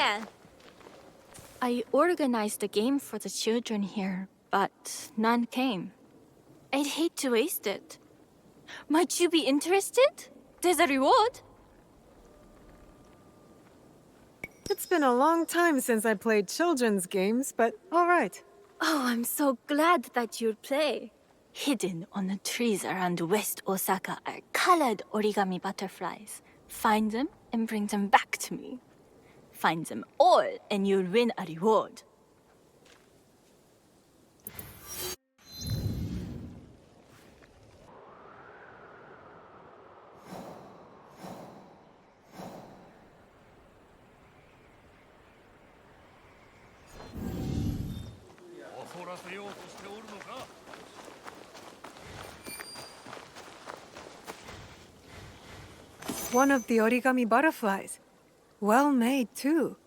again. I organized a game for the children here, but none came. I'd hate to waste it. Might you be interested? There's a reward. It's been a long time since I played children's games, but all right. Oh, I'm so glad that you'll play. Hidden on the trees around West Osaka are colored origami butterflies. Find them and bring them back to me. Find them all and you'll win a reward. One of the origami butterflies. Well made, too.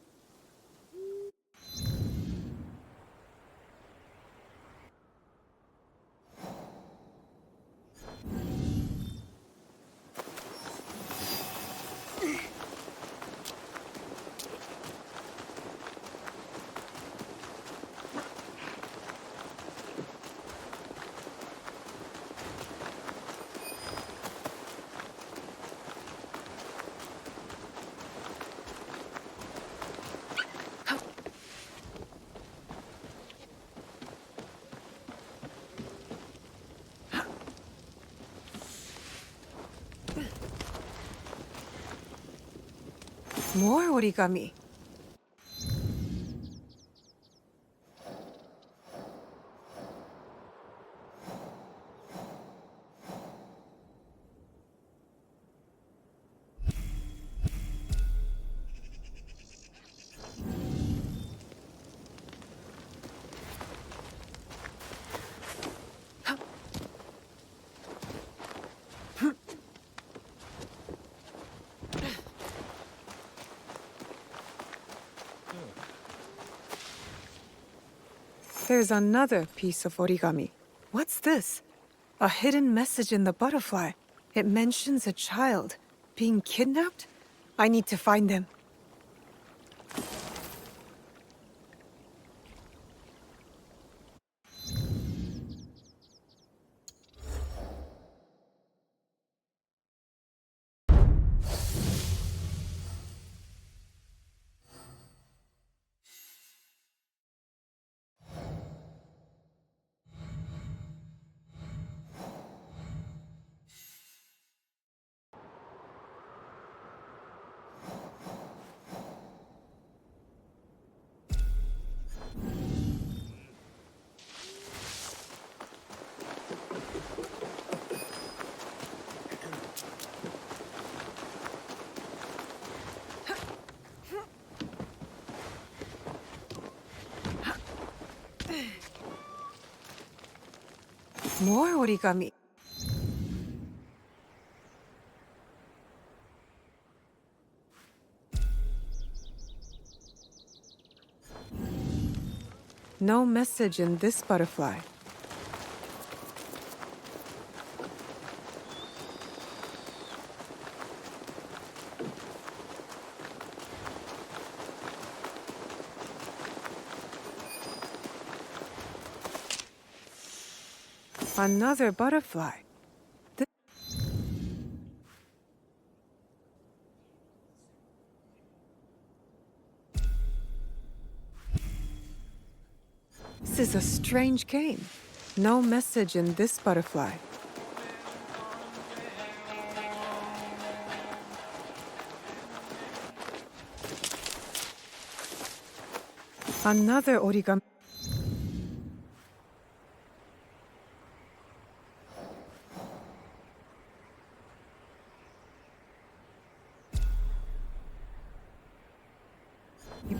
More origami. There's another piece of origami. What's this? A hidden message in the butterfly. It mentions a child being kidnapped? I need to find them. More origami. No message in this butterfly. Another butterfly. This is a strange game. No message in this butterfly. Another origami.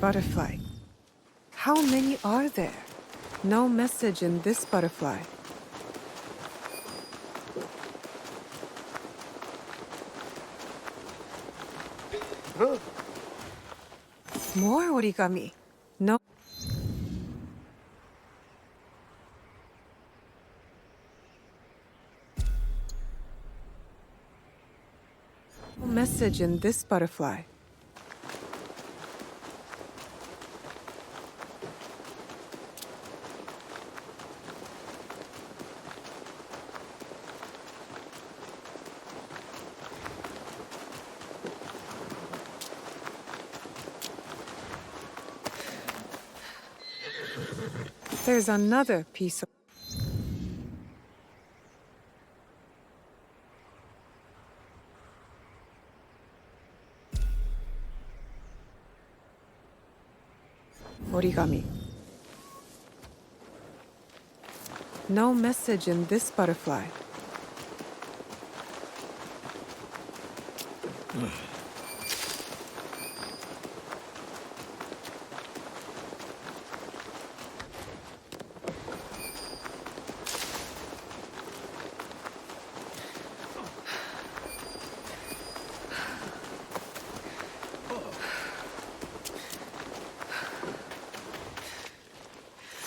Butterfly. How many are there? No message in this butterfly. More origami. No message in this butterfly. There's another piece of origami. No message in this butterfly.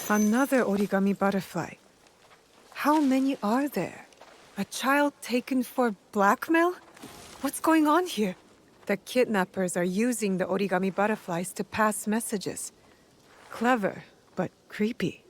Another origami butterfly. How many are there? A child taken for blackmail? What's going on here? The kidnappers are using the origami butterflies to pass messages. Clever, but creepy.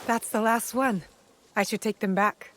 That's the last one. I should take them back.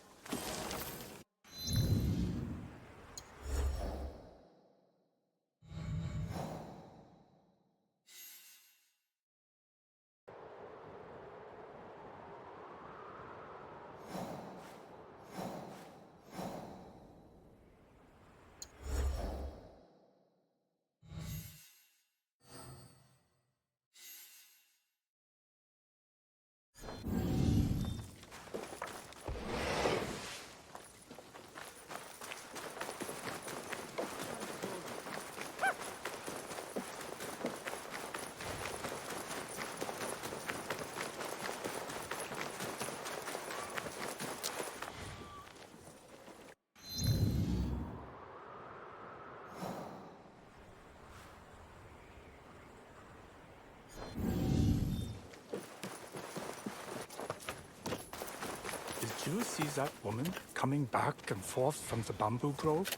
Did you see that woman coming back and forth from the bamboo grove?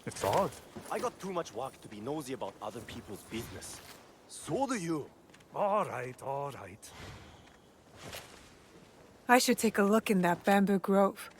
It's odd. I got too much work to be nosy about other people's business. So do you. All right, all right. I should take a look in that bamboo grove.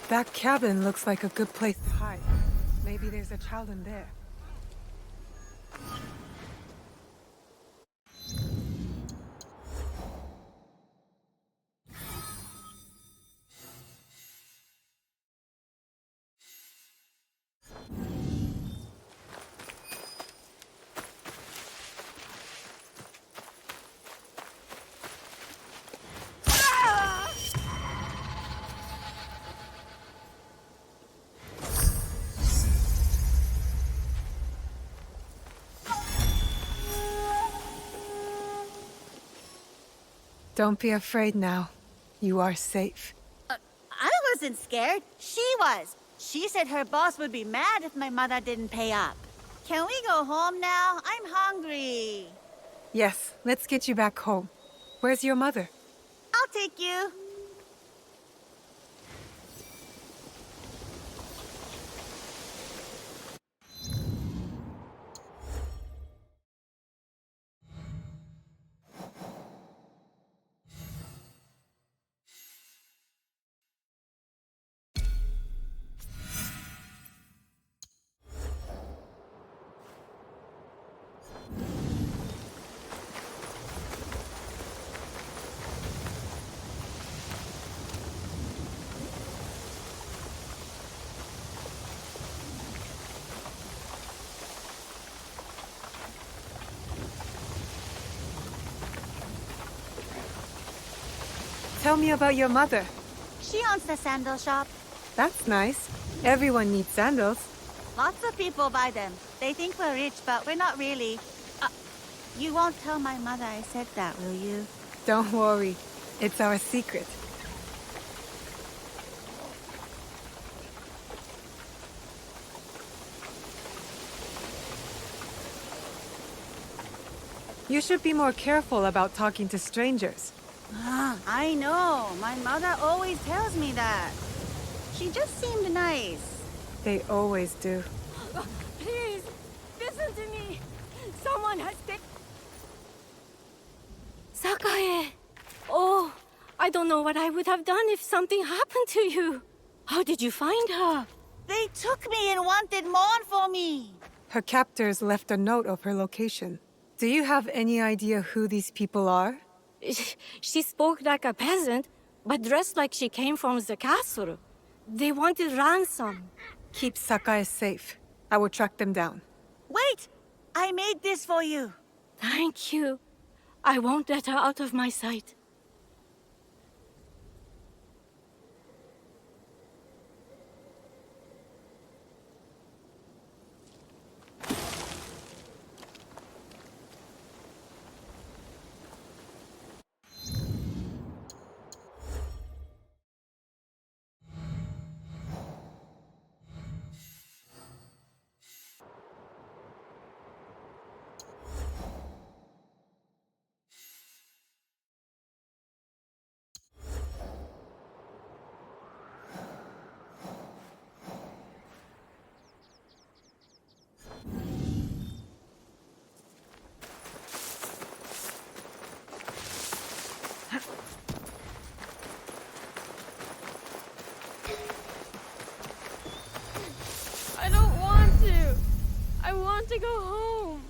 That cabin looks like a good place to hide. Maybe there's a child in there. Don't be afraid now. You are safe. I wasn't scared. She was. She said her boss would be mad if my mother didn't pay up. Can we go home now? I'm hungry. Yes, let's get you back home. Where's your mother? I'll take you. Tell me about your mother. She owns the sandal shop. That's nice. Everyone needs sandals. Lots of people buy them. They think we're rich, but we're not really. You won't tell my mother I said that, will you? Don't worry. It's our secret. You should be more careful about talking to strangers. I know. My mother always tells me that. She just seemed nice. They always do. Please, listen to me. Someone has taken... Sakae. Oh, I don't know what I would have done if something happened to you. How did you find her? They took me and wanted more for me. Her captors left a note of her location. Do you have any idea who these people are? She spoke like a peasant, but dressed like she came from the castle. They wanted ransom. Keep Sakae safe. I will track them down. Wait! I made this for you. Thank you. I won't let her out of my sight. I don't want to. I want to go home.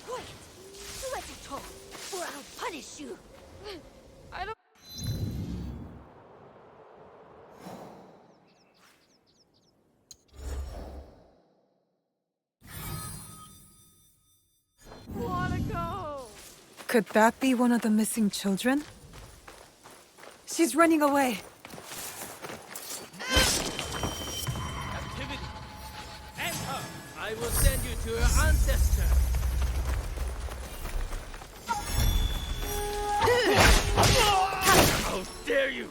Wait! Let it talk, or I'll punish you! I don't... want to go. Could that be one of the missing children? She's running away. Activity! Enter! I will send you to your ancestor! How dare you!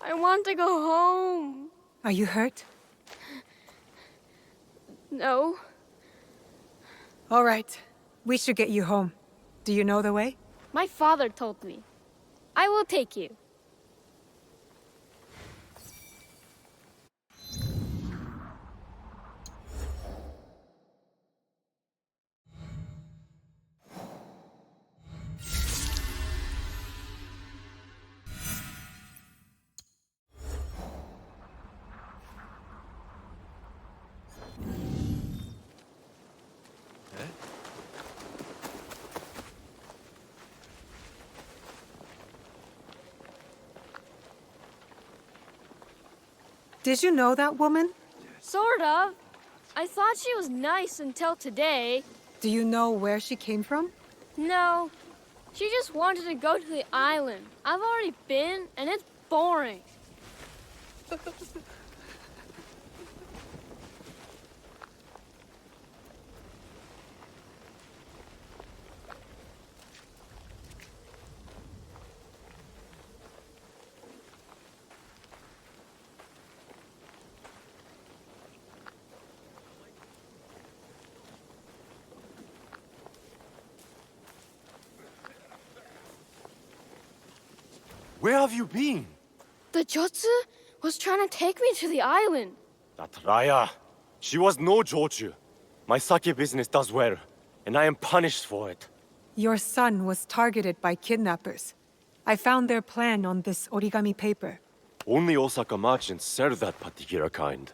I want to go home. Are you hurt? No. All right. We should get you home. Do you know the way? My father told me. I will take you. Did you know that woman? Sort of. I thought she was nice until today. Do you know where she came from? No. She just wanted to go to the island. I've already been, and it's boring. Where have you been? The Jotsu was trying to take me to the island. That Raya. She was no Jochu. My sake business does well, and I am punished for it. Your son was targeted by kidnappers. I found their plan on this origami paper. Only Osaka merchants sell that particular kind.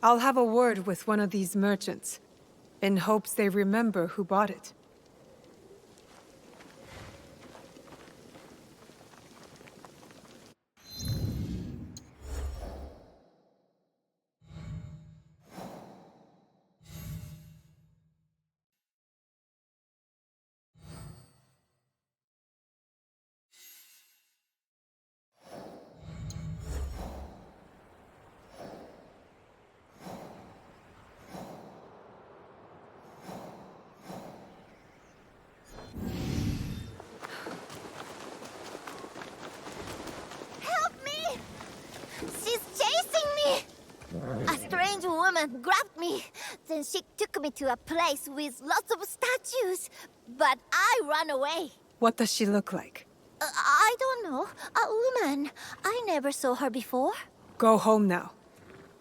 I'll have a word with one of these merchants, in hopes they remember who bought it. woman grabbed me. Then she took me to a place with lots of statues. But I ran away. What does she look like? I don't know. A woman. I never saw her before. Go home now.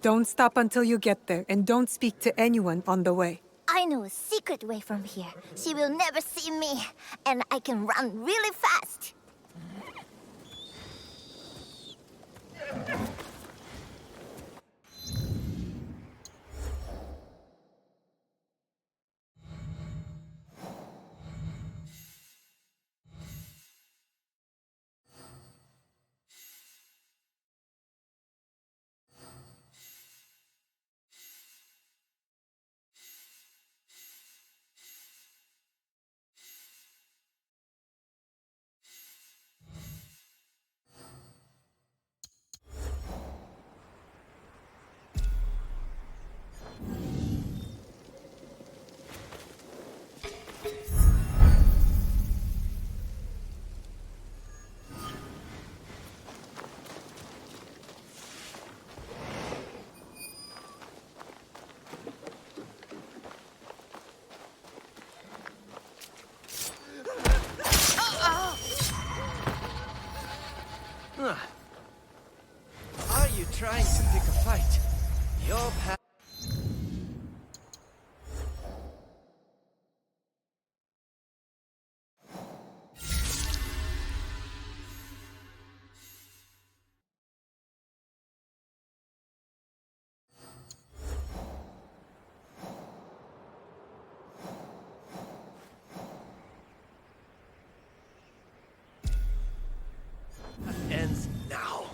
Don't stop until you get there, and don't speak to anyone on the way. I know a secret way from here. She will never see me, and I can run really fast. Are you trying to pick a fight? Your pa- ends now.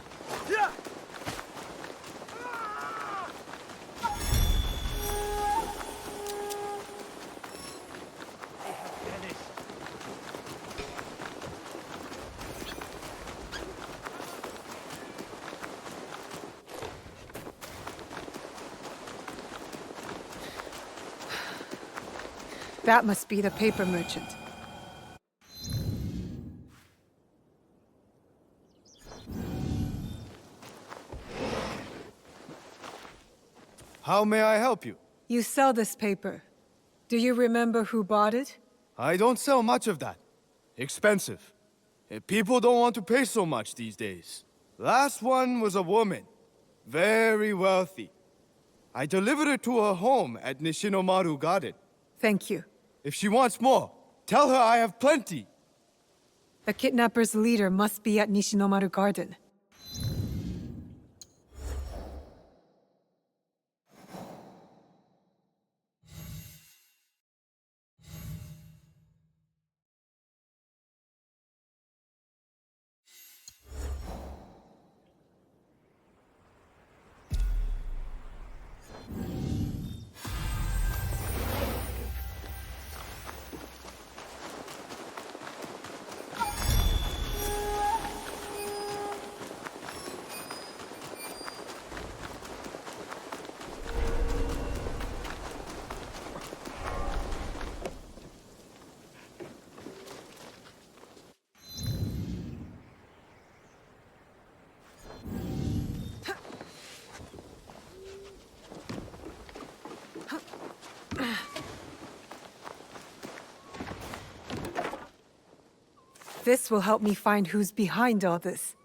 That must be the paper merchant. How may I help you? You sell this paper. Do you remember who bought it? I don't sell much of that. Expensive. People don't want to pay so much these days. Last one was a woman. Very wealthy. I delivered her to her home at Nishinomaru Garden. Thank you. If she wants more, tell her I have plenty. The kidnapper's leader must be at Nishinomaru Garden. This will help me find who's behind all this.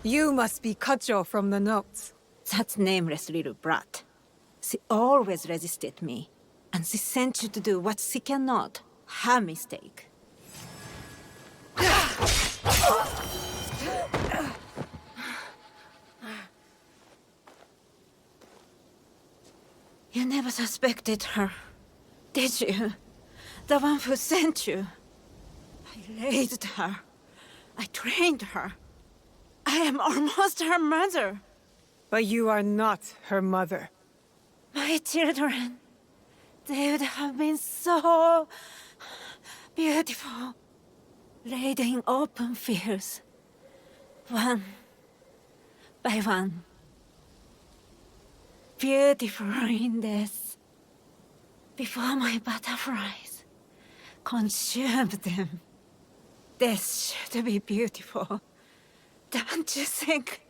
You must be Kacho from the notes. That nameless little brat. She always resisted me, and she sent you to do what she cannot. Her mistake. You never suspected her, did you? The one who sent you. I raised her. I trained her. I am almost her mother. But you are not her mother. My children, they would have been so beautiful, laid in open fields, one by one. Beautiful in death, before my butterflies consumed them. Death should be beautiful, don't you think?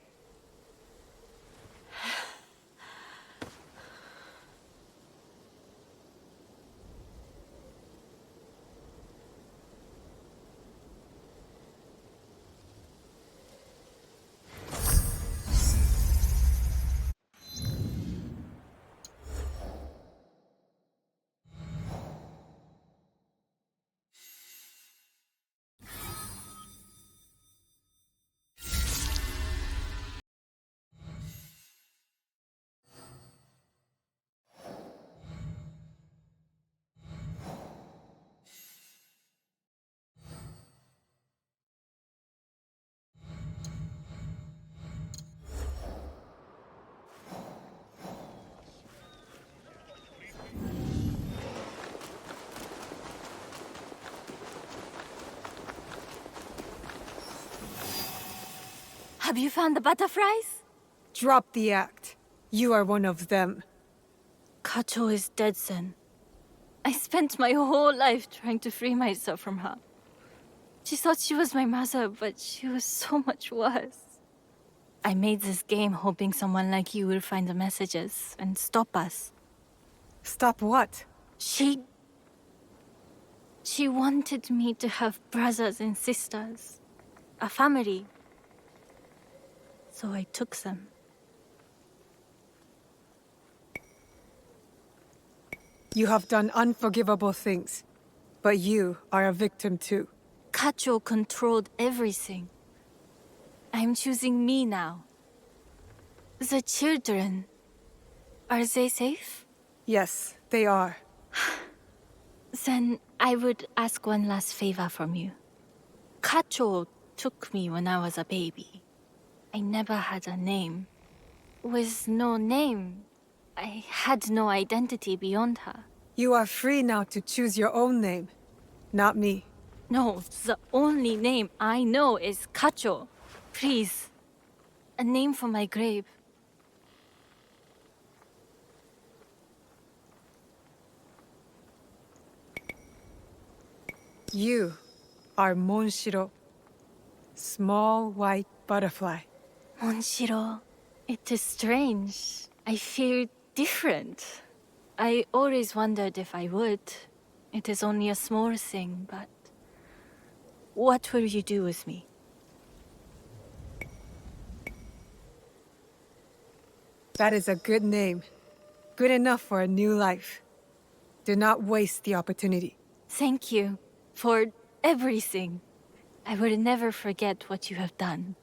Have you found the butterflies? Drop the act. You are one of them. Kacho is dead, Sen. I spent my whole life trying to free myself from her. She thought she was my mother, but she was so much worse. I made this game hoping someone like you will find the messages and stop us. Stop what? She wanted me to have brothers and sisters. A family. So I took them. You have done unforgivable things. But you are a victim too. Kacho controlled everything. I'm choosing me now. The children, are they safe? Yes, they are. Then I would ask one last favor from you. Kacho took me when I was a baby. I never had a name. With no name, I had no identity beyond her. You are free now to choose your own name. Not me. No, the only name I know is Kacho. Please, a name for my grave. You are Monshiro. Small white butterfly. Monshiro, it is strange. I feel different. I always wondered if I would. It is only a small thing, but... What will you do with me? That is a good name. Good enough for a new life. Do not waste the opportunity. Thank you for everything. I will never forget what you have done.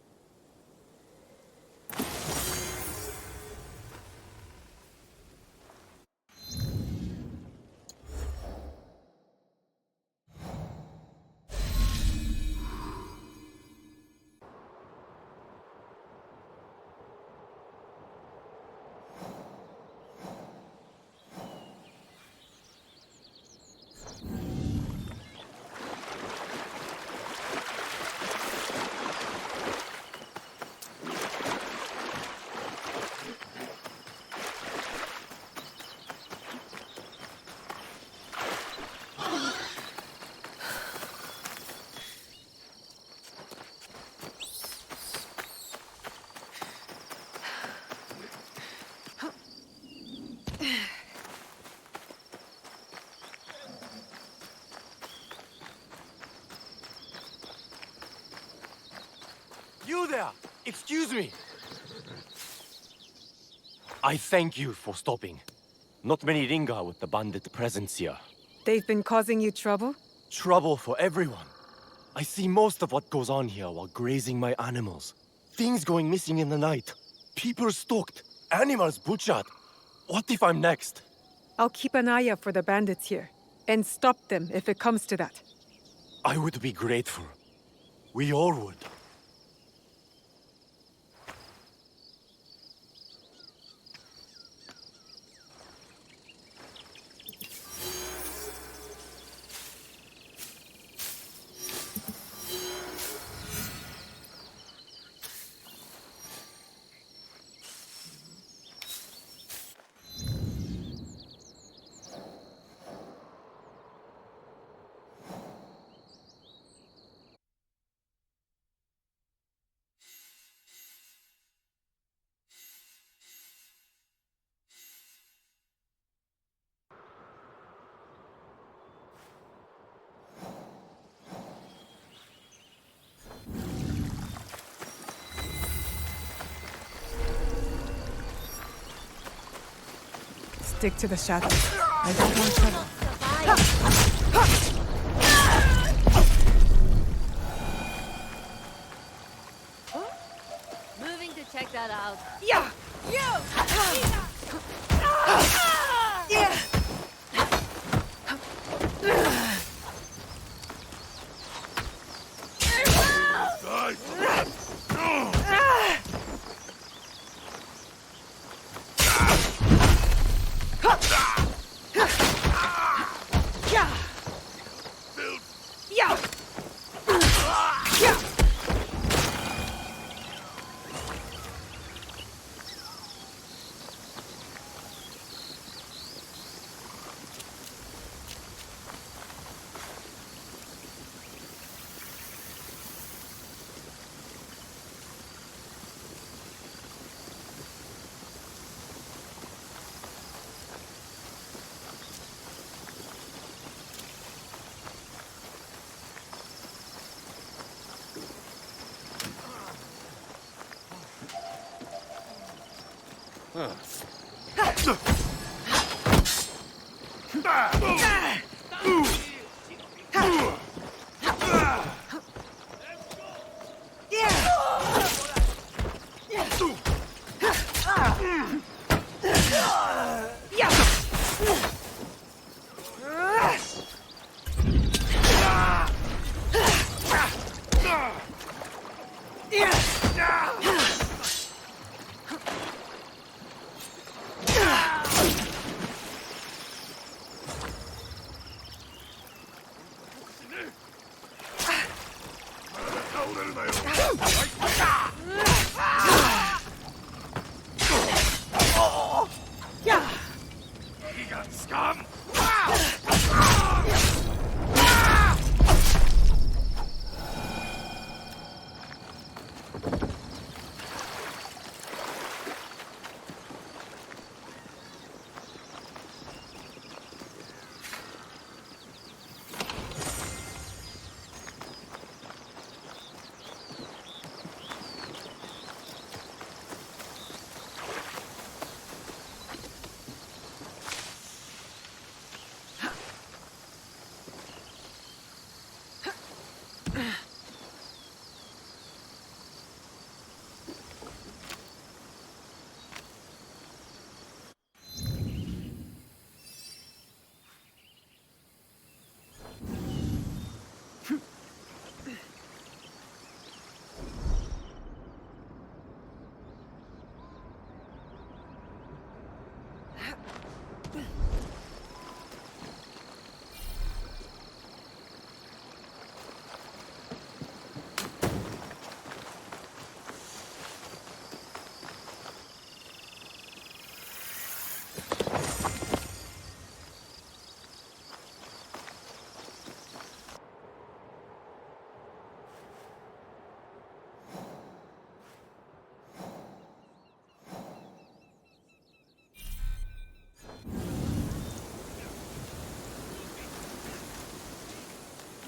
You there! Excuse me! I thank you for stopping. Not many linger with the bandit presence here. They've been causing you trouble? Trouble for everyone. I see most of what goes on here while grazing my animals. Things going missing in the night. People stalked. Animals butchered. What if I'm next? I'll keep an eye out for the bandits here, and stop them if it comes to that. I would be grateful. We all would. Stick to the shadows. I don't want trouble. Moving to check that out. Yeah!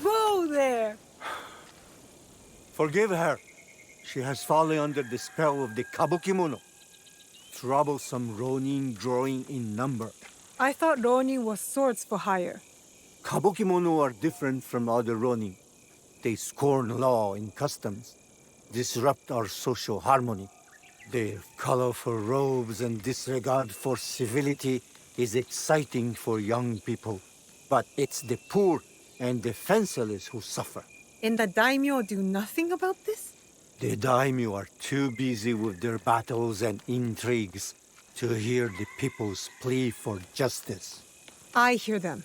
Whoa there! Forgive her. She has fallen under the spell of the Kabukimono. Troublesome Ronin drawing in number. I thought Ronin was swords for hire. Kabukimono are different from other Ronin. They scorn law and customs, disrupt our social harmony. Their colorful robes and disregard for civility is exciting for young people, but it's the poor and defenseless who suffer. And the daimyo do nothing about this? The daimyo are too busy with their battles and intrigues to hear the people's plea for justice. I hear them.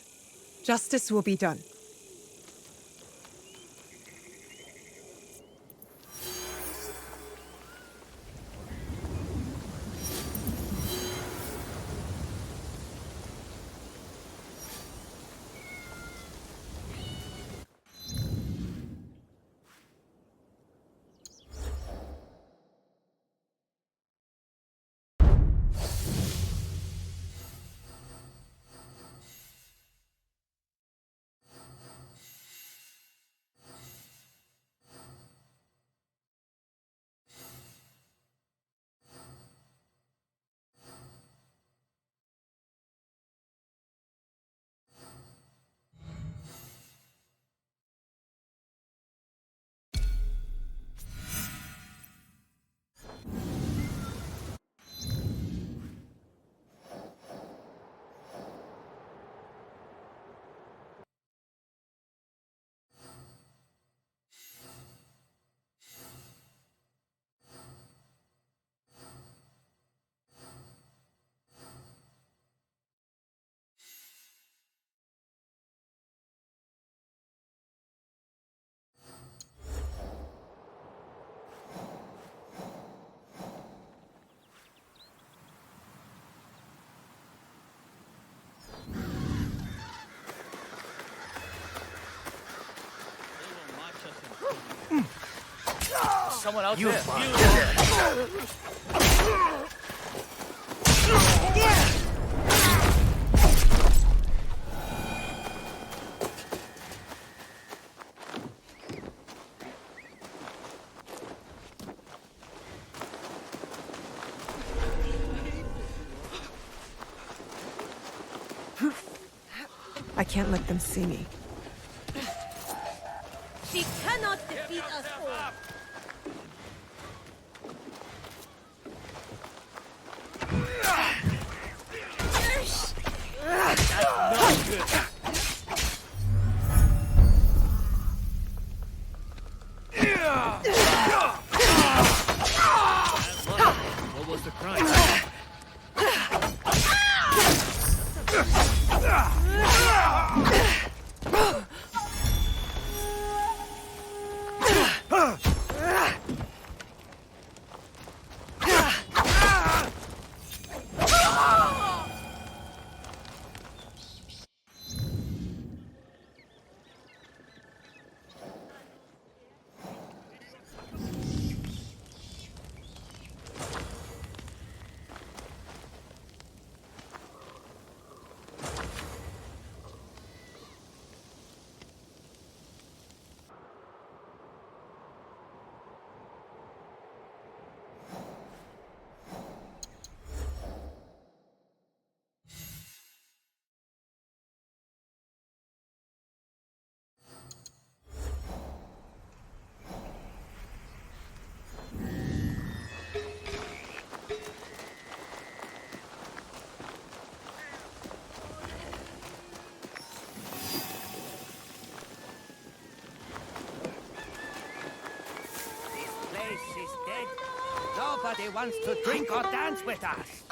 Justice will be done. Someone out there. I can't let them see me. She cannot defeat us all. What was the crime? Nobody wants to drink or dance with us.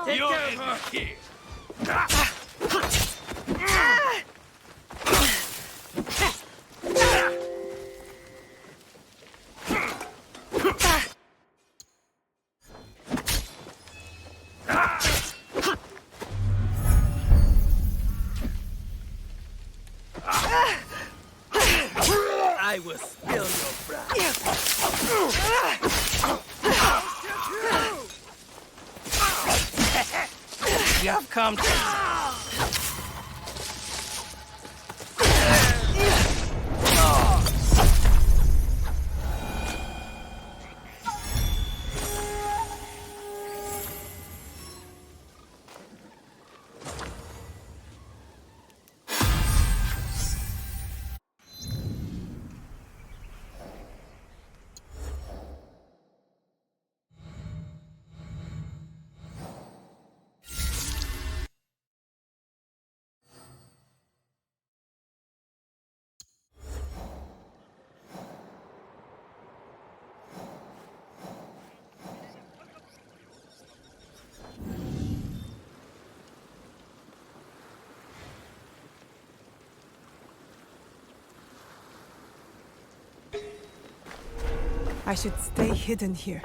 Take care of her. Here. I will spill your blood. You have come to... I should stay hidden here.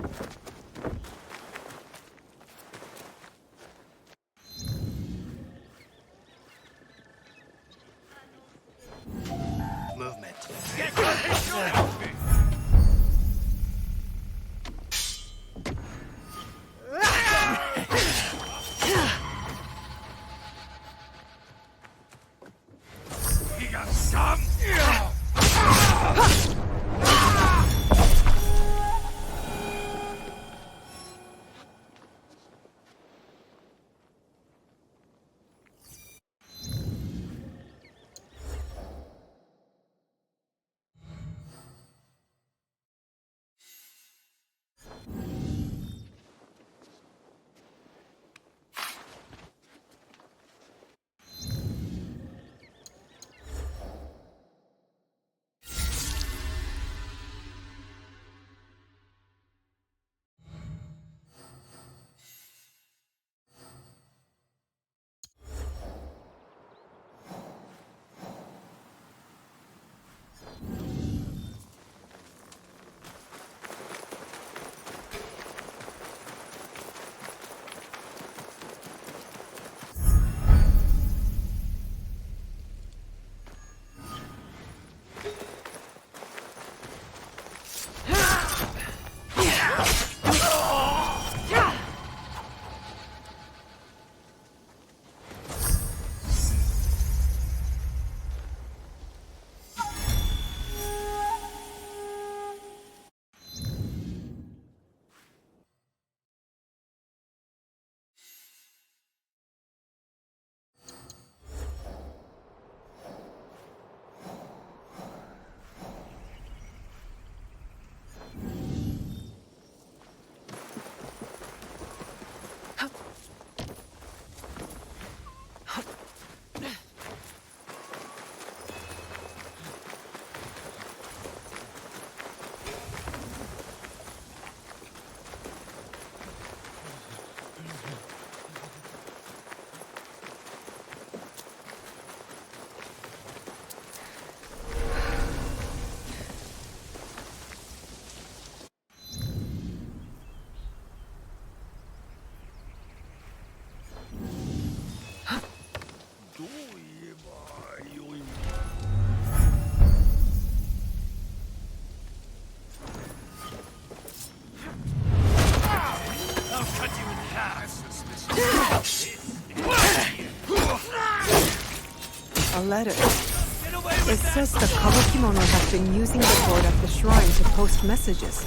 A letter. It says the Kabukimono have been using the board at the shrine to post messages.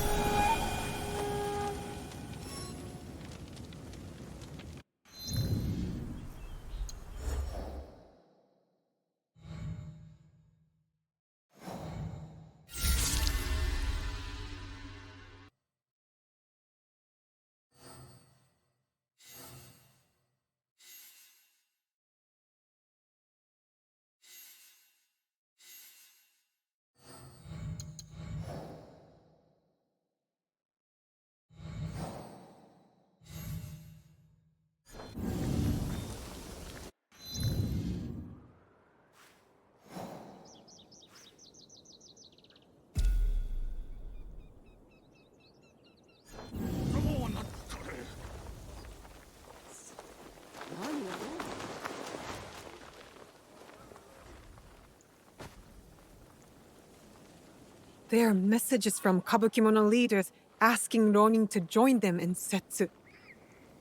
They are messages from Kabukimono leaders asking Ronin to join them in Settsu.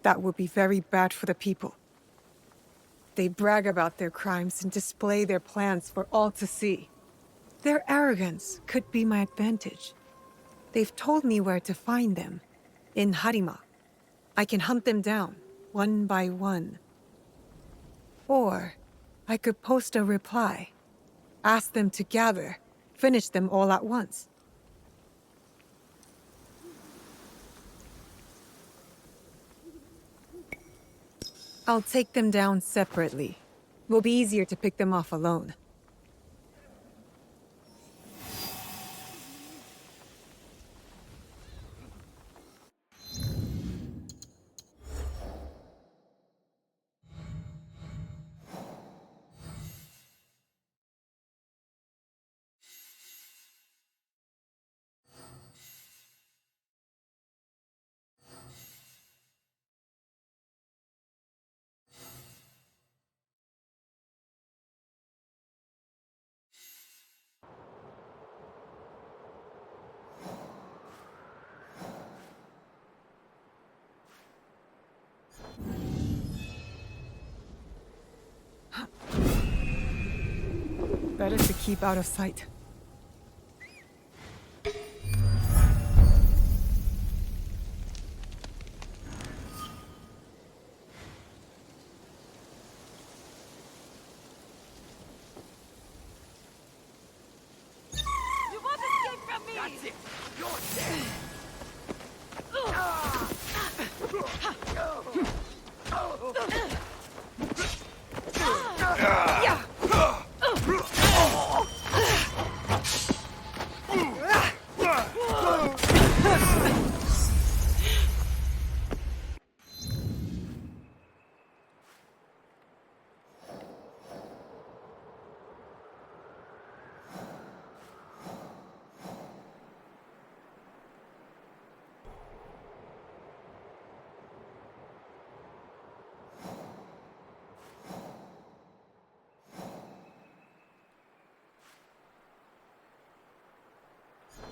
That would be very bad for the people. They brag about their crimes and display their plans for all to see. Their arrogance could be my advantage. They've told me where to find them. In Harima. I can hunt them down, one by one. Or I could post a reply. Ask them to gather. Finish them all at once. I'll take them down separately. Will be easier to pick them off alone. Better to keep out of sight.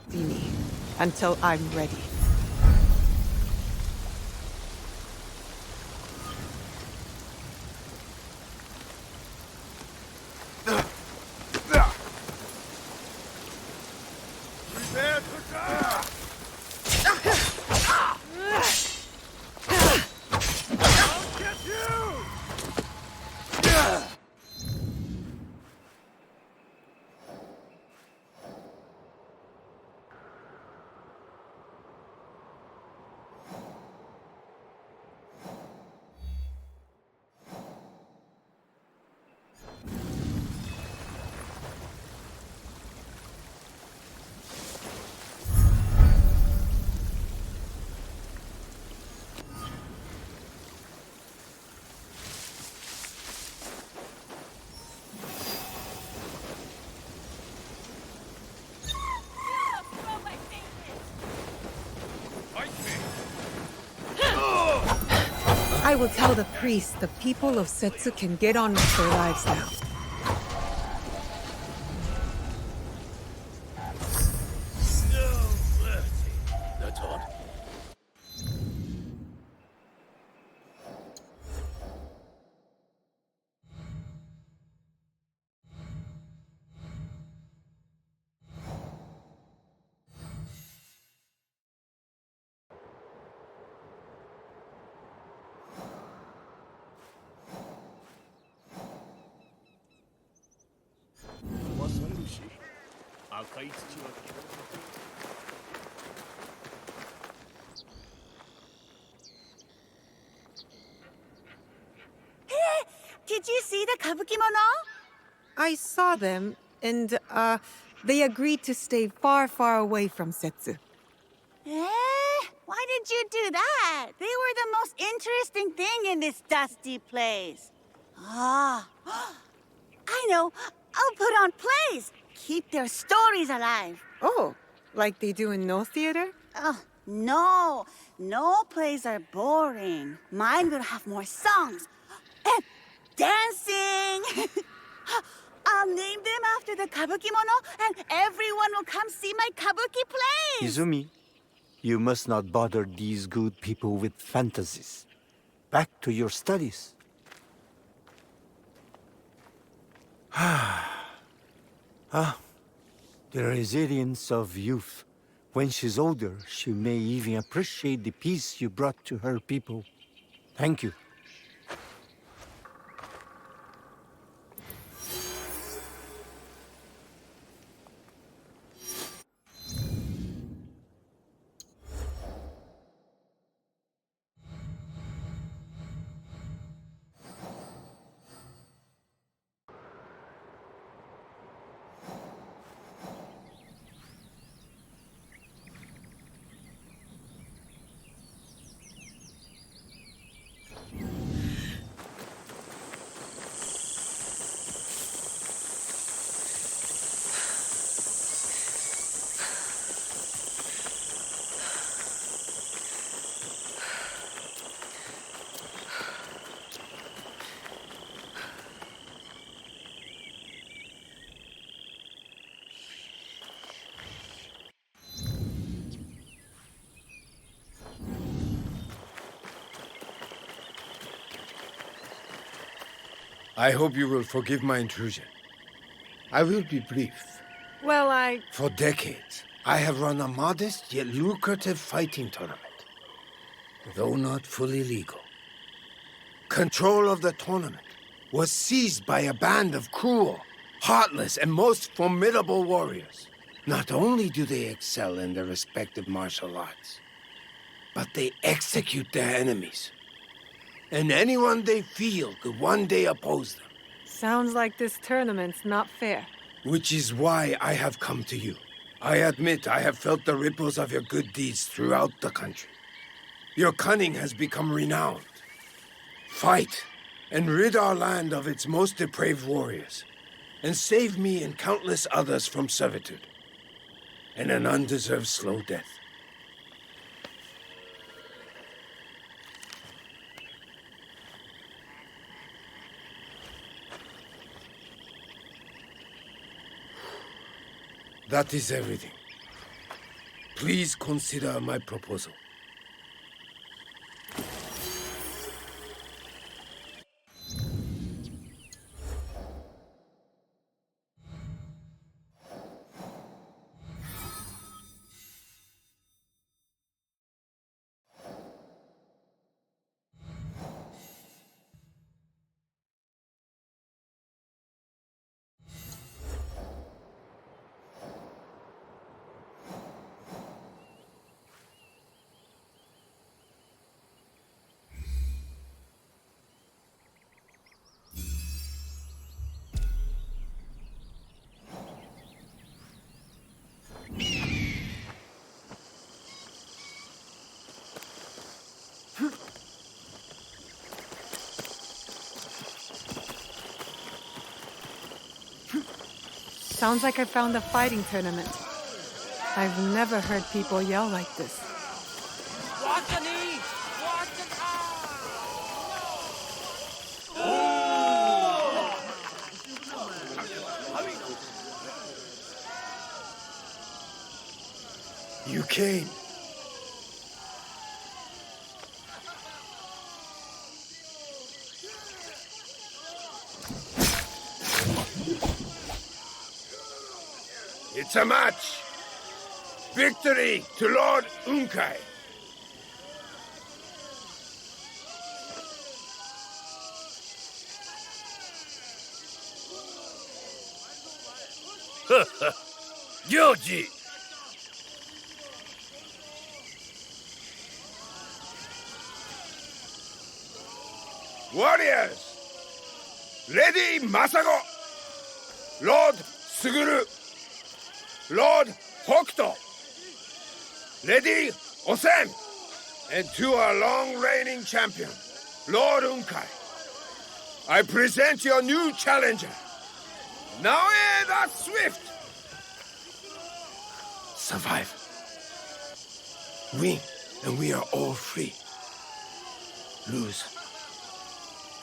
Dini, until I'm ready. I will tell the priest the people of Settsu can get on with their lives now. That's odd. Did you see the kabukimono? I saw them, and, they agreed to stay far, far away from Settsu. Why did you do that? They were the most interesting thing in this dusty place. Ah, I know. I'll put on plays. Keep their stories alive. Oh, like they do in no theater? Oh, no. No plays are boring. Mine will have more songs. And dancing. I'll name them after the kabukimono, and everyone will come see my kabuki plays. Izumi, you must not bother these good people with fantasies. Back to your studies. The resilience of youth. When she's older, she may even appreciate the peace you brought to her people. Thank you. I hope you will forgive my intrusion. I will be brief. Well, For decades, I have run a modest yet lucrative fighting tournament, though not fully legal. Control of the tournament was seized by a band of cruel, heartless, and most formidable warriors. Not only do they excel in their respective martial arts, but they execute their enemies. And anyone they feel could one day oppose them. sounds like this tournament's not fair. Which is why I have come to you. I admit I have felt the ripples of your good deeds throughout the country. Your cunning has become renowned. Fight, and rid our land of its most depraved warriors, and save me and countless others from servitude, and an undeserved slow death. That is everything. Please consider my proposal. Sounds like I found a fighting tournament. I've never heard people yell like this. Watch the knee! Watch the You came. It's a match. Victory to Lord Unkai. Gyoji! Warriors! Lady Masago! Lord Suguru! Lord Hokuto! Lady Osen! And to our long-reigning champion, Lord Unkai, I present your new challenger, Naoe the Swift! Survive. Win, and we are all free. Lose,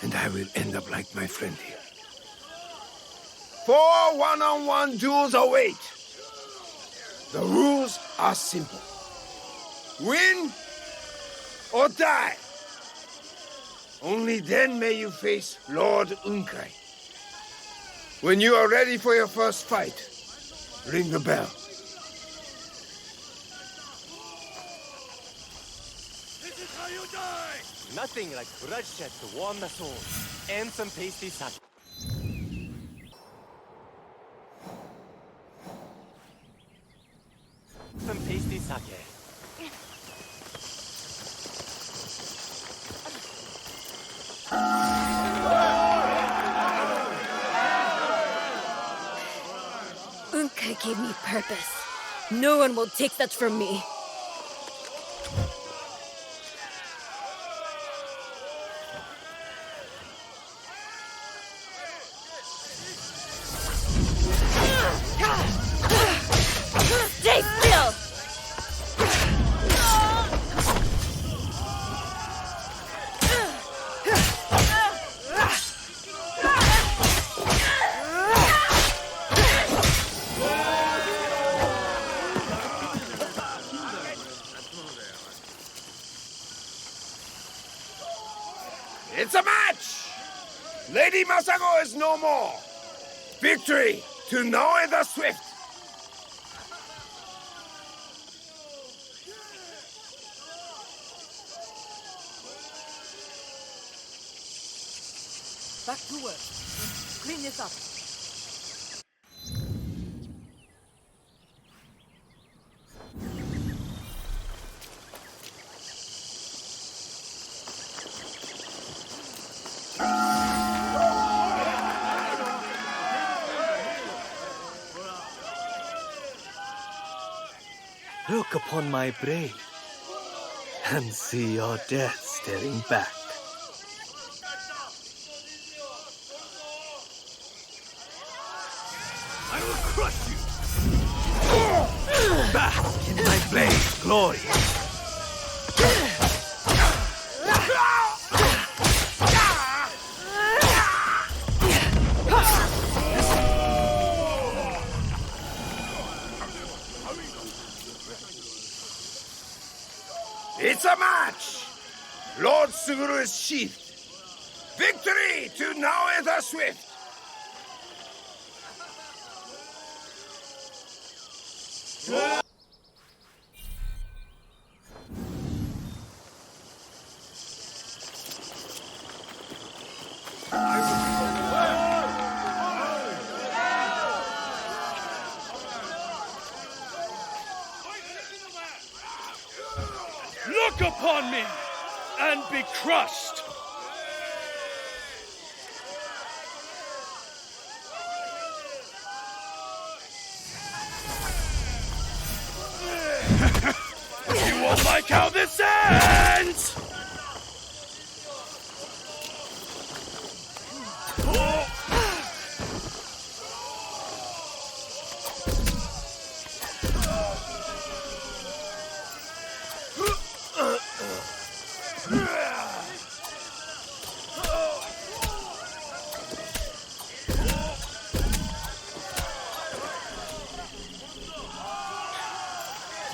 and I will end up like my friend here. 4 one-on-one duels await. The rules are simple. Win or die. Only then may you face Lord Unkai. When you are ready for your first fight, ring the bell. This is how you die! Nothing like bloodshed to warm the soul. And some tasty sake. Some tasty sake. Unkai gave me purpose. No one will take that from me. Stay still! It's a match! Lady Masago is no more. Victory to Noe the Swift! Back to work. Clean this up. Look upon my blade and see your death staring back. I will crush you! Bask in my blade's glory. It's a match! Lord Suguru is sheathed. Victory to Noe the Swift! Look upon me and be crushed! You won't like how this ends!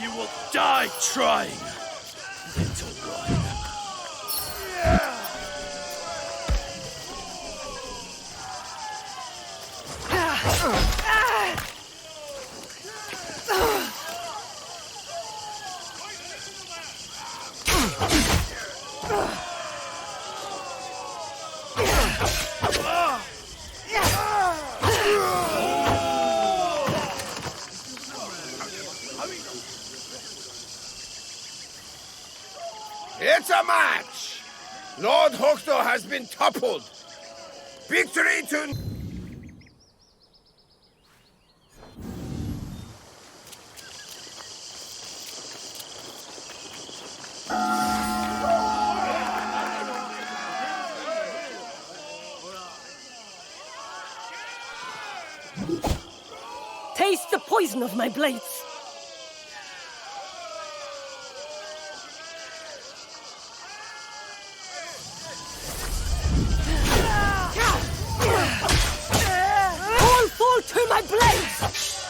You will die trying, little one. It's a match! Lord Hokuto has been toppled. Victory to... Taste the poison of my blades! All fall to my blades!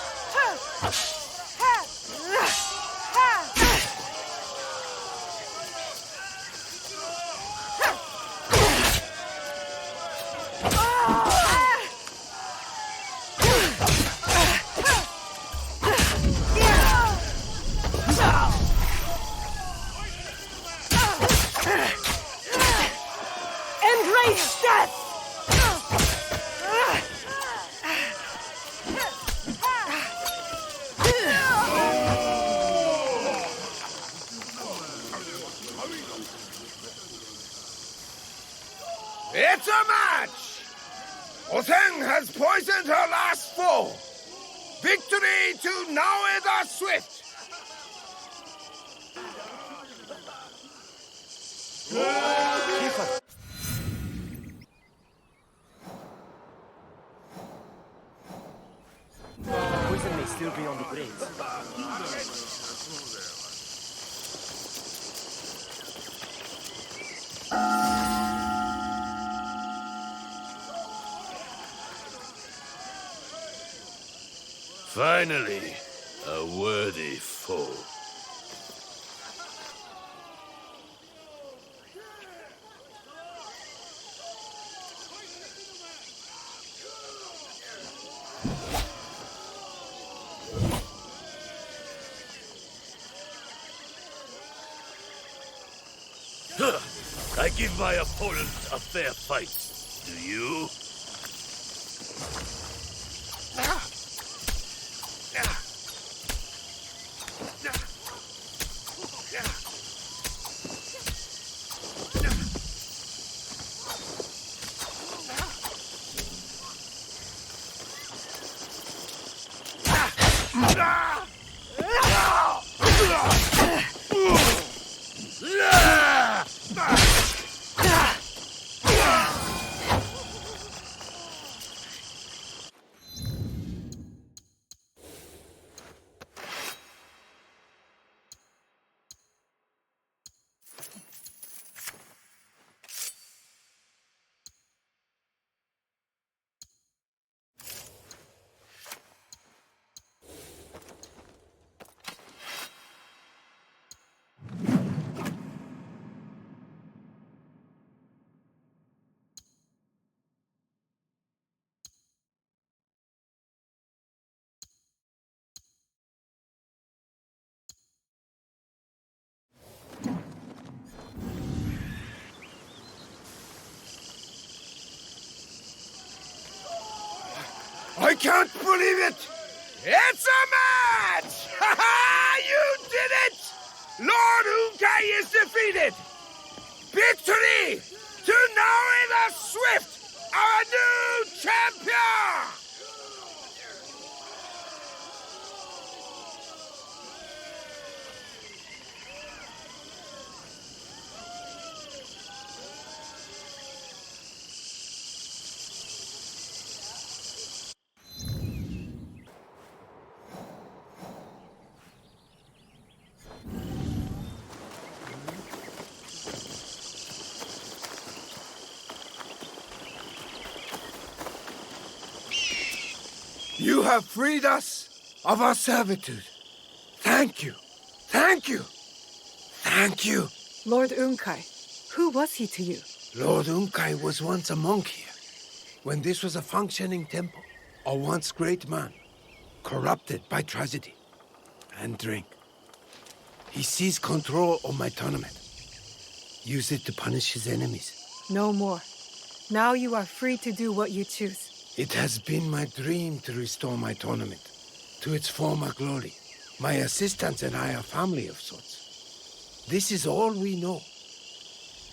Embrace death! It's a match! Oteng has poisoned her last foe. Victory to Noe the Swift! Poison may still be on the blades. Finally, a worthy foe. I give my opponent a fair fight. Do you? I can't believe it! It's a match! Ha ha! You did it! Lord Unkai is defeated! Victory to Naui the Swift, our new champion! You have freed us of our servitude. Thank you. Thank you. Thank you. Lord Unkai, who was he to you? Lord Unkai was once a monk here, when this was a functioning temple. A once great man, corrupted by tragedy and drink. He seized control of my tournament, used it to punish his enemies. No more. Now you are free to do what you choose. It has been my dream to restore my tournament to its former glory. My assistants and I are family of sorts. This is all we know.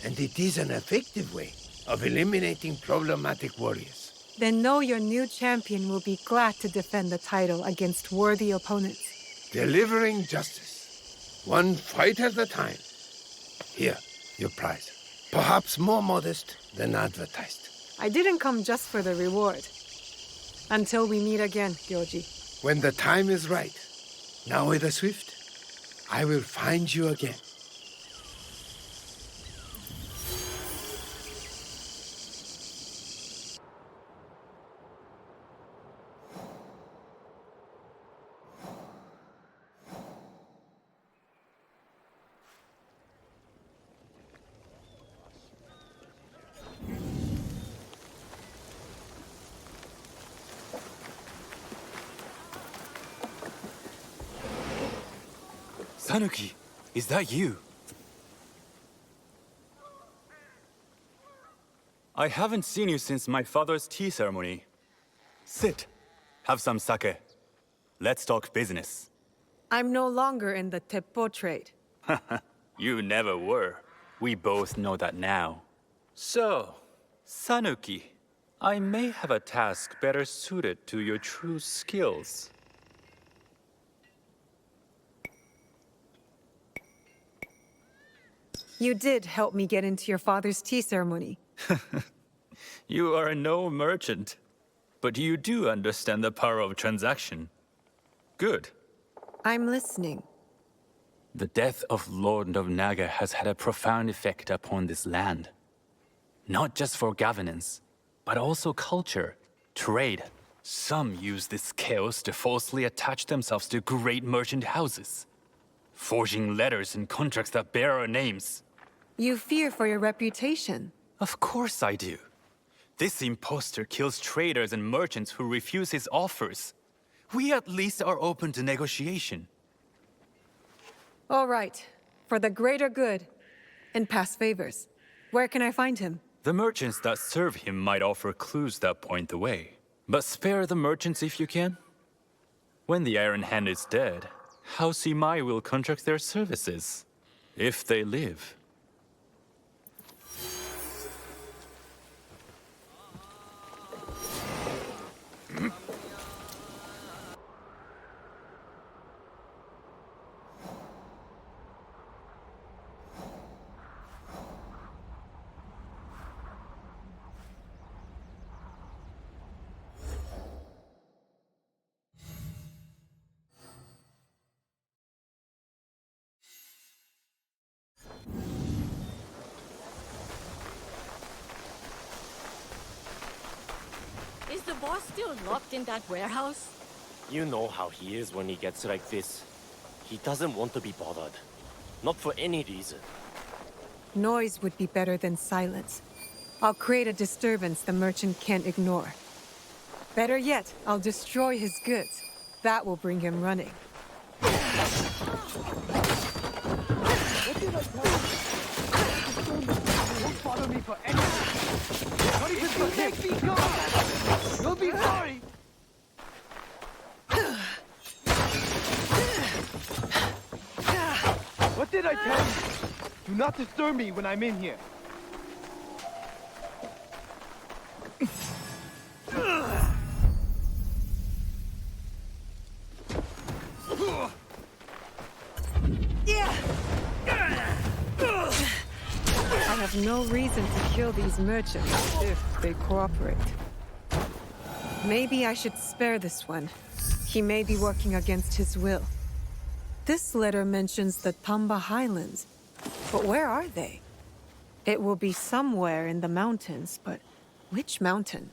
And it is an effective way of eliminating problematic warriors. Then know your new champion will be glad to defend the title against worthy opponents. Delivering justice, one fight at a time. Here, your prize. Perhaps more modest than advertised. I didn't come just for the reward. Until we meet again, Gyoji. When the time is right, Naui the Swift, I will find you again. Tanuki, is that you? I haven't seen you since my father's tea ceremony. Sit. Have some sake. Let's talk business. I'm no longer in the teppo trade. You never were. We both know that now. So, Sanuki, I may have a task better suited to your true skills. You did help me get into your father's tea ceremony. You are no merchant, but you do understand the power of transaction. Good. I'm listening. The death of Lord Nobunaga has had a profound effect upon this land. Not just for governance, but also culture, trade. Some use this chaos to falsely attach themselves to great merchant houses, forging letters and contracts that bear our names. You fear for your reputation. Of course I do. This impostor kills traders and merchants who refuse his offers. We at least are open to negotiation. All right. For the greater good and past favors. Where can I find him? The merchants that serve him might offer clues that point the way. But spare the merchants if you can. When the Iron Hand is dead, House Imai will contract their services. If they live. Is the boss still locked in that warehouse? You know how he is when he gets like this. He doesn't want to be bothered. Not for any reason. Noise would be better than silence. I'll create a disturbance the merchant can't ignore. Better yet, I'll destroy his goods. That will bring him running. What did I tell you? Won't bother me for anything. Not even for him. Make me go! You'll be sorry! What did I tell you? Do not disturb me when I'm in here. I have no reason to kill these merchants if they cooperate. Maybe I should spare this one. He may be working against his will. This letter mentions the Tamba Highlands. But where are they? It will be somewhere in the mountains, but which mountain?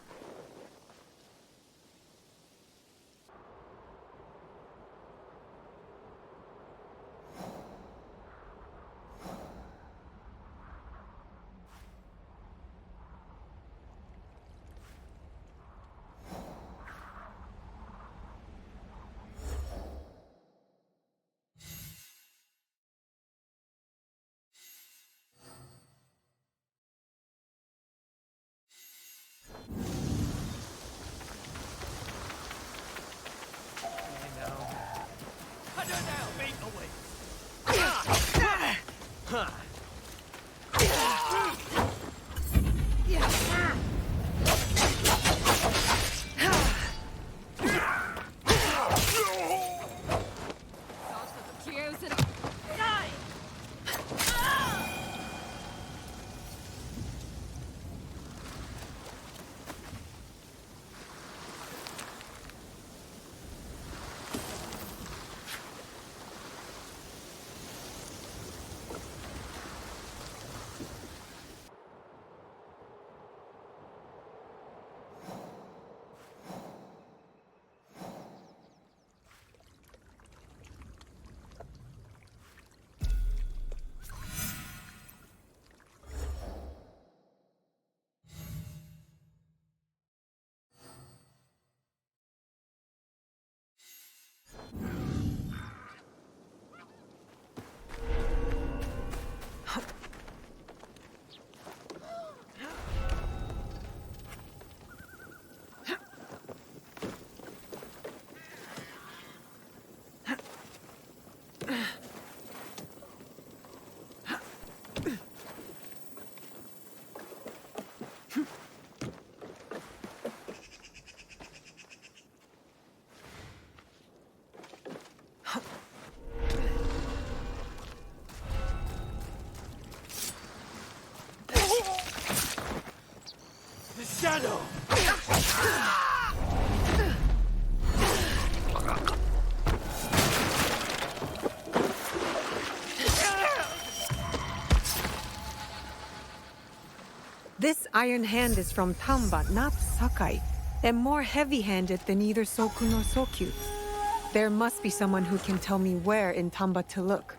Shadow! This Iron Hand is from Tamba, not Sakai, and more heavy-handed than either Soku nor Sokyu. There must be someone who can tell me where in Tamba to look.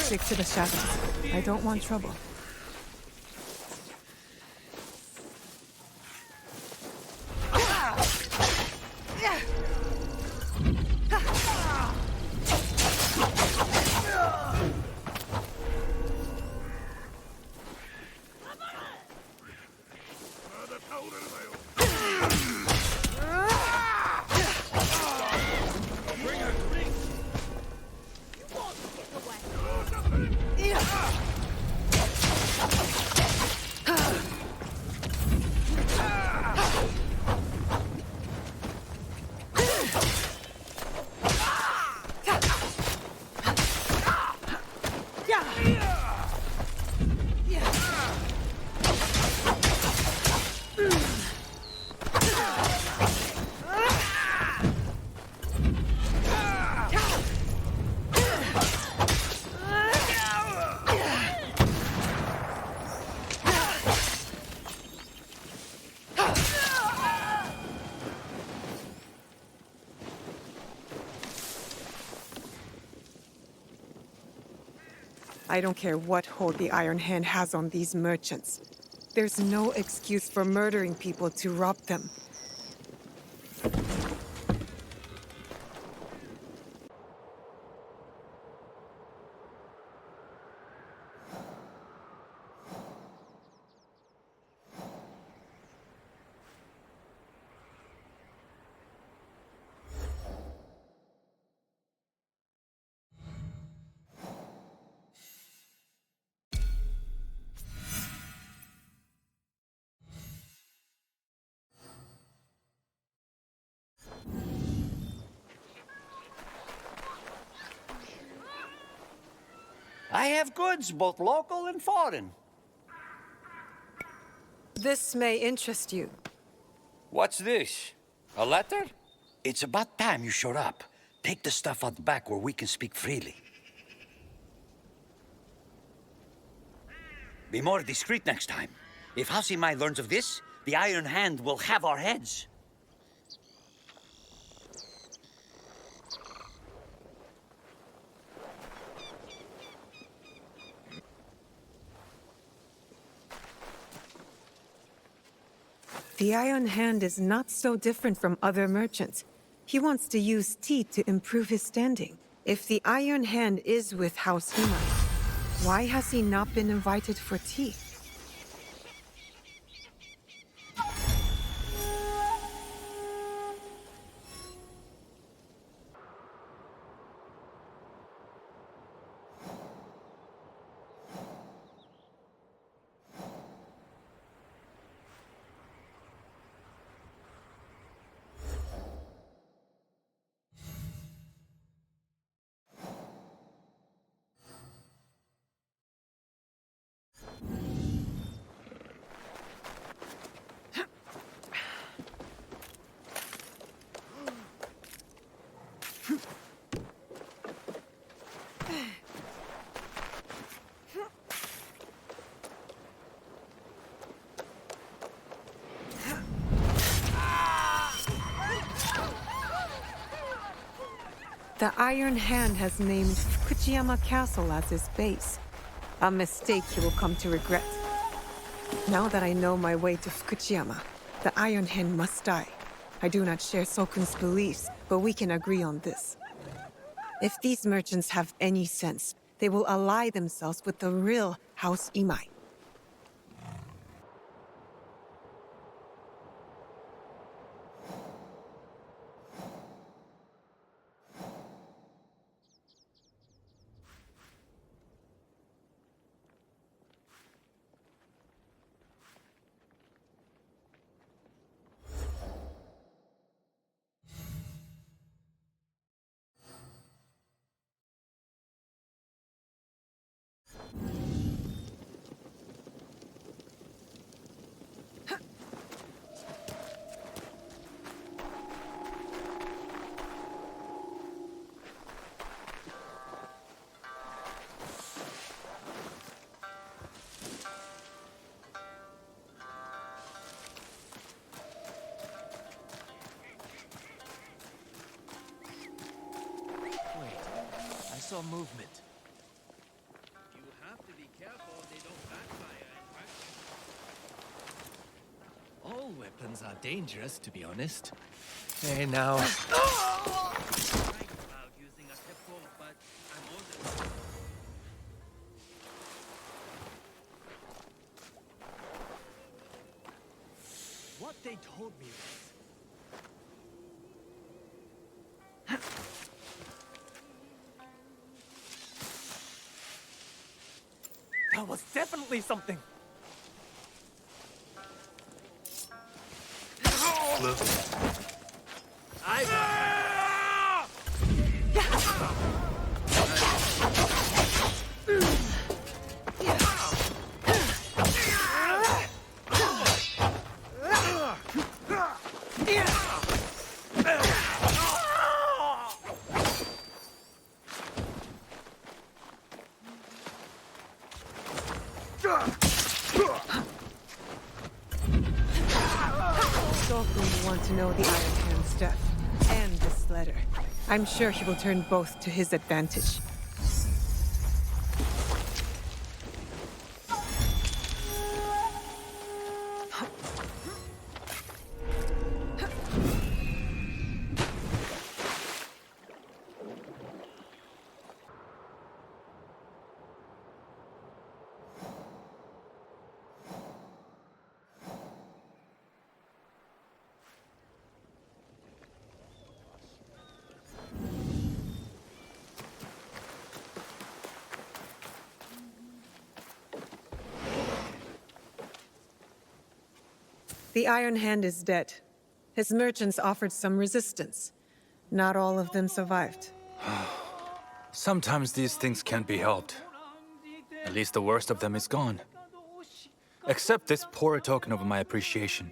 stick to the shadows. I don't want trouble. I don't care what hold the Iron Hand has on these merchants. There's no excuse for murdering people to rob them. I have goods, both local and foreign. This may interest you. What's this? A letter? It's about time you showed up. Take the stuff out the back where we can speak freely. Be more discreet next time. If House Imai learns of this, the Iron Hand will have our heads. The Iron Hand is not so different from other merchants. He wants to use tea to improve his standing. If the Iron Hand is with House Imai, why has he not been invited for tea? The Iron Hand has named Fukuchiyama Castle as his base. A mistake he will come to regret. Now that I know my way to Fukuchiyama, the Iron Hand must die. I do not share Sokun's beliefs, but we can agree on this. If these merchants have any sense, they will ally themselves with the real House Imai. Wait, I saw movement. are dangerous, to be honest. Hey, now. What they told me was... That was definitely something! To know the Iron Hand's death and this letter. I'm sure he will turn both to his advantage. The Iron Hand is dead. His merchants offered some resistance. Not all of them survived. Sometimes these things can't be helped. At least the worst of them is gone. Accept this poor token of my appreciation.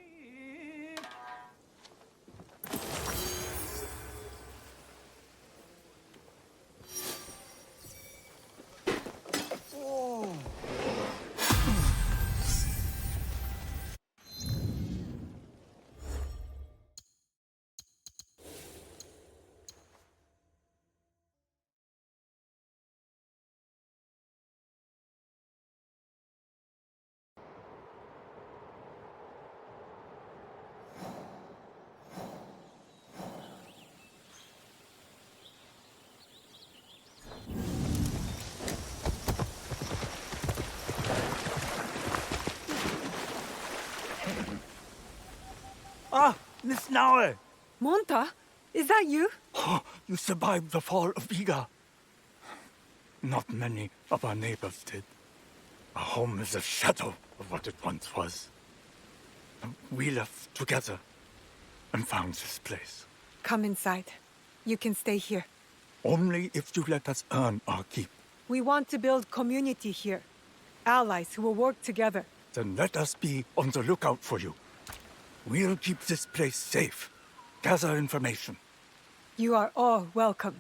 Ah, Miss Naue! Monta, is that you? Oh, you survived the fall of Iga. Not many of our neighbors did. Our home is a shadow of what it once was. We left together and found this place. Come inside. You can stay here. Only if you let us earn our keep. We want to build community here. Allies who will work together. Then let us be on the lookout for you. We'll keep this place safe. Gather information. You are all welcome.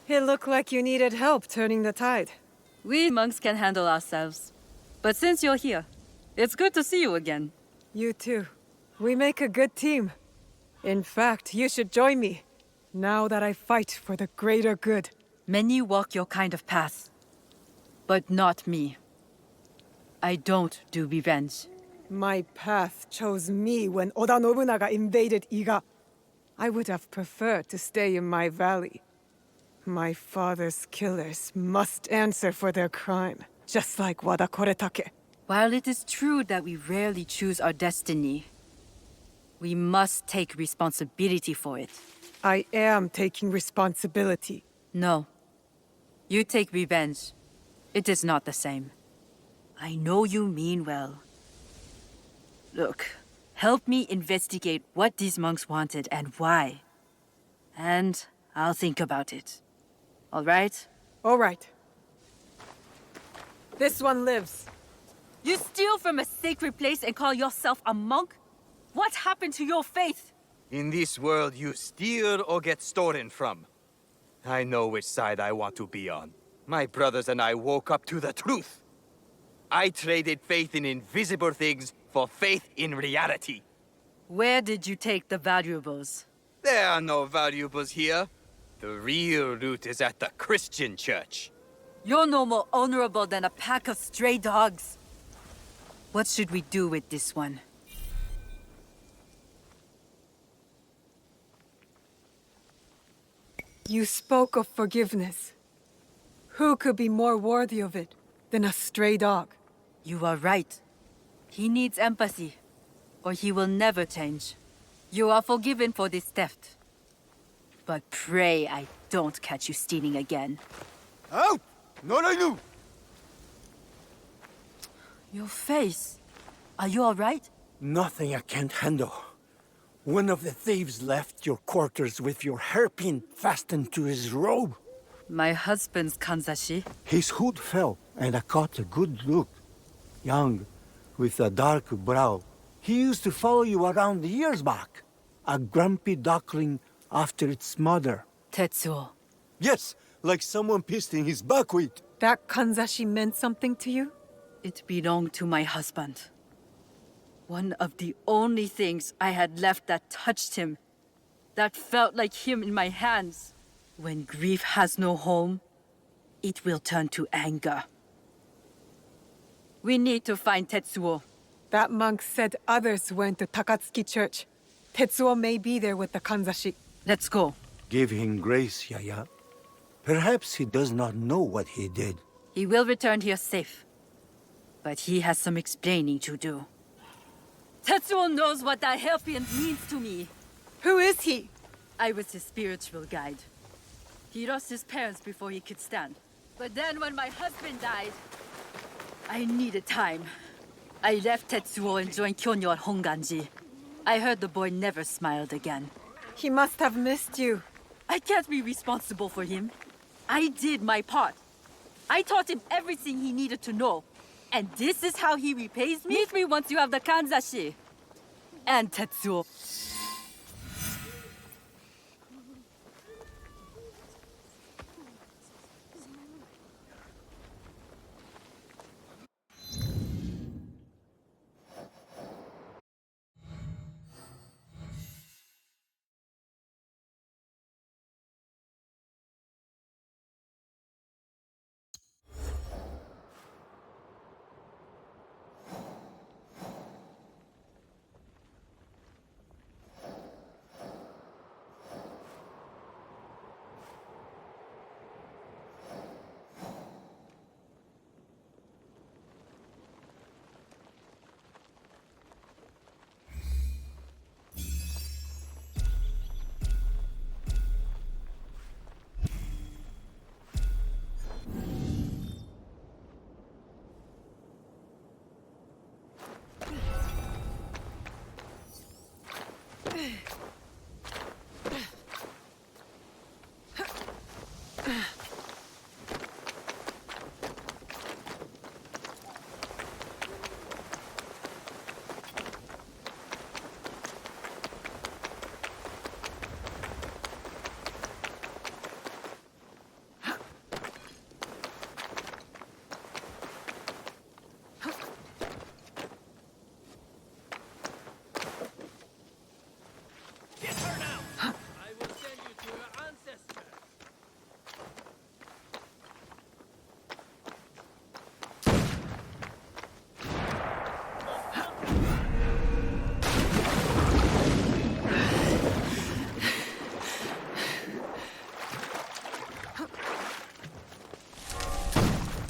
It looked like you needed help turning the tide. We monks can handle ourselves. But since you're here, it's good to see you again. You too. We make a good team. In fact, you should join me, now that I fight for the greater good. Many walk your kind of path, but not me. I don't do revenge. My path chose me when Oda Nobunaga invaded Iga. I would have preferred to stay in my valley. My father's killers must answer for their crime, just like Wada Koretake. While it is true that we rarely choose our destiny, we must take responsibility for it. I am taking responsibility. No. You take revenge. It is not the same. I know you mean well. Look, help me investigate what these monks wanted and why. And I'll think about it. All right? All right. This one lives. You steal from a sacred place and call yourself a monk? What happened to your faith? In this world, you steal or get stolen from. I know which side I want to be on. My brothers and I woke up to the truth. I traded faith in invisible things for faith in reality. Where did you take the valuables? There are no valuables here. The real loot is at the Christian church. You're no more honorable than a pack of stray dogs. What should we do with this one? You spoke of forgiveness. Who could be more worthy of it than a stray dog? You are right. He needs empathy, or he will never change. You are forgiven for this theft. But pray I don't catch you stealing again. Out! Not I do! Your face. Are you all right? Nothing I can't handle. One of the thieves left your quarters with your hairpin fastened to his robe. My husband's kanzashi. His hood fell, and I caught a good look. Young, with a dark brow. He used to follow you around the years back. A grumpy duckling after its mother. Tetsuo. Yes, like someone pissed in his buckwheat. That kanzashi meant something to you? It belonged to my husband. One of the only things I had left that touched him, that felt like him in my hands. When grief has no home, it will turn to anger. We need to find Tetsuo. That monk said others went to Takatsuki Church. Tetsuo may be there with the kanzashi. Let's go. Give him grace, Yaya. Perhaps he does not know what he did. He will return here safe. But he has some explaining to do. Tetsuo knows what that hairpin means to me. Who is he? I was his spiritual guide. He lost his parents before he could stand. But then when my husband died, I needed time. I left Tetsuo and joined Kyonyo at Honganji. I heard the boy never smiled again. He must have missed you. I can't be responsible for him. I did my part. I taught him everything he needed to know. And this is how he repays me? Meet me once you have the kanzashi. And Tetsuo.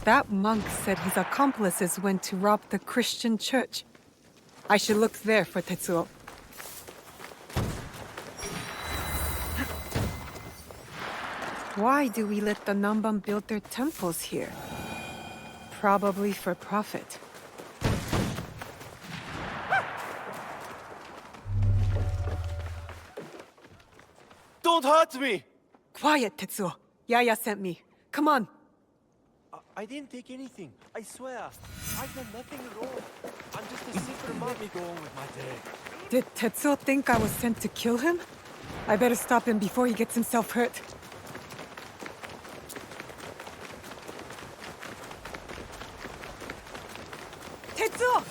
That monk said his accomplices went to rob the Christian church. I should look there for Tetsuo. Why do we let the Namban build their temples here? Probably for profit. Don't hurt me! Quiet, Tetsuo. Yaya sent me. Come on. I didn't take anything. I swear. I've done nothing wrong. I'm just a simple man. Let me go on with my day. Did Tetsuo think I was sent to kill him? I better stop him before he gets himself hurt. Tetsuo!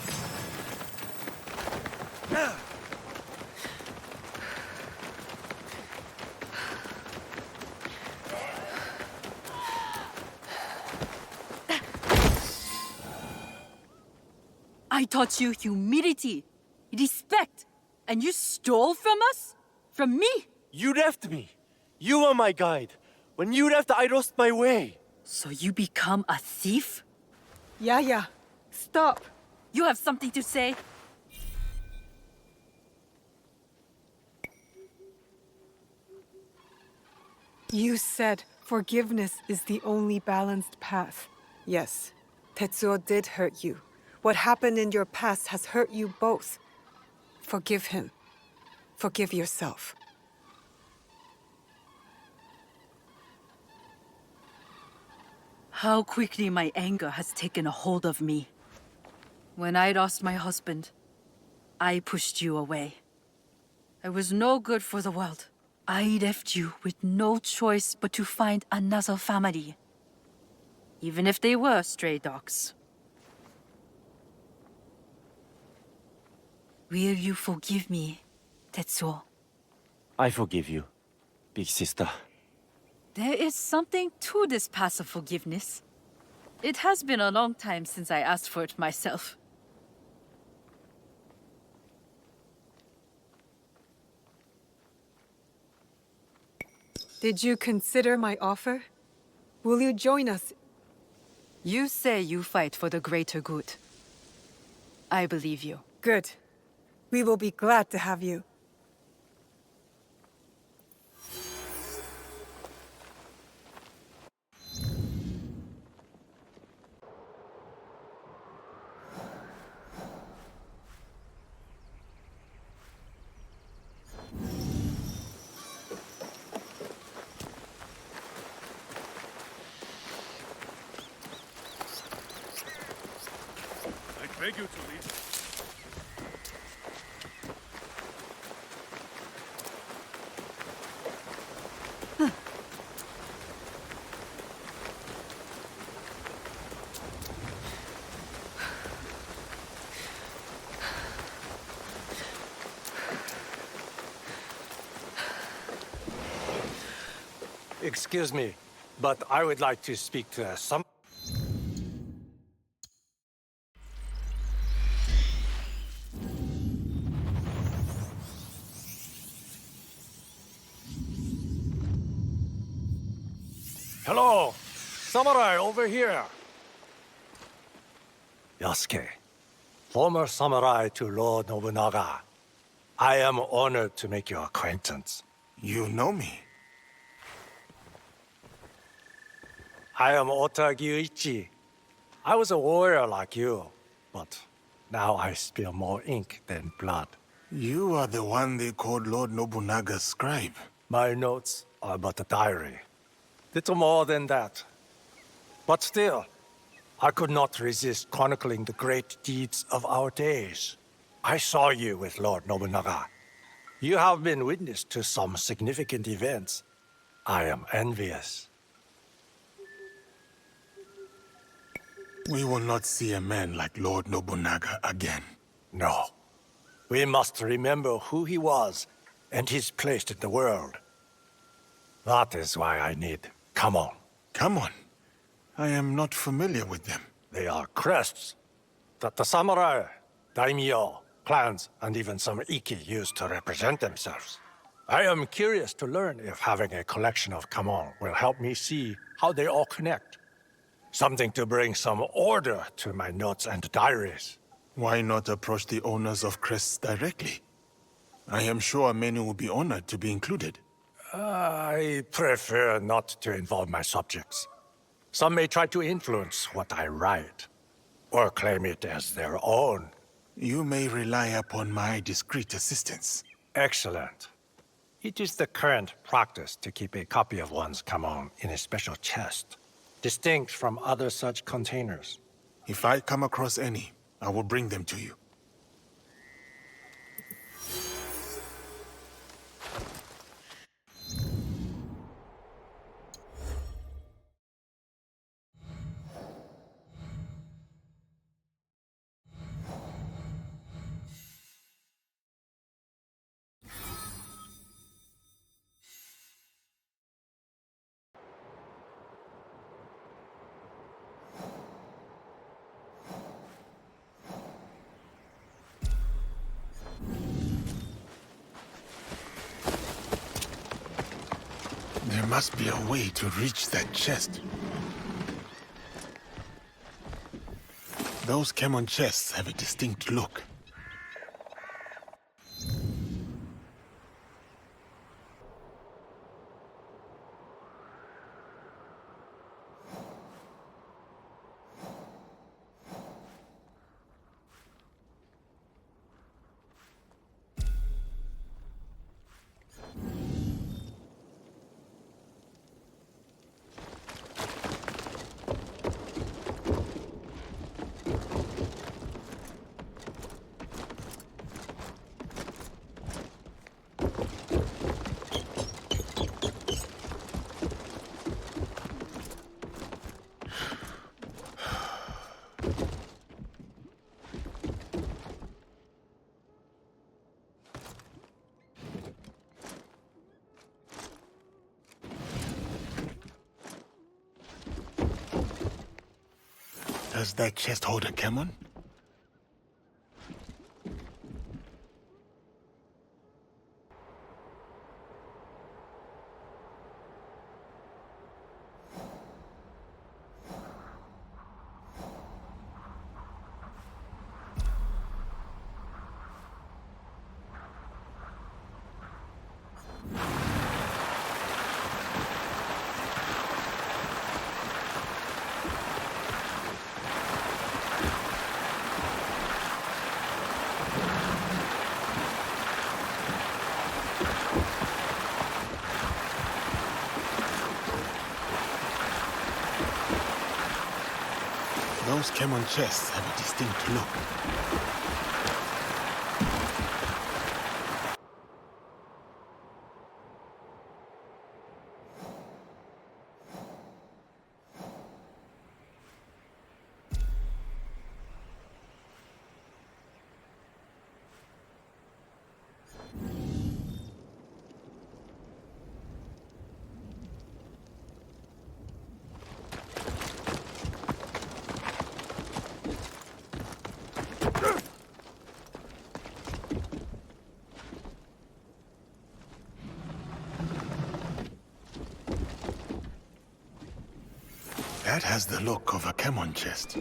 I taught you humility, respect, and you stole from us? From me? You left me. You were my guide. When you left, I lost my way. So you become a thief? Yaya, stop. You have something to say? You said forgiveness is the only balanced path. Yes, Tetsuo did hurt you. What happened in your past has hurt you both. Forgive him. Forgive yourself. How quickly my anger has taken a hold of me. When I lost my husband, I pushed you away. I was no good for the world. I left you with no choice but to find another family. Even if they were stray dogs. Will you forgive me, Tetsuo? I forgive you, big sister. There is something to this passive forgiveness. It has been a long time since I asked for it myself. Did you consider my offer? Will you join us? You say you fight for the greater good. I believe you. Good. We will be glad to have you. I beg you to leave. Excuse me, but I would like to speak to some... Hello! Samurai over here! Yasuke, former samurai to Lord Nobunaga. I am honored to make your acquaintance. You know me? I am Ota Gyuichi. I was a warrior like you, but now I spill more ink than blood. You are the one they called Lord Nobunaga's scribe. My notes are but a diary. Little more than that. But still, I could not resist chronicling the great deeds of our days. I saw you with Lord Nobunaga. You have been witness to some significant events. I am envious. We will not see a man like Lord Nobunaga again. No. We must remember who he was and his place in the world. That is why I need Kamon. Kamon? I am not familiar with them. They are crests that the samurai, daimyo, clans, and even some Iki use to represent themselves. I am curious to learn if having a collection of Kamon will help me see how they all connect. Something to bring some order to my notes and diaries. Why not approach the owners of crests directly? I am sure many will be honored to be included. I prefer not to involve my subjects. Some may try to influence what I write, or claim it as their own. You may rely upon my discreet assistance. Excellent. It is the current practice to keep a copy of one's Kamon in a special chest, distinct from other such containers. If I come across any, I will bring them to you. There must be a way to reach that chest. Those Kemon chests have a distinct look. Does that chest hold a Kemon? Those Kemon chests have a distinct look. That has the look of a Kemon chest.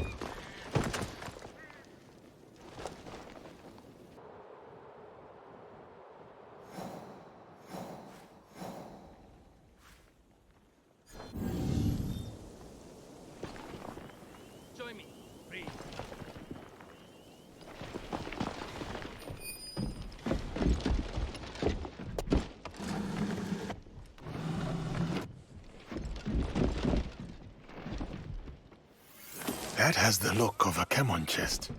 Join me, please. That has the look of a Kemon chest.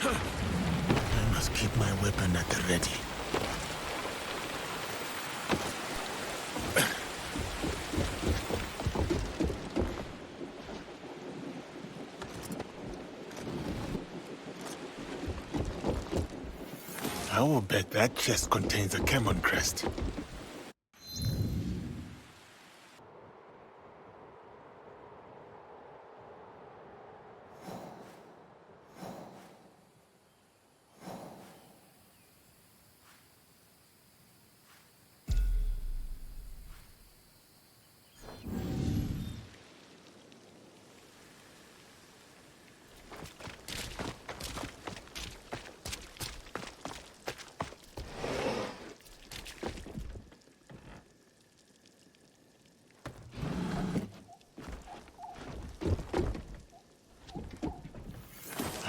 I must keep my weapon at the ready. I will bet that chest contains a Kemon crest.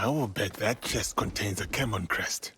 I will bet that chest contains a Kemon crest.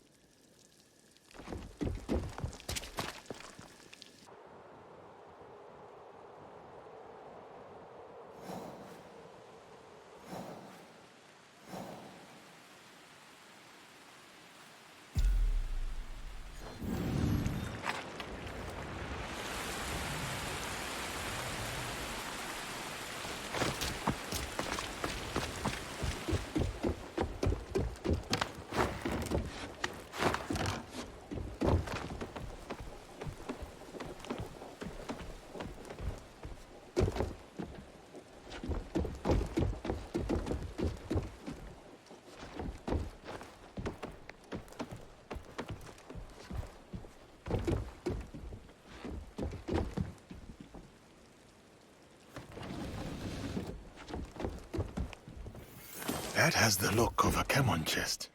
That has the look of a Kemon chest.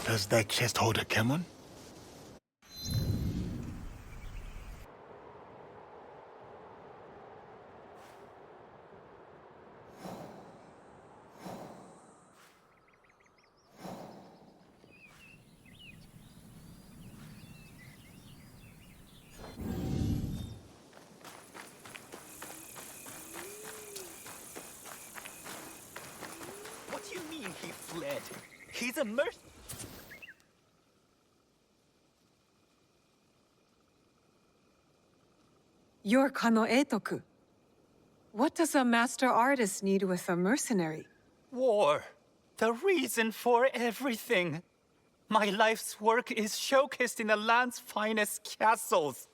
Does that chest hold a Kemon? What do you mean he fled? He's a merc. You're Kano Eitoku. What does a master artist need with a mercenary? War. The reason for everything. My life's work is showcased in the land's finest castles.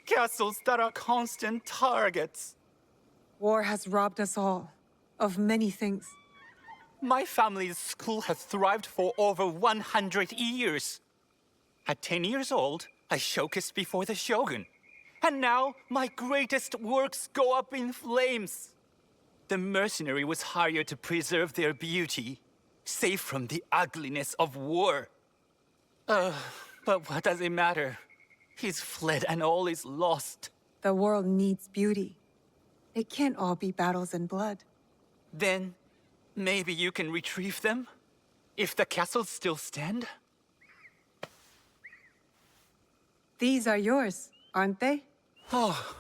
Castles that are constant targets. War has robbed us all of many things. My family's school has thrived for over 100 years. At 10 years old, I showcased before the shogun. And now, my greatest works go up in flames. The mercenary was hired to preserve their beauty, safe from the ugliness of war. But what does it matter? He's fled and all is lost. The world needs beauty. It can't all be battles and blood. Then, maybe you can retrieve them? If the castles still stand? These are yours, aren't they? Oh,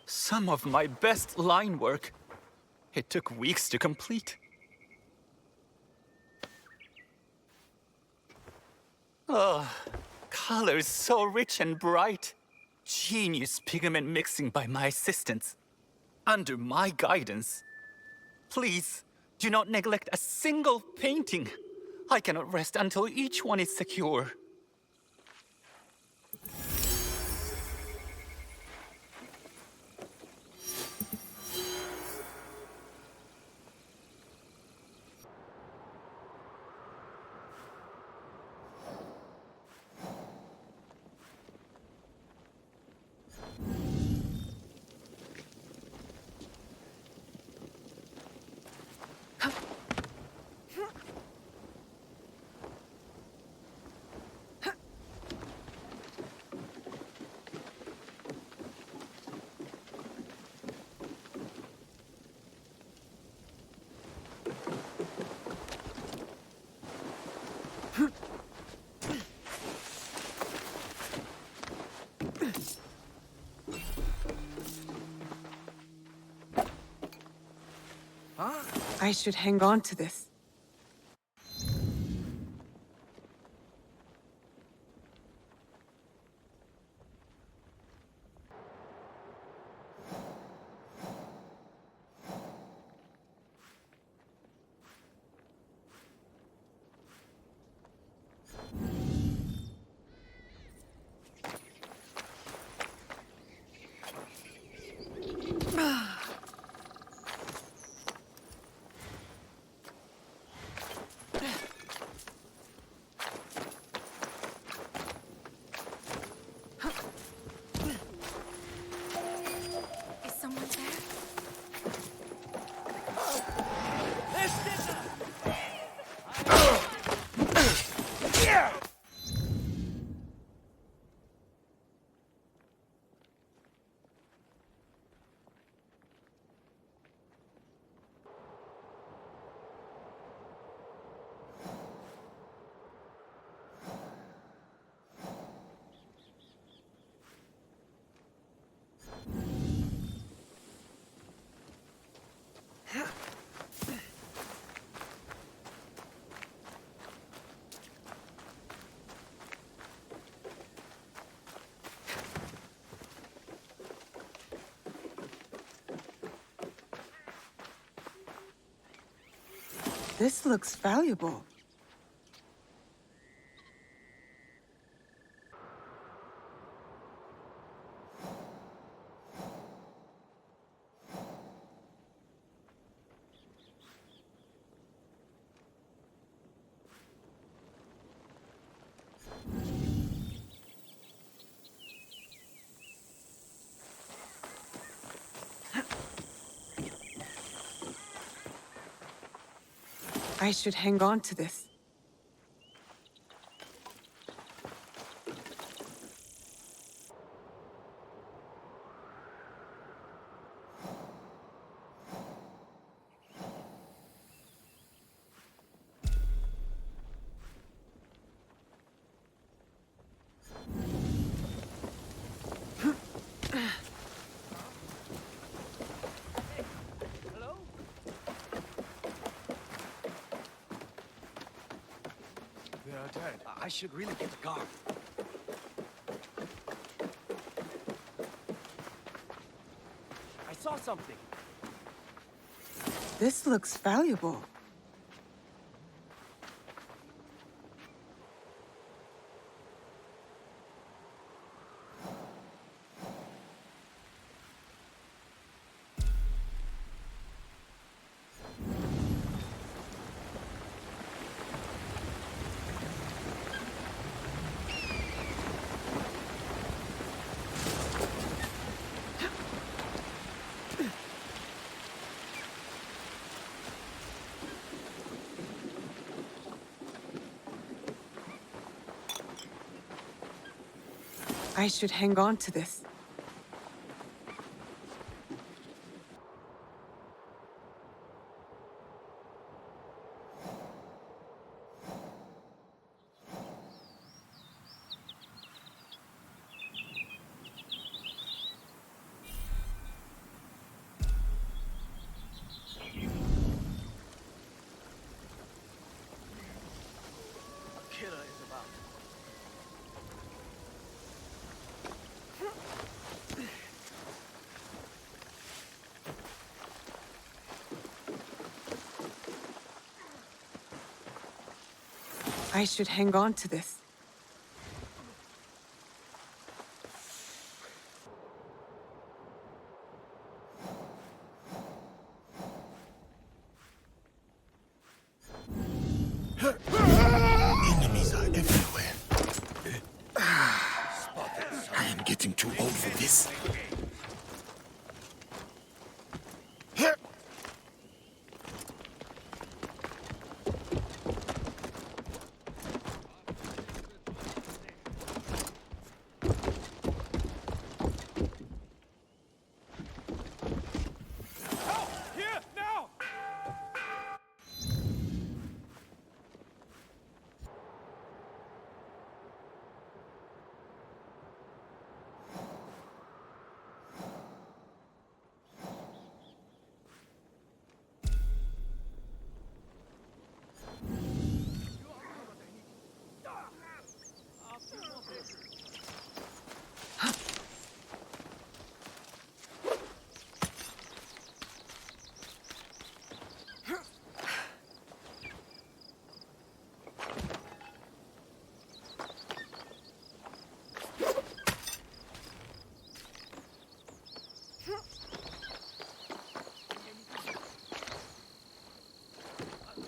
some of my best line work. It took weeks to complete. Oh, colors so rich and bright. Genius pigment mixing by my assistants. Under my guidance. Please, do not neglect a single painting. I cannot rest until each one is secure. I should hang on to this. This looks valuable. I should hang on to this. They are dead. I should really get the car. I saw something. This looks valuable. I should hang on to this. Killer is about. I should hang on to this. Enemies are everywhere. I am getting too old for this. Here, now!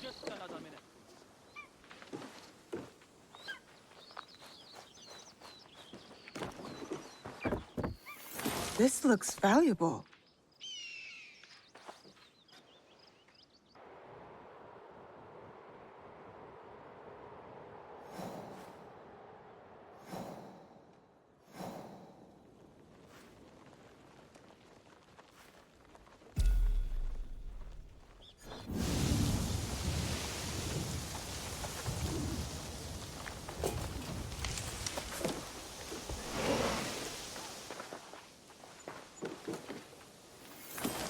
Just another minute. This looks valuable.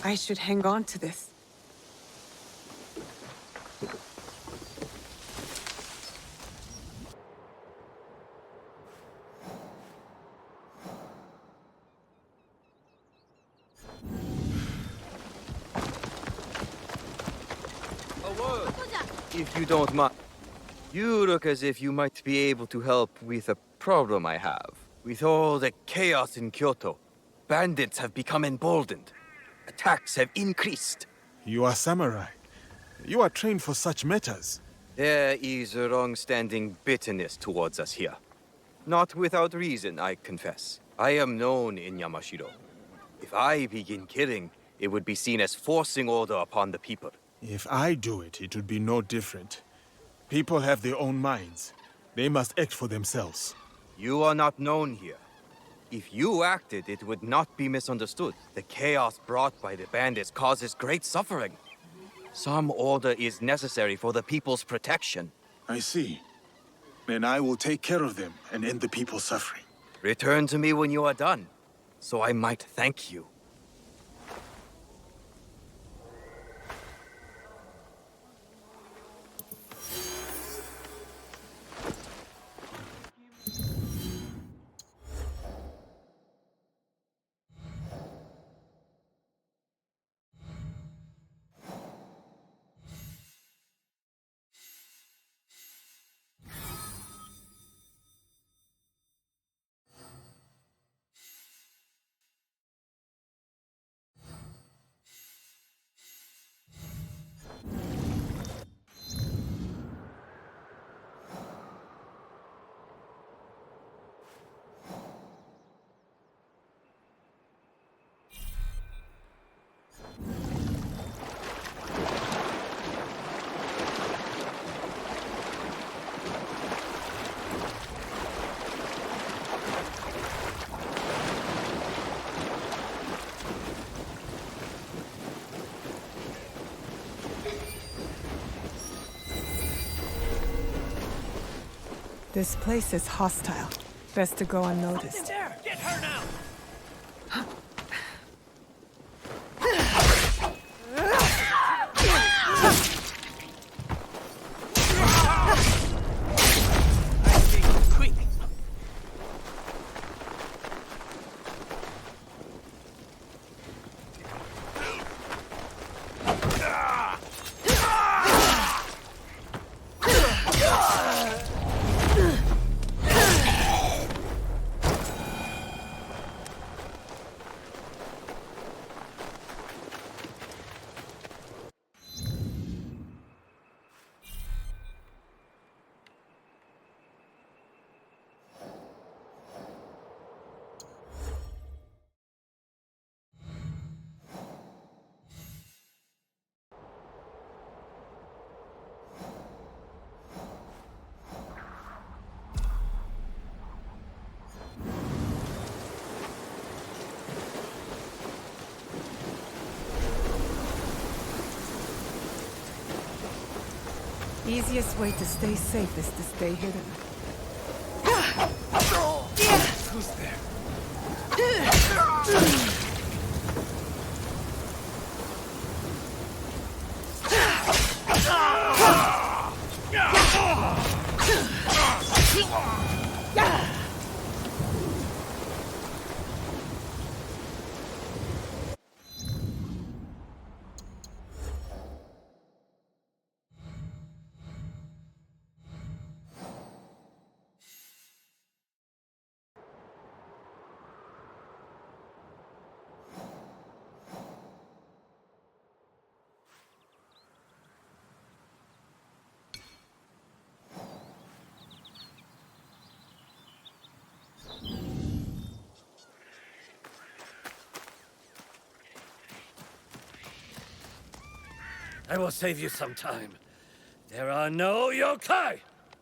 I should hang on to this. A word. if you don't mind. You look as if you might be able to help with a problem I have. With all the chaos in Kyoto, bandits have become emboldened. Attacks have increased. You are samurai. You are trained for such matters. There is a long-standing bitterness towards us here. Not without reason, I confess. I am known in Yamashiro. If I begin killing, it would be seen as forcing order upon the people. If I do it, it would be no different. People have their own minds. They must act for themselves. You are not known here. If you acted, it would not be misunderstood. The chaos brought by the bandits causes great suffering. Some order is necessary for the people's protection. I see. Then I will take care of them and end the people's suffering. Return to me when you are done, so I might thank you. This place is hostile. Best to go unnoticed. Get her now! Easiest way to stay safe is to stay hidden. Who's there? I will save you some time. There are no yokai!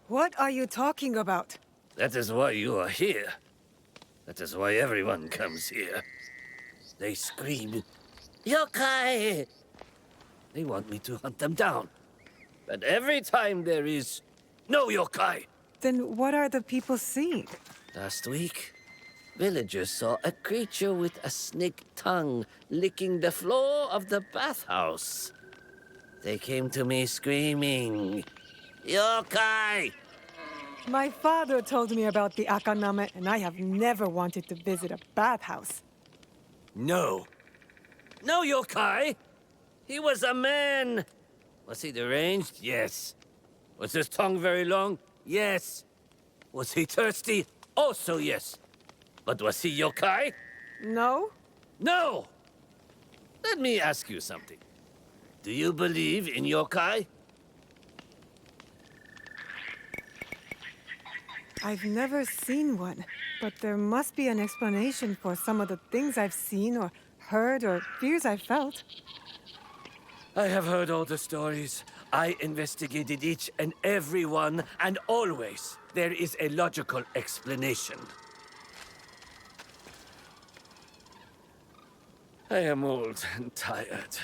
What are you talking about? That is why you are here. That is why everyone comes here. They scream, yokai! They want me to hunt them down. But every time there is no yokai. Then what are the people seeing? Last week, villagers saw a creature with a snake tongue licking the floor of the bathhouse. They came to me screaming, yokai! My father told me about the Akaname, and I have never wanted to visit a bathhouse. No. No yokai! He was a man! Was he deranged? Yes. Was his tongue very long? Yes. Was he thirsty? Also yes. But was he yokai? No? No! Let me ask you something. Do you believe in yokai? I've never seen one, but there must be an explanation for some of the things I've seen or heard or fears I've felt. I have heard all the stories. I investigated each and every one, and always there is a logical explanation. I am old and tired.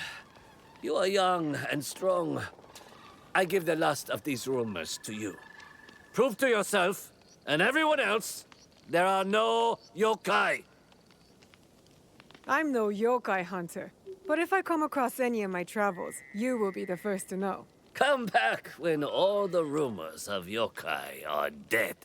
You are young and strong. I give the last of these rumors to you. Prove to yourself, and everyone else, there are no yokai. I'm no yokai hunter, but if I come across any in my travels, you will be the first to know. Come back when all the rumors of yokai are dead.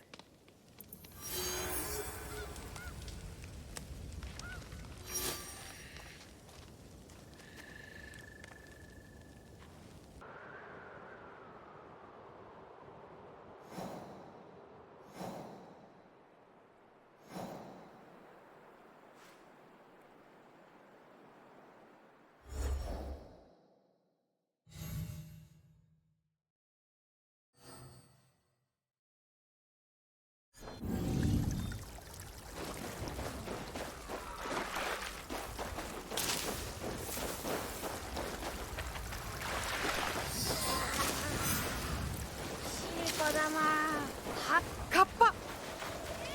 Kappa!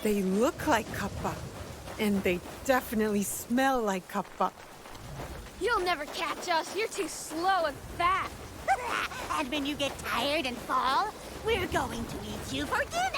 They look like kappa, and they definitely smell like kappa. You'll never catch us. You're too slow and fast. And when you get tired and fall, we're going to eat you for dinner.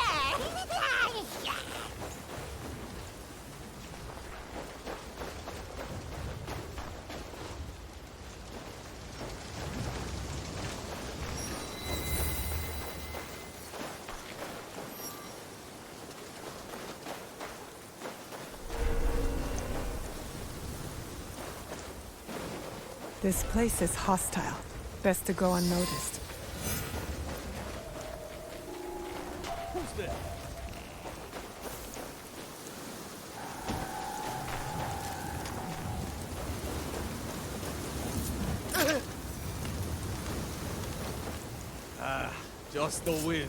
This place is hostile. Best to go unnoticed. Who's there? Just the wind.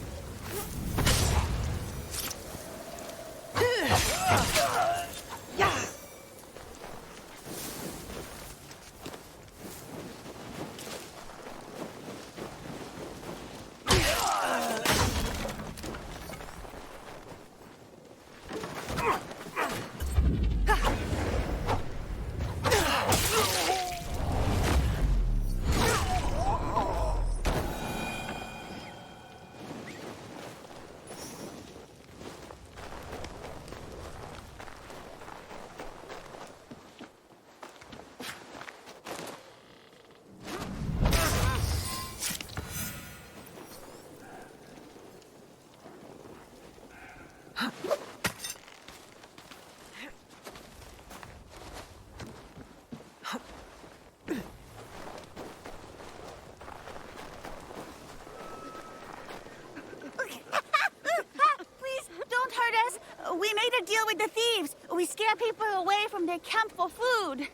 Please, don't hurt us. We made a deal with the thieves. We scare people away from their camp for food.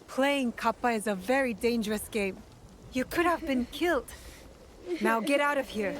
Playing kappa is a very dangerous game. You could have been killed. Now get out of here.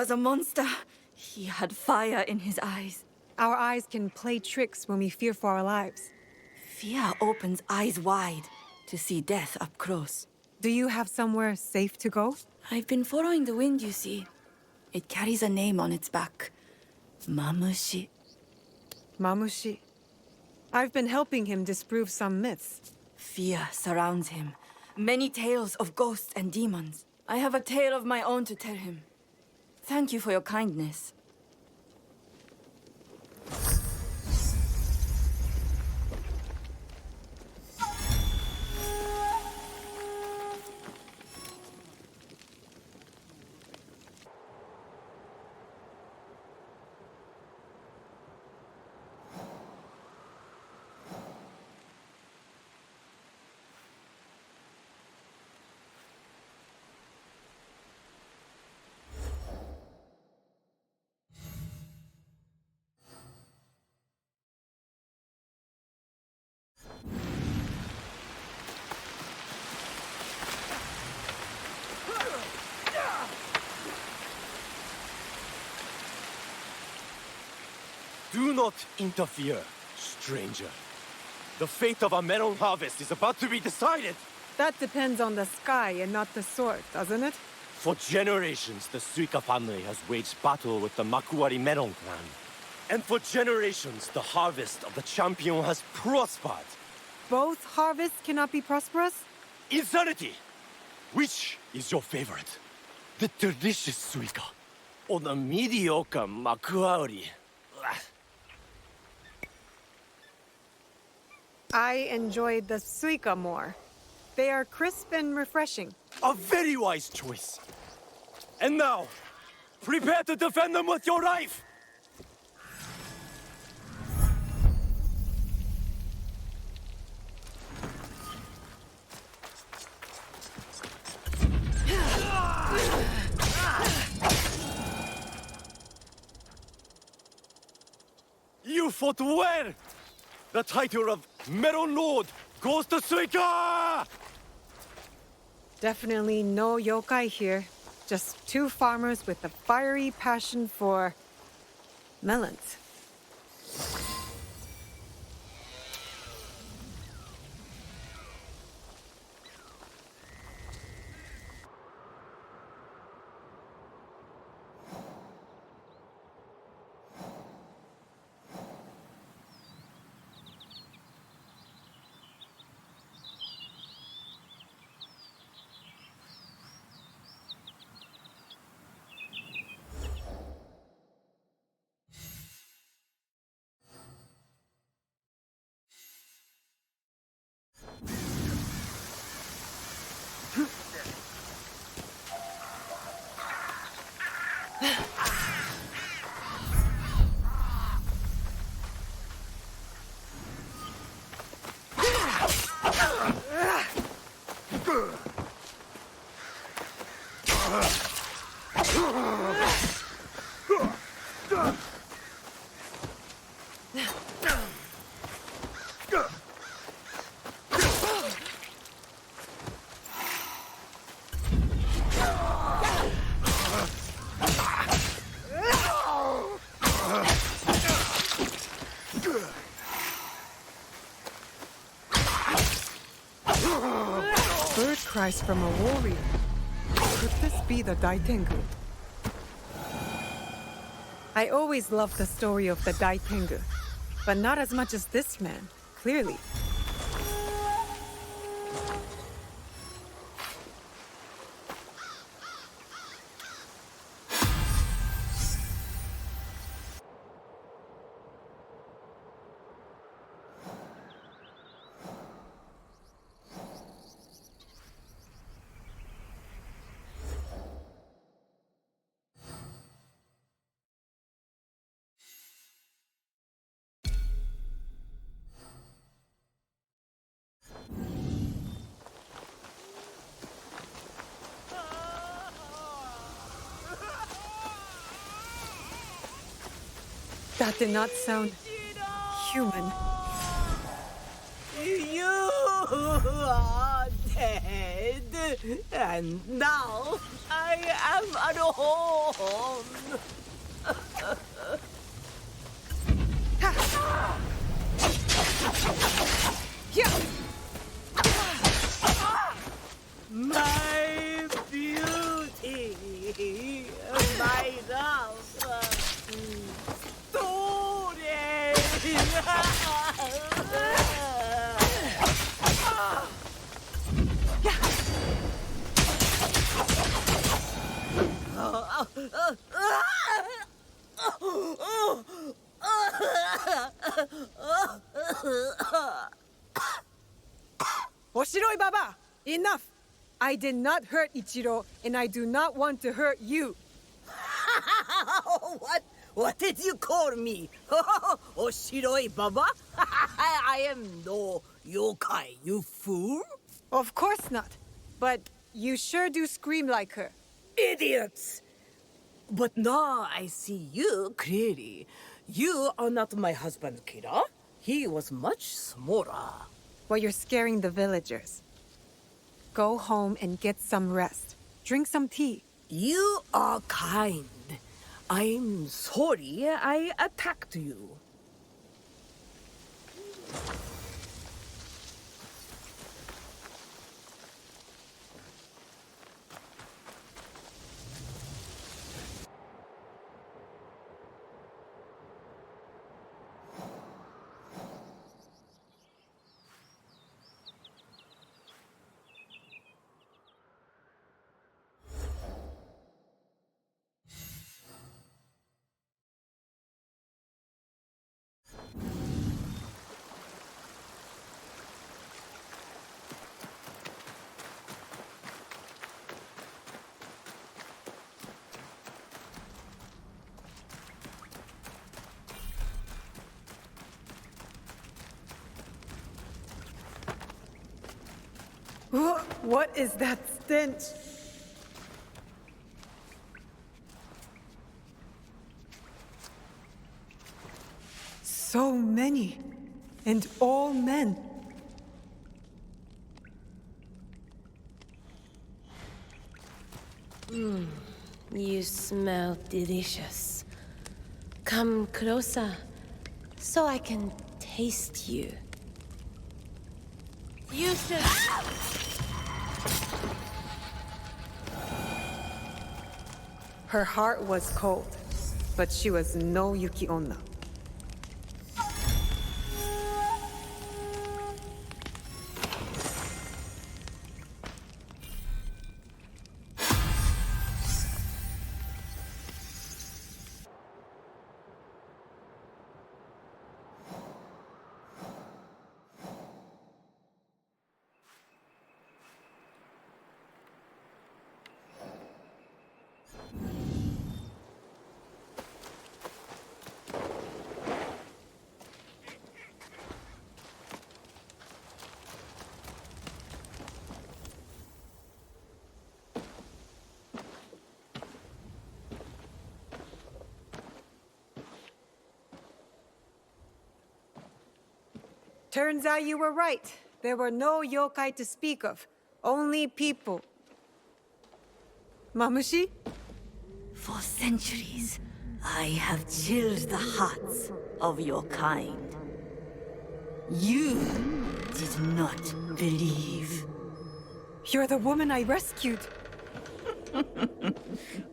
was a monster. He had fire in his eyes. Our eyes can play tricks when we fear for our lives. Fear opens eyes wide to see death up close. Do you have somewhere safe to go? I've been following the wind, you see. It carries a name on its back. Mamushi. Mamushi. I've been helping him disprove some myths. Fear surrounds him. Many tales of ghosts and demons. I have a tale of my own to tell him. Thank you for your kindness. Do not interfere, stranger. The fate of our melon harvest is about to be decided. That depends on the sky and not the sword, doesn't it? For generations, the Suika family has waged battle with the Makuari melon clan. And for generations, the harvest of the champion has prospered. Both harvests cannot be prosperous? Insanity! Which is your favorite? The delicious Suika or the mediocre Makuari? I enjoyed the suika more. They are crisp and refreshing. A very wise choice. And now, prepare to defend them with your life! You fought well! The title of Melon Lord goes to Suika! Definitely no yokai here. Just two farmers with a fiery passion for melons. Bird cries from a warrior. Could this be the Daitengu? I always loved the story of the Daitengu, but not as much as this man, clearly. That did not sound human. You are dead. And now I am at home. My beauty, my love, Oshiroi Baba, enough! I did not hurt Ichiro, and I do not want to hurt you. What did you call me? Oshiroi Baba? I am no yokai, you fool. Of course not. But you sure do scream like her. Idiots! But now I see you clearly. You are not my husband, Kira. He was much smaller. Well, you're scaring the villagers. Go home and get some rest. Drink some tea. You are kind. I'm sorry I attacked you. What is that stench? So many, and all men. You smell delicious. Come closer, so I can taste you. You should... Her heart was cold, but she was no Yuki Onna. Turns out you were right. There were no yokai to speak of. Only people. Mamushi? For centuries, I have chilled the hearts of your kind. You did not believe. You're the woman I rescued.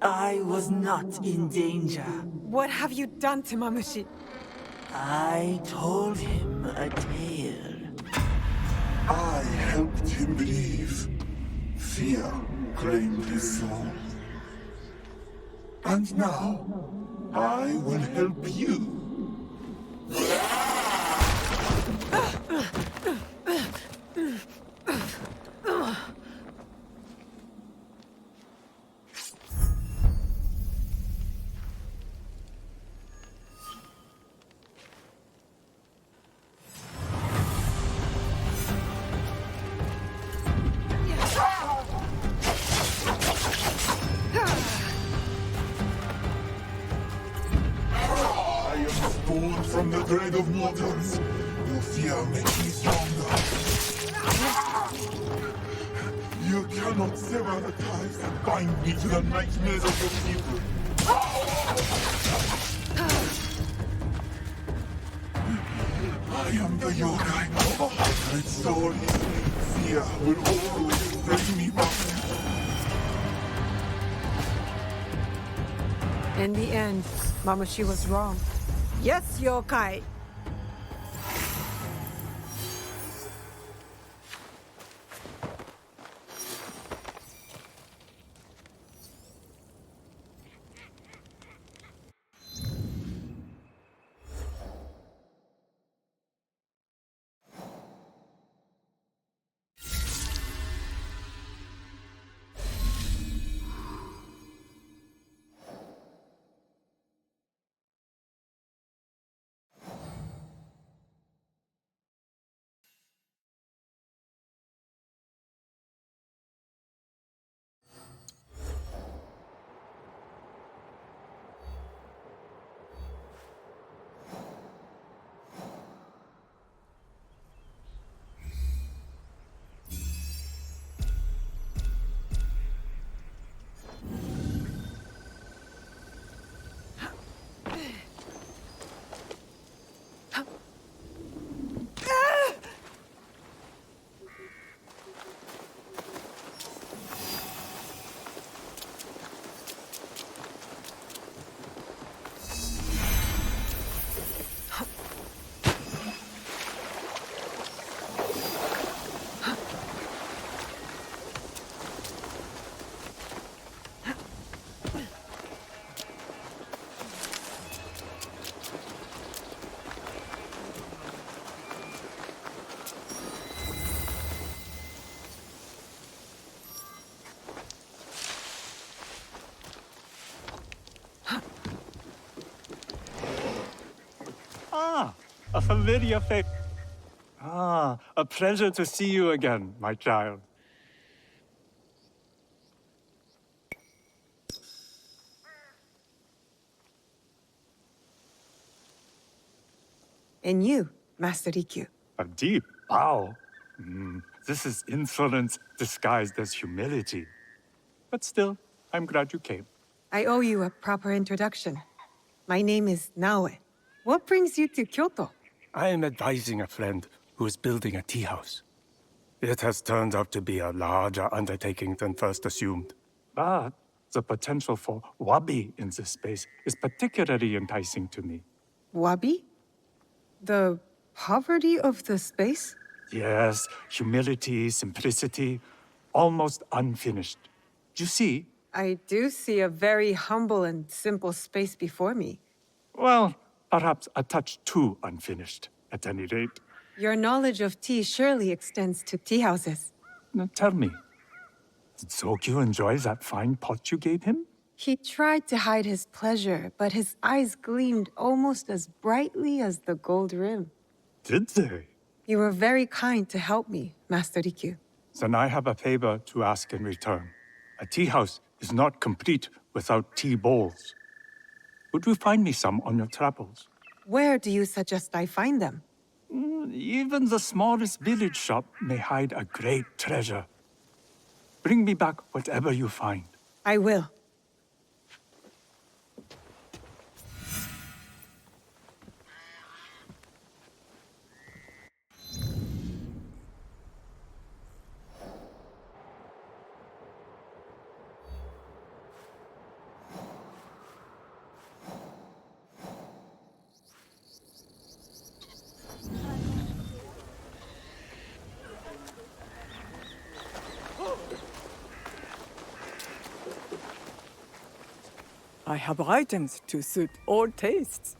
I was not in danger. What have you done to Mamushi? I told him a tale. I helped him believe. Fear claimed his soul. And now, I will help you. From the dread of mortals, your fear makes me stronger. You cannot sever the ties that bind me to the nightmares of your people. I am the yokai. Its soul is fear will always bring me back. In the end, Mamushi was wrong. Yes, yokai! Ah, a familiar face. Ah, a pleasure to see you again, my child. And you, Master Rikyu. A deep bow. This is insolence disguised as humility. But still, I'm glad you came. I owe you a proper introduction. My name is Naoe. What brings you to Kyoto? I am advising a friend who is building a tea house. It has turned out to be a larger undertaking than first assumed. But the potential for wabi in this space is particularly enticing to me. Wabi? The poverty of the space? Yes, humility, simplicity, almost unfinished. You see? I do see a very humble and simple space before me. Well, perhaps a touch too unfinished, at any rate. Your knowledge of tea surely extends to tea houses. Now tell me, did Sokyu enjoy that fine pot you gave him? He tried to hide his pleasure, but his eyes gleamed almost as brightly as the gold rim. Did they? You were very kind to help me, Master Rikyu. Then I have a favor to ask in return. A tea house is not complete without tea bowls. Would you find me some on your travels? Where do you suggest I find them? Even the smallest village shop may hide a great treasure. Bring me back whatever you find. I will. I have items to suit all tastes.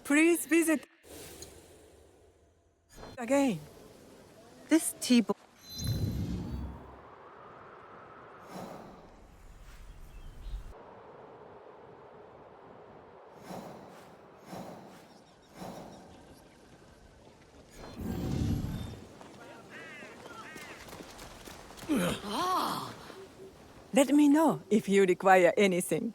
Please visit again. This tea bowl. Let me know if you require anything.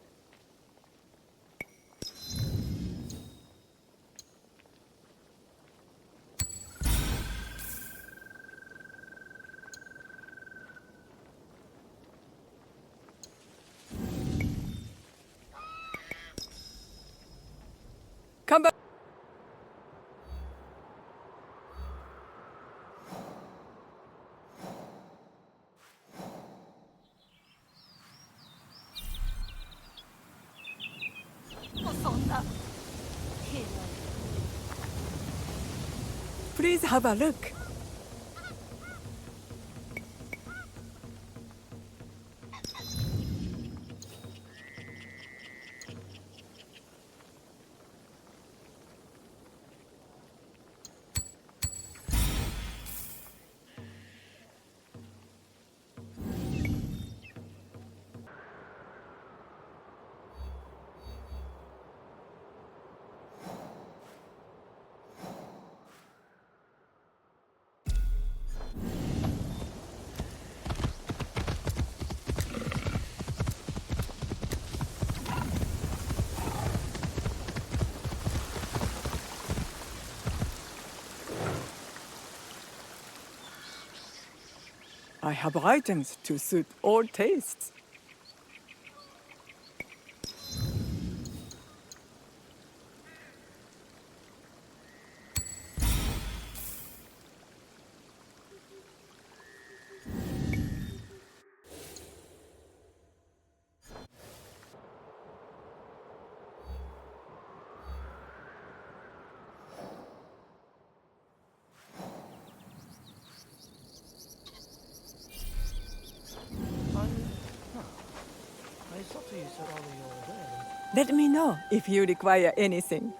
Come back. Please have a look. I have items to suit all tastes. Let me know if you require anything.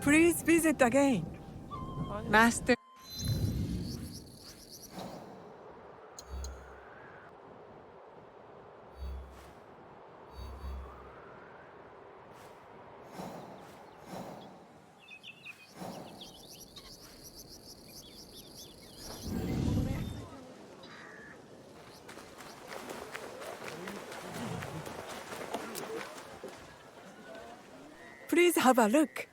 Please visit again. Master. Please have a look.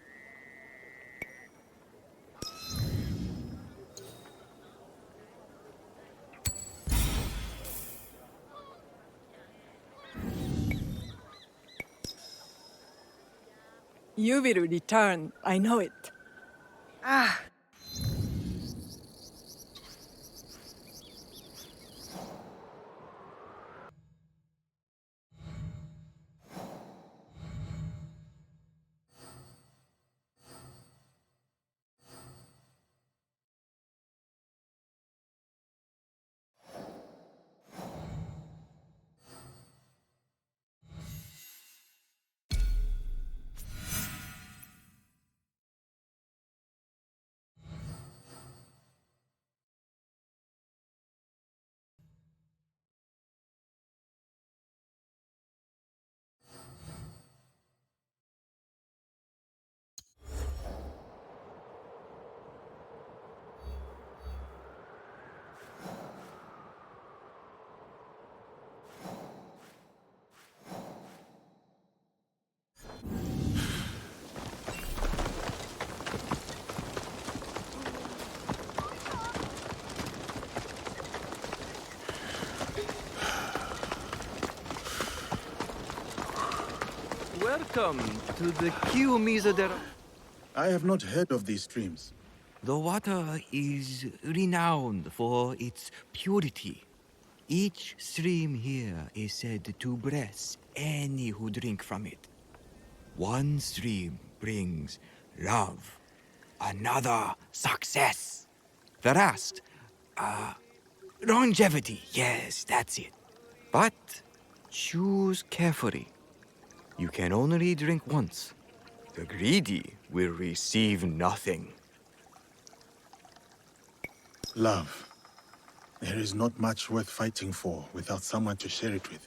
You will return, I know it. Ah. Welcome to the Kiyomiza-dera. I have not heard of these streams. The water is renowned for its purity. Each stream here is said to bless any who drink from it. One stream brings love, another success. The rest, longevity. Yes, that's it. But choose carefully. You can only drink once. The greedy will receive nothing. Love. There is not much worth fighting for without someone to share it with.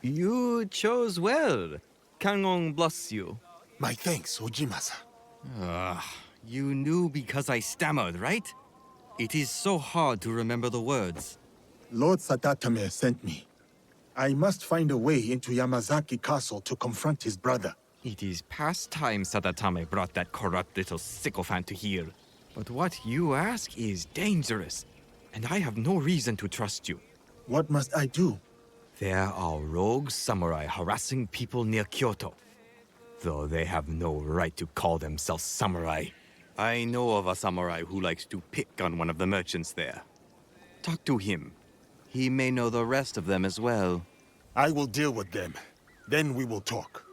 You chose well. Kangong bless you. My thanks, Ojimasa. You knew because I stammered, right? It is so hard to remember the words. Lord Sadatame sent me. I must find a way into Yamazaki Castle to confront his brother. It is past time Sadatame brought that corrupt little sycophant to here. But what you ask is dangerous, and I have no reason to trust you. What must I do? There are rogue samurai harassing people near Kyoto, though they have no right to call themselves samurai. I know of a samurai who likes to pick on one of the merchants there. Talk to him. He may know the rest of them as well. I will deal with them. Then we will talk.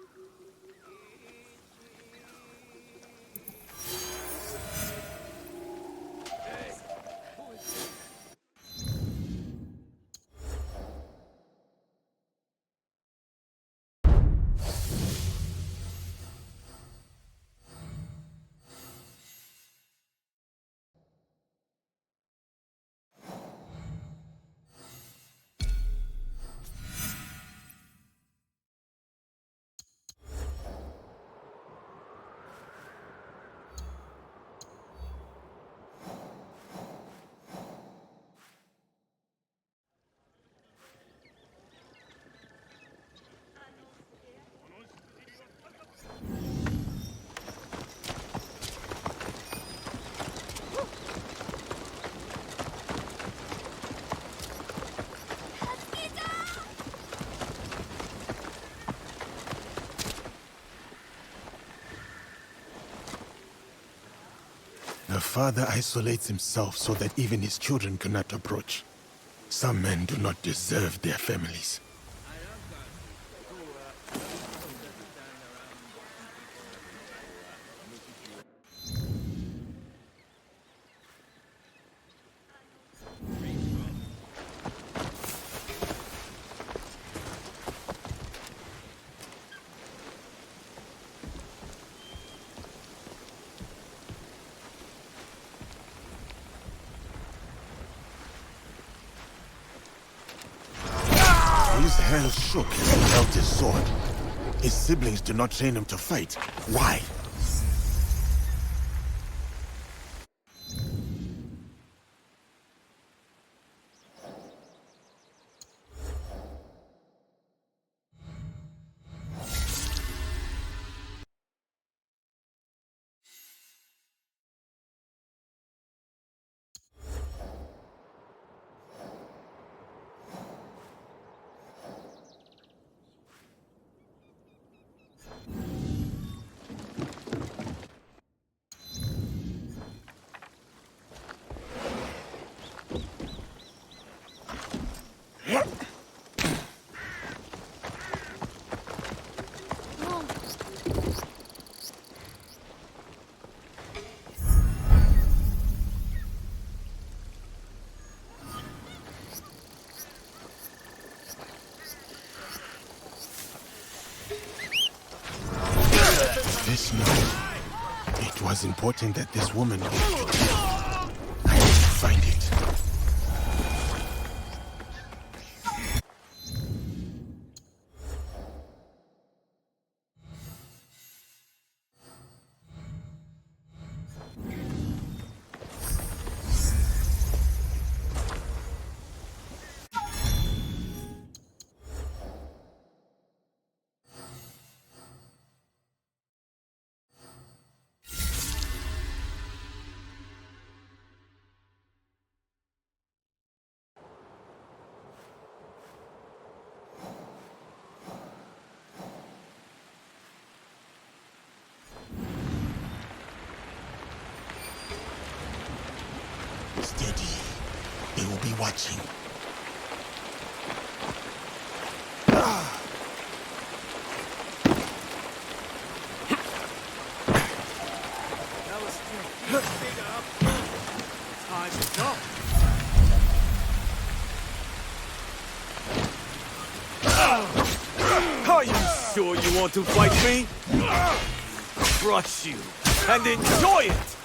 The father isolates himself so that even his children cannot approach. Some men do not deserve their families. His hands shook as he held his sword. His siblings did not train him to fight. Why? This note. It was important that this woman go to Japan. I need to find it. Steady. They will be watching. Time is up. Are you sure you want to fight me? Crush you and enjoy it!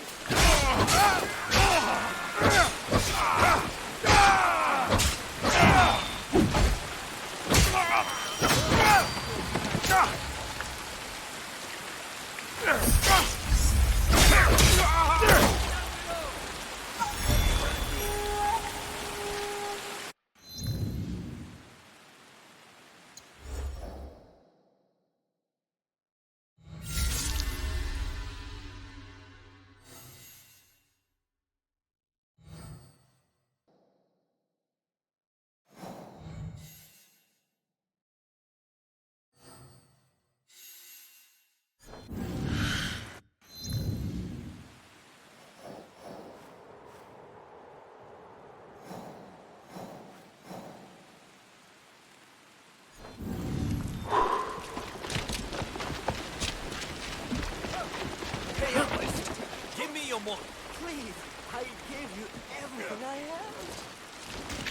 Give me your money. Please, I gave you everything I have.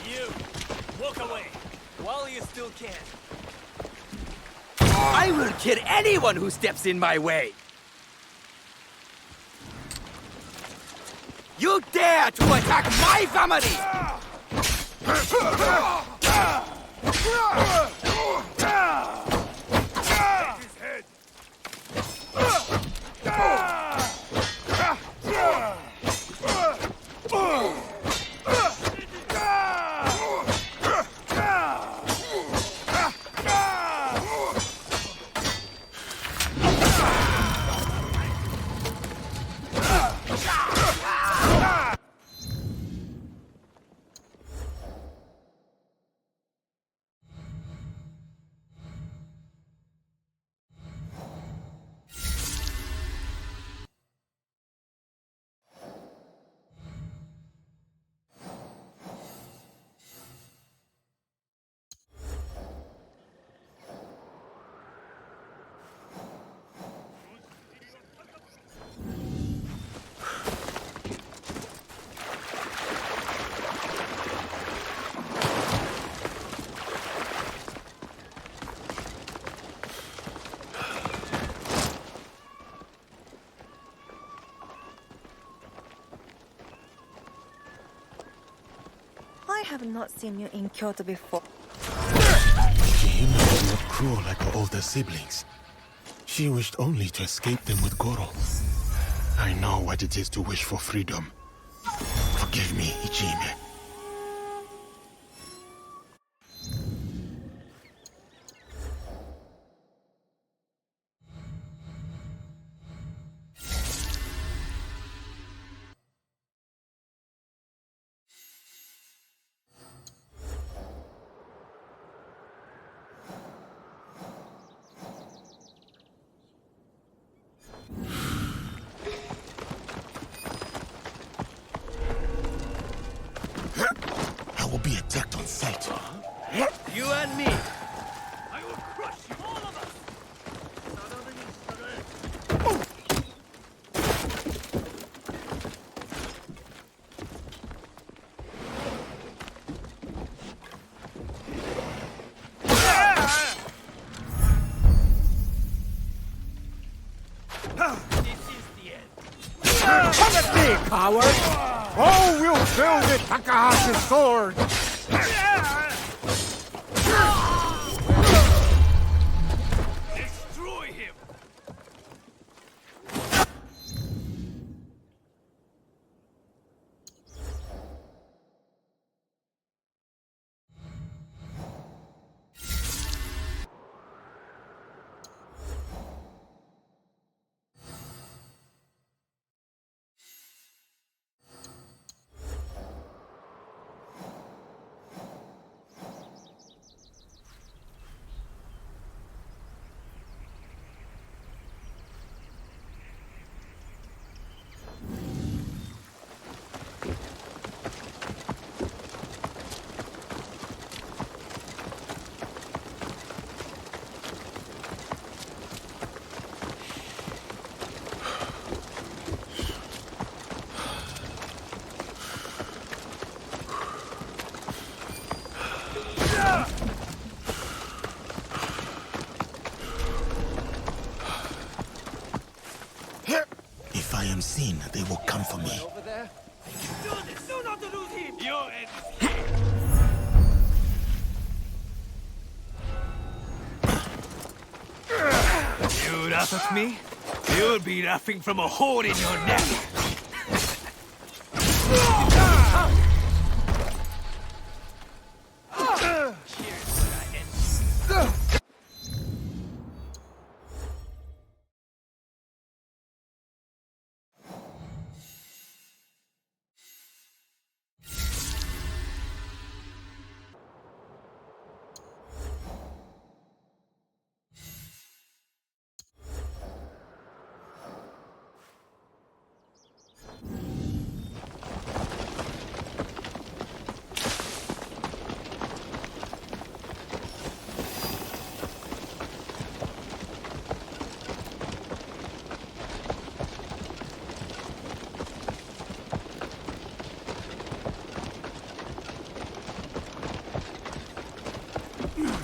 You, walk away while you still can. I will kill anyone who steps in my way! You dare to attack my family! I have not seen you in Kyoto before. Harima was not cruel like her older siblings. She wished only to escape them with Goro. I know what it is to wish for freedom. Forgive me, Izumi. I will be attacked on sight. You and me! I will crush you, all of us! Come at me, coward! Oh, we'll fill with Takahashi's sword! Destroy him! If I am seen, they will come for me. Over there? Do not lose him! You laugh at me? You'll be laughing from a hole in your neck.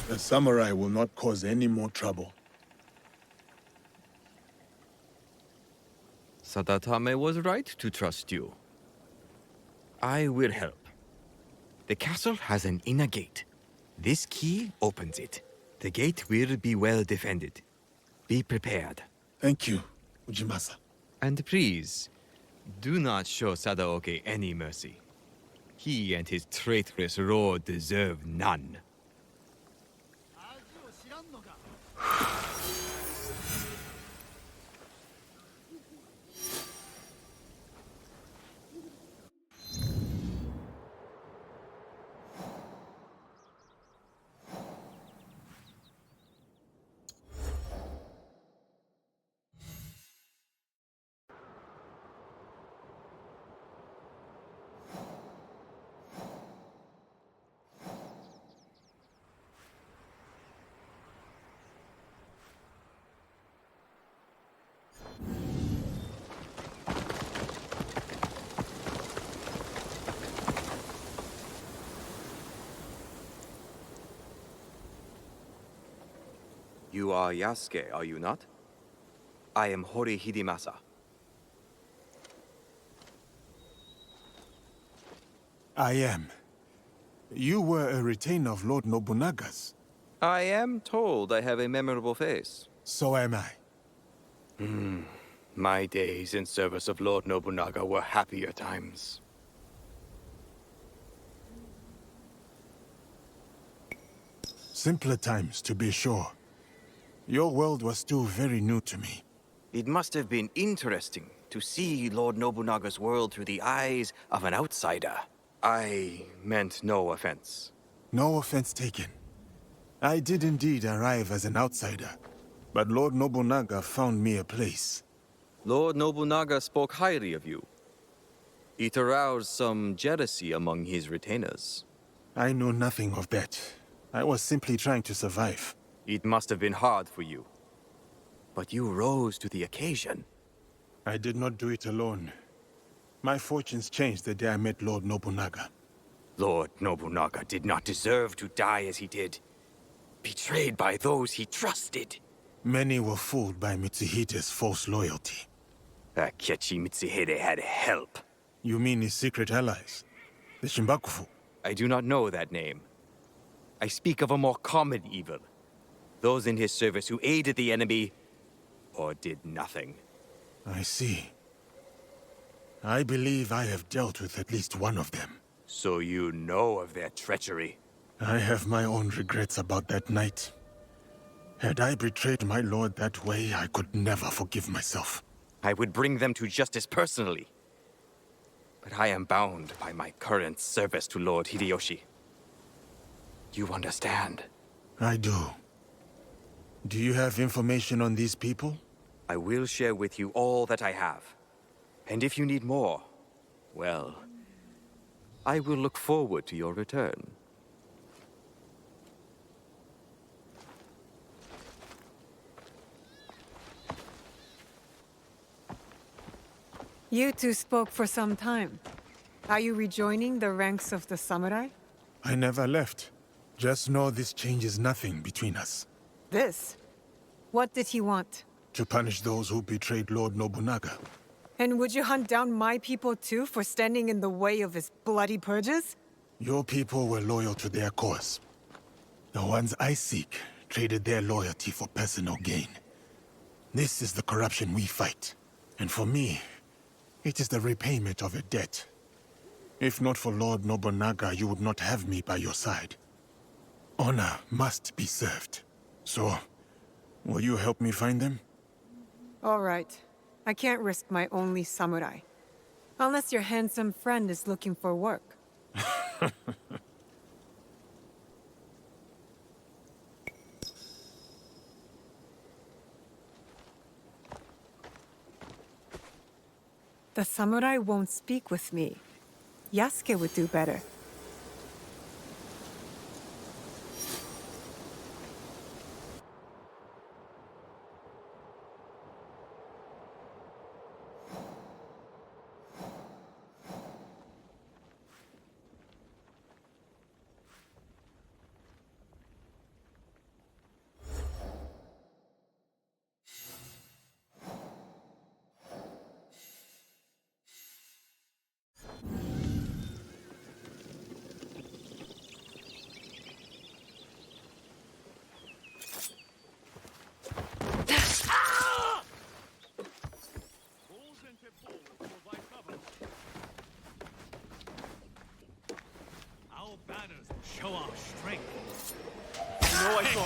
The samurai will not cause any more trouble. Sadatame was right to trust you. I will help. The castle has an inner gate. This key opens it. The gate will be well defended. Be prepared. Thank you, Ujimasa. And please, do not show Sadaoke any mercy. He and his traitorous lord deserve none. You are Yasuke, are you not? I am Hori Hidemasa. I am. You were a retainer of Lord Nobunaga's. I am told I have a memorable face. So am I. My days in service of Lord Nobunaga were happier times. Simpler times, to be sure. Your world was still very new to me. It must have been interesting to see Lord Nobunaga's world through the eyes of an outsider. I meant no offense. No offense taken. I did indeed arrive as an outsider, but Lord Nobunaga found me a place. Lord Nobunaga spoke highly of you. It aroused some jealousy among his retainers. I know nothing of that. I was simply trying to survive. It must have been hard for you. But you rose to the occasion. I did not do it alone. My fortunes changed the day I met Lord Nobunaga. Lord Nobunaga did not deserve to die as he did. Betrayed by those he trusted. Many were fooled by Mitsuhide's false loyalty. Akechi Mitsuhide had help. You mean his secret allies? The Shimbakufu? I do not know that name. I speak of a more common evil. Those in his service who aided the enemy, or did nothing. I see. I believe I have dealt with at least one of them. So you know of their treachery? I have my own regrets about that night. Had I betrayed my lord that way, I could never forgive myself. I would bring them to justice personally. But I am bound by my current service to Lord Hideyoshi. You understand? I do. Do you have information on these people? I will share with you all that I have. And if you need more, well, I will look forward to your return. You two spoke for some time. Are you rejoining the ranks of the samurai? I never left. Just know this changes nothing between us. This? What did he want? To punish those who betrayed Lord Nobunaga. And would you hunt down my people too for standing in the way of his bloody purges? Your people were loyal to their cause. The ones I seek traded their loyalty for personal gain. This is the corruption we fight. And for me, it is the repayment of a debt. If not for Lord Nobunaga, you would not have me by your side. Honor must be served. So, will you help me find them? All right. I can't risk my only samurai. Unless your handsome friend is looking for work. The samurai won't speak with me. Yasuke would do better. Our banners will show our strength. No, I saw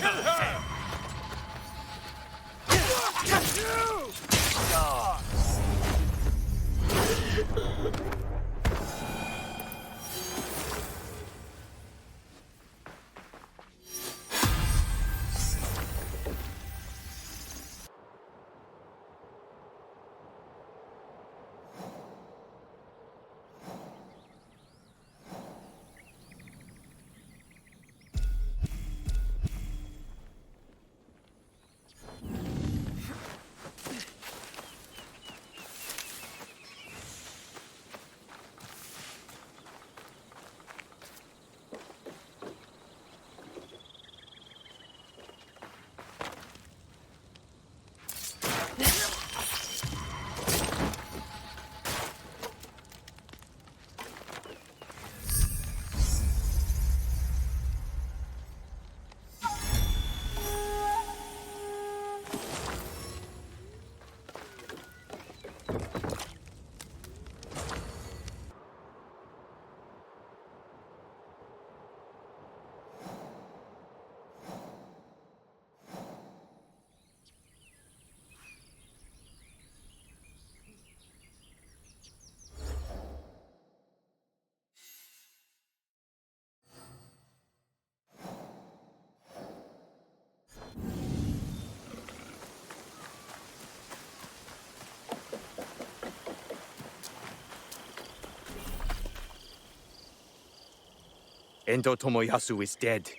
Endo Tomoyasu is dead.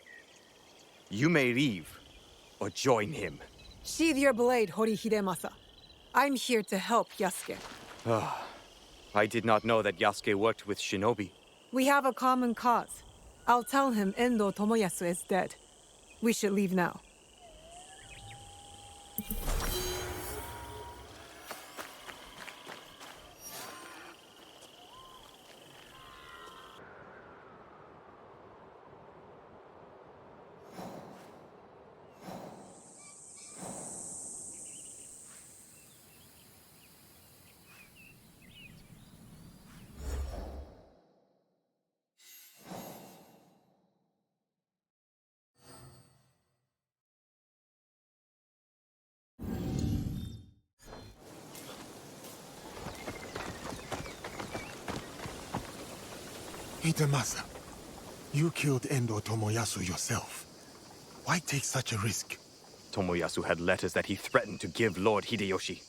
You may leave, or join him. Sheathe your blade, Hori Hidemasa. I'm here to help Yasuke. I did not know that Yasuke worked with shinobi. We have a common cause. I'll tell him Endo Tomoyasu is dead. We should leave now. Hidemasa, you killed Endo Tomoyasu yourself. Why take such a risk? Tomoyasu had letters that he threatened to give Lord Hideyoshi.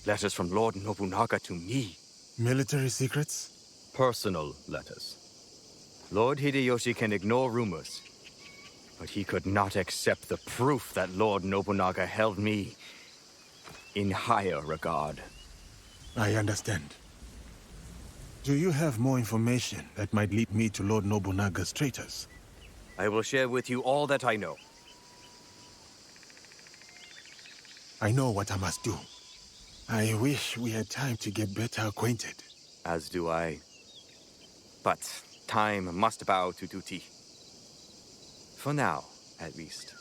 Letters from Lord Nobunaga to me. Military secrets? Personal letters. Lord Hideyoshi can ignore rumors, but he could not accept the proof that Lord Nobunaga held me in higher regard. I understand. Do you have more information that might lead me to Lord Nobunaga's traitors? I will share with you all that I know. I know what I must do. I wish we had time to get better acquainted. As do I. But time must bow to duty. For now, at least.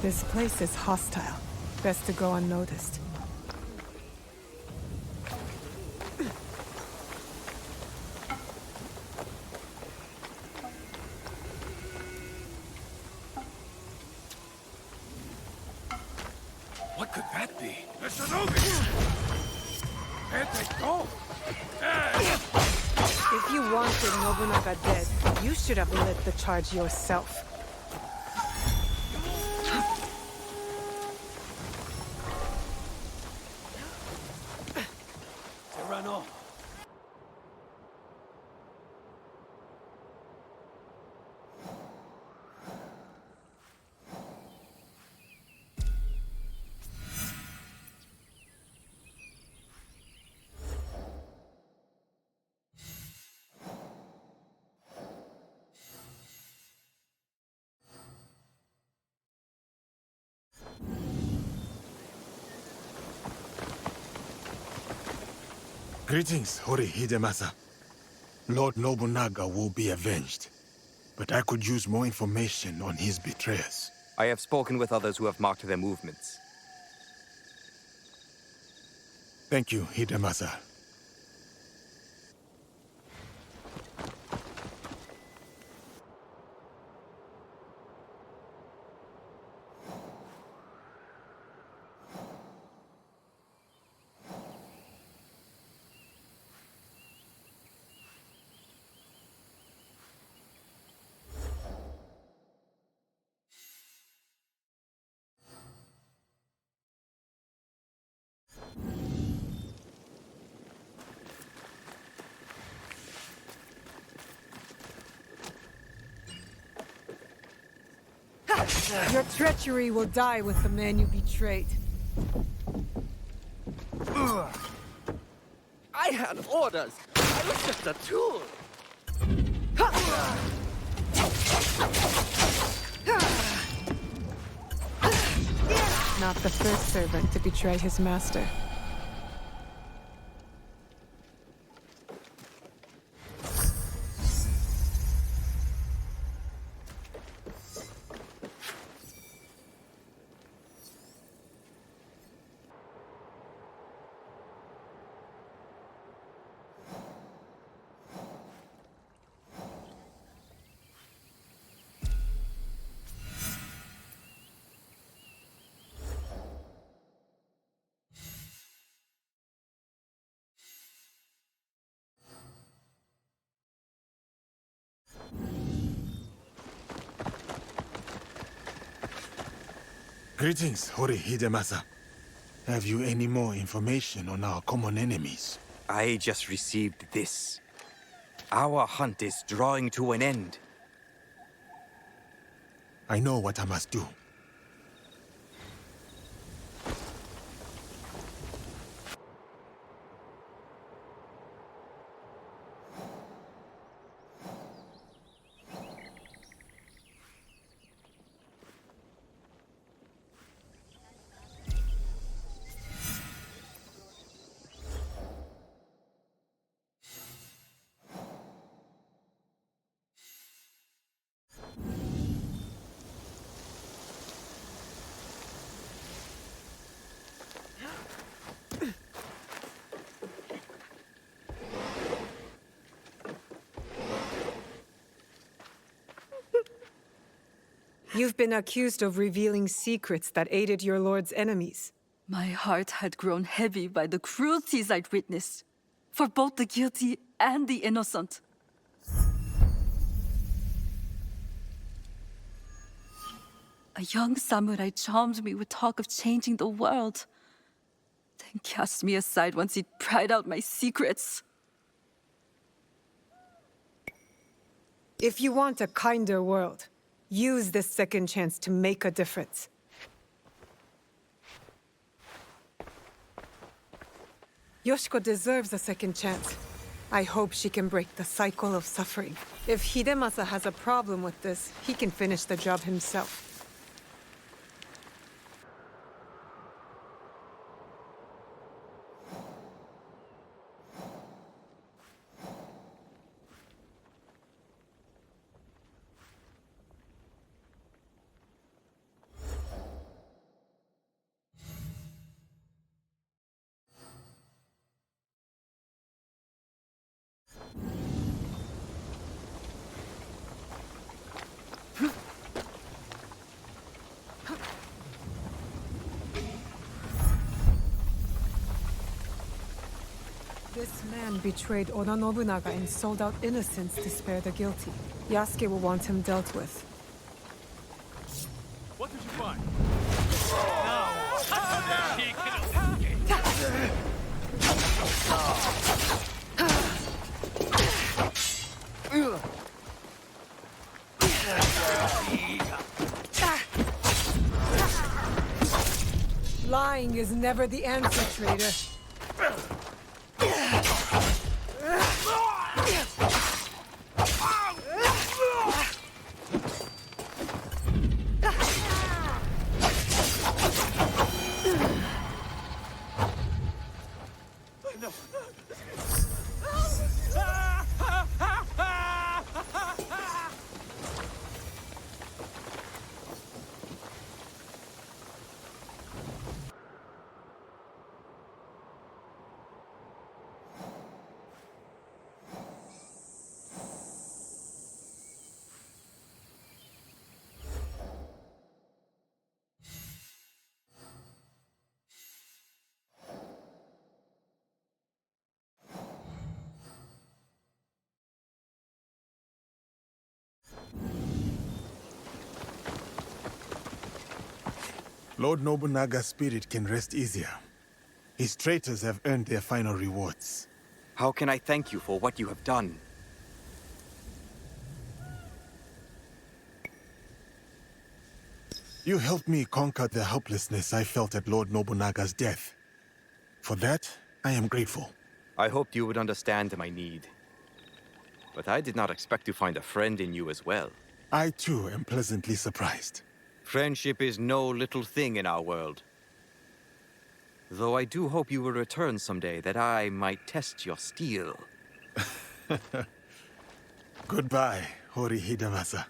This place is hostile. Best to go unnoticed. What could that be? The shinobi! Where'd they go? If you wanted Nobunaga dead, you should have led the charge yourself. Tyranno! Greetings, Hori Hidemasa. Lord Nobunaga will be avenged, but I could use more information on his betrayers. I have spoken with others who have marked their movements. Thank you, Hidemasa. Your treachery will die with the man you betrayed. I had orders. I was just a tool. Not the first servant to betray his master. Greetings, Hori Hidemasa. Have you any more information on our common enemies? I just received this. Our hunt is drawing to an end. I know what I must do. You've been accused of revealing secrets that aided your lord's enemies. My heart had grown heavy by the cruelties I'd witnessed, for both the guilty and the innocent. A young samurai charmed me with talk of changing the world, then cast me aside once he'd pried out my secrets. If you want a kinder world, use this second chance to make a difference. Yoshiko deserves a second chance. I hope she can break the cycle of suffering. If Hidemasa has a problem with this, he can finish the job himself. This man betrayed Oda Nobunaga and sold out innocents to spare the guilty. Yasuke will want him dealt with. What did you find? Lying is never the answer, traitor. Lord Nobunaga's spirit can rest easier. His traitors have earned their final rewards. How can I thank you for what you have done? You helped me conquer the helplessness I felt at Lord Nobunaga's death. For that, I am grateful. I hoped you would understand my need. But I did not expect to find a friend in you as well. I too am pleasantly surprised. Friendship is no little thing in our world. Though I do hope you will return someday that I might test your steel. Goodbye, Hori Hidemasa.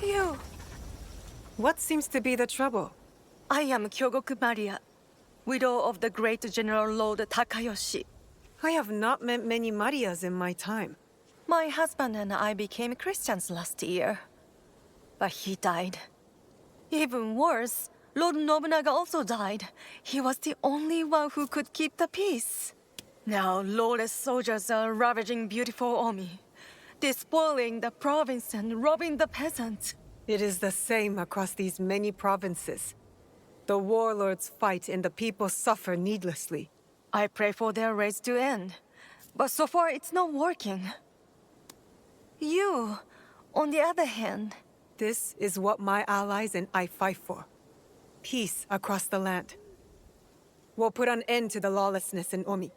You! What seems to be the trouble? I am Kyogoku Maria, widow of the great General Lord Takayoshi. I have not met many Marias in my time. My husband and I became Christians last year. But he died. Even worse, Lord Nobunaga also died. He was the only one who could keep the peace. Now lawless soldiers are ravaging beautiful Omi, despoiling the province and robbing the peasants. It is the same across these many provinces. The warlords fight and the people suffer needlessly. I pray for their raids to end, but so far it's not working. You, on the other hand... This is what my allies and I fight for. Peace across the land. We'll put an end to the lawlessness in Omi.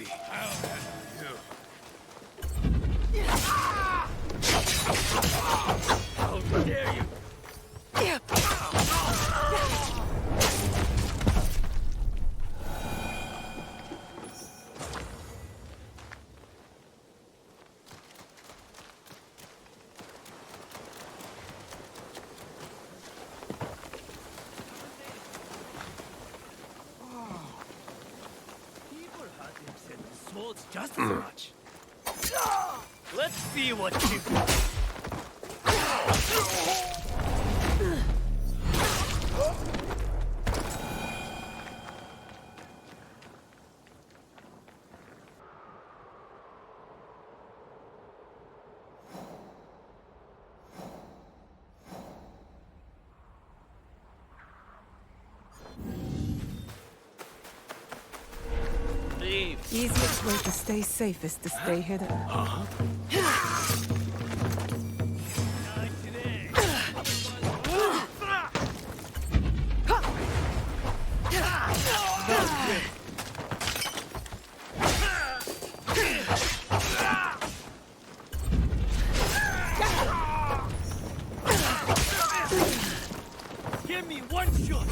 baby. How dare you! Swords just as much. Let's see what you Easiest way to stay safe is to stay hidden. give me one shot.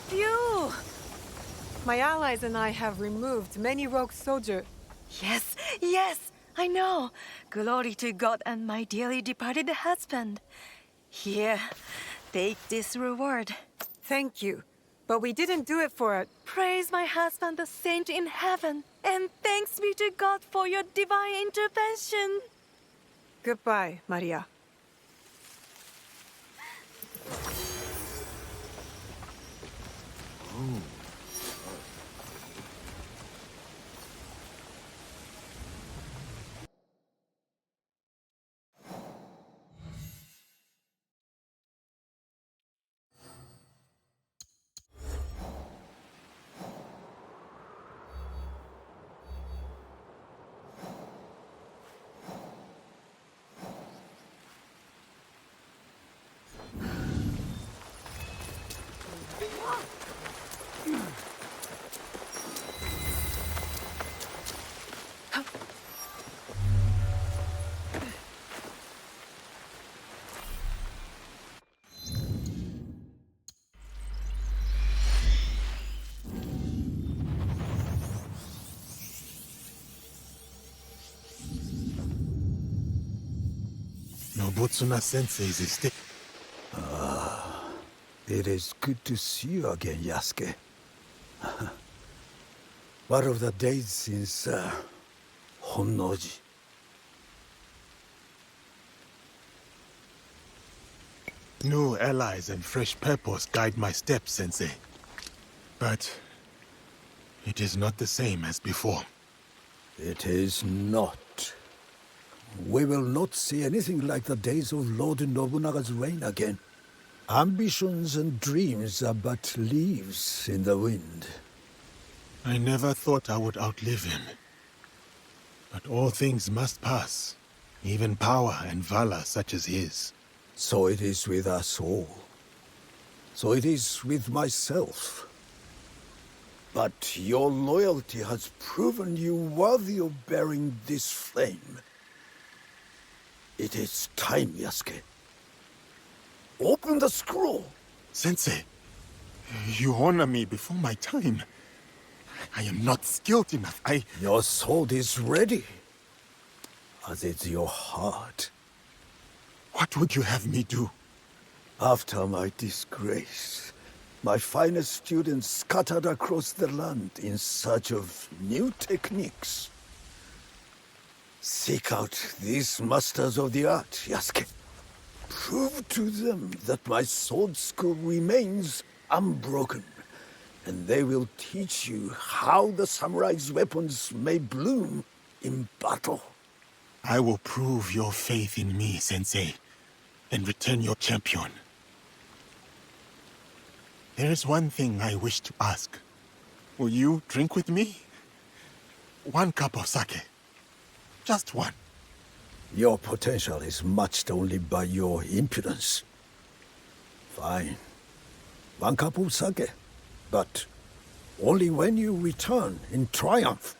Phew! My allies and I have removed many rogue soldiers. Yes, yes, I know. Glory to God and my dearly departed husband. Here, take this reward. Thank you. But we didn't do it for a... Praise my husband, the saint in heaven, and thanks be to God for your divine intervention. Goodbye, Maria. Nobutsuna Sensei's estate. It is good to see you again, Yasuke. What of the days since Honnoji? New allies and fresh purpose guide my steps, Sensei. But it is not the same as before. It is not. We will not see anything like the days of Lord Nobunaga's reign again. Ambitions and dreams are but leaves in the wind. I never thought I would outlive him. But all things must pass, even power and valor such as his. So it is with us all. So it is with myself. But your loyalty has proven you worthy of bearing this flame. It is time, Yasuke. Open the scroll! Sensei, you honor me before my time. I am not skilled enough. Your sword is ready, as is your heart. What would you have me do? After my disgrace, My finest students scattered across the land in search of new techniques. Seek out these masters of the art, Yasuke. Prove to them that my sword school remains unbroken, and they will teach you how the samurai's weapons may bloom in battle. I will prove your faith in me, Sensei, and return your champion. There is one thing I wish to ask. Will you drink with me? 1 cup of sake. Just one. Your potential is matched only by your impudence. Fine. 1 cup of sake. But only when you return in triumph.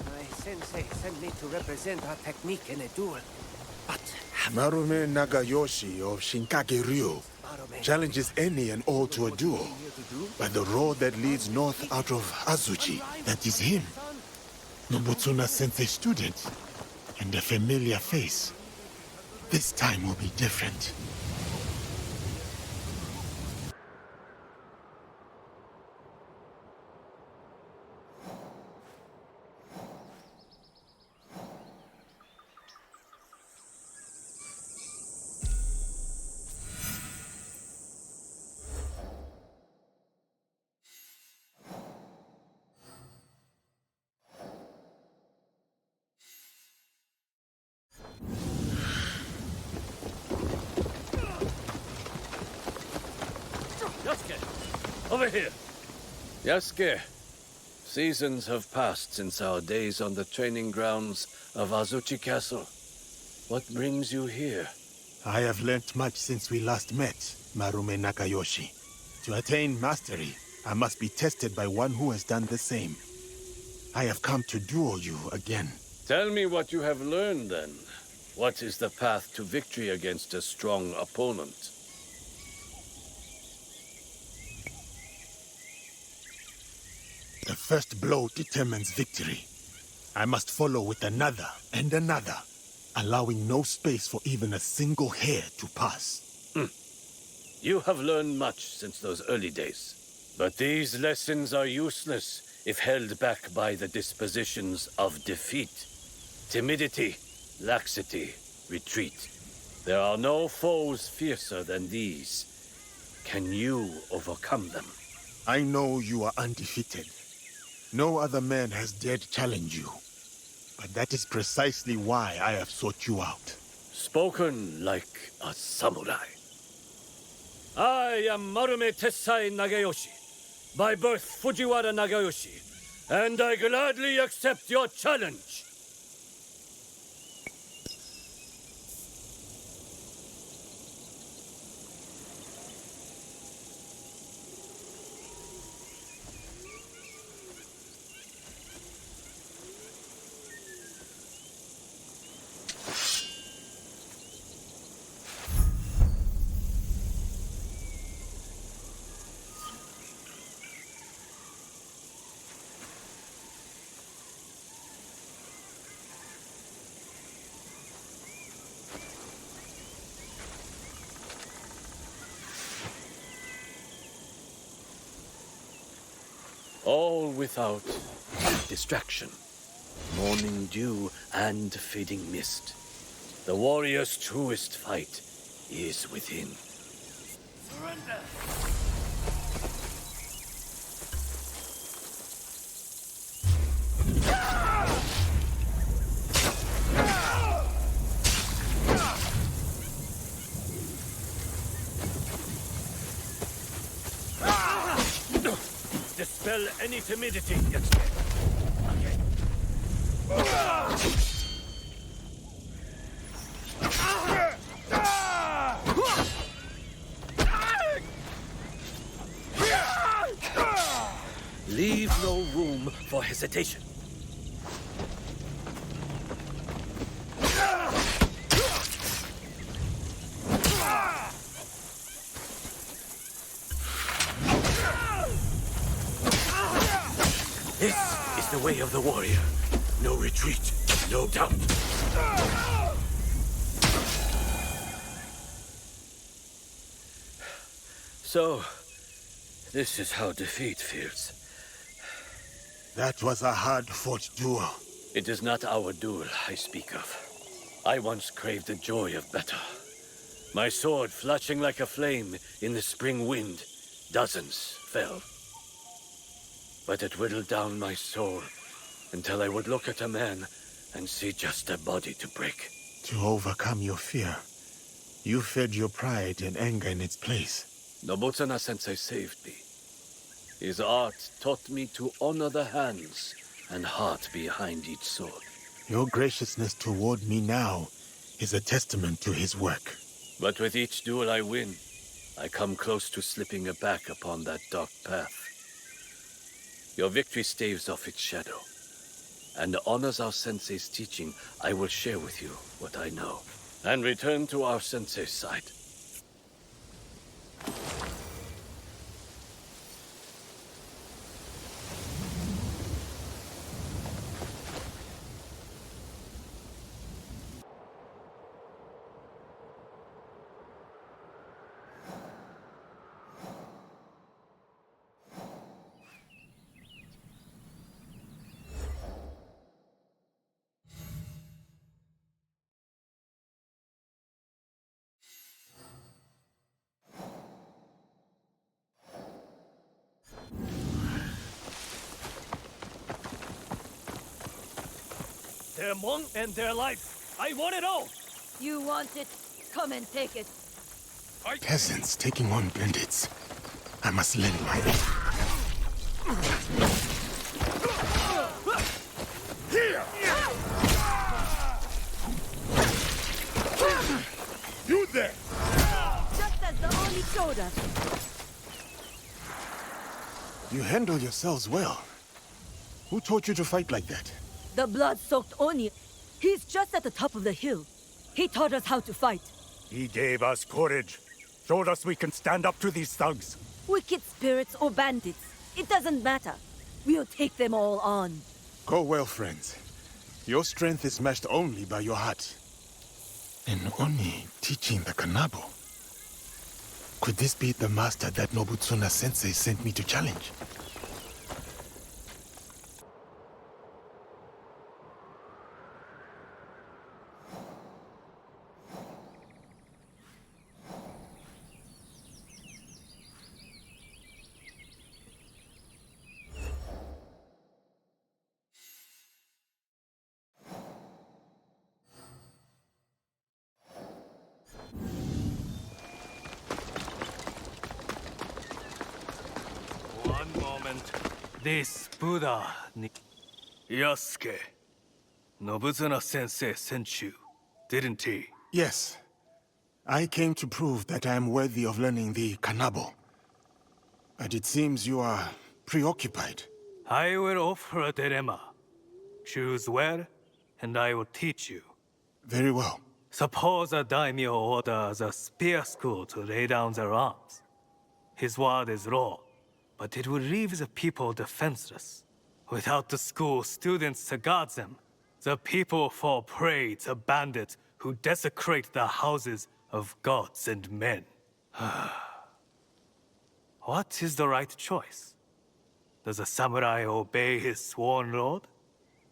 My sensei sent me to represent our technique in a duel. But Marume Nagayoshi of Shinkage Ryu challenges any and all to a duel. By the road that leads north out of Azuchi, that is him. Nobutsuna Sensei student, and a familiar face. This time will be different. Yasuke, over here. Yasuke, seasons have passed since our days on the training grounds of Azuchi Castle. What brings you here? I have learnt much since we last met, Marume Nakayoshi. To attain mastery, I must be tested by one who has done the same. I have come to duel you again. Tell me what you have learned, then. What is the path to victory against a strong opponent? The first blow determines victory. I must follow with another and another, allowing no space for even a single hair to pass. You have learned much since those early days. But these lessons are useless if held back by the dispositions of defeat. Timidity, laxity, retreat. There are no foes fiercer than these. Can you overcome them? I know you are undefeated. No other man has dared challenge you. But that is precisely why I have sought you out. Spoken like a samurai. I am Marume Tessai Nagayoshi, by birth Fujiwara Nagayoshi, and I gladly accept your challenge. All without distraction. Morning dew and fading mist. The warrior's truest fight is within. Surrender! Dispel any timidity, Yatsuki. Leave no room for hesitation. This is the way of the warrior. No retreat, no doubt. So, this is how defeat feels. That was a hard-fought duel. It is not our duel I speak of. I once craved the joy of battle. My sword flashing like a flame in the spring wind. Dozens fell. But it whittled down my soul until I would look at a man and see just a body to break. To overcome your fear, you fed your pride and anger in its place. Nobutsuna-sensei saved me. His art taught me to honor the hands and heart behind each sword. Your graciousness toward me now is a testament to his work. But with each duel I win, I come close to slipping back upon that dark path. Your victory staves off its shadow, and honors our sensei's teaching. I will share with you what I know, and return to our sensei's side. Their monk and their life. I want it all! You want it? Come and take it. Peasants taking on bandits. I must lend my aid. Here! You there! Just as the Oni showed us. You handle yourselves well. Who taught you to fight like that? The blood-soaked Oni. He's just at the top of the hill. He taught us how to fight. He gave us courage. Showed us we can stand up to these thugs. Wicked spirits or bandits. It doesn't matter. We'll take them all on. Go well, friends. Your strength is matched only by your heart. An Oni teaching the Kanabo. Could this be the master that Nobutsuna-sensei sent me to challenge? This Buddha Yasuke. Nobutsuna-sensei sent you, didn't he? Yes. I came to prove that I am worthy of learning the Kanabo. But it seems you are preoccupied. I will offer a dilemma. Choose where, and I will teach you. Very well. Suppose a daimyo orders a spear school to lay down their arms. His word is law, but it will leave the people defenseless. Without the school students to guard them, the people fall prey to bandits who desecrate the houses of gods and men. What is the right choice? Does a samurai obey his sworn lord?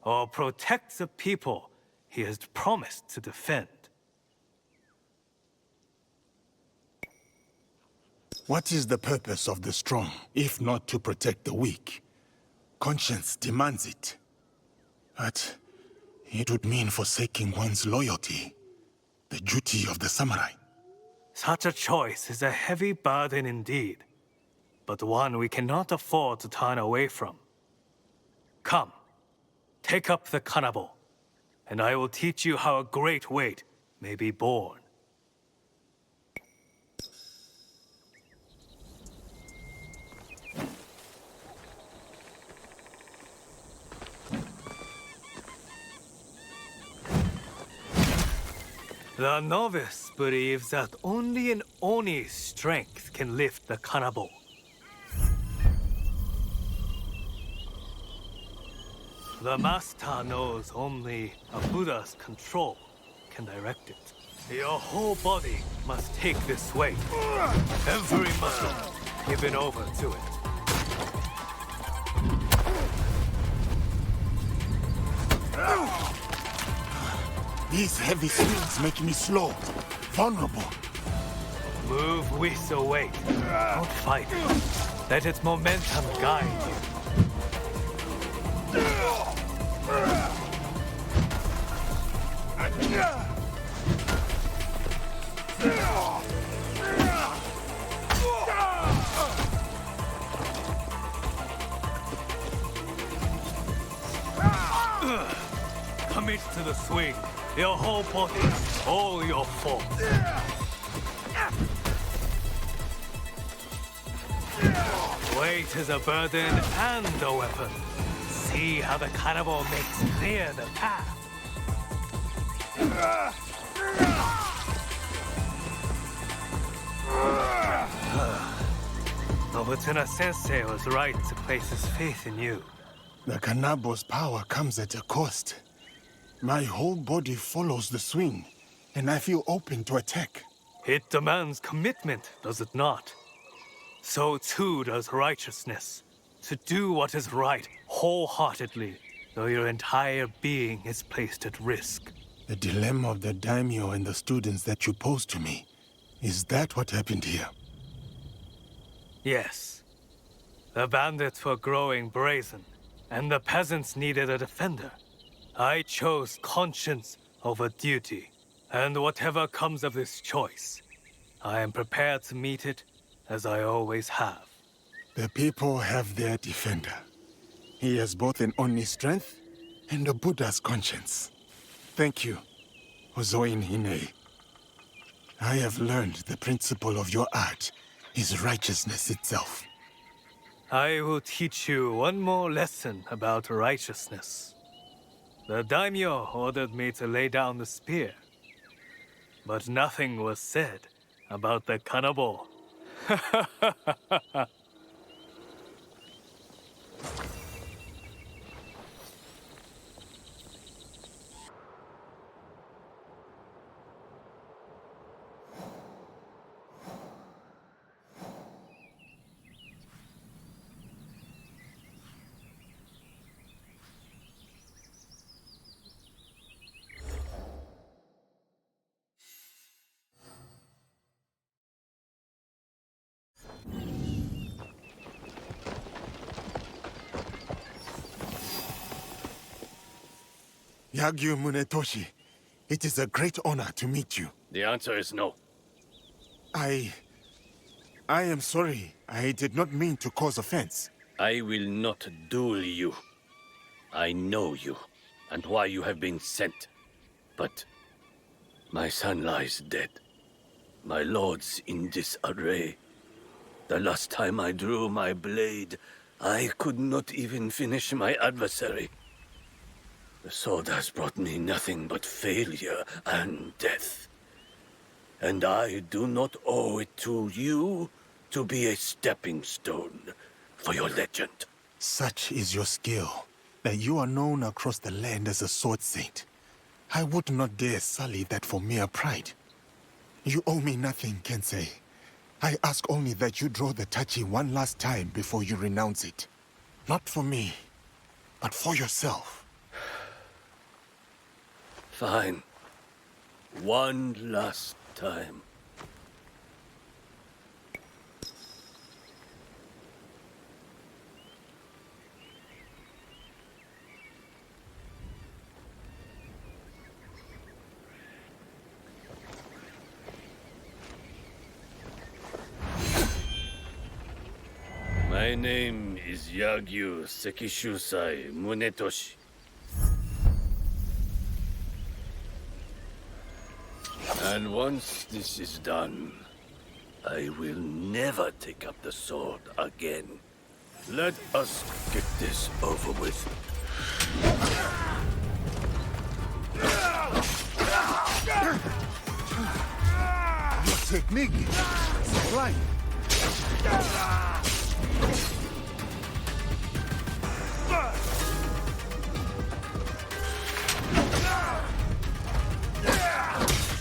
Or protect the people he has promised to defend? What is the purpose of the strong, if not to protect the weak? Conscience demands it. But it would mean forsaking one's loyalty, the duty of the samurai. Such a choice is a heavy burden indeed, but one we cannot afford to turn away from. Come, take up the kanabo, and I will teach you how a great weight may be borne. The novice believes that only an Oni's strength can lift the kanabo. The master knows only a Buddha's control can direct it. Your whole body must take this weight. Every muscle given over to it. These heavy swings make me slow, vulnerable. Move with the weight. Don't fight it. Let its momentum guide you. Commit to the swing. Your whole body, all your force. Weight is a burden and a weapon. See how the kanabo makes clear the path. Nobutsuna Sensei was right to place his faith in you. The kanabo's power comes at a cost. My whole body follows the swing, and I feel open to attack. It demands commitment, does it not? So too does righteousness. To do what is right wholeheartedly, though your entire being is placed at risk. The dilemma of the daimyo and the students that you posed to me. Is that what happened here? Yes. The bandits were growing brazen, and the peasants needed a defender. I chose conscience over duty, and whatever comes of this choice, I am prepared to meet it as I always have. The people have their defender. He has both an Oni strength and a Buddha's conscience. Thank you, Ozoin Hine. I have learned the principle of your art is righteousness itself. I will teach you one more lesson about righteousness. The daimyo ordered me to lay down the spear, but nothing was said about the kanabo. Yagyu Munetoshi, it is a great honor to meet you. The answer is no. I am sorry. I did not mean to cause offense. I will not duel you. I know you, and why you have been sent. But my son lies dead. My lord's in disarray. The last time I drew my blade, I could not even finish my adversary. The sword has brought me nothing but failure and death. And I do not owe it to you to be a stepping stone for your legend. Such is your skill, that you are known across the land as a sword saint. I would not dare sully that for mere pride. You owe me nothing, Kensei. I ask only that you draw the tachi one last time before you renounce it. Not for me, but for yourself. Fine. One last time. My name is Yagyu Sekishusai Munetoshi. And once this is done, I will never take up the sword again. Let us get this over with. Your technique is flying.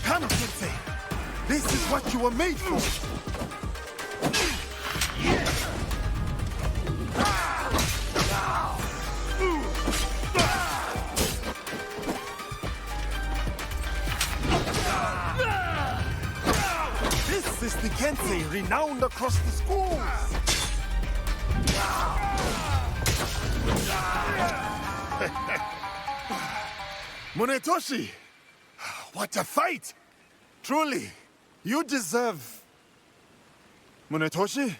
Come, Sensei. This is what you were made for. This is the Kensei renowned across the schools. Munetoshi, what a fight! Truly, you deserve... Munetoshi?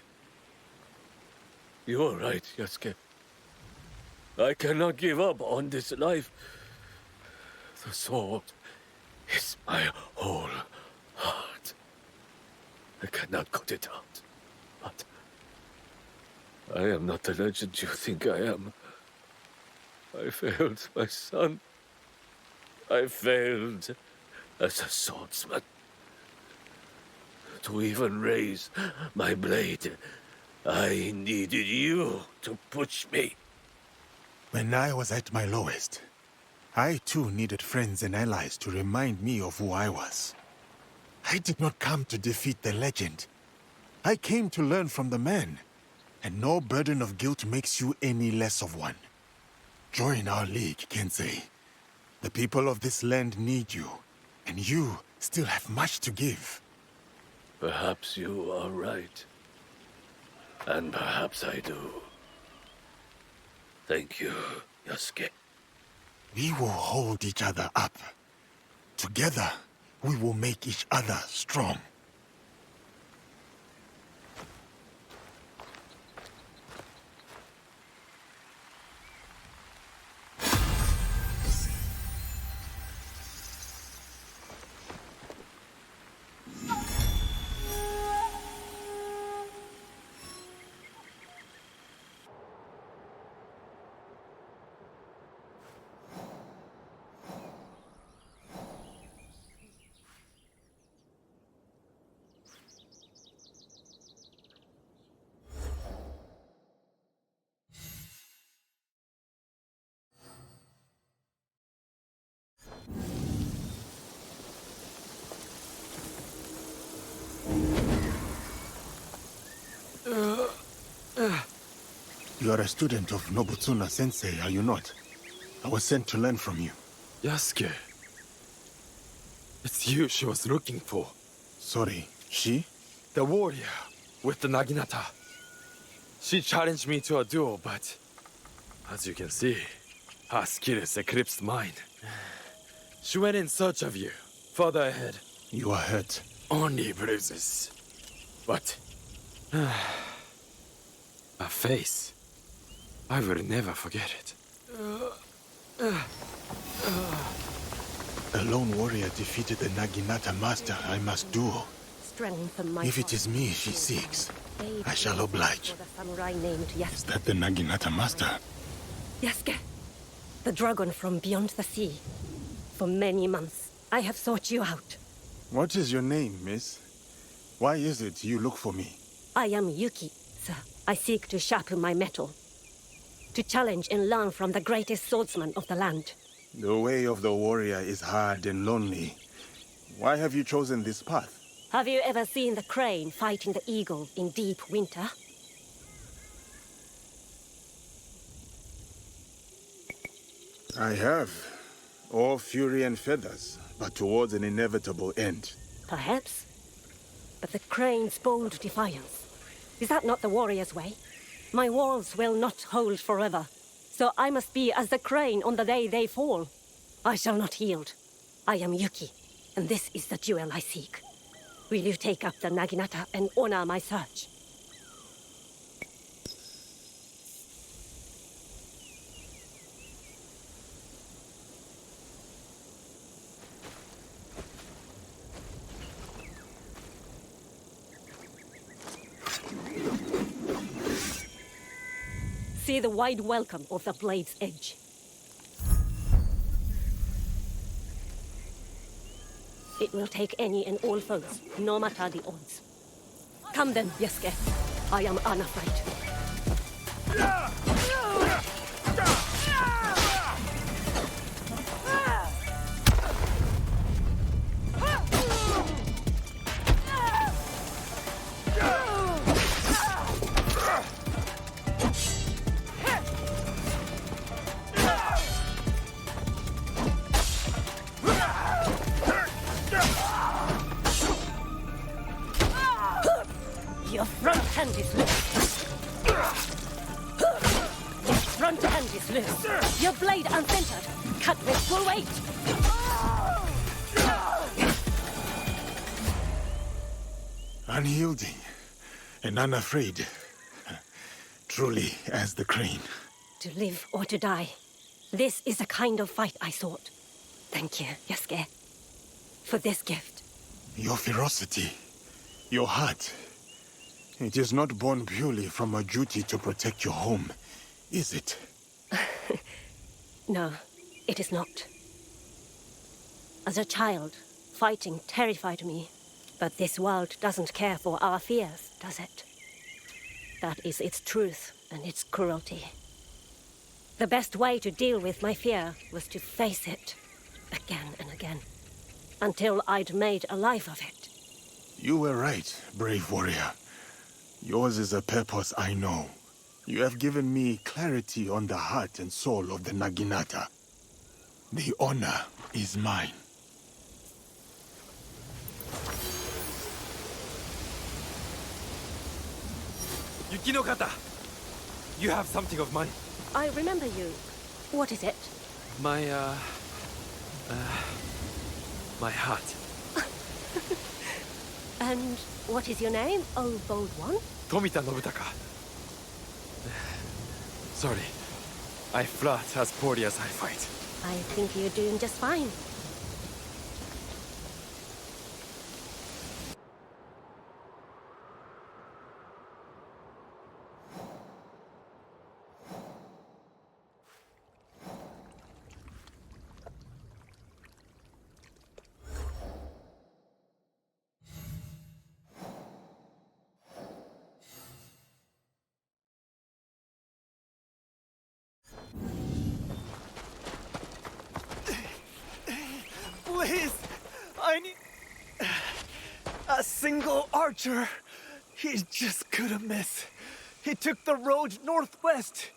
You're right, Yasuke. I cannot give up on this life. The sword is my whole heart. I cannot cut it out. But I am not the legend you think I am. I failed my son. I failed as a swordsman. To even raise my blade, I needed you to push me. When I was at my lowest, I too needed friends and allies to remind me of who I was. I did not come to defeat the legend. I came to learn from the man, and no burden of guilt makes you any less of one. Join our league, Kensei. The people of this land need you, and you still have much to give. Perhaps you are right. And perhaps I do. Thank you, Yasuke. We will hold each other up. Together, we will make each other strong. You are a student of Nobutsuna Sensei, are you not? I was sent to learn from you. Yasuke. It's you she was looking for. Sorry, she? The warrior with the Naginata. She challenged me to a duel, but as you can see, her skills eclipsed mine. She went in search of you, further ahead. You are hurt. Only bruises. But a face. I will never forget it. A lone warrior defeated the Naginata master I must duel. Strengthen my If it is me she seeks, I shall oblige. the samurai named Is that the Naginata master? Yasuke, the dragon from beyond the sea. For many months, I have sought you out. What is your name, miss? Why is it you look for me? I am Yuki, sir. I seek to sharpen my mettle. To challenge and learn from the greatest swordsman of the land. The way of the warrior is hard and lonely. Why have you chosen this path? Have you ever seen the crane fighting the eagle in deep winter? I have. All fury and feathers, but towards an inevitable end. Perhaps. But the crane's bold defiance. Is that not the warrior's way? My walls will not hold forever. So I must be as the crane on the day they fall. I shall not yield. I am Yuki, and this is the jewel I seek. Will you take up the Naginata and honor my search? See the wide welcome of the blade's edge. It will take any and all foes, no matter the odds. Come then, Yasuke. I am unafraid. Your front hand is loose. Your front hand is loose. Your blade uncentered. Cut with full weight. Unyielding and unafraid. Truly as the crane. To live or to die. This is the kind of fight I sought. Thank you, Yasuke, for this gift. Your ferocity, your heart. It is not born purely from a duty to protect your home, is it? No, it is not. As a child, fighting terrified me. But this world doesn't care for our fears, does it? That is its truth and its cruelty. The best way to deal with my fear was to face it again and again, until I'd made a life of it. You were right, brave warrior. Yours is a purpose I know. You have given me clarity on the heart and soul of the Naginata. The honor is mine. Yukinokata! You have something of mine. I remember you. What is it? My heart. And what is your name, oh bold one? Tomita Nobutaka. Sorry. I flirt as poorly as I fight. I think you're doing just fine. Please, I need a single archer. He just couldn't miss. He took the road northwest.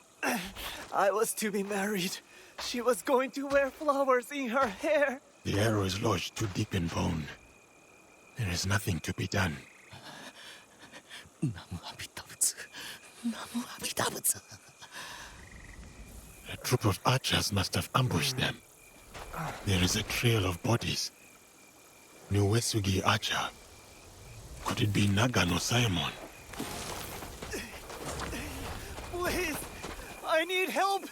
I was to be married. She was going to wear flowers in her hair. The arrow is lodged too deep in bone. There is nothing to be done. A troop of archers must have ambushed them. There is a trail of bodies. Nuesugi Archer. Could it be Nagano Simon? Please, I need help.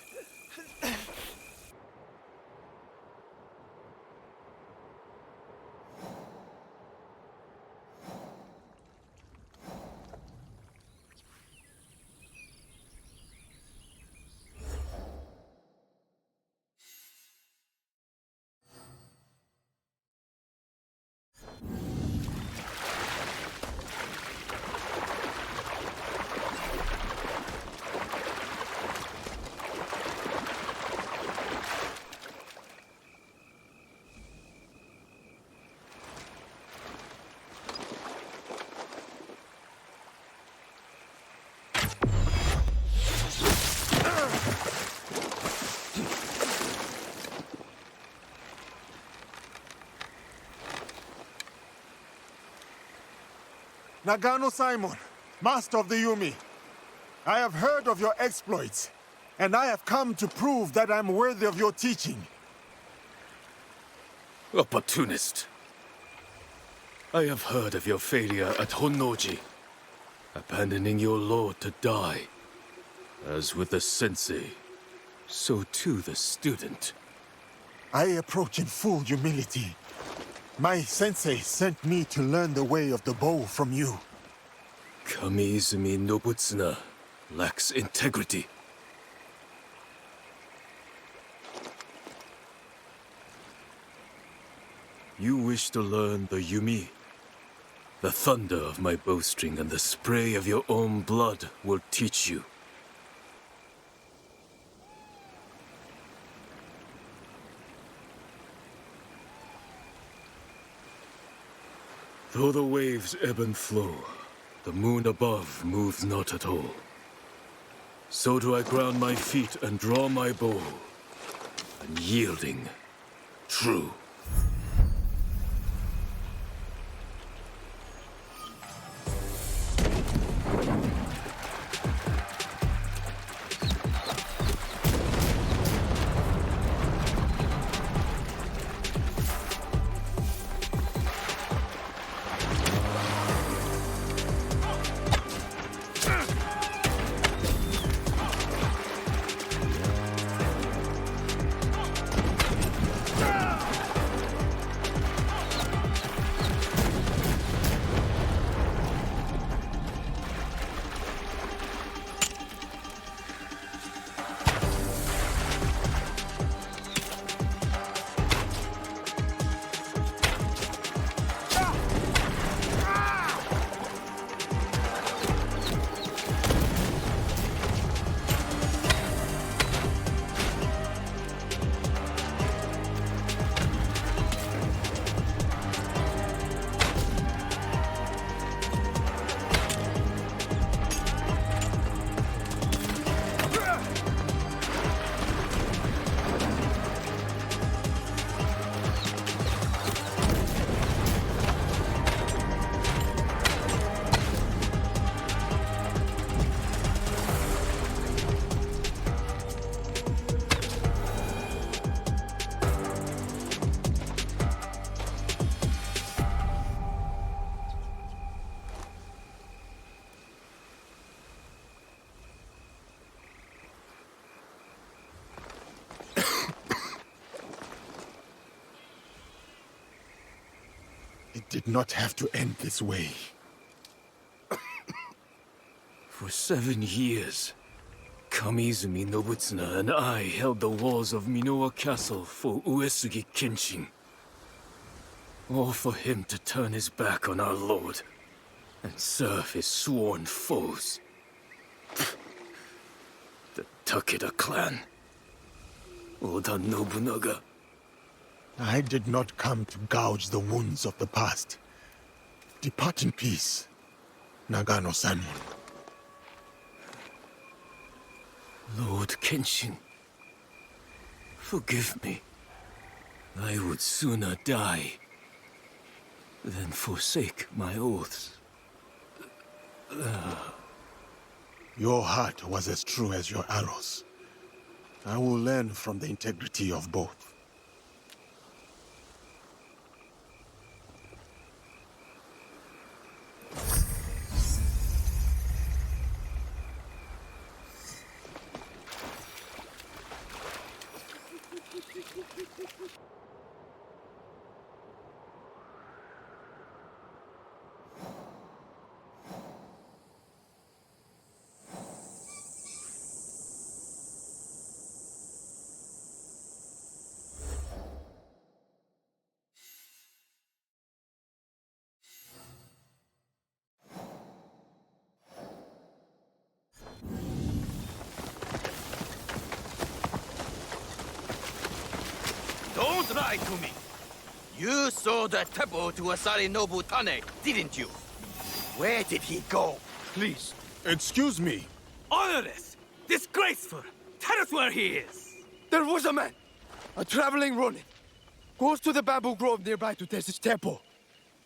Nagano Simon, master of the Yumi. I have heard of your exploits, and I have come to prove that I'm worthy of your teaching. Opportunist. I have heard of your failure at Honnoji, abandoning your lord to die. As with the sensei, so too the student. I approach in full humility. My sensei sent me to learn the way of the bow from you. Kami Izumi Nobutsuna lacks integrity. You wish to learn the Yumi? The thunder of my bowstring and the spray of your own blood will teach you. Though the waves ebb and flow, the moon above moves not at all. So do I ground my feet and draw my bow, unyielding, true. It did not have to end this way. For 7 years, Kamizumi Nobutsuna and I held the walls of Minowa Castle for Uesugi Kenshin. All for him to turn his back on our lord and serve his sworn foes. The Takeda clan. Oda Nobunaga. I did not come to gouge the wounds of the past. Depart in peace, Nagano Simon. Lord Kenshin, forgive me. I would sooner die than forsake my oaths. Your heart was as true as your arrows. I will learn from the integrity of both. Don't lie to me! You sold the temple to Asari Nobu Tane, didn't you? Where did he go? Please, excuse me. Honorless! Disgraceful! Tell us where he is! There was a man, a traveling ronin. Goes to the bamboo grove nearby to test his temple.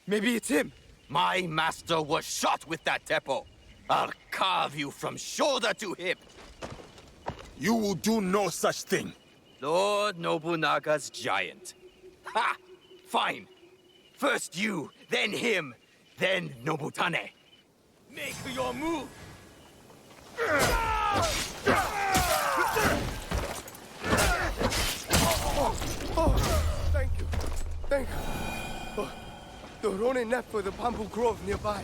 Maybe it's him. My master was shot with that teppo. I'll carve you from shoulder to hip. You will do no such thing. Lord Nobunaga's giant. Ha! Fine. First you, then him, then Nobutane. Make your move! Thank you. Thank you. Oh, the Ronin left for the bamboo grove nearby.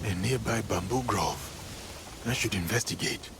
A nearby bamboo grove. I should investigate.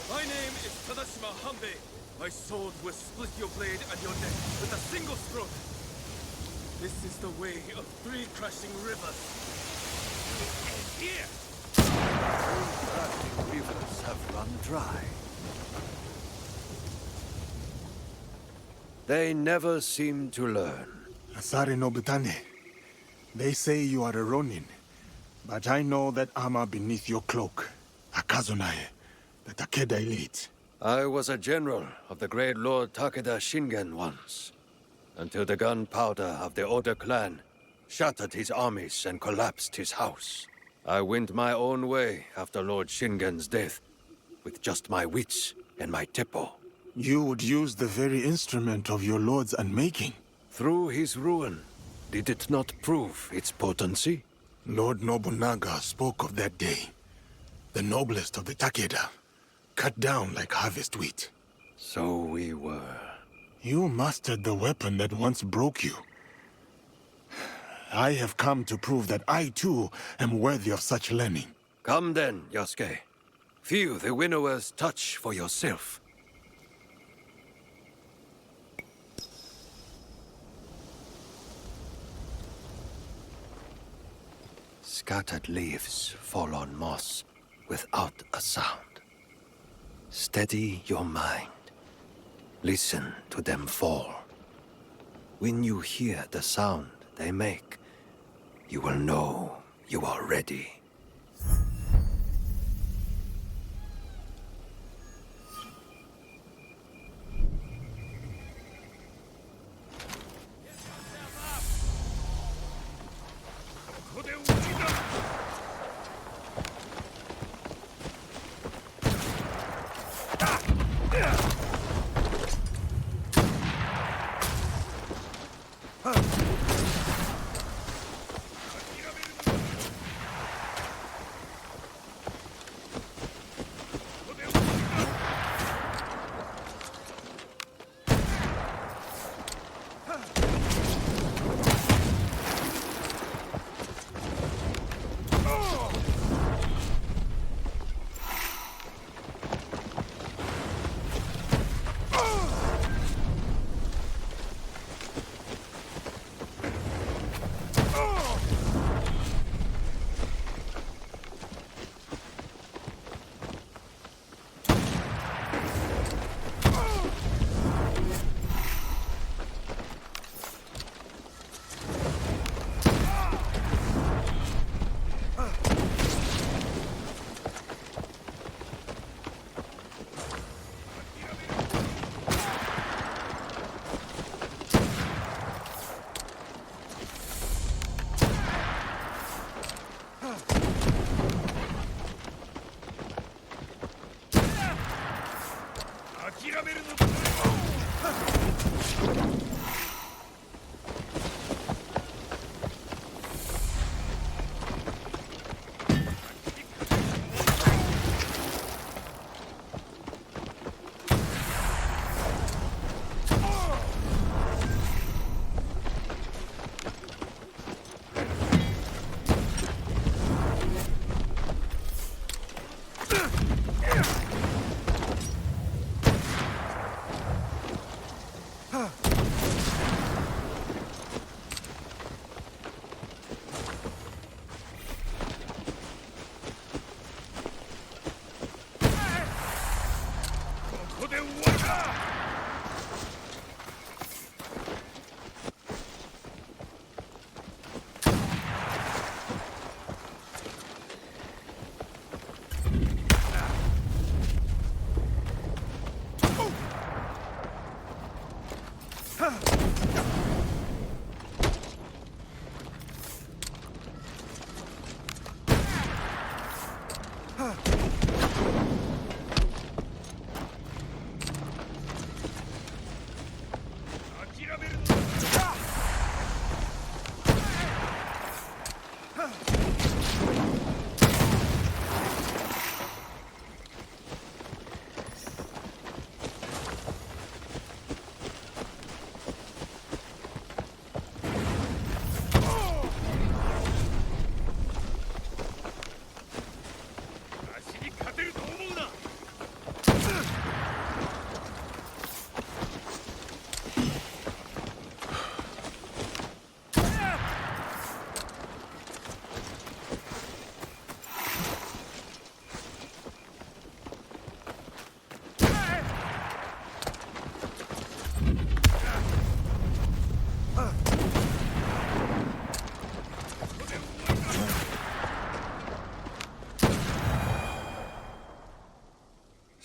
My name is Tadashima Hanbei. My sword will split your blade and your neck with a single stroke. This is the way of 3 crashing rivers. And here! 3 crashing rivers have run dry. They never seem to learn. Asare Nobutane, they say you are a Ronin, but I know that armor beneath your cloak. Akazunae, the Takeda elite. I was a general of the great Lord Takeda Shingen once, until the gunpowder of the Oda clan shattered his armies and collapsed his house. I went my own way after Lord Shingen's death, with just my wits and my teppo. You would use the very instrument of your lord's unmaking. Through his ruin, did it not prove its potency? Lord Nobunaga spoke of that day. The noblest of the Takeda, cut down like harvest wheat. So we were. You mastered the weapon that once broke you. I have come to prove that I too am worthy of such learning. Come then, Yasuke. Feel the winnower's touch for yourself. Scattered leaves fall on moss without a sound. Steady your mind. Listen to them fall. When you hear the sound they make, you will know you are ready.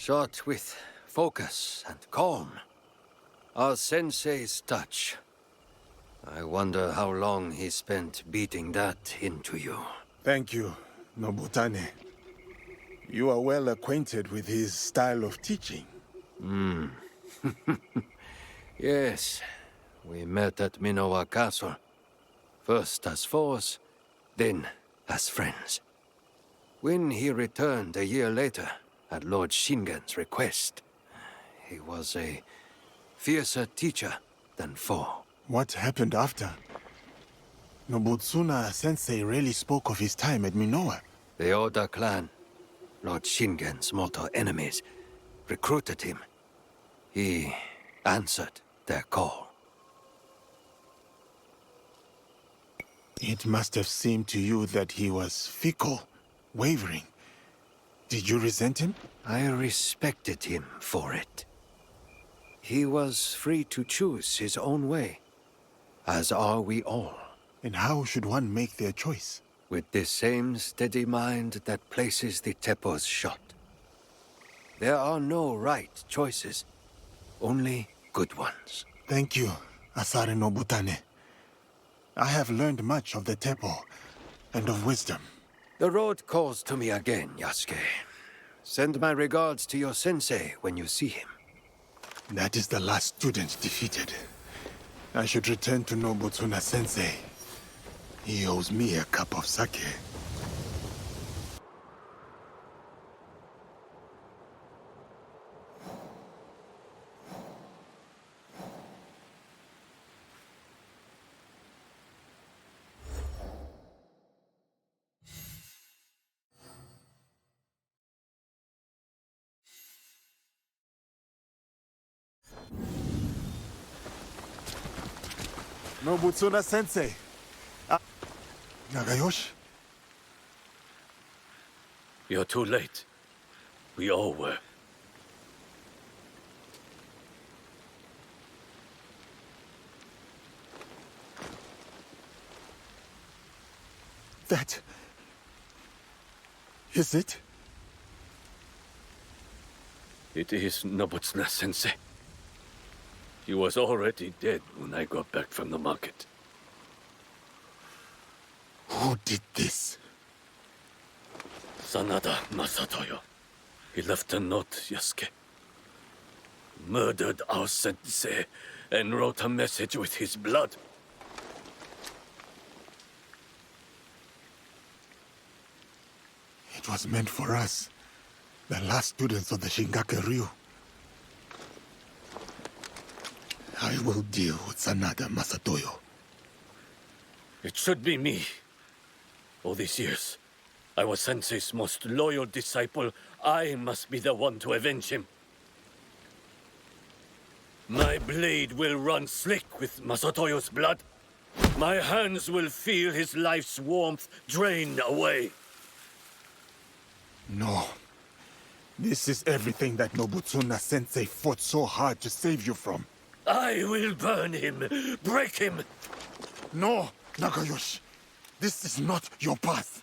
Shot with focus and calm. Our sensei's touch. I wonder how long he spent beating that into you. Thank you, Nobutane. You are well acquainted with his style of teaching. Yes, we met at Minowa Castle. First as foes, then as friends. When he returned a year later, at Lord Shingen's request, he was a fiercer teacher than foe. What happened after? Nobutsuna-sensei rarely spoke of his time at Minowa. The Oda clan, Lord Shingen's mortal enemies, recruited him. He answered their call. It must have seemed to you that he was fickle, wavering. Did you resent him? I respected him for it. He was free to choose his own way, as are we all. And how should one make their choice? With the same steady mind that places the Teppo's shot. There are no right choices, only good ones. Thank you, Asare Nobutane. I have learned much of the Teppo and of wisdom. The road calls to me again, Yasuke. Send my regards to your sensei when you see him. That is the last student defeated. I should return to Nobutsuna-sensei. He owes me a cup of sake. Nobutsuna-sensei. Nagayoshi? You're too late. We all were. That... is it? It is Nobutsuna-sensei. He was already dead when I got back from the market. Who did this? Sanada Masatoyo. He left a note, Yasuke. Murdered our sensei and wrote a message with his blood. It was meant for us, the last students of the Shingake Ryu. I will deal with Sanada Masatoyo. It should be me. All these years, I was Sensei's most loyal disciple. I must be the one to avenge him. My blade will run slick with Masatoyo's blood. My hands will feel his life's warmth drain away. No. This is everything that Nobutsuna-sensei fought so hard to save you from. I will burn him, break him. No, Nagayoshi. This is not your path.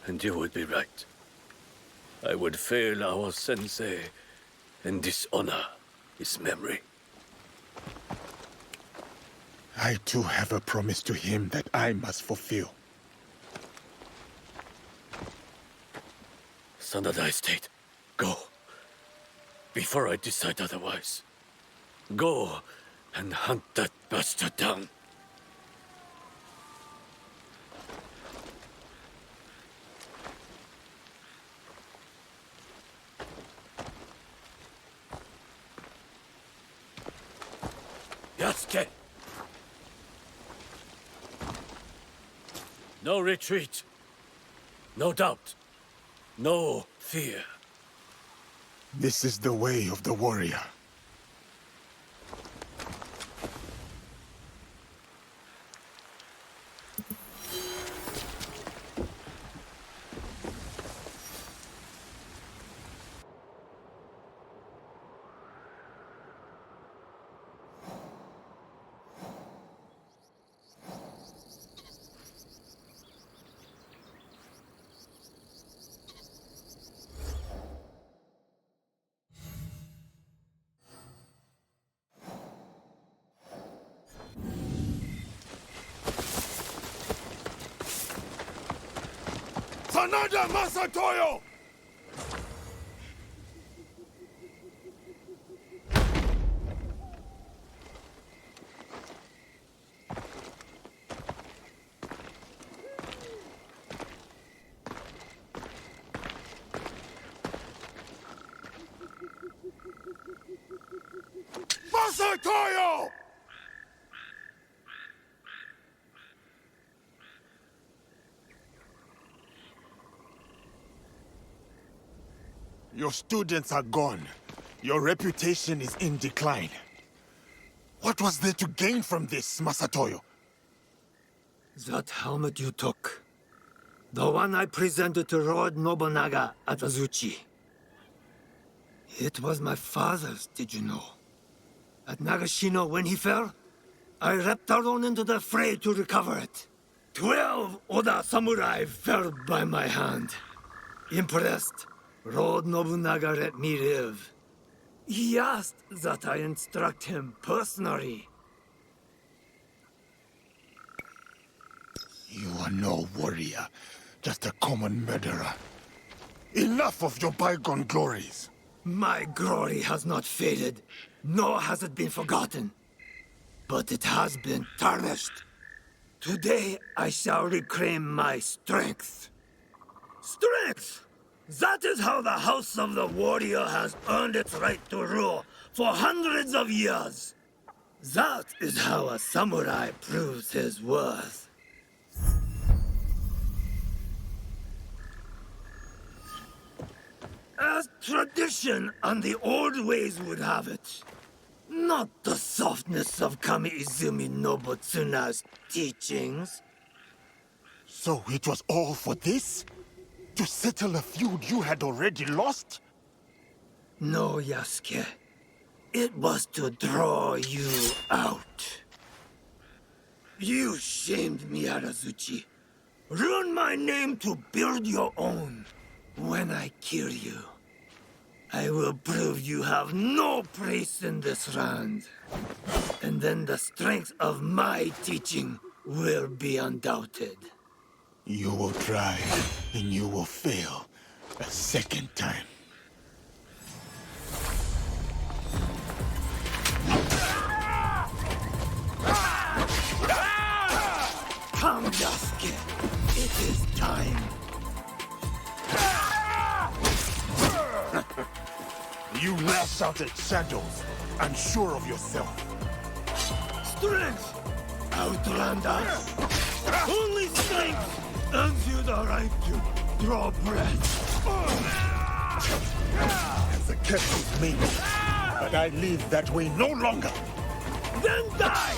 And you would be right. I would fail our sensei and dishonor his memory. I too have a promise to him that I must fulfill. Sanada Estate, go. Before I decide otherwise. Go and hunt that bastard down. Yasuke! No retreat. No doubt. No fear. This is the way of the warrior. Sanada Masatoyo! Masatoyo! Your students are gone. Your reputation is in decline. What was there to gain from this, Masatoyo? That helmet you took. The one I presented to Lord Nobunaga at Azuchi. It was my father's, did you know? At Nagashino, when he fell, I leapt alone into the fray to recover it. 12 Oda samurai fell by my hand. Impressed, Lord Nobunaga let me live. He asked that I instruct him personally. You are no warrior, just a common murderer. Enough of your bygone glories. My glory has not faded, nor has it been forgotten. But it has been tarnished. Today I shall reclaim my strength. Strength! That is how the House of the Warrior has earned its right to rule for hundreds of years. That is how a samurai proves his worth. As tradition and the old ways would have it. Not the softness of Kami Izumi Nobutsuna's teachings. So it was all for this? To settle a feud you had already lost? No, Yasuke. It was to draw you out. You shamed me, Arazuchi. Ruined my name to build your own. When I kill you, I will prove you have no place in this land. And then the strength of my teaching will be undoubted. You will try, and you will fail a second time. Come, Yasuke. It is time. You lash out at shadows, unsure of yourself. Strength! Outlander! Only strength earns you the right to draw breath. As a curse me, but I live that way no longer. Then die!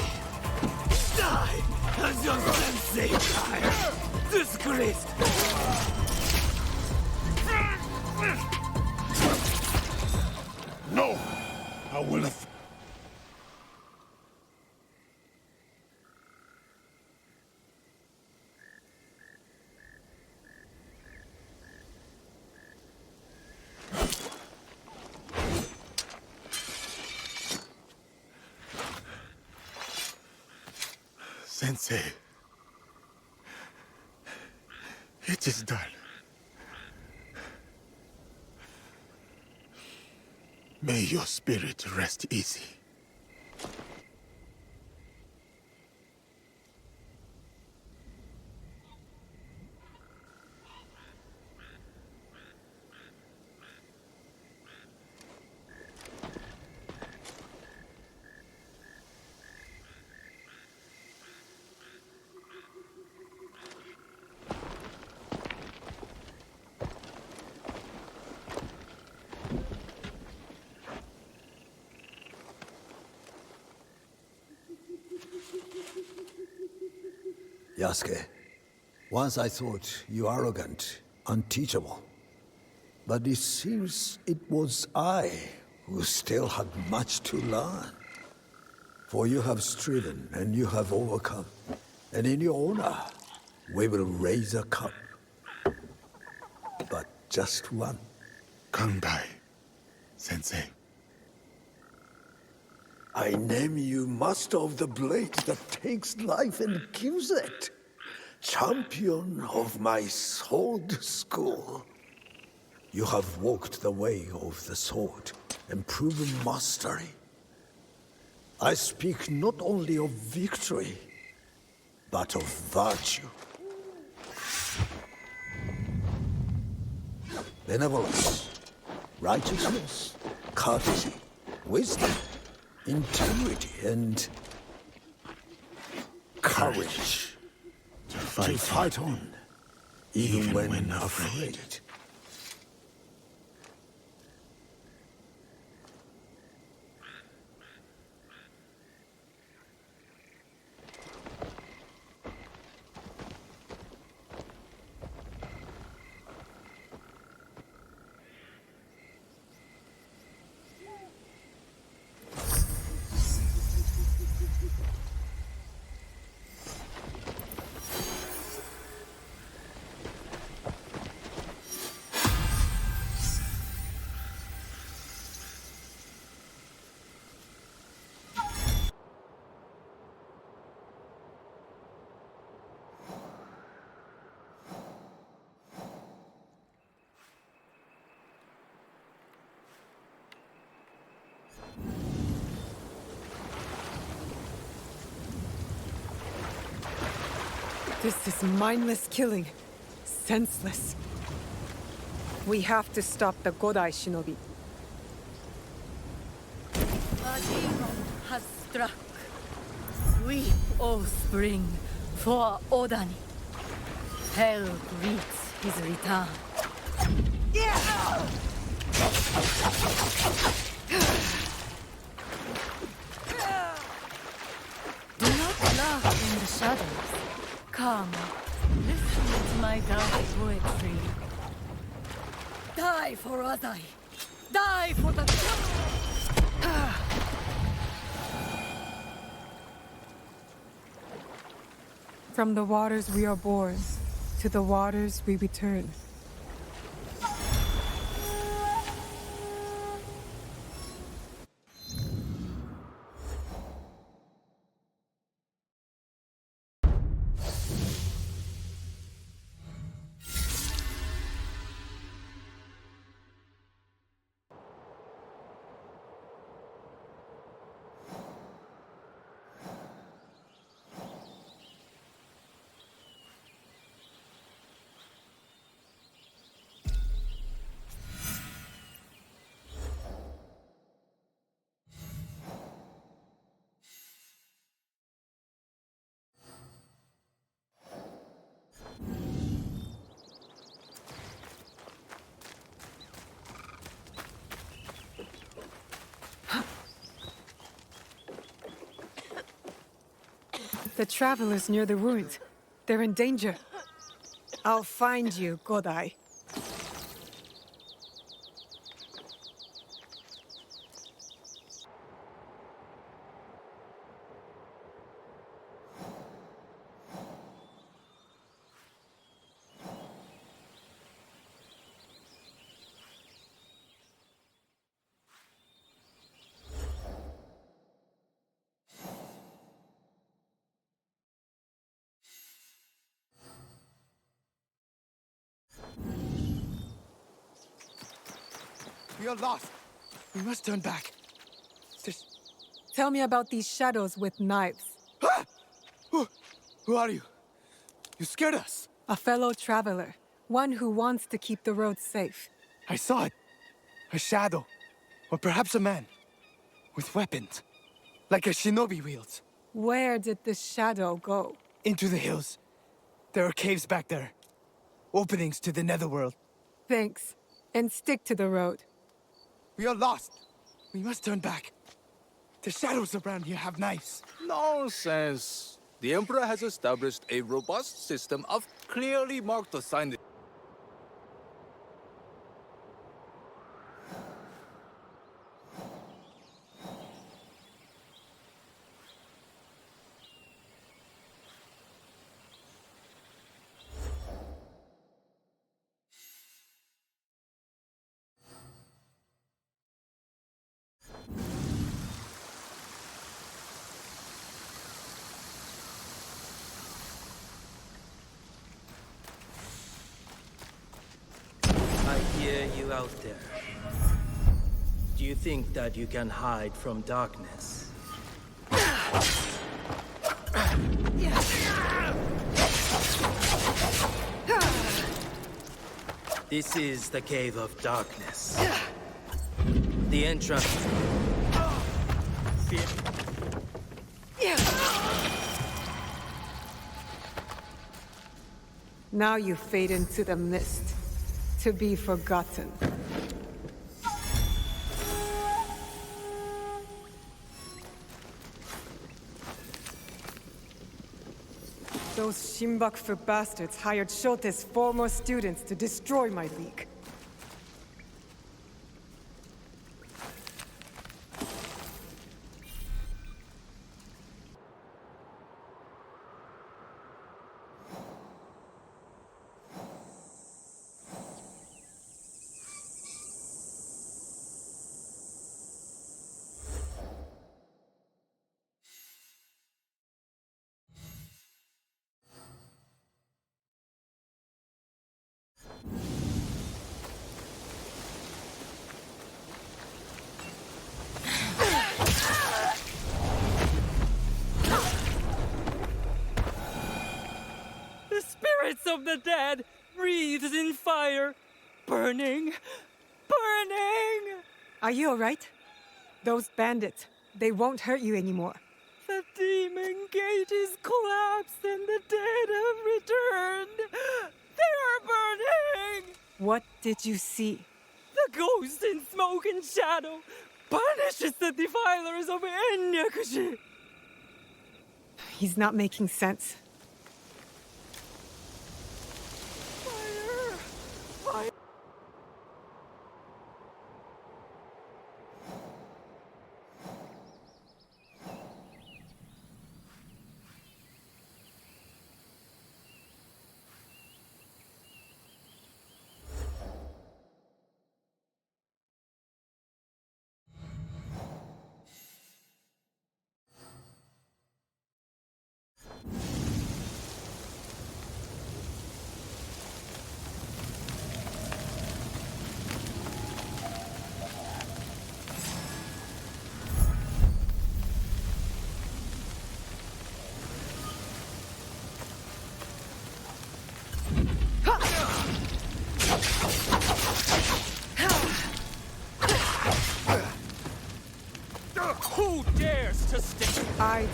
Die as your sensei died! Disgraced! No! I will have... Sensei. It is done. May your spirit rest easy. Yasuke, once I thought you arrogant, unteachable. But it seems it was I who still had much to learn. For you have striven and you have overcome. And in your honor, we will raise a cup. But just one. Kandai, Sensei. I name you Master of the Blade that takes life and gives it. Champion of my sword school. You have walked the way of the sword and proven mastery. I speak not only of victory, but of virtue. Benevolence, righteousness, courtesy, wisdom, integrity, and courage. To fight on, even when afraid. This is mindless killing. Senseless. We have to stop the Godai shinobi. A demon has struck. Weep, O spring, for Odani. Hell greets his return. Do not laugh in the shadows. Come, listen to my dark poetry. Die for Azai. Die for the... From the waters we are born, to the waters we return. The travelers near the ruins. They're in danger. I'll find you, Godai. We are lost. We must turn back. Tell me about these shadows with knives. Ah! Who are you? You scared us. A fellow traveler. One who wants to keep the road safe. I saw it. A shadow. Or perhaps a man. With weapons. Like a shinobi wields. Where did the shadow go? Into the hills. There are caves back there. Openings to the netherworld. Thanks. And stick to the road. We are lost. We must turn back. The shadows around here have knives. Nonsense. The Emperor has established a robust system of clearly marked assigned. I hear you out there. Do you think that you can hide from darkness? This is the Cave of Darkness. The entrance. Now you fade into the mist. To be forgotten. Those Shinbakufu bastards hired Shote's former students to destroy my league. The spirits of the dead wreathes in fire, burning, burning! Are you alright? Those bandits, they won't hurt you anymore. The demon gate is collapsed and the dead have returned! They are burning! What did you see? The ghost in smoke and shadow punishes the defilers of Enyakushi! He's not making sense. Fire! Who dares to stick? I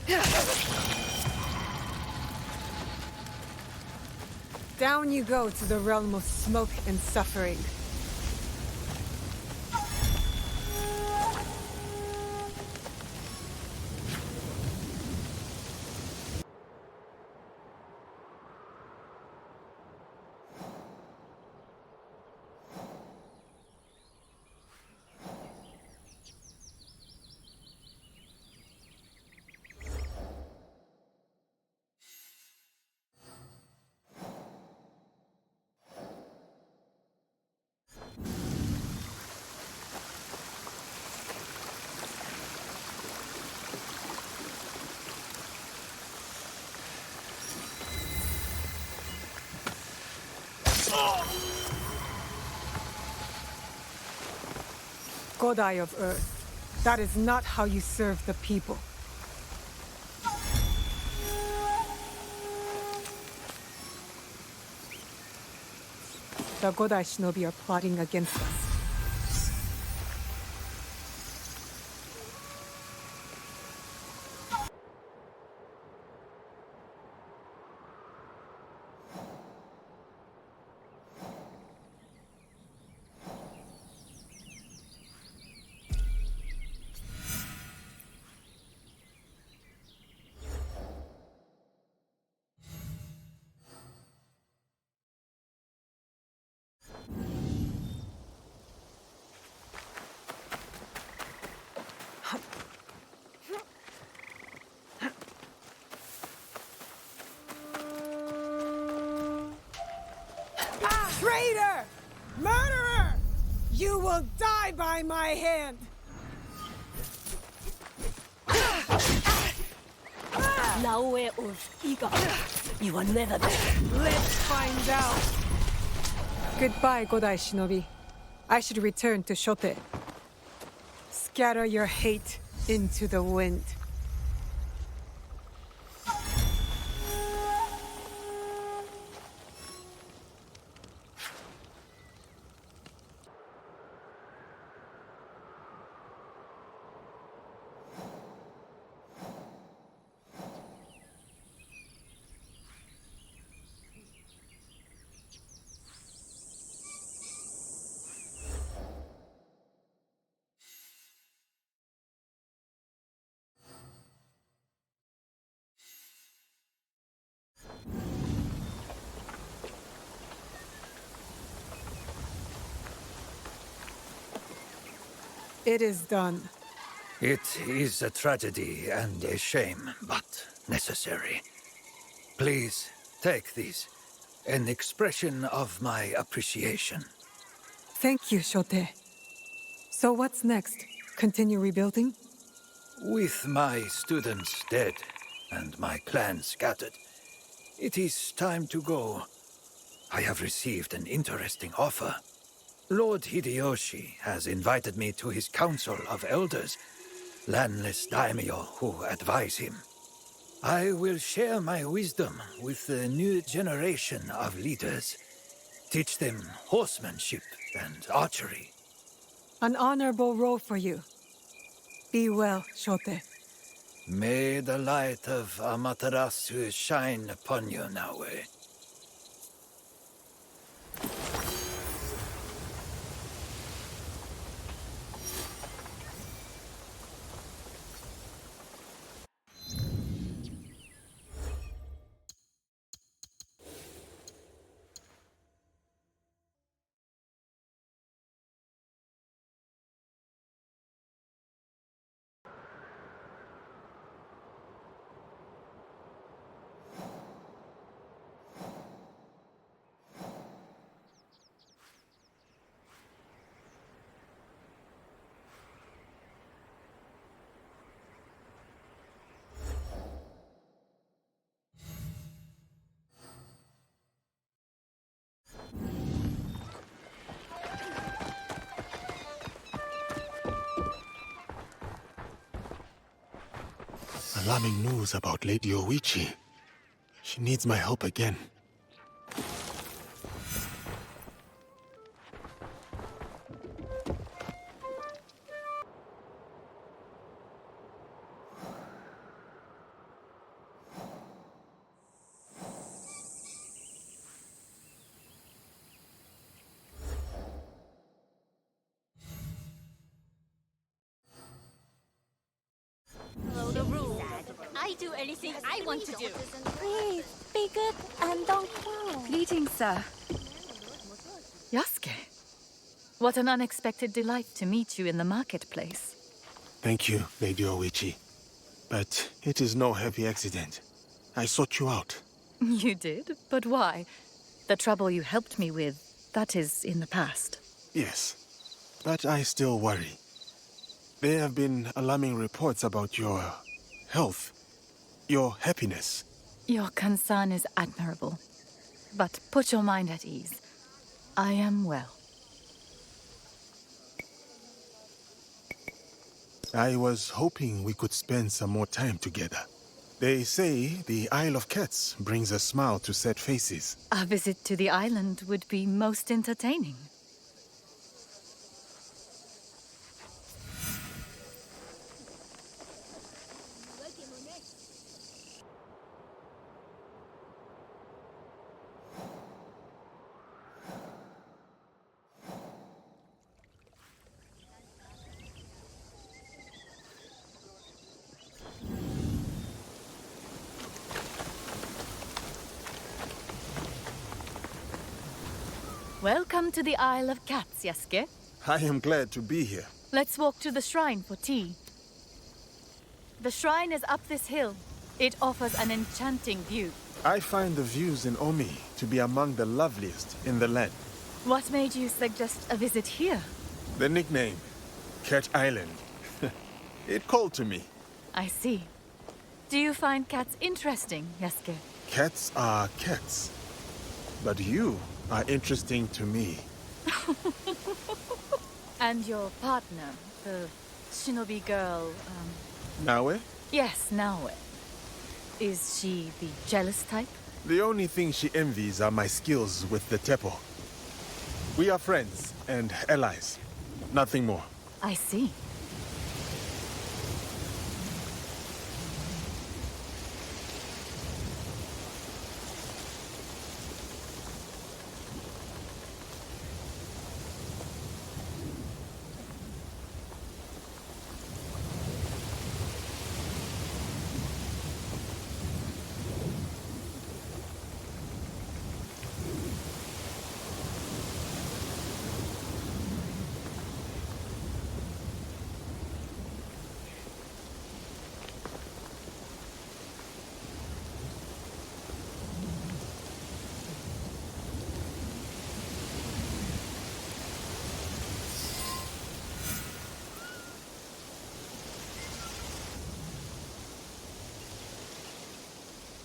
did. Down you go to the realm of smoke and suffering. Godai of Earth. That is not how you serve the people. The Godai shinobi are plotting against us. Traitor! Murderer! You will die by my hand! Naue of Iga. You are never there. Let's find out. Goodbye, Godai Shinobi. I should return to Shote. Scatter your hate into the wind. It is done. It is a tragedy and a shame, but necessary. Please, take these. An expression of my appreciation. Thank you, Shote. So what's next? Continue rebuilding? With my students dead and my clan scattered, it is time to go. I have received an interesting offer. Lord Hideyoshi has invited me to his council of elders, landless daimyo who advise him. I will share my wisdom with the new generation of leaders, teach them horsemanship and archery. An honorable role for you. Be well, Shote. May the light of Amaterasu shine upon you, Naue. Alarming news about Lady Oichi. She needs my help again. The rule. I do anything I want to do. Please, be good and don't quarrel. Greetings, sir. Yasuke. What an unexpected delight to meet you in the marketplace. Thank you, Lady Oichi. But it is no happy accident. I sought you out. You did? But why? The trouble you helped me with, that is in the past. Yes, but I still worry. There have been alarming reports about your health, your happiness. Your concern is admirable. But put your mind at ease. I am well. I was hoping we could spend some more time together. They say the Isle of Cats brings a smile to sad faces. A visit to the island would be most entertaining. Welcome to the Isle of Cats, Yasuke. I am glad to be here. Let's walk to the shrine for tea. The shrine is up this hill. It offers an enchanting view. I find the views in Omi to be among the loveliest in the land. What made you suggest a visit here? The nickname, Cat Island. It called to me. I see. Do you find cats interesting, Yasuke? Cats are cats. But you are interesting to me. And your partner, the shinobi girl, Naue? Yes, Naue. Is she the jealous type? The only thing she envies are my skills with the teppo. We are friends and allies. Nothing more. I see.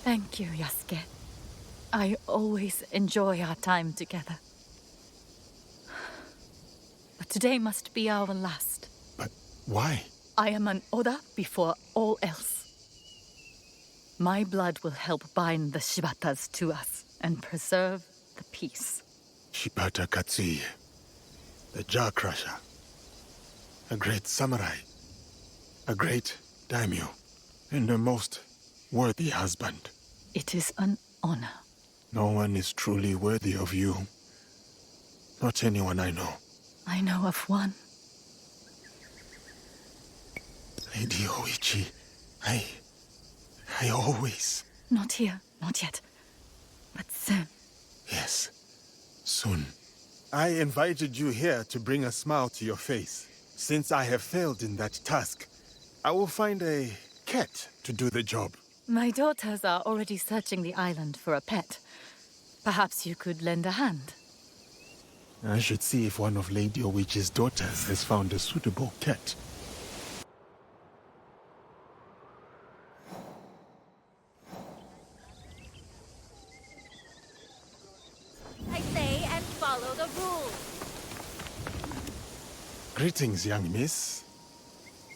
Thank you, Yasuke. I always enjoy our time together. But today must be our last. But why? I am an Oda before all else. My blood will help bind the Shibatas to us and preserve the peace. Shibata Katsuie, the Jaw Crusher. A great samurai. A great daimyo. And a most worthy husband. It is an honor. No one is truly worthy of you. Not anyone I know. I know of one. Lady Oichi, I always... Not here, not yet. But soon. Yes, soon. I invited you here to bring a smile to your face. Since I have failed in that task, I will find a cat to do the job. My daughters are already searching the island for a pet. Perhaps you could lend a hand. I should see if one of Lady Oichi's daughters has found a suitable cat. I say and follow the rules. Greetings, young miss.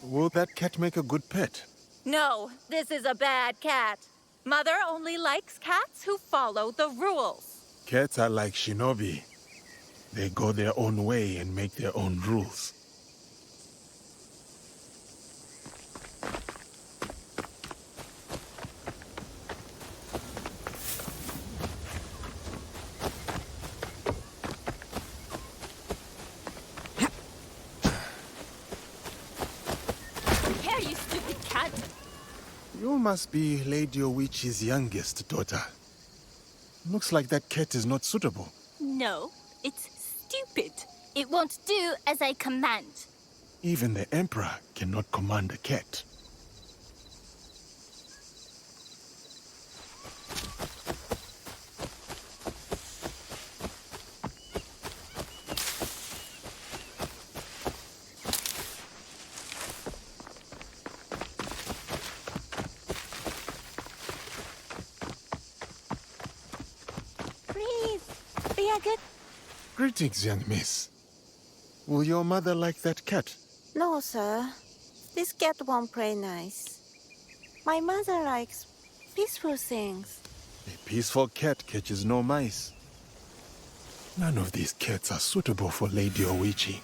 Will that cat make a good pet? No, this is a bad cat. Mother only likes cats who follow the rules. Cats are like shinobi. They go their own way and make their own rules. Here, you stupid cat. You must be Lady Oichi's youngest daughter. Looks like that cat is not suitable. No, it's stupid. It won't do as I command. Even the Emperor cannot command a cat. Please, be a good... Greetings, young miss. Will your mother like that cat? No, sir. This cat won't play nice. My mother likes peaceful things. A peaceful cat catches no mice. None of these cats are suitable for Lady Oichi.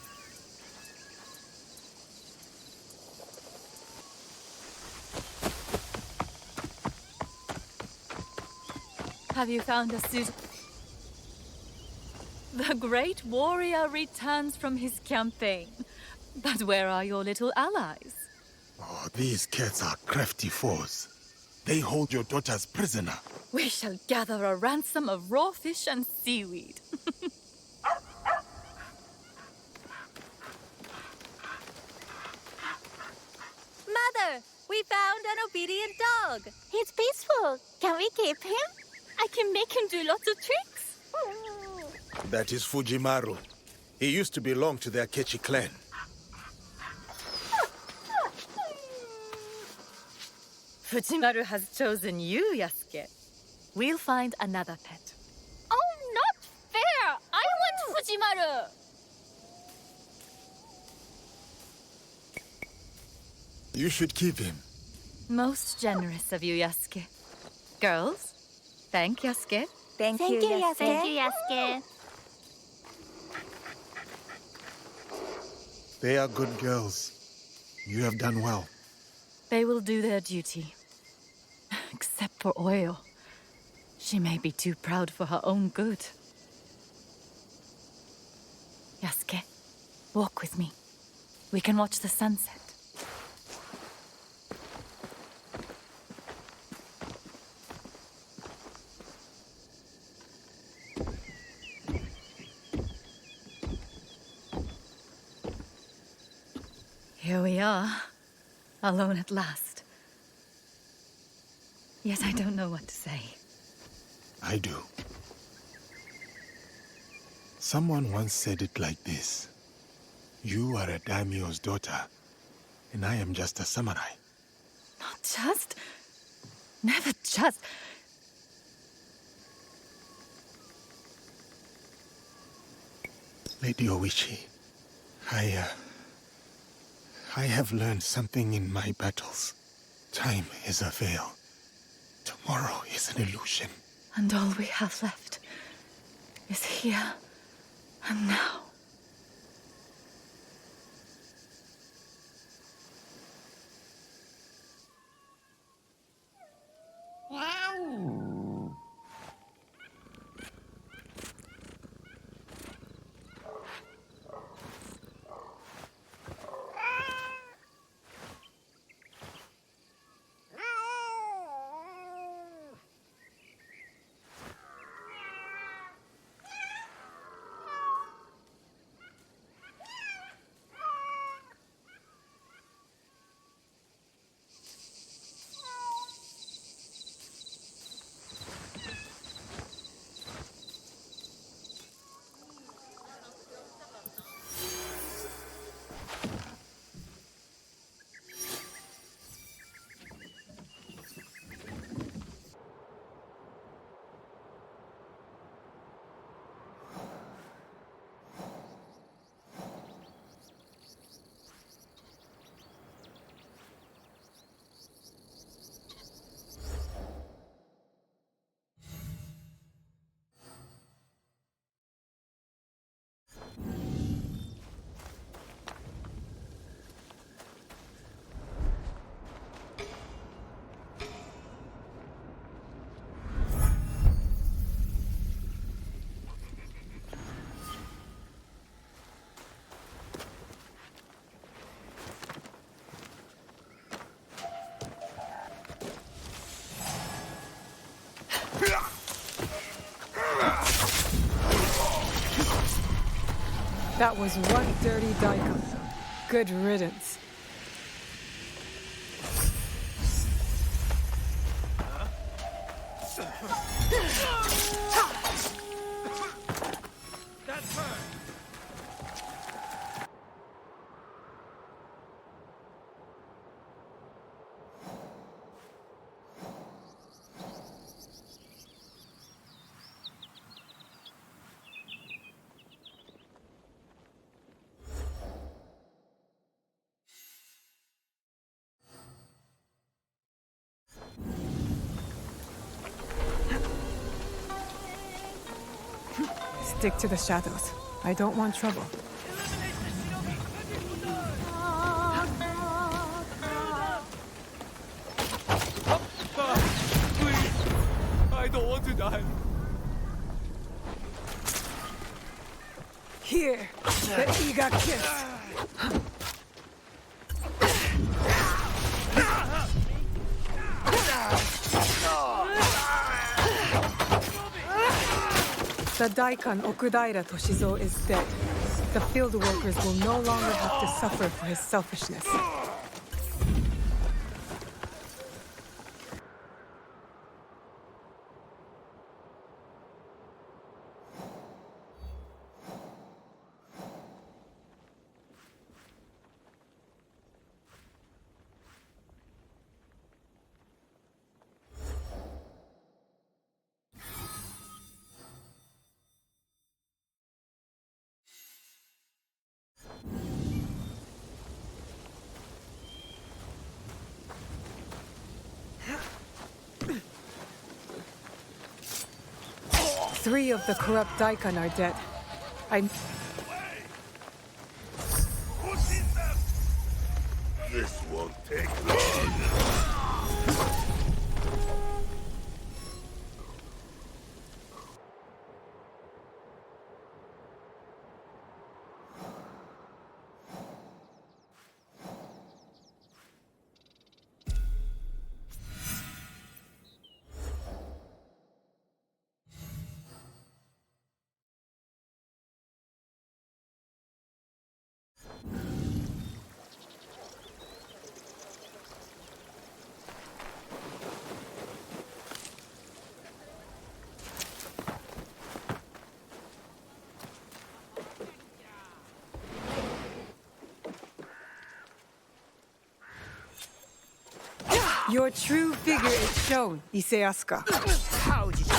Have you found a suit? The great warrior returns from his campaign. But where are your little allies? Oh, these cats are crafty foes. They hold your daughter's prisoner. We shall gather a ransom of raw fish and seaweed. Mother, we found an obedient dog. He's peaceful. Can we keep him? I can make him do lots of tricks. That is Fujimaru. He used to belong to the Akechi clan. Fujimaru has chosen you, Yasuke. We'll find another pet. Oh, not fair! I want Fujimaru! You should keep him. Most generous of you, Yasuke. Girls, thank Yasuke. Thank you, Yasuke. Thank you, Yasuke. They are good girls. You have done well. They will do their duty. Except for Oyo. She may be too proud for her own good. Yasuke, walk with me. We can watch the sunset. Here we are, alone at last. Yet I don't know what to say. I do. Someone once said it like this. You are a daimyo's daughter, and I am just a samurai. Not just. Never just. Lady Oichi, I have learned something in my battles. Time is a veil. Tomorrow is an illusion. And all we have left is here and now. That was one dirty daikon. Good riddance. That's her! Stick to the shadows. I don't want trouble. Please! I don't want to die. Here, the Iga kiss. The Daikon Okudaira Toshizo is dead. The field workers will no longer have to suffer for his selfishness. Three of the corrupt Daikon are dead. This won't take long. Your true figure is shown, Ise-Asuka. How did you...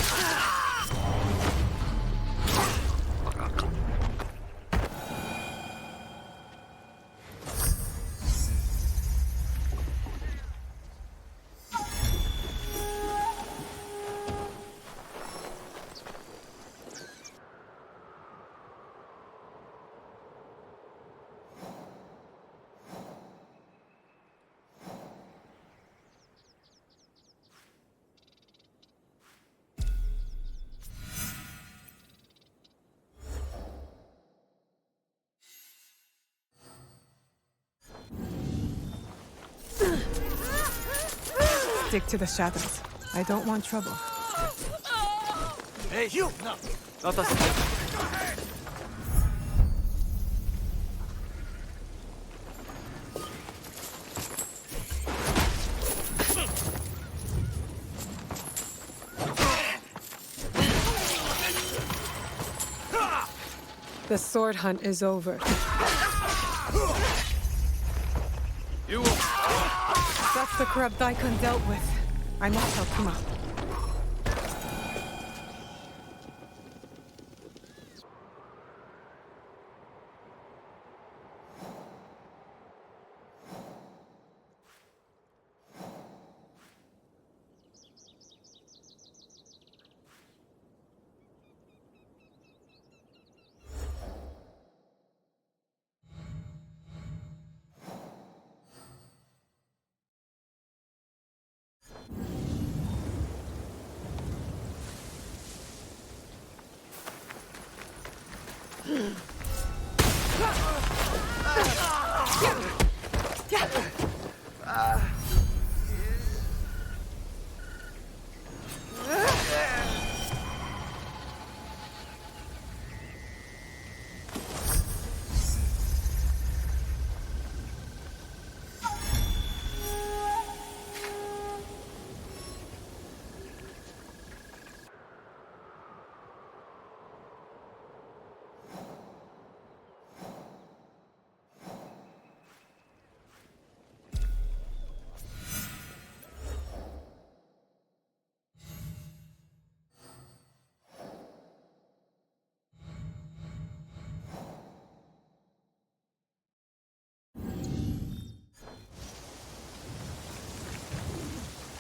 Stick to the shadows. I don't want trouble. Hey, you! No, not us. The sword hunt is over. You. That's the corrupt Daikon dealt with. I must help him out.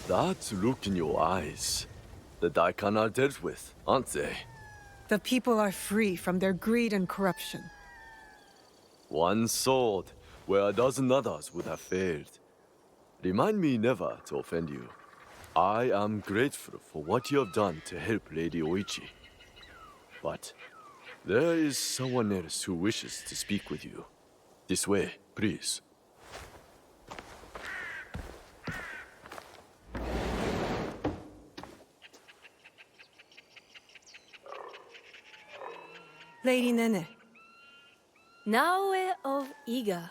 That look in your eyes. The Daikon are dealt with, aren't they? The people are free from their greed and corruption. One sword, where a dozen others would have failed. Remind me never to offend you. I am grateful for what you have done to help Lady Oichi. But there is someone else who wishes to speak with you. This way, please. Lady Nene. Naoe of Iga.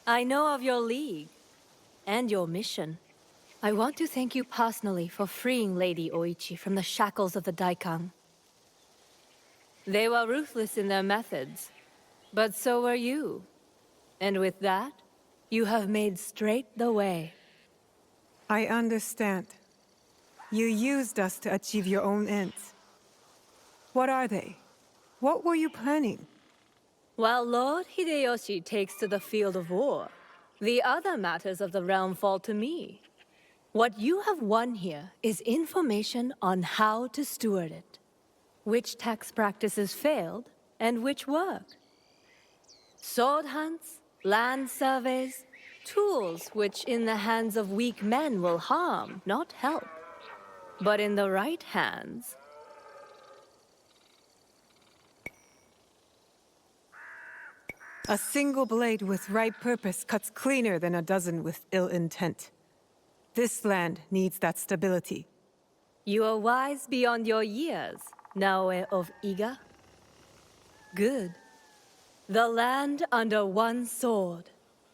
I know of your league and your mission. I want to thank you personally for freeing Lady Oichi from the shackles of the Daikang. They were ruthless in their methods, but so were you. And with that, you have made straight the way. I understand. You used us to achieve your own ends. What are they? What were you planning? While Lord Hideyoshi takes to the field of war, the other matters of the realm fall to me. What you have won here is information on how to steward it. Which tax practices failed, and which work. Sword hunts, land surveys, tools which in the hands of weak men will harm, not help. But in the right hands... A single blade with right purpose cuts cleaner than a dozen with ill intent. This land needs that stability. You are wise beyond your years, Naoe of Iga. Good. The land under one sword.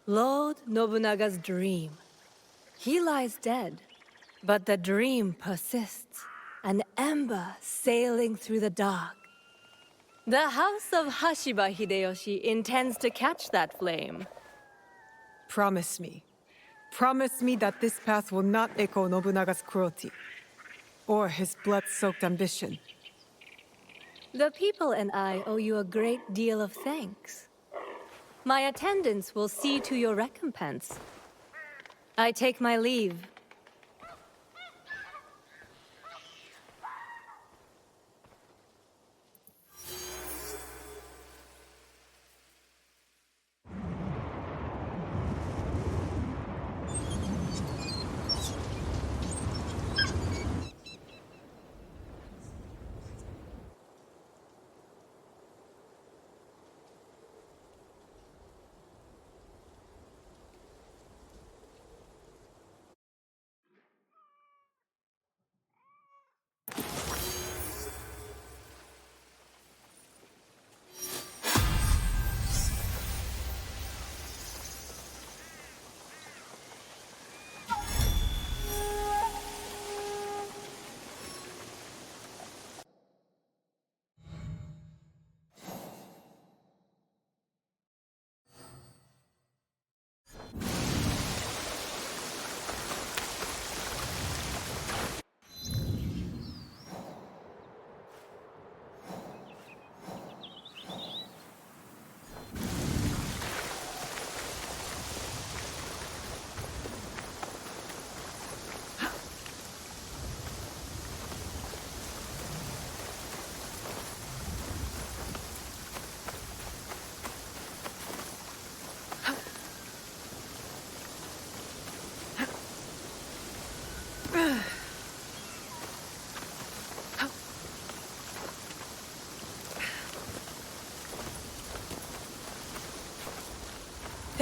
Lord Nobunaga's dream. He lies dead, but the dream persists. An ember sailing through the dark. The house of Hashiba Hideyoshi intends to catch that flame. Promise me. Promise me that this path will not echo Nobunaga's cruelty. Or his blood-soaked ambition. The people and I owe you a great deal of thanks. My attendants will see to your recompense. I take my leave.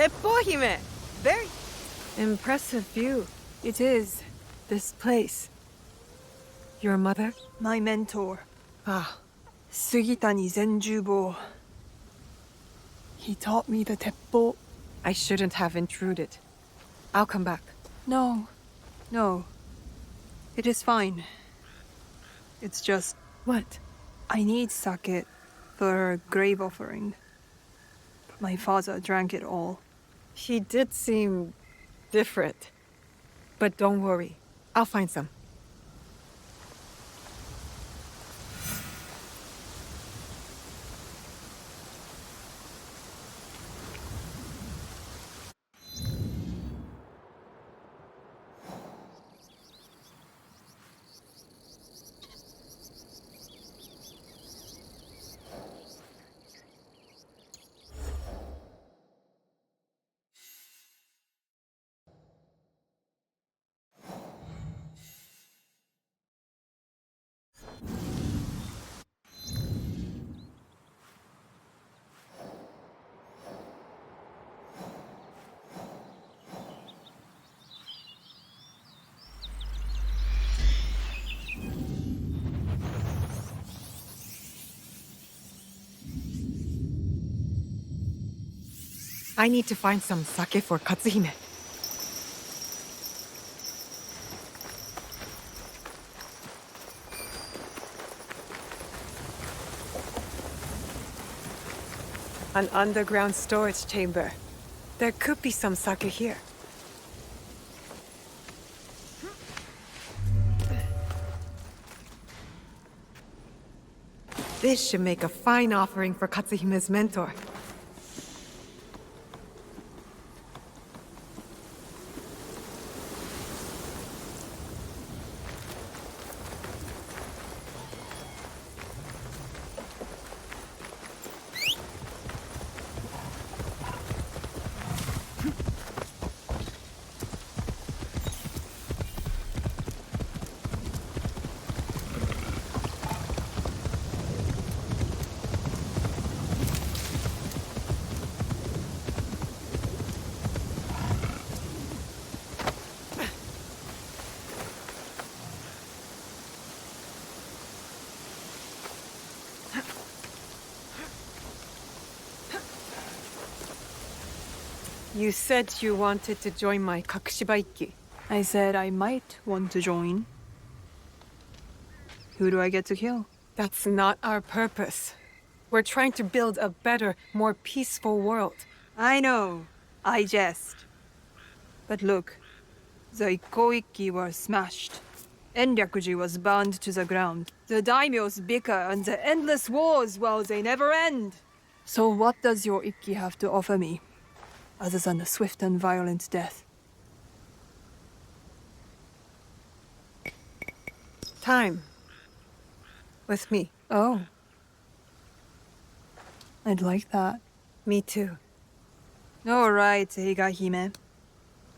Teppohime! Very impressive view. It is. This place. Your mother? My mentor. Ah. Sugitani Zenjubo. He taught me the teppo. I shouldn't have intruded. I'll come back. No. No. It is fine. It's just... What? I need sake for a grave offering. But my father drank it all. He did seem... different. But don't worry. I'll find some. I need to find some sake for Katsuhime. An underground storage chamber. There could be some sake here. This should make a fine offering for Katsuhime's mentor. You said you wanted to join my Kakushibaiki. I said I might want to join. Who do I get to kill? That's not our purpose. We're trying to build a better, more peaceful world. I know. I jest. But look, the Ikoiki were smashed. Enryakuji was burned to the ground. The daimyos bicker and the endless wars, well, they never end. So what does your Ikki have to offer me? Other than a swift and violent death. Time. With me. Oh. I'd like that. Me too. All right, Higahime.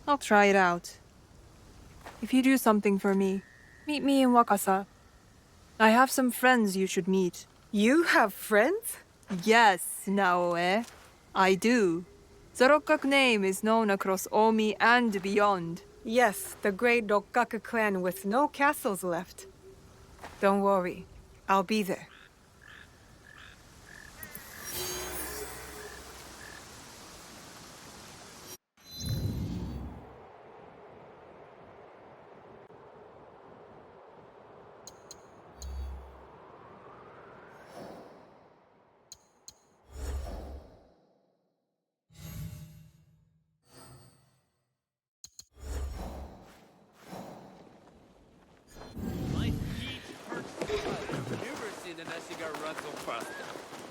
I'll try it out. If you do something for me, meet me in Wakasa. I have some friends you should meet. You have friends? Yes, Naoe. I do. The Rokkaku name is known across Omi and beyond. Yes, the great Rokkaku clan with no castles left. Don't worry, I'll be there.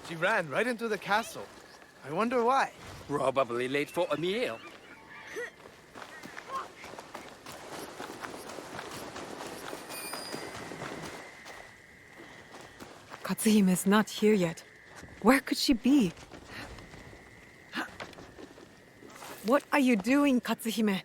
She ran right into the castle. I wonder why. Probably late for a meal. Katsuhime's not here yet. Where could she be? What are you doing, Katsuhime?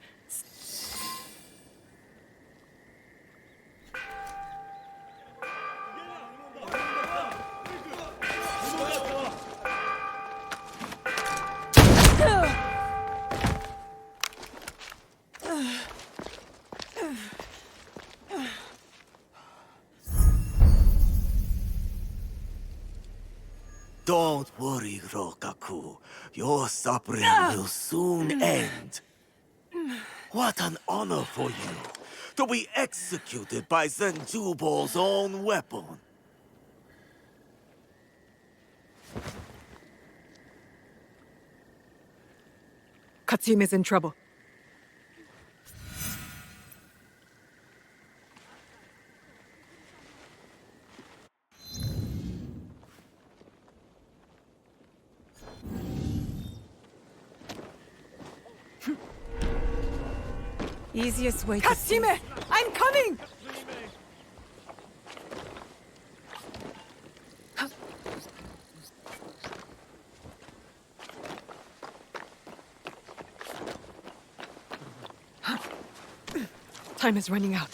Don't worry, Rokkaku. Your suffering will soon end. What an honor for you, to be executed by Zenjubo's own weapon. Katsuhime's in trouble. Easiest way to... Katsuhime! I'm coming! Time is running out.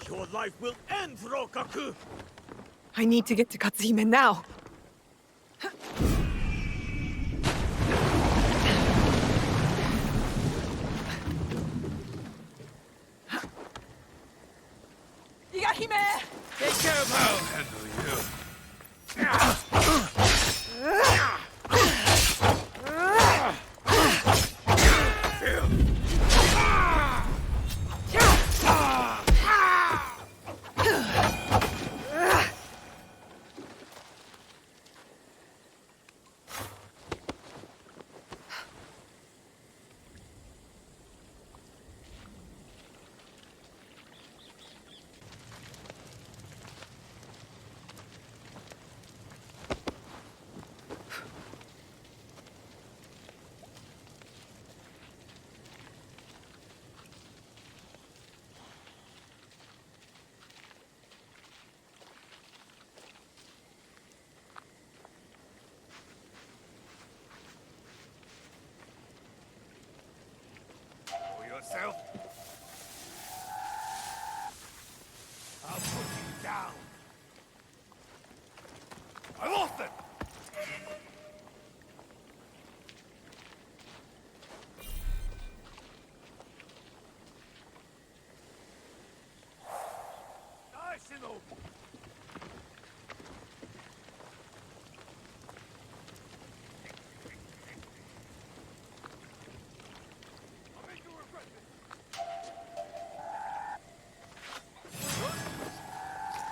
Your life will end, Rokkaku! I need to get to Katsuhime now. Take care of her. I'll handle you.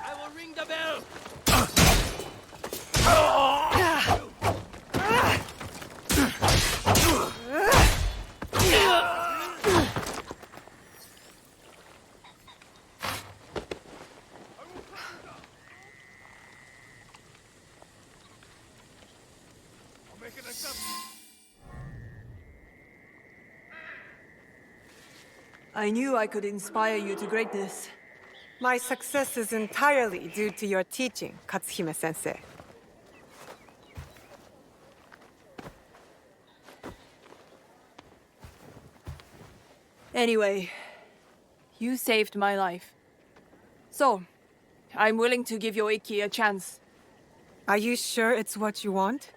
I will ring the bell! I knew I could inspire you to greatness. My success is entirely due to your teaching, Katsuhime-sensei. Anyway, you saved my life. So, I'm willing to give your Ikki a chance. Are you sure it's what you want?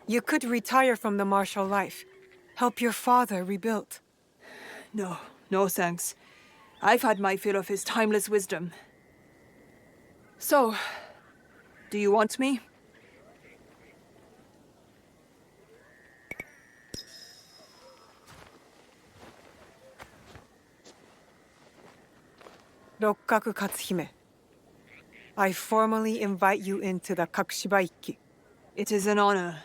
You could retire from the martial life. Help your father rebuild. No thanks. I've had my fill of his timeless wisdom. So, do you want me? Rokkaku Katsuhime. I formally invite you into the Kakushiba Ikki. It is an honor.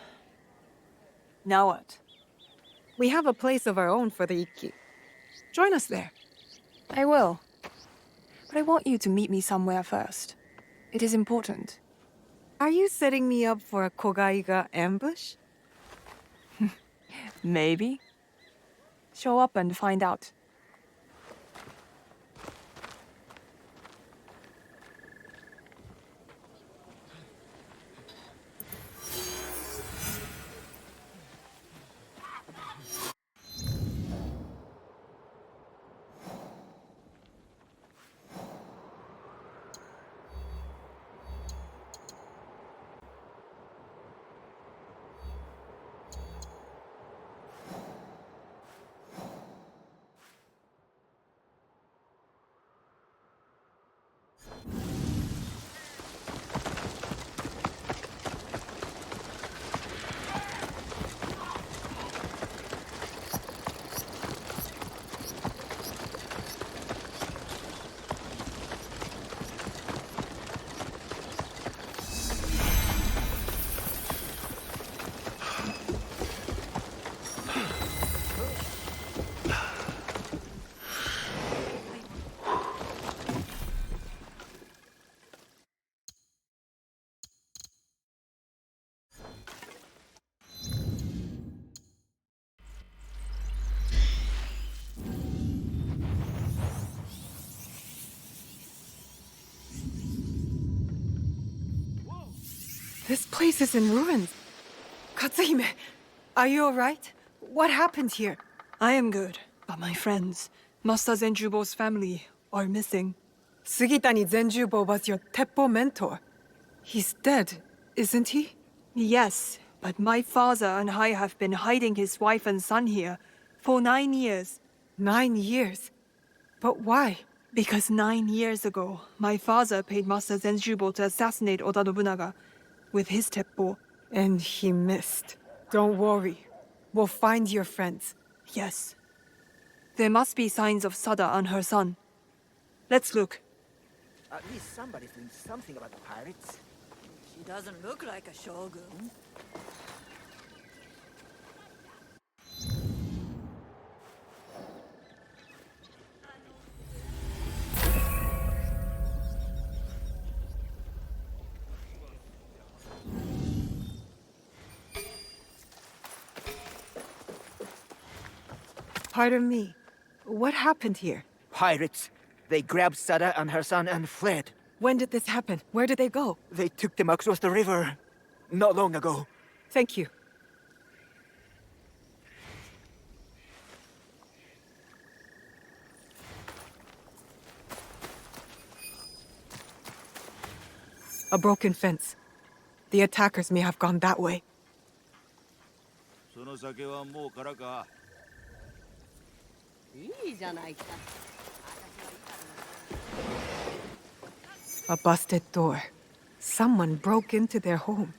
Now what? We have a place of our own for the Ikki. Join us there. I will. But I want you to meet me somewhere first. It is important. Are you setting me up for a Kogaiga ambush? Maybe. Show up and find out. This place is in ruins. Katsuhime, are you alright? What happened here? I am good, but my friends, Master Zenjubo's family, are missing. Sugitani Zenjubo was your Teppo mentor. He's dead, isn't he? Yes, but my father and I have been hiding his wife and son here for 9 years. 9 years? But why? Because 9 years ago, my father paid Master Zenjubo to assassinate Oda Nobunaga with his teppo. And he missed. Don't worry. We'll find your friends. Yes. There must be signs of Sada and her son. Let's look. At least somebody's doing something about the pirates. She doesn't look like a shogun. Pardon me. What happened here? Pirates. They grabbed Sada and her son and fled. When did this happen? Where did they go? They took them across the river not long ago. Thank you. A broken fence. The attackers may have gone that way. その酒はもう空か。いいじゃないか。A busted door. Someone broke into their home.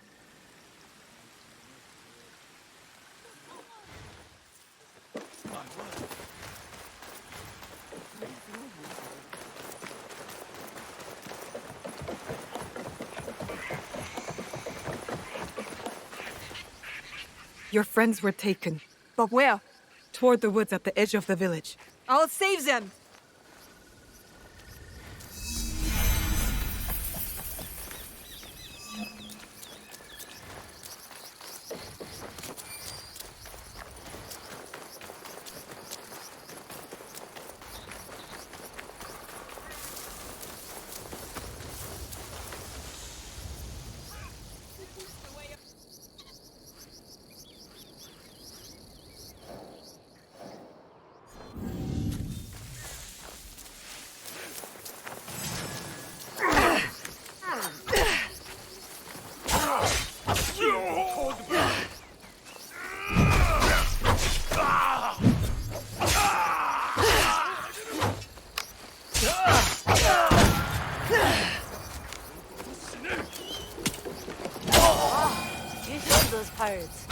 Your friends were taken. But where? Toward the woods at the edge of the village. I'll save them! You killed those pirates.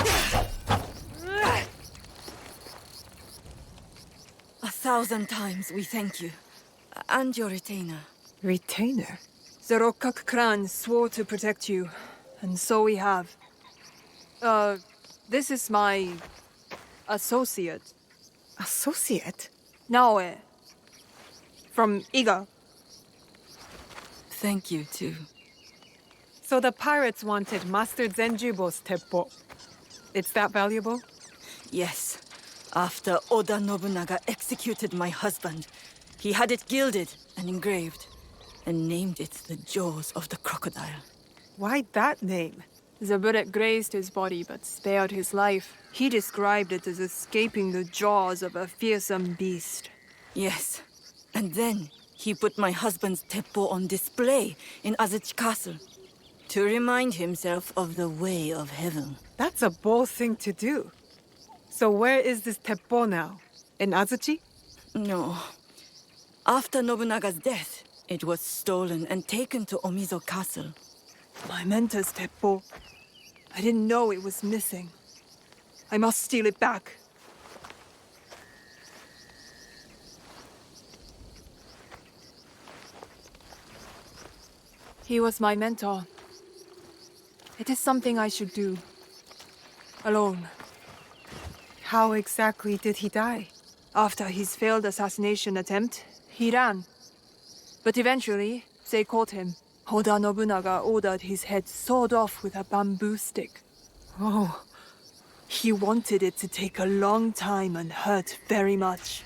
1,000 times we thank you. And your retainer. Retainer? The Rokkak clan swore to protect you, and so we have. This is my... associate. Associate? Naoe. From Iga. Thank you, too. So the pirates wanted Master Zenjubo's teppo. It's that valuable? Yes. After Oda Nobunaga executed my husband, he had it gilded and engraved, and named it the Jaws of the Crocodile. Why that name? The bullet grazed his body but spared his life. He described it as escaping the jaws of a fearsome beast. Yes. And then he put my husband's teppo on display in Azuchi Castle to remind himself of the way of heaven. That's a bold thing to do. So where is this teppo now? In Azuchi? No. After Nobunaga's death, it was stolen and taken to Omizo Castle. My mentor's teppo. I didn't know it was missing. I must steal it back. He was my mentor. It is something I should do. Alone. How exactly did he die? After his failed assassination attempt, he ran. But eventually, they caught him. Oda Nobunaga ordered his head sawed off with a bamboo stick. Oh. He wanted it to take a long time and hurt very much.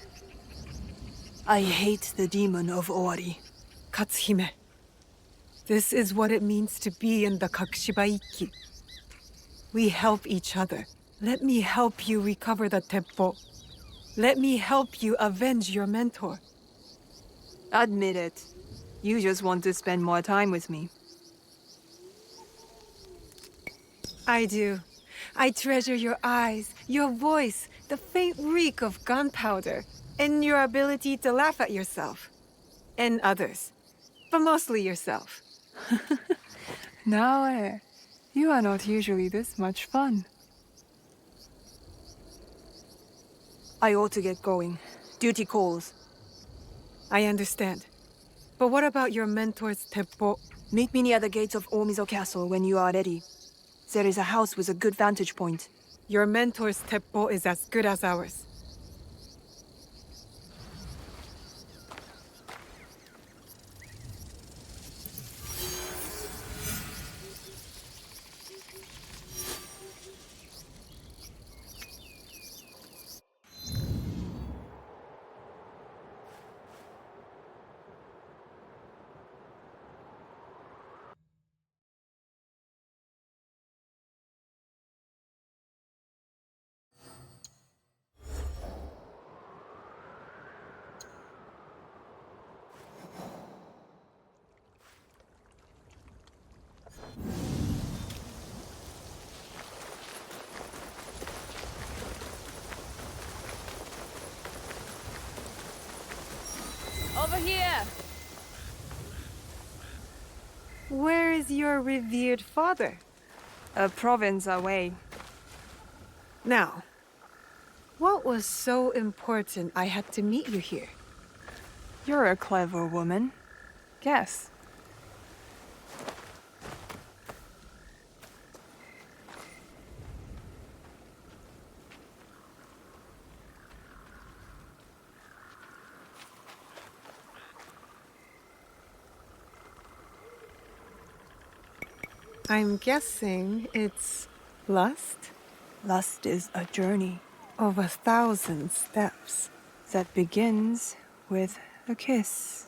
I hate the demon of Owari. Katsuhime. This is what it means to be in the Kakushibaiki. We help each other. Let me help you recover the teppo. Let me help you avenge your mentor. Admit it. You just want to spend more time with me. I do. I treasure your eyes, your voice, the faint reek of gunpowder, and your ability to laugh at yourself. And others. But mostly yourself. Naoe, you are not usually this much fun. I ought to get going. Duty calls. I understand. But what about your mentor's teppo? Meet me near the gates of Omizo Castle when you are ready. There is a house with a good vantage point. Your mentor's teppo is as good as ours. Over here! Where is your revered father? A province away. Now, what was so important I had to meet you here? You're a clever woman. Guess. I'm guessing it's lust? Lust is a journey of 1,000 steps that begins with a kiss.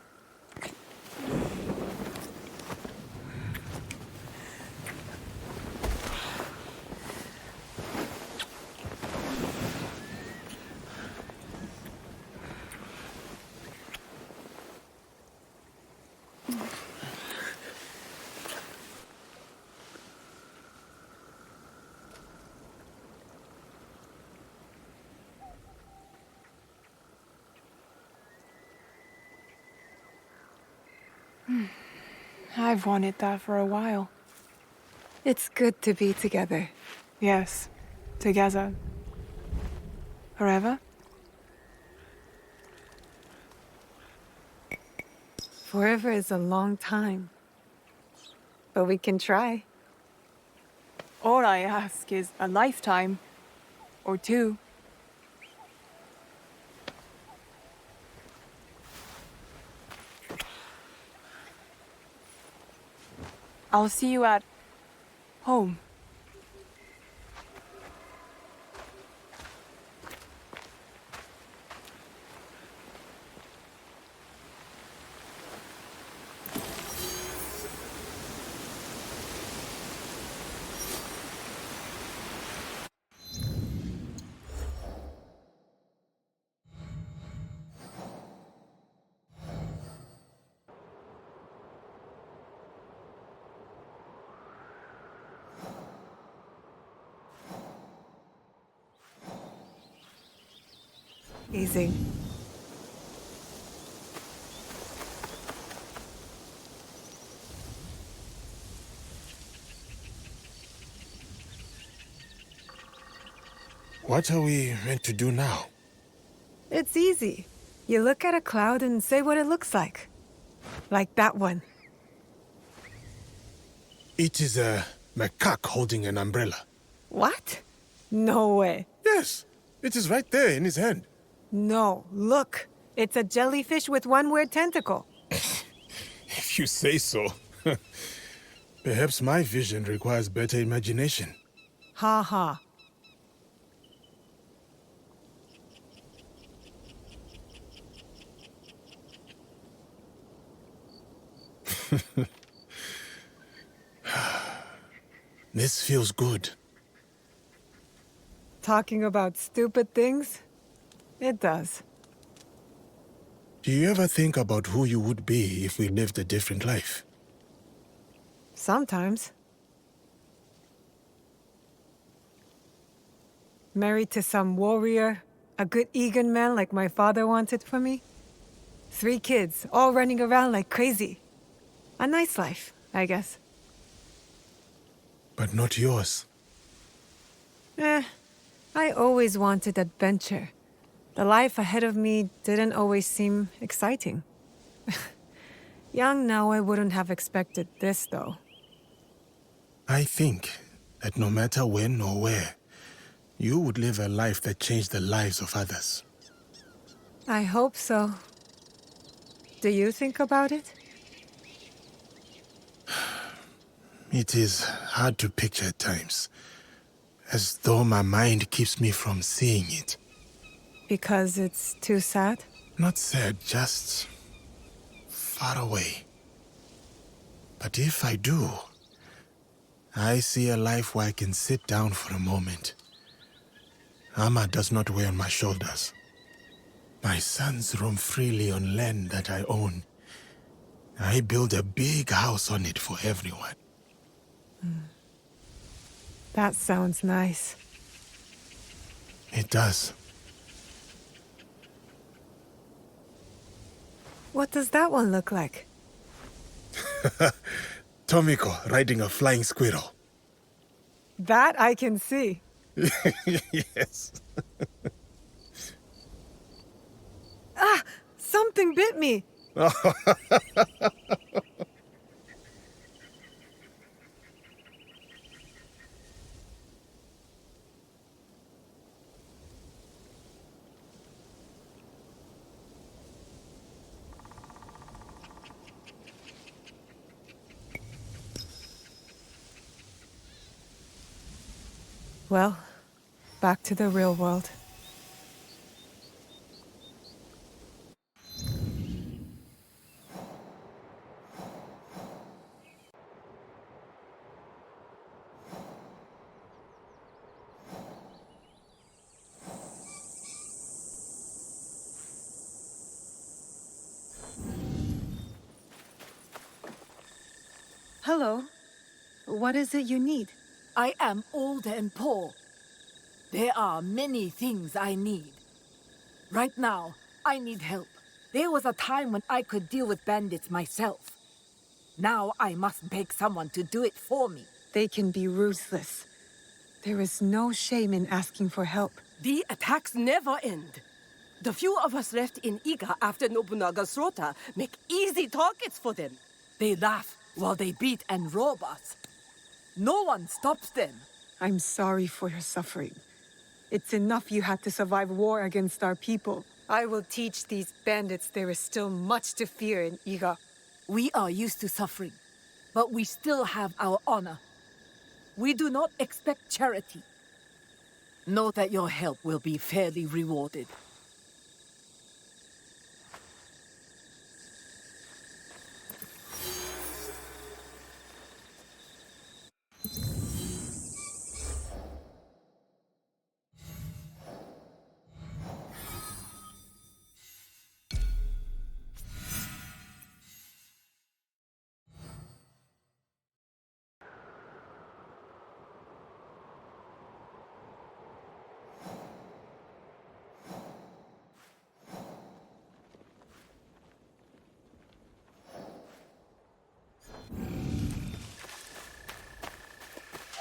I've wanted that for a while. It's good to be together. Yes, together. Forever? Forever is a long time. But we can try. All I ask is a lifetime. Or two. I'll see you at home. Easy. What are we meant to do now? It's easy. You look at a cloud and say what it looks like. Like that one. It is a macaque holding an umbrella. What? No way. Yes, it is right there in his hand. No, look. It's a jellyfish with one weird tentacle. If you say so. Perhaps my vision requires better imagination. Ha ha. This feels good. Talking about stupid things? It does. Do you ever think about who you would be if we lived a different life? Sometimes. Married to some warrior, a good Egan man like my father wanted for me. 3 kids, all running around like crazy. A nice life, I guess. But not yours. I always wanted adventure. The life ahead of me didn't always seem exciting. Young now, I wouldn't have expected this, though. I think that no matter when or where, you would live a life that changed the lives of others. I hope so. Do you think about it? It is hard to picture at times, as though my mind keeps me from seeing it. Because it's too sad? Not sad, just far away. But if I do, I see a life where I can sit down for a moment. Armor does not weigh on my shoulders. My sons roam freely on land that I own. I build a big house on it for everyone. That sounds nice. It does. What does that one look like? Tomiko riding a flying squirrel. That I can see. Yes. Ah! Something bit me! Well, back to the real world. Hello. What is it you need? I am old and poor. There are many things I need. Right now, I need help. There was a time when I could deal with bandits myself. Now I must beg someone to do it for me. They can be ruthless. There is no shame in asking for help. The attacks never end. The few of us left in Iga after Nobunaga's slaughter make easy targets for them. They laugh while they beat and rob us. No one stops them. I'm sorry for your suffering. It's enough you had to survive war against our people. I will teach these bandits there is still much to fear in Iga. We are used to suffering, but we still have our honor. We do not expect charity. Know that your help will be fairly rewarded.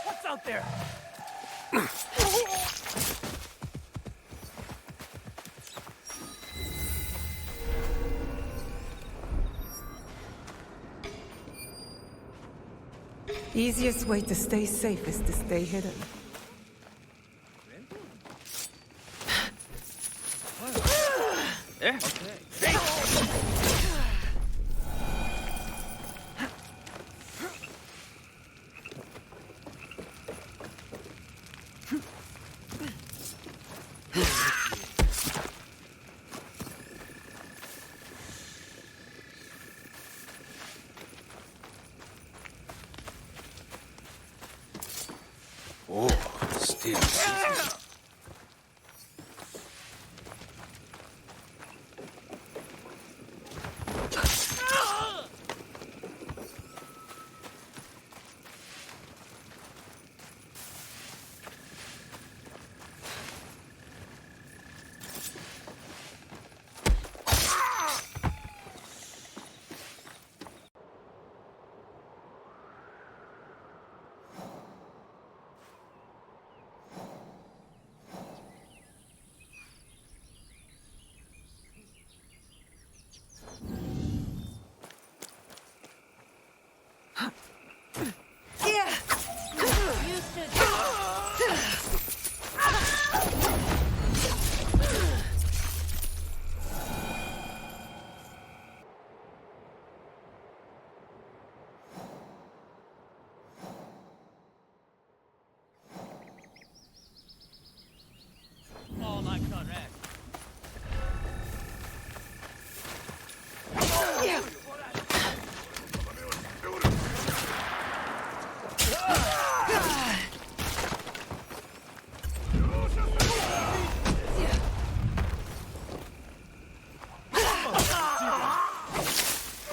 What's out there? Easiest way to stay safe is to stay hidden. Yeah. Oh, still. All are correct.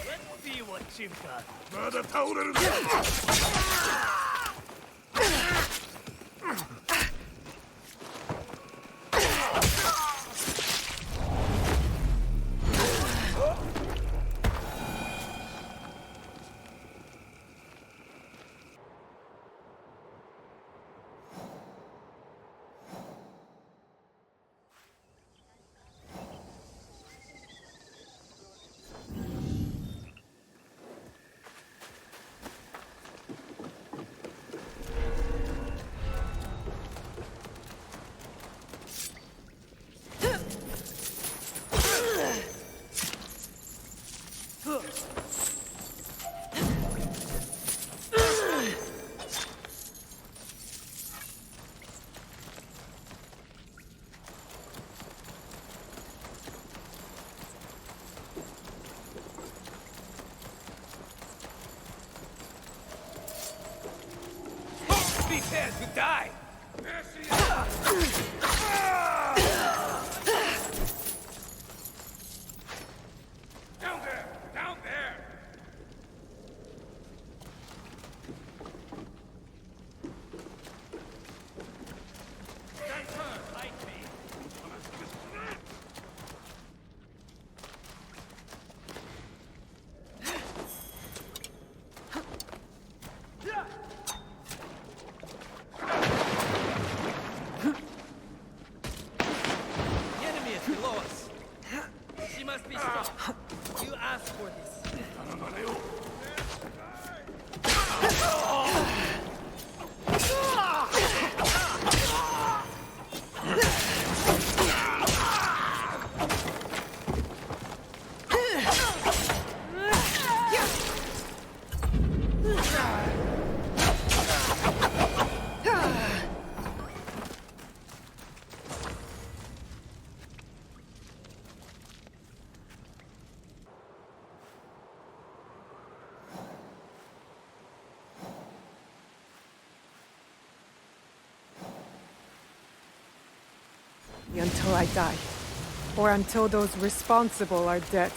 Let's see what you've got. Prepare to die! Down there! Down there! Stand firm, fight me! The enemy is below us. She must be stopped. You asked for this. Until I die. Or until those responsible are dead.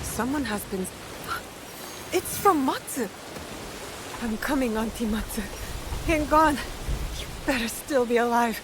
Someone has been... It's from Matsu! I'm coming, Auntie Matsu. Hang on. You better still be alive.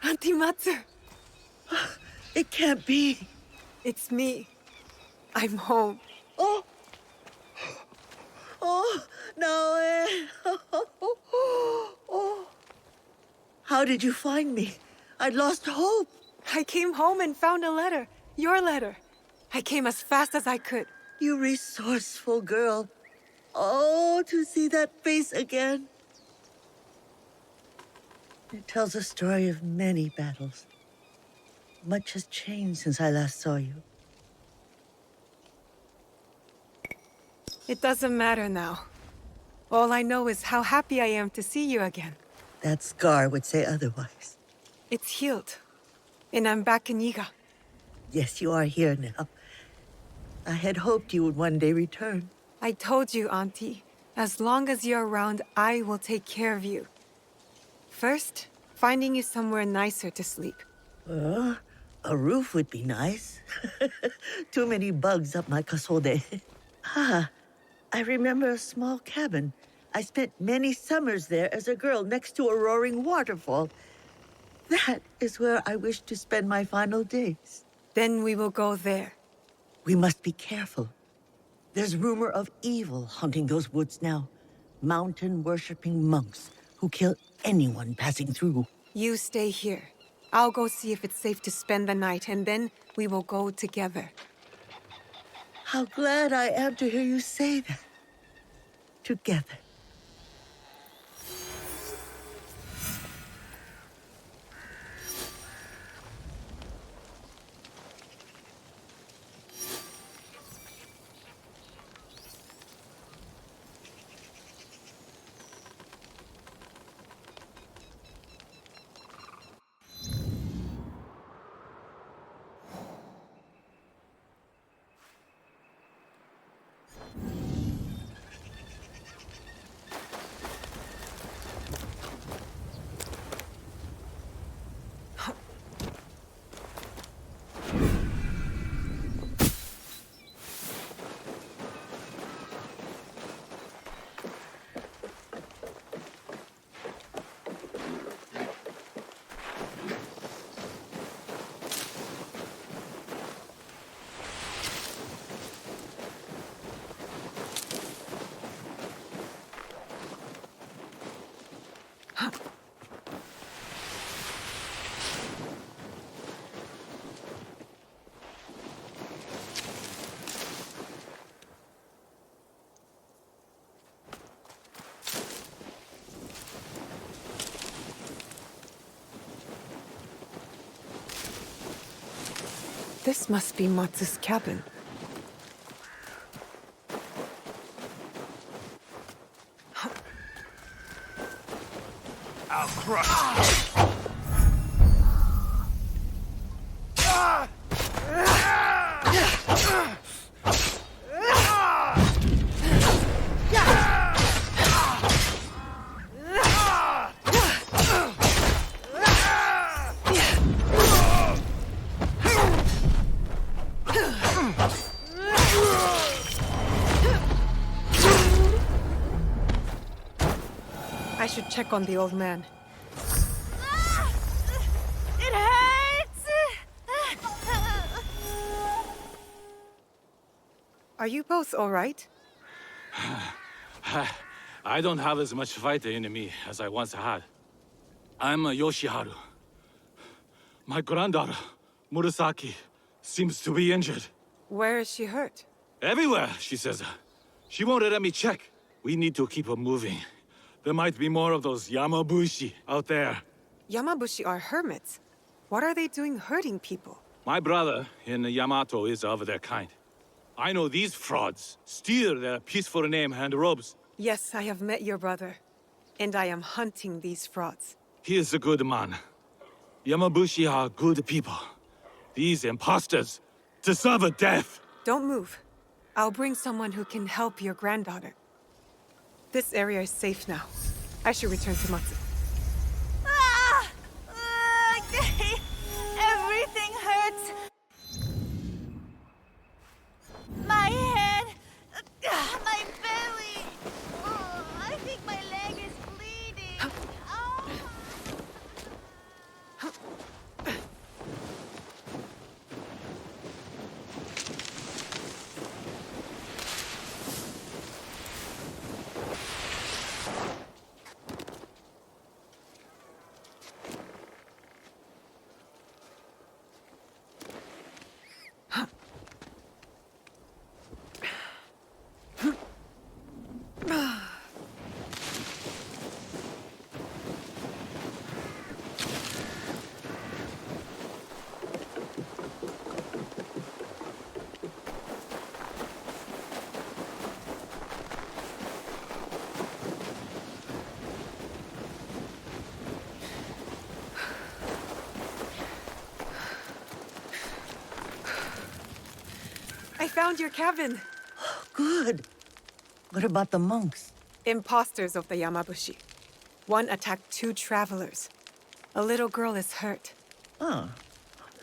Auntie Matsu! It can't be. It's me. I'm home. Oh! Oh, no. Oh. How did you find me? I'd lost hope. I came home and found a letter. Your letter. I came as fast as I could. You resourceful girl. Oh, to see that face again. It tells a story of many battles. Much has changed since I last saw you. It doesn't matter now. All I know is how happy I am to see you again. That scar would say otherwise. It's healed. And I'm back in Iga. Yes, you are here now. I had hoped you would one day return. I told you, Auntie. As long as you're around, I will take care of you. First, finding you somewhere nicer to sleep. A roof would be nice. Too many bugs up my kasode. I remember a small cabin. I spent many summers there as a girl next to a roaring waterfall. That is where I wish to spend my final days. Then we will go there. We must be careful. There's rumor of evil haunting those woods now. Mountain-worshipping monks who kill anyone passing through. You stay here. I'll go see if it's safe to spend the night, and then we will go together. How glad I am to hear you say that. Together. This must be Matsu's cabin. I'll crush you. I should check on the old man. It hurts! Are you both all right? I don't have as much fighter in me as I once had. I'm Yoshiharu. My granddaughter, Murasaki, seems to be injured. Where is she hurt? Everywhere, she says. She won't let me check. We need to keep her moving. There might be more of those Yamabushi out there. Yamabushi are hermits. What are they doing hurting people? My brother in Yamato is of their kind. I know these frauds steal their peaceful name and robes. Yes, I have met your brother. And I am hunting these frauds. He is a good man. Yamabushi are good people. These imposters deserve a death. Don't move. I'll bring someone who can help your granddaughter. This area is safe now. I should return to Matsu. Everything hurts. My head. My belly. Oh, I think my leg is bleeding. Oh. I found your cabin. Good. What about the monks? Imposters of the Yamabushi. One attacked 2 travelers. A little girl is hurt. Oh.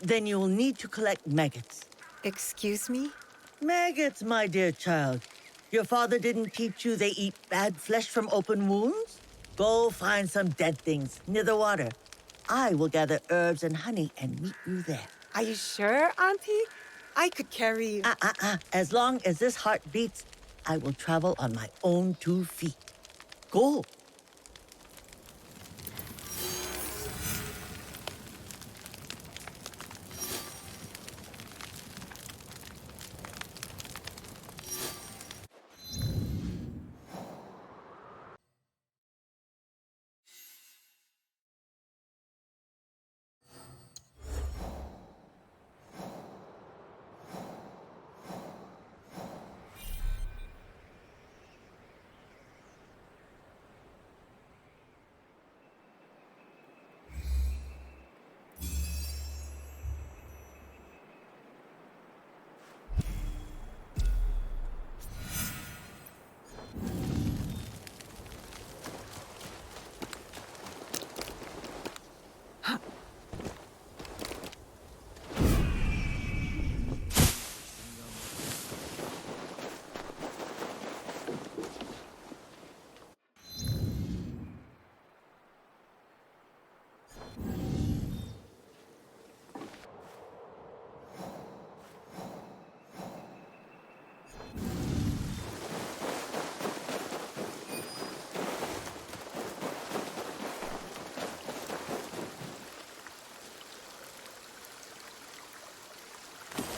Then you'll need to collect maggots. Excuse me? Maggots, my dear child. Your father didn't teach you they eat bad flesh from open wounds? Go find some dead things near the water. I will gather herbs and honey and meet you there. Are you sure, Auntie? I could carry... As long as this heart beats, I will travel on my own 2 feet. Go.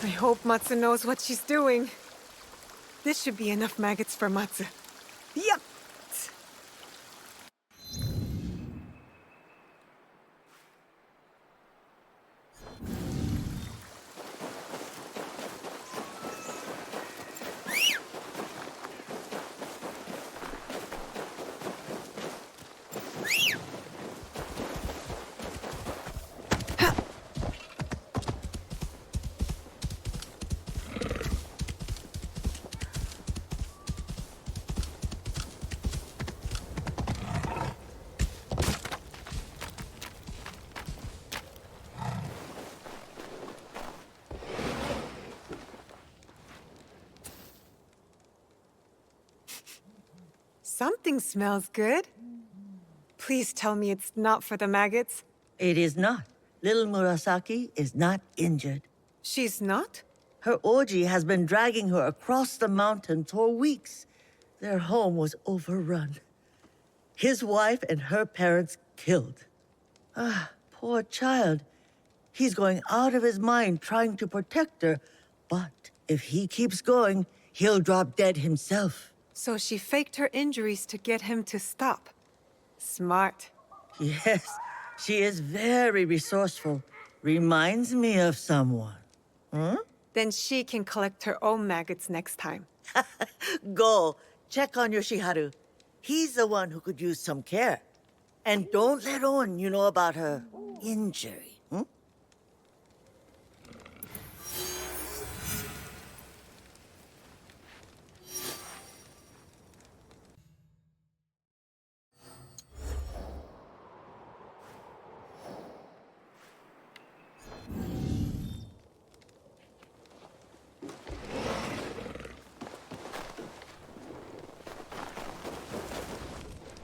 I hope Matsu knows what she's doing. This should be enough maggots for Matsu. Yup! Something smells good. Please tell me it's not for the maggots. It is not. Little Murasaki is not injured. She's not? Her orgy has been dragging her across the mountains for weeks. Their home was overrun. His wife and her parents killed. Ah, poor child. He's going out of his mind trying to protect her, but if he keeps going, he'll drop dead himself. So she faked her injuries to get him to stop. Smart. Yes, she is very resourceful. Reminds me of someone. Huh? Then she can collect her own maggots next time. Go, check on Yoshiharu. He's the one who could use some care. And don't let on you know about her injury. Hmm?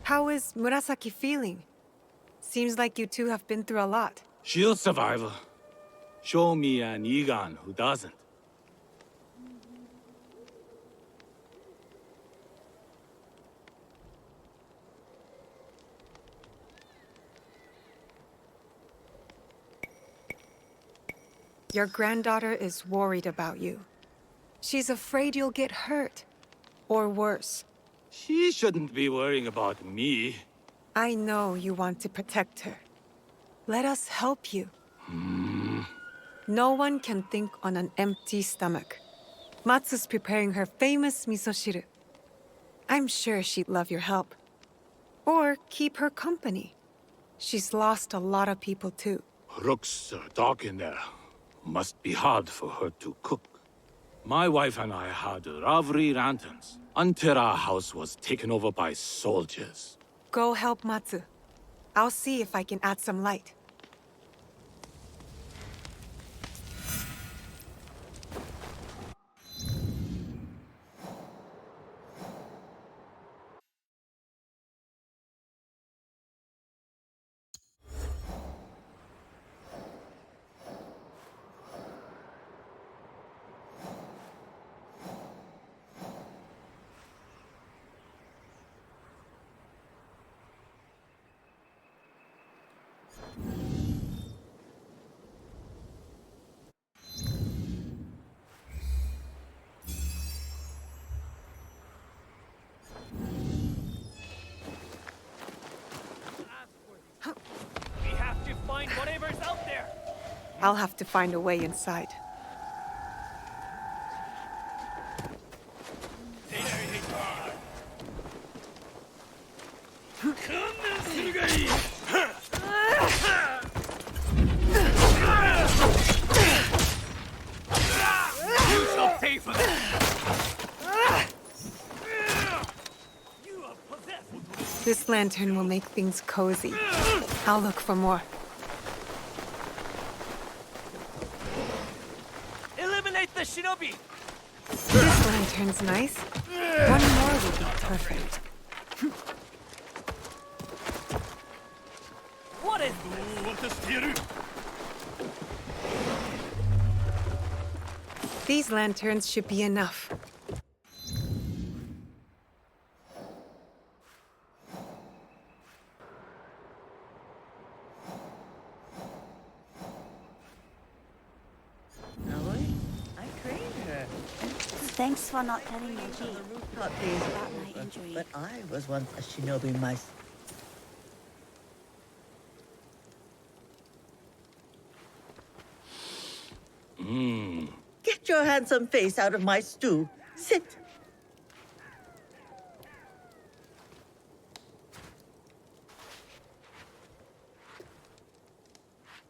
How is Murasaki feeling? Seems like you two have been through a lot. She'll survive. Show me an Egon who doesn't. Your granddaughter is worried about you. She's afraid you'll get hurt. Or worse. She shouldn't be worrying about me. I know you want to protect her. Let us help you. No one can think on an empty stomach. Matsu's preparing her famous misoshiru. I'm sure she'd love your help. Or keep her company. She's lost a lot of people too. Looks dark in there. Must be hard for her to cook. My wife and I had lovely lanterns until our house was taken over by soldiers. Go help Matsu. I'll see if I can add some light. We have to find whatever's out there. I'll have to find a way inside. You shall pay for that. This lantern will make things cozy. I'll look for more. Eliminate the shinobi. This lantern's nice. One more will be perfect. What is These lanterns should be enough. Thanks for not telling me Rooftop days about my injury. But I was once a shinobi myself. Get your handsome face out of my stew. Sit.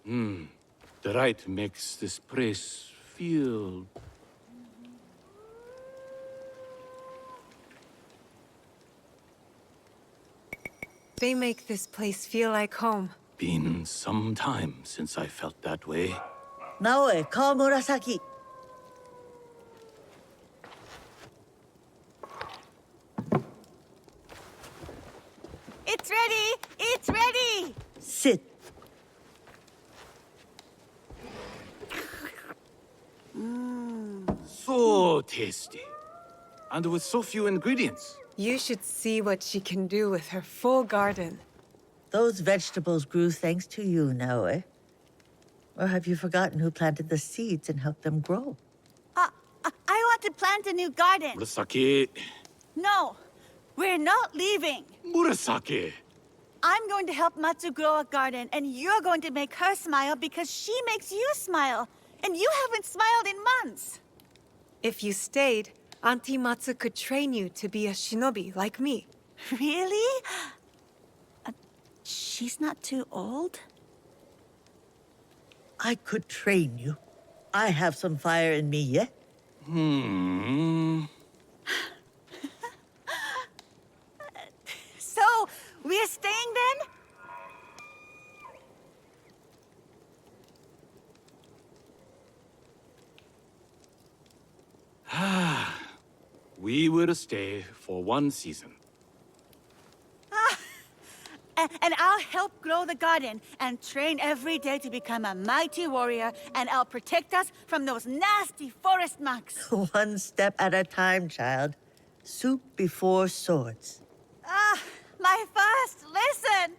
The right makes this place feel... They make this place feel like home. Been some time since I felt that way. Naoe, call Murasaki. It's ready! It's ready! Sit. So tasty. And with so few ingredients. You should see what she can do with her full garden. Those vegetables grew thanks to you, Naoe. Or have you forgotten who planted the seeds and helped them grow? I want to plant a new garden. Murasaki. No, we're not leaving. Murasaki. I'm going to help Matsu grow a garden, and you're going to make her smile because she makes you smile. And you haven't smiled in months. If you stayed, Auntie Matsu could train you to be a shinobi like me. Really? She's not too old? I could train you. I have some fire in me yet. So, we're staying then? We will stay for one season. And I'll help grow the garden and train every day to become a mighty warrior, and I'll protect us from those nasty forest monks. One step at a time, child. Soup before swords. My first lesson!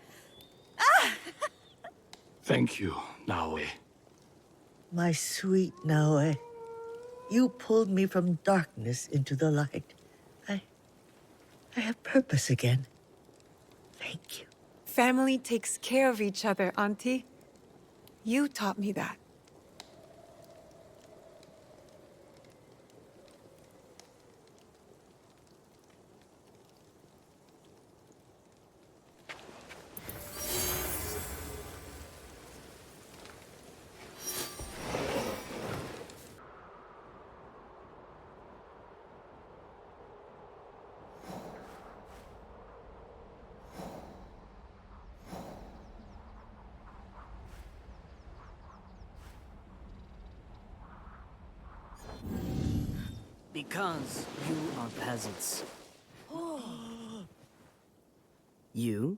Thank you, Naoe. My sweet Naoe. You pulled me from darkness into the light. I have purpose again. Thank you. Family takes care of each other, Auntie. You taught me that. Because you are peasants. You?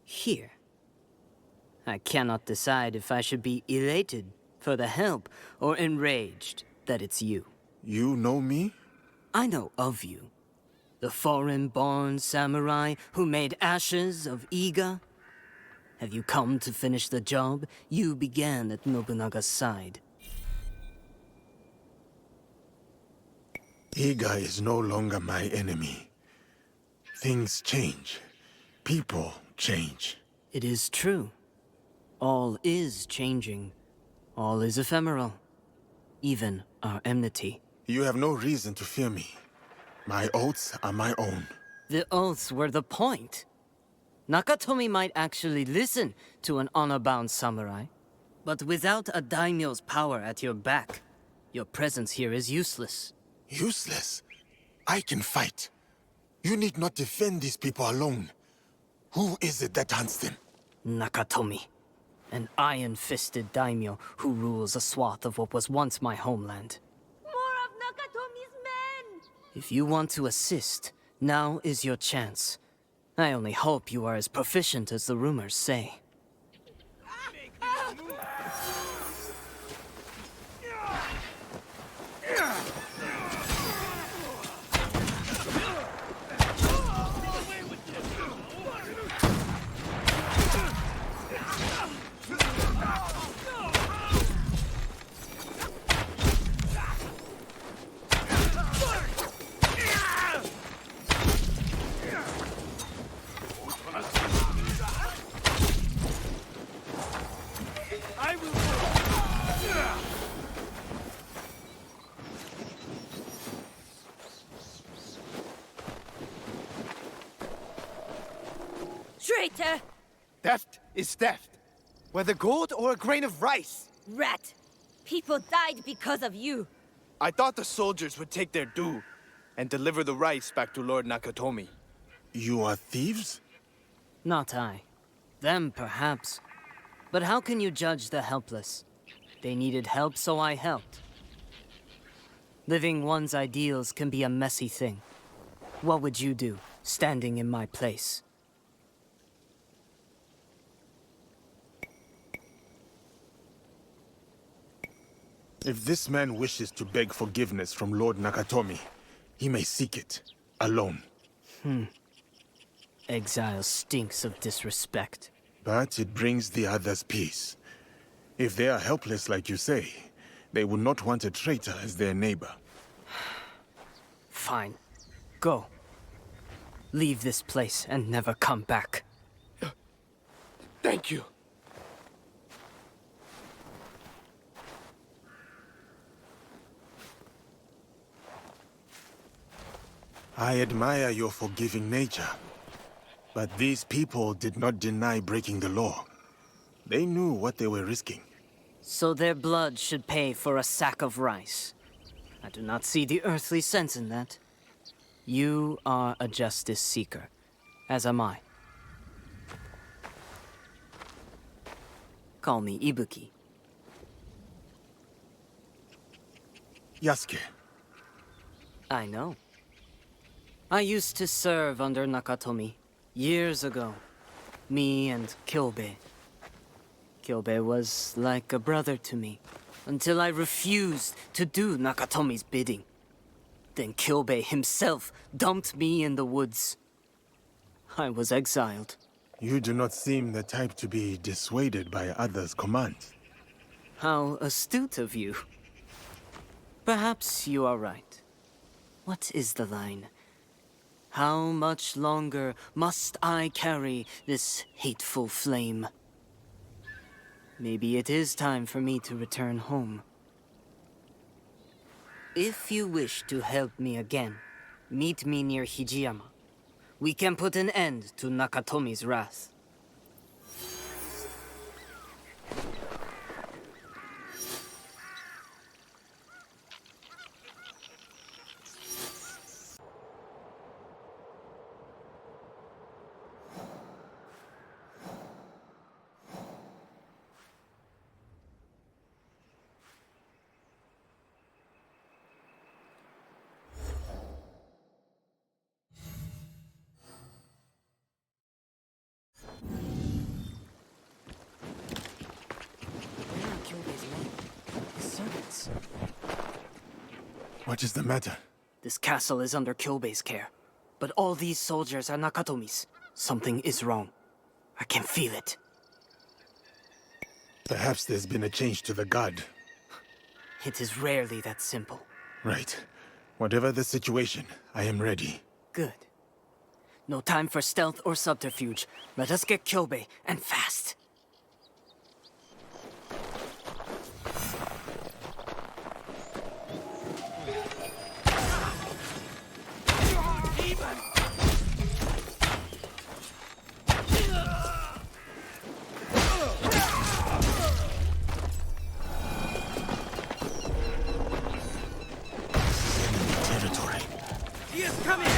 Here. I cannot decide if I should be elated for the help or enraged that it's you. You know me? I know of you. The foreign-born samurai who made ashes of Iga. Have you come to finish the job you began at Nobunaga's side? Iga is no longer my enemy. Things change. People change. It is true. All is changing. All is ephemeral. Even our enmity. You have no reason to fear me. My oaths are my own. The oaths were the point. Nakatomi might actually listen to an honor-bound samurai. But without a daimyo's power at your back, your presence here is useless. Useless? I can fight. You need not defend these people alone. Who is it that hunts them? Nakatomi. An iron-fisted daimyo who rules a swath of what was once my homeland. More of Nakatomi's men! If you want to assist, now is your chance. I only hope you are as proficient as the rumors say. Traitor! Theft is theft. Whether gold or a grain of rice. Rat! People died because of you. I thought the soldiers would take their due and deliver the rice back to Lord Nakatomi. You are thieves? Not I. Them, perhaps. But how can you judge the helpless? They needed help, so I helped. Living one's ideals can be a messy thing. What would you do, standing in my place? If this man wishes to beg forgiveness from Lord Nakatomi, he may seek it, alone. Exile stinks of disrespect. But it brings the others peace. If they are helpless like you say, they would not want a traitor as their neighbor. Fine. Go. Leave this place and never come back. Thank you. I admire your forgiving nature. But these people did not deny breaking the law. They knew what they were risking. So their blood should pay for a sack of rice. I do not see the earthly sense in that. You are a justice seeker, as am I. Call me Ibuki. Yasuke. I know. I used to serve under Nakatomi years ago. Me and Kyobei. Kyobei was like a brother to me, until I refused to do Nakatomi's bidding. Then Kyobei himself dumped me in the woods. I was exiled. You do not seem the type to be dissuaded by others' commands. How astute of you. Perhaps you are right. What is the line? How much longer must I carry this hateful flame? Maybe it is time for me to return home. If you wish to help me again, meet me near Hijiyama. We can put an end to Nakatomi's wrath. What is the matter? This castle is under Kyobei's care, but all these soldiers are Nakatomi's. Something is wrong. I can feel it. Perhaps there's been a change to the guard. It is rarely that simple. Right. Whatever the situation, I am ready. Good. No time for stealth or subterfuge. Let us get Kyobei, and fast. He is coming!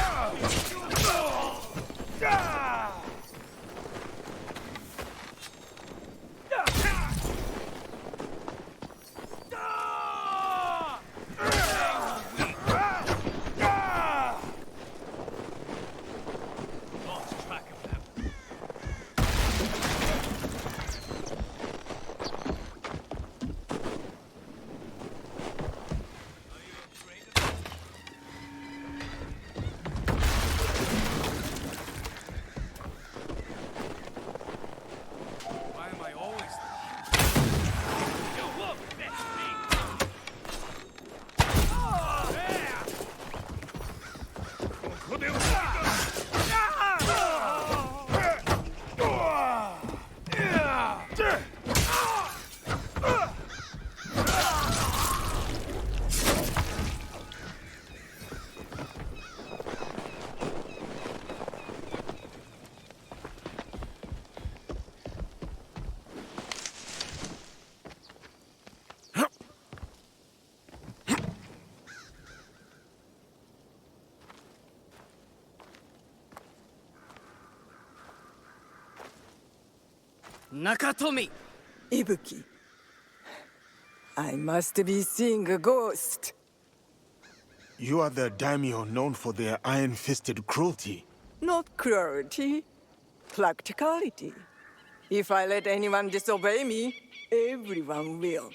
Nakatomi! Ibuki. I must be seeing a ghost. You are the daimyo known for their iron-fisted cruelty. Not cruelty, practicality. If I let anyone disobey me, everyone will.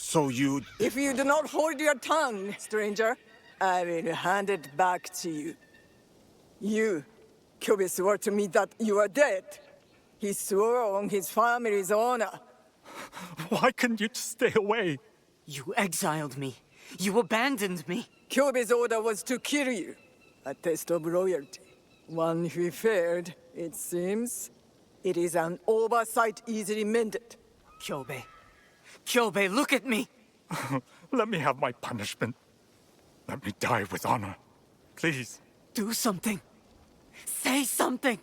So you... If you do not hold your tongue, stranger, I will hand it back to you. You, Kyobe swore to me that you are dead. He swore on his family's honor. Why couldn't you just stay away? You exiled me. You abandoned me. Kyobe's order was to kill you. A test of loyalty. One who failed, it seems. It is an oversight easily mended. Kyobe. Kyobe, look at me! Let me have my punishment. Let me die with honor. Please. Do something. Say something!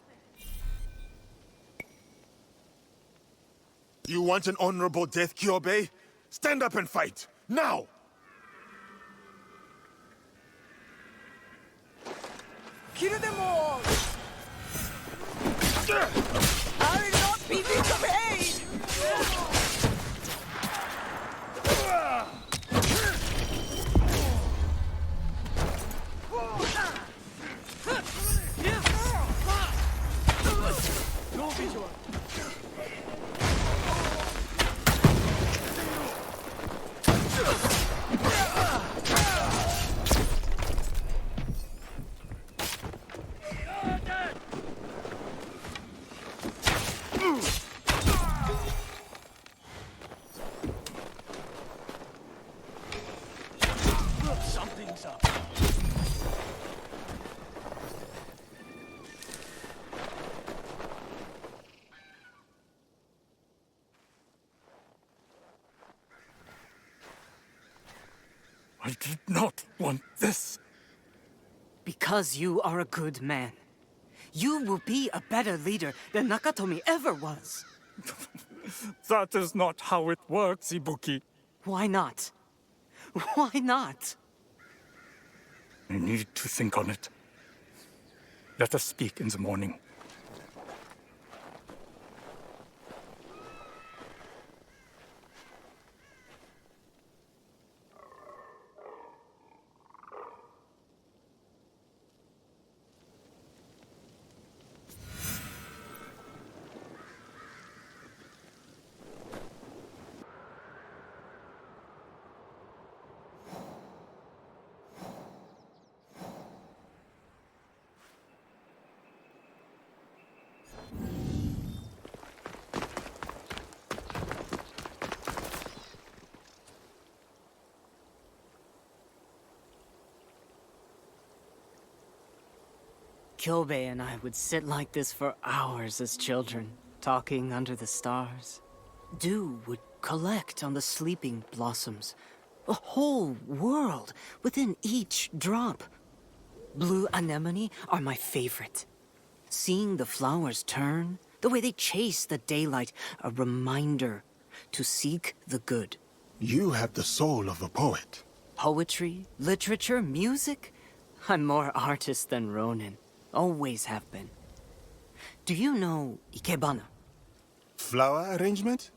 You want an honorable death, Kyobe? Stand up and fight! Now! Kill them all! I will not be disobeyed! No visual. Something's up. I did not want this. Because you are a good man. You will be a better leader than Nakatomi ever was. That is not how it works, Ibuki. Why not? Why not? I need to think on it. Let us speak in the morning. Kyobe and I would sit like this for hours as children, talking under the stars. Dew would collect on the sleeping blossoms. A whole world within each drop. Blue anemone are my favorite. Seeing the flowers turn, the way they chase the daylight, a reminder to seek the good. You have the soul of a poet. Poetry, literature, music? I'm more artist than Ronin. Always have been. Do you know Ikebana? Flower arrangement?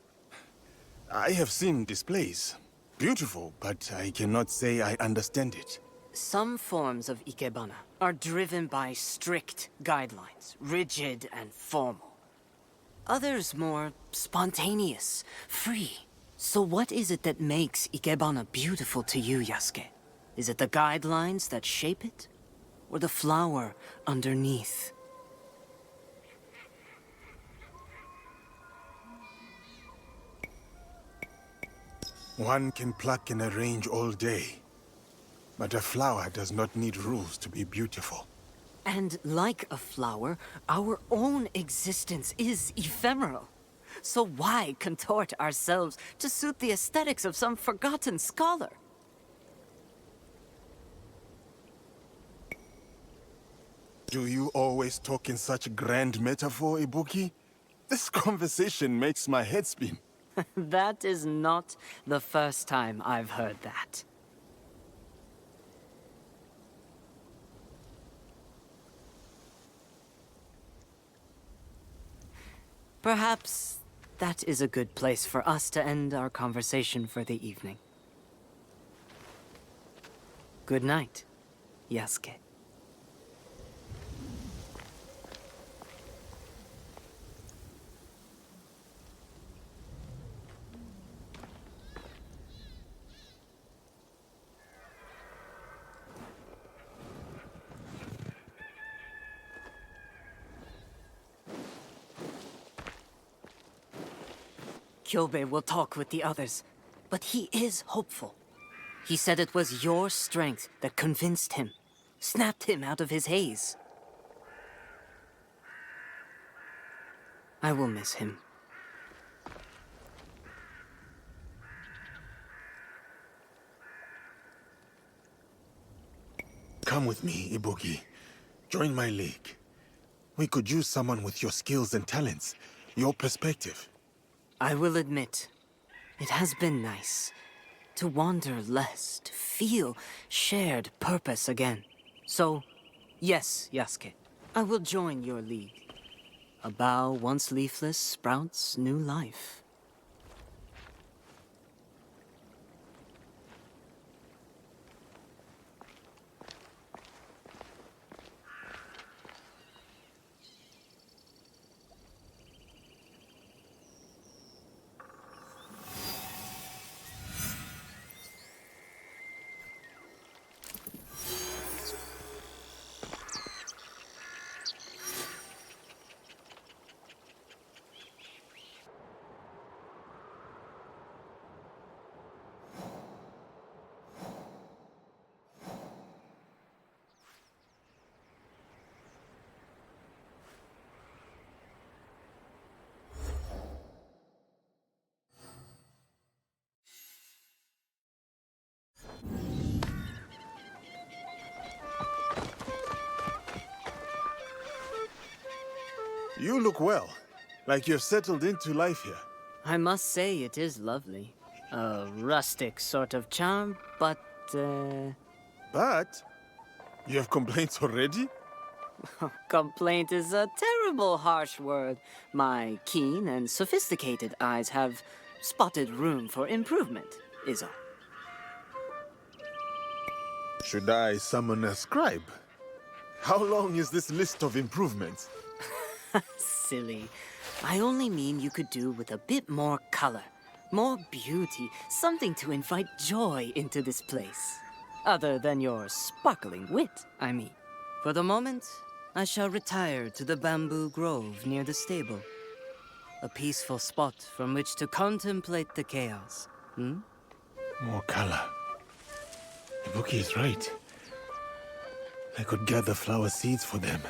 I have seen displays. Beautiful, but I cannot say I understand it. Some forms of Ikebana are driven by strict guidelines, rigid and formal. Others more spontaneous, free. So what is it that makes Ikebana beautiful to you, Yasuke? Is it the guidelines that shape it? Or the flower underneath? One can pluck and arrange all day. But a flower does not need rules to be beautiful. And like a flower, our own existence is ephemeral. So why contort ourselves to suit the aesthetics of some forgotten scholar? Do you always talk in such grand metaphor, Ibuki? This conversation makes my head spin. That is not the first time I've heard that. Perhaps that is a good place for us to end our conversation for the evening. Good night, Yasuke. Kyobe will talk with the others, but he is hopeful. He said it was your strength that convinced him, snapped him out of his haze. I will miss him. Come with me, Ibuki. Join my league. We could use someone with your skills and talents, your perspective. I will admit, it has been nice to wander less, to feel shared purpose again. So, yes, Yasuke, I will join your league. A bough once leafless sprouts new life. You look well, like you've settled into life here. I must say it is lovely. A rustic sort of charm, but, But? You have complaints already? Complaint is a terrible harsh word. My keen and sophisticated eyes have spotted room for improvement, is all. Should I summon a scribe? How long is this list of improvements? Silly. I only mean you could do with a bit more color, more beauty, something to invite joy into this place. Other than your sparkling wit, I mean. For the moment, I shall retire to the bamboo grove near the stable. A peaceful spot from which to contemplate the chaos. More color. Ibuki is right. I could gather flower seeds for them.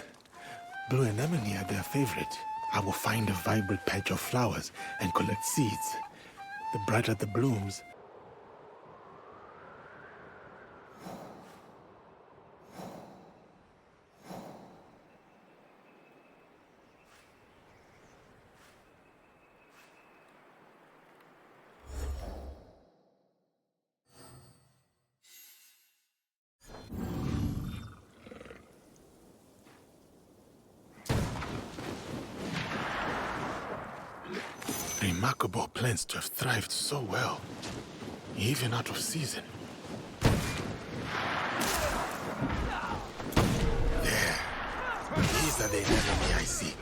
Blue anemone are their favorite. I will find a vibrant patch of flowers and collect seeds. The brighter the blooms, remarkable plants to have thrived so well, even out of season. There. These are the anemone I seek.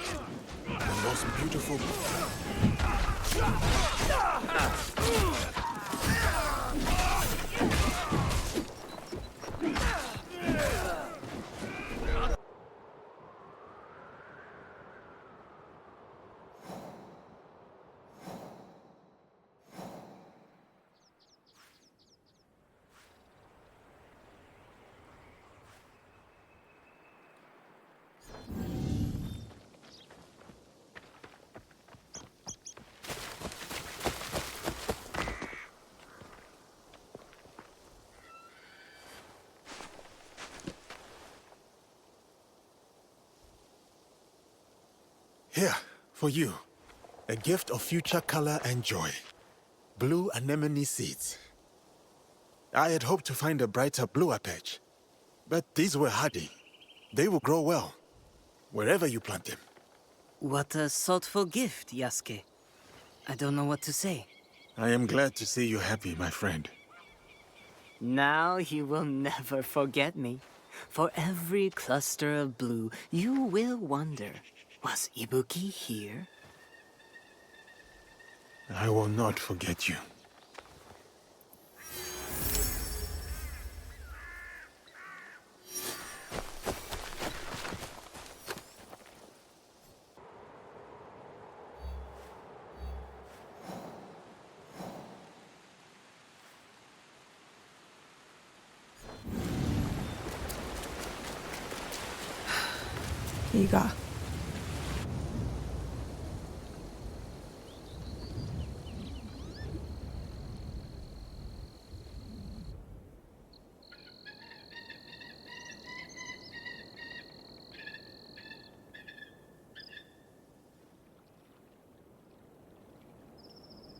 The most beautiful. Here, for you. A gift of future color and joy. Blue anemone seeds. I had hoped to find a brighter, bluer patch. But these were hardy. They will grow well, wherever you plant them. What a thoughtful gift, Yasuke. I don't know what to say. I am glad to see you happy, my friend. Now you will never forget me. For every cluster of blue, you will wonder, was Ibuki here? I will not forget you. 네가.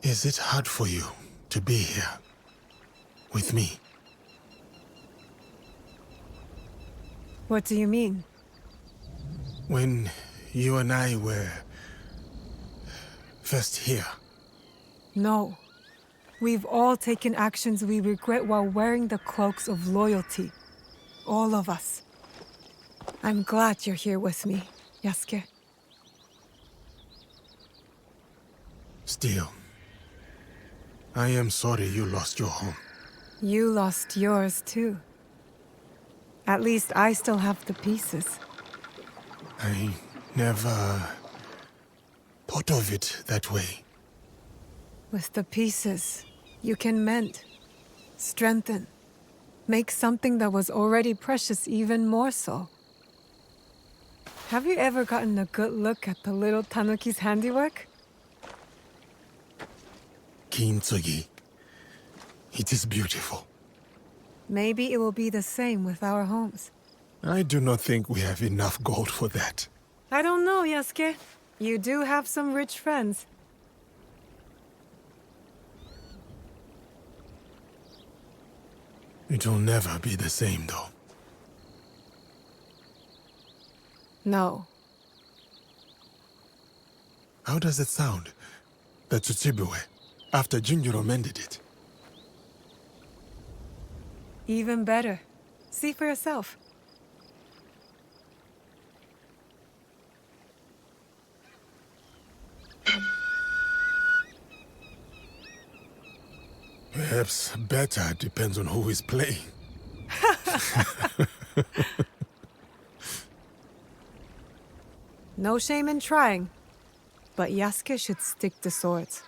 Is it hard for you to be here with me? What do you mean? When you and I were first here. No. We've all taken actions we regret while wearing the cloaks of loyalty. All of us. I'm glad you're here with me, Yasuke. Still, I am sorry you lost your home. You lost yours too. At least I still have the pieces. I never thought of it that way. With the pieces, you can mend, strengthen, make something that was already precious even more so. Have you ever gotten a good look at the little tanuki's handiwork? Kintsugi. It is beautiful. Maybe it will be the same with our homes. I do not think we have enough gold for that. I don't know, Yasuke. You do have some rich friends. It will never be the same, though. No. How does it sound? The Tsutsibue, after Junjiro mended it. Even better. See for yourself. Perhaps better depends on who is playing. No shame in trying. But Yasuke should stick to swords.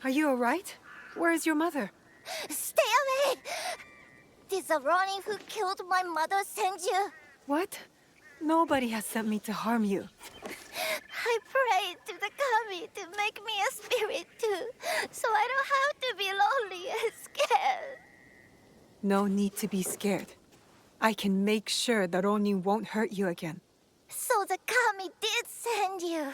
Are you alright? Where is your mother? Stay away! Did the Ronin who killed my mother send you? What? Nobody has sent me to harm you. I prayed to the kami to make me a spirit too, so I don't have to be lonely and scared. No need to be scared. I can make sure that Ronin won't hurt you again. So the kami did send you.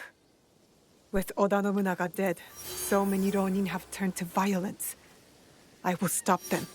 With Oda Nobunaga dead, so many Ronin have turned to violence. I will stop them.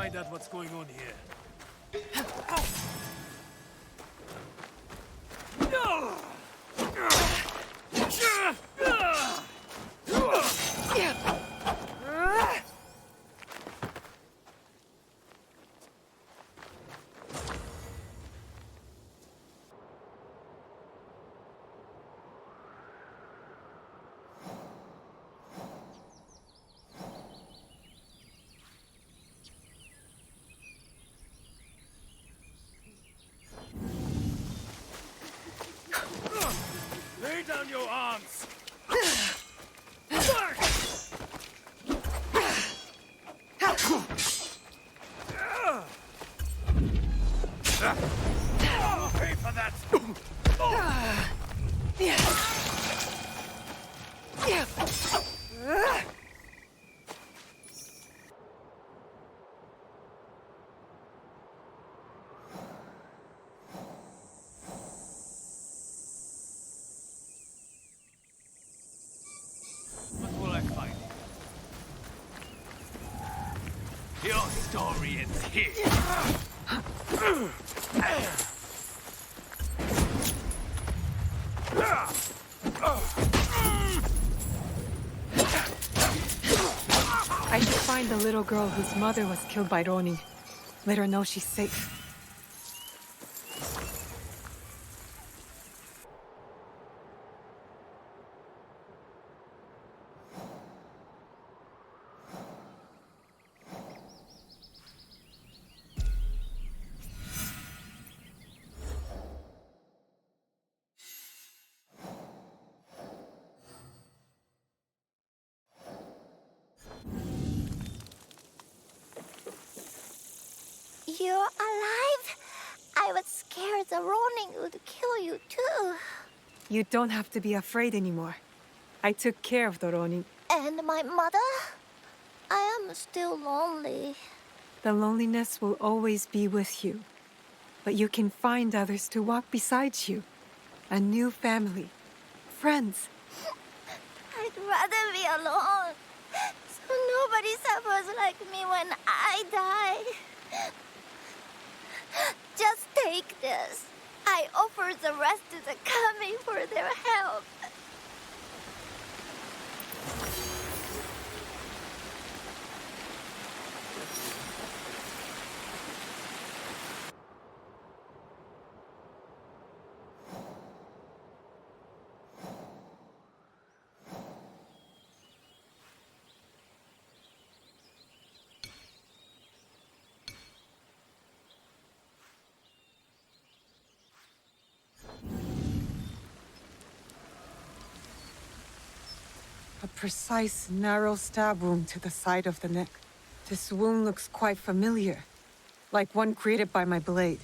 find out what's going on here. Lay down your arms! I'll pay for that! What will I find? Your story ends here. I should find the little girl whose mother was killed by Ronin. Let her know she's safe. You're alive? I was scared the Ronin would kill you too. You don't have to be afraid anymore. I took care of the Ronin. And my mother? I am still lonely. The loneliness will always be with you. But you can find others to walk beside you. A new family. Friends. I'd rather be alone. So nobody suffers like me when I die. Just take this. I offer the rest to the kami for their help. A precise, narrow stab wound to the side of the neck. This wound looks quite familiar, like one created by my blade.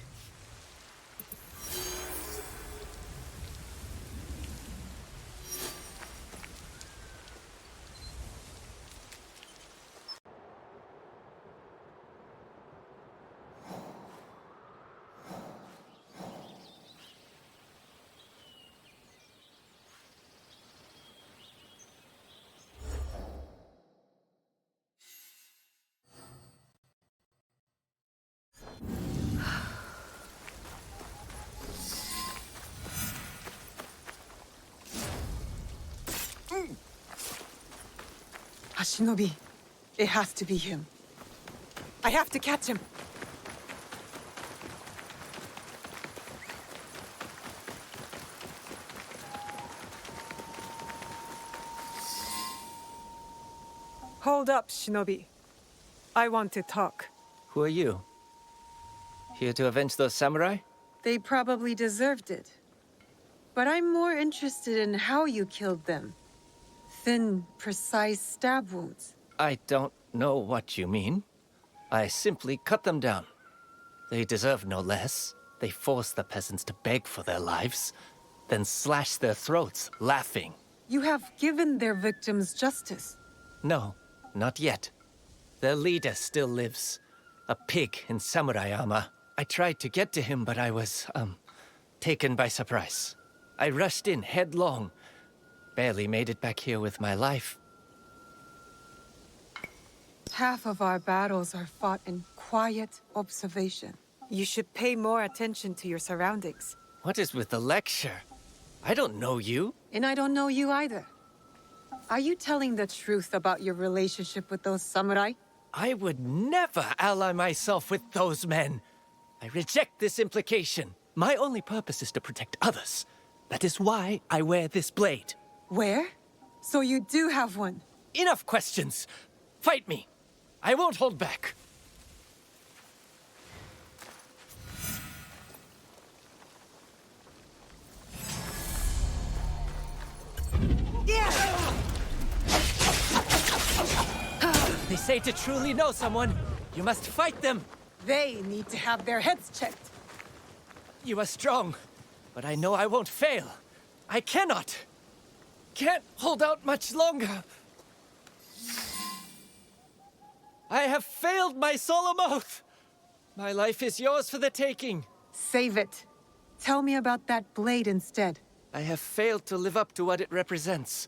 Shinobi, it has to be him. I have to catch him. Hold up, Shinobi. I want to talk. Who are you? Here to avenge those samurai? They probably deserved it. But I'm more interested in how you killed them. Thin, precise stab wounds. I don't know what you mean. I simply cut them down. They deserve no less. They force the peasants to beg for their lives, then slash their throats, laughing. You have given their victims justice. No, not yet. Their leader still lives. A pig in Samurayama. I tried to get to him, but I was, taken by surprise. I rushed in headlong. Barely made it back here with my life. Half of our battles are fought in quiet. quiet observation. You should pay more attention to your surroundings. What is with the lecture? I don't know you. And I don't know you either. Are you telling the truth about your relationship with those samurai? I would never ally myself with those men. I reject this implication. My only purpose is to protect others. That is why I wear this blade. Where? So you do have one? Enough questions. Fight me. I won't hold back. They say to truly know someone, you must fight them. They need to have their heads checked. You are strong, but I know I won't fail. I can't hold out much longer. I have failed my solemn oath. My life is yours for the taking. Save it. Tell me about that blade instead. I have failed to live up to what it represents.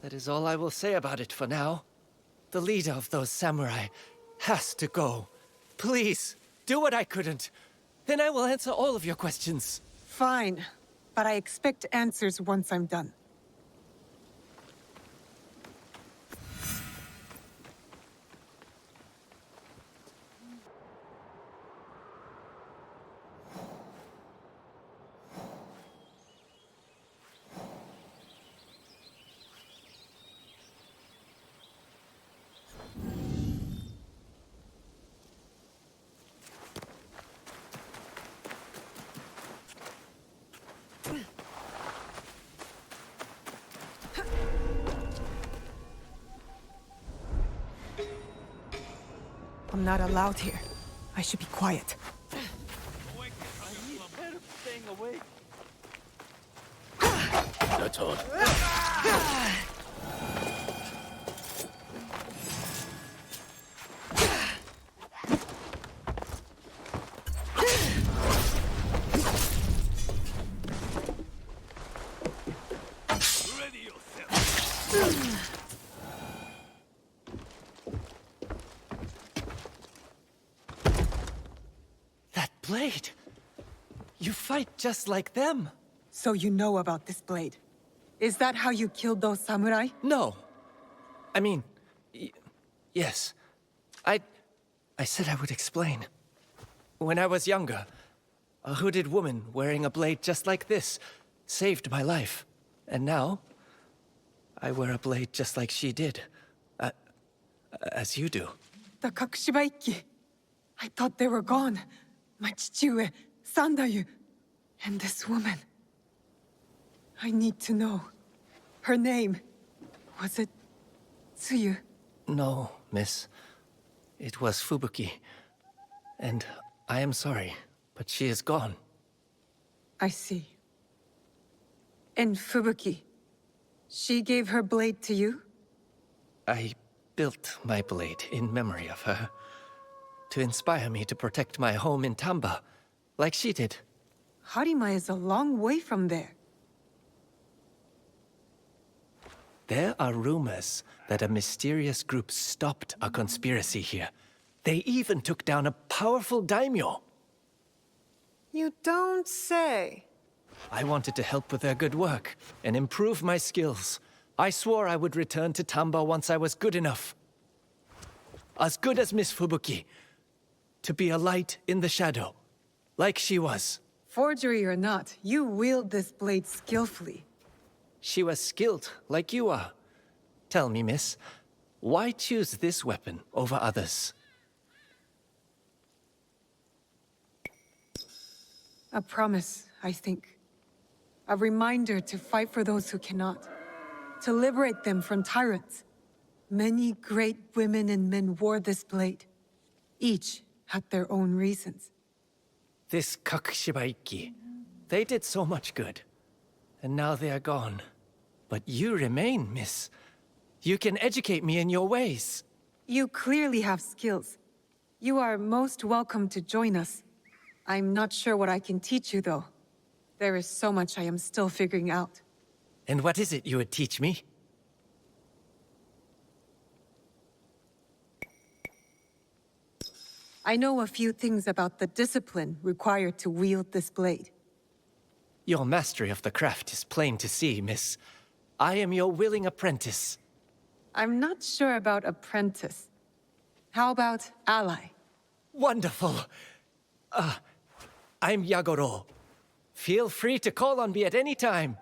That is all I will say about it for now. The leader of those samurai has to go. Please, do what I couldn't. Then I will answer all of your questions. Fine, but I expect answers once I'm done. I'm not allowed here. I should be quiet. That's all. Blade! You fight just like them. So you know about this blade. Is that how you killed those samurai? No. I mean, yes. I said I would explain. When I was younger, a hooded woman wearing a blade just like this saved my life. And now, I wear a blade just like she did. As you do. The Kakushibaiki. I thought they were gone. My chichiue, Sandayu, and this woman. I need to know. Her name. Was it Tsuyu? No, miss. It was Fubuki. And I am sorry, but she is gone. I see. And Fubuki, she gave her blade to you? I built my blade in memory of her. To inspire me to protect my home in Tamba, like she did. Harima is a long way from there. There are rumors that a mysterious group stopped a conspiracy here. They even took down a powerful daimyo. You don't say. I wanted to help with their good work and improve my skills. I swore I would return to Tamba once I was good enough. As good as Miss Fubuki. To be a light in the shadow, like she was. Forgery or not, you wield this blade skillfully. She was skilled, like you are. Tell me, miss, why choose this weapon over others? A promise, I think. A reminder to fight for those who cannot. To liberate them from tyrants. Many great women and men wore this blade. Each had their own reasons. This Kakushibaiki, they did so much good. And now they are gone. But you remain, miss. You can educate me in your ways. You clearly have skills. You are most welcome to join us. I'm not sure what I can teach you, though. There is so much I am still figuring out. And what is it you would teach me? I know a few things about the discipline required to wield this blade. Your mastery of the craft is plain to see, miss. I am your willing apprentice. I'm not sure about apprentice. How about ally? Wonderful. I'm Yagoro. Feel free to call on me at any time.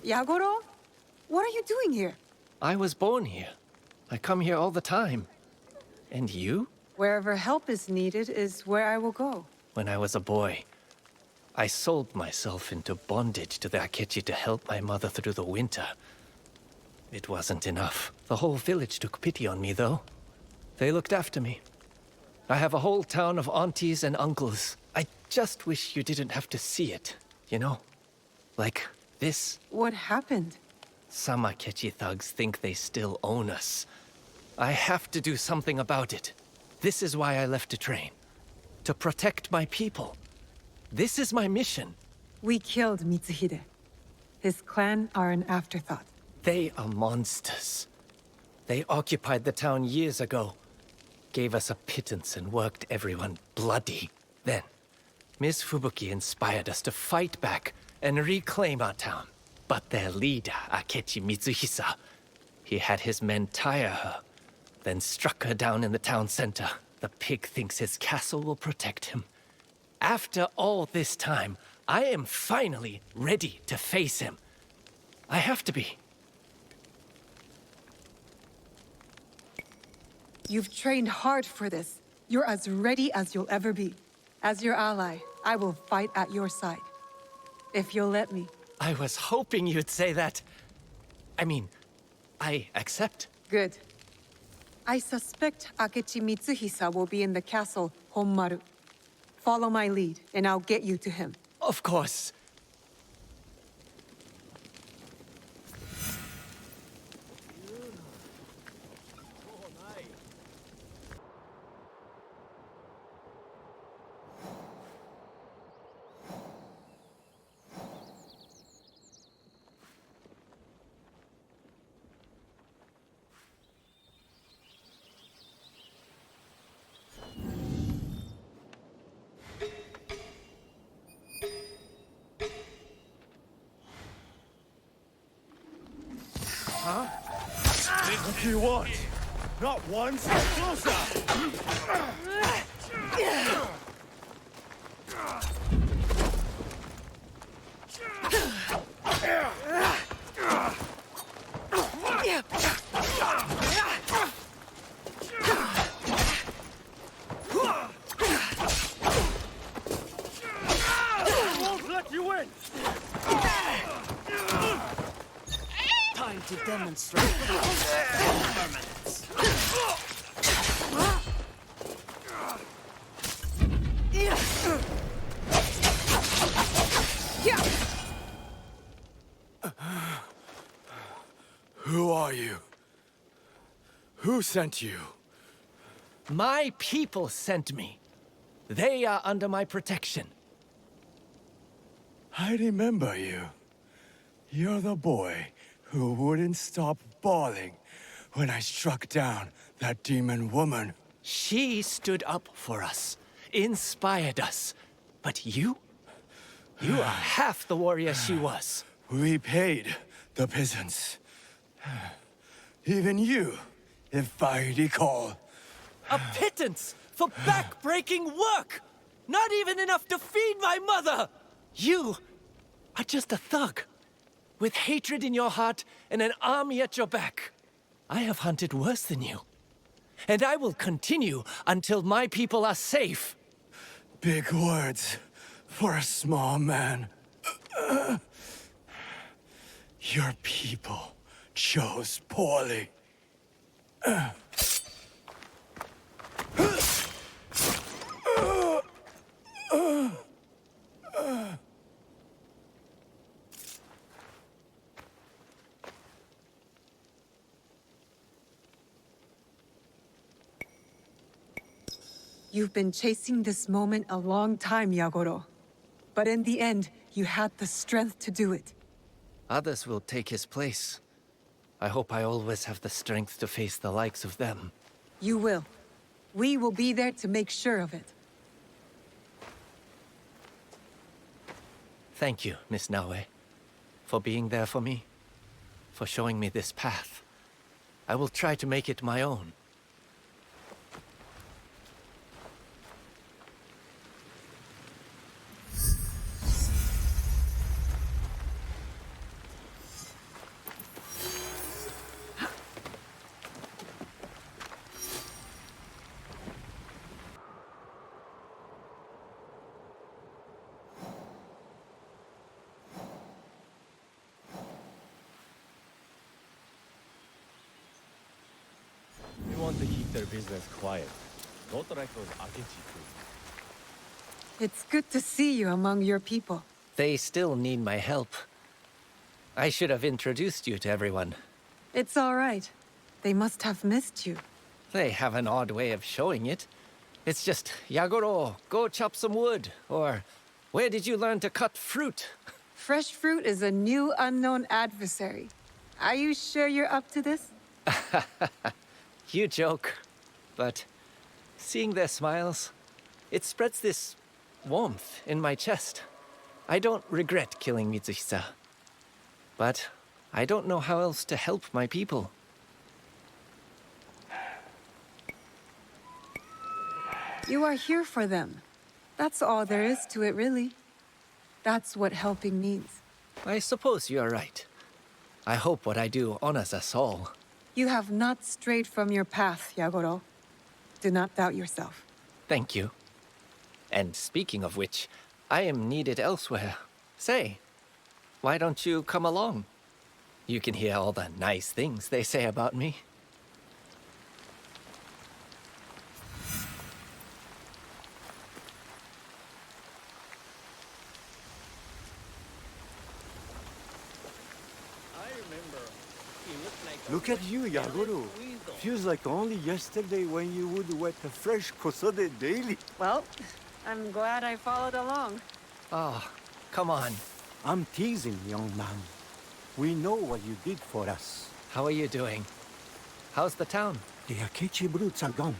Yagoro? What are you doing here? I was born here. I come here all the time. And you? Wherever help is needed is where I will go. When I was a boy, I sold myself into bondage to the Akechi to help my mother through the winter. It wasn't enough. The whole village took pity on me, though. They looked after me. I have a whole town of aunties and uncles. I just wish you didn't have to see it, you know? Like this. What happened? Some Akechi thugs think they still own us. I have to do something about it. This is why I left to train. To protect my people. This is my mission. We killed Mitsuhide. His clan are an afterthought. They are monsters. They occupied the town years ago. Gave us a pittance and worked everyone bloody. Then, Miss Fubuki inspired us to fight back and reclaim our town. But their leader, Akechi Mitsuhisa, he had his men tire her, then struck her down in the town center. The pig thinks his castle will protect him. After all this time, I am finally ready to face him. I have to be. You've trained hard for this. You're as ready as you'll ever be. As your ally, I will fight at your side. If you'll let me. I was hoping you'd say that. I mean, I accept. Good. I suspect Akechi Mitsuhisa will be in the castle Honmaru. Follow my lead, and I'll get you to him. Of course. Huh? What do you want? Not once, closer! I won't let you in! Time to demonstrate permanence. Who are you? Who sent you? My people sent me. They are under my protection. I remember you. You're the boy who wouldn't stop bawling when I struck down that demon woman. She stood up for us, inspired us. But you? You are half the warrior she was. We paid the peasants. Even you, if I recall. A pittance for back-breaking work! Not even enough to feed my mother! You are just a thug, with hatred in your heart and an army at your back. I have hunted worse than you. and I will continue until my people are safe. Big words for a small man. Your people chose poorly. You've been chasing this moment a long time, Yagoro. But in the end, you had the strength to do it. Others will take his place. I hope I always have the strength to face the likes of them. You will. We will be there to make sure of it. Thank you, Miss Naue, for being there for me, for showing me this path. I will try to make it my own. We want to keep their business quiet. Not like those Akechi crew. It's good to see you among your people. They still need my help. I should have introduced you to everyone. It's all right. They must have missed you. They have an odd way of showing it. It's just, Yagoro, go chop some wood, or where did you learn to cut fruit? Fresh fruit is a new unknown adversary. Are you sure you're up to this? You joke, but seeing their smiles, it spreads this warmth in my chest. I don't regret killing Mitsuhisa, but I don't know how else to help my people. You are here for them. That's all there is to it, really. That's what helping means. I suppose you are right. I hope what I do honors us all. You have not strayed from your path, Yagoro. Do not doubt yourself. Thank you. And speaking of which, I am needed elsewhere. Say, why don't you come along? You can hear all the nice things they say about me. Look at you, Yagoro. Feels like only yesterday when you would wet a fresh kosode daily. Well, I'm glad I followed along. Oh, come on. I'm teasing, young man. We know what you did for us. How are you doing? How's the town? The Akechi brutes are gone,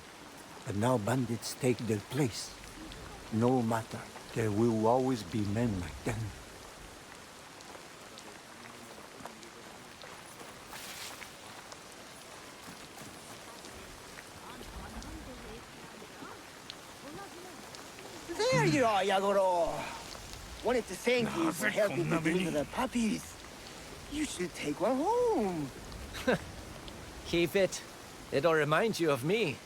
but now bandits take their place. No matter, there will always be men like them. There you are, Yagoro. Wanted to thank you for helping me deliver the puppies. You should take one home. Keep it. It'll remind you of me.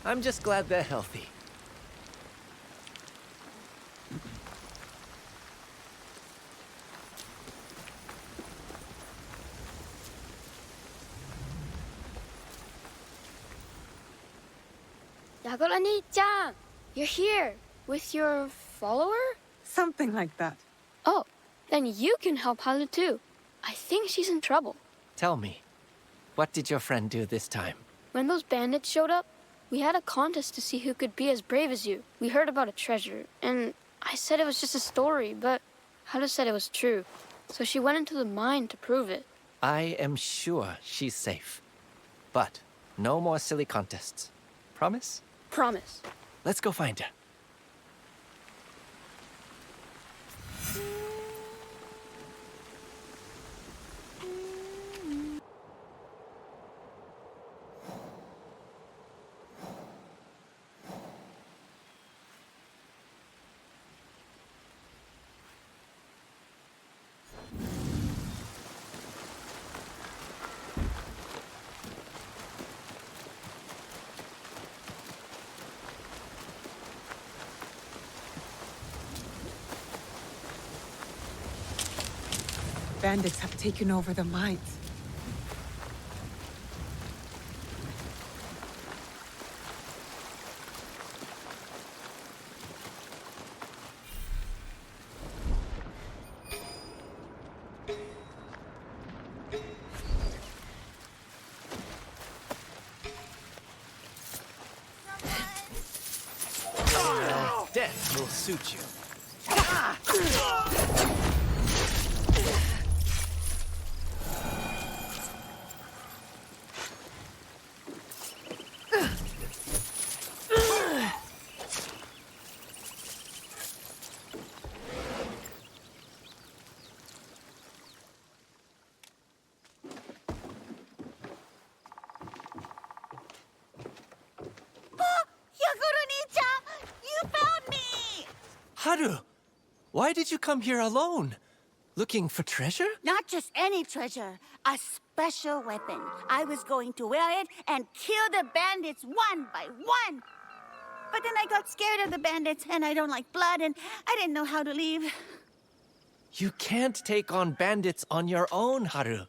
I'm just glad they're healthy. Yagoro-ni-chan, you're here with your follower? Something like that. Oh, then you can help Haru too. I think she's in trouble. Tell me, what did your friend do this time? When those bandits showed up, we had a contest to see who could be as brave as you. We heard about a treasure, and I said it was just a story, but Haru said it was true. So she went into the mine to prove it. I am sure she's safe. But no more silly contests. Promise? Promise. Let's go find her. bandits have taken over the mines. Death will suit you. Yagoro-nichan! You found me! Haru, why did you come here alone? Looking for treasure? Not just any treasure, a special weapon. I was going to wear it and kill the bandits one by one. But then I got scared of the bandits, and I don't like blood, and I didn't know how to leave. You can't take on bandits on your own, Haru.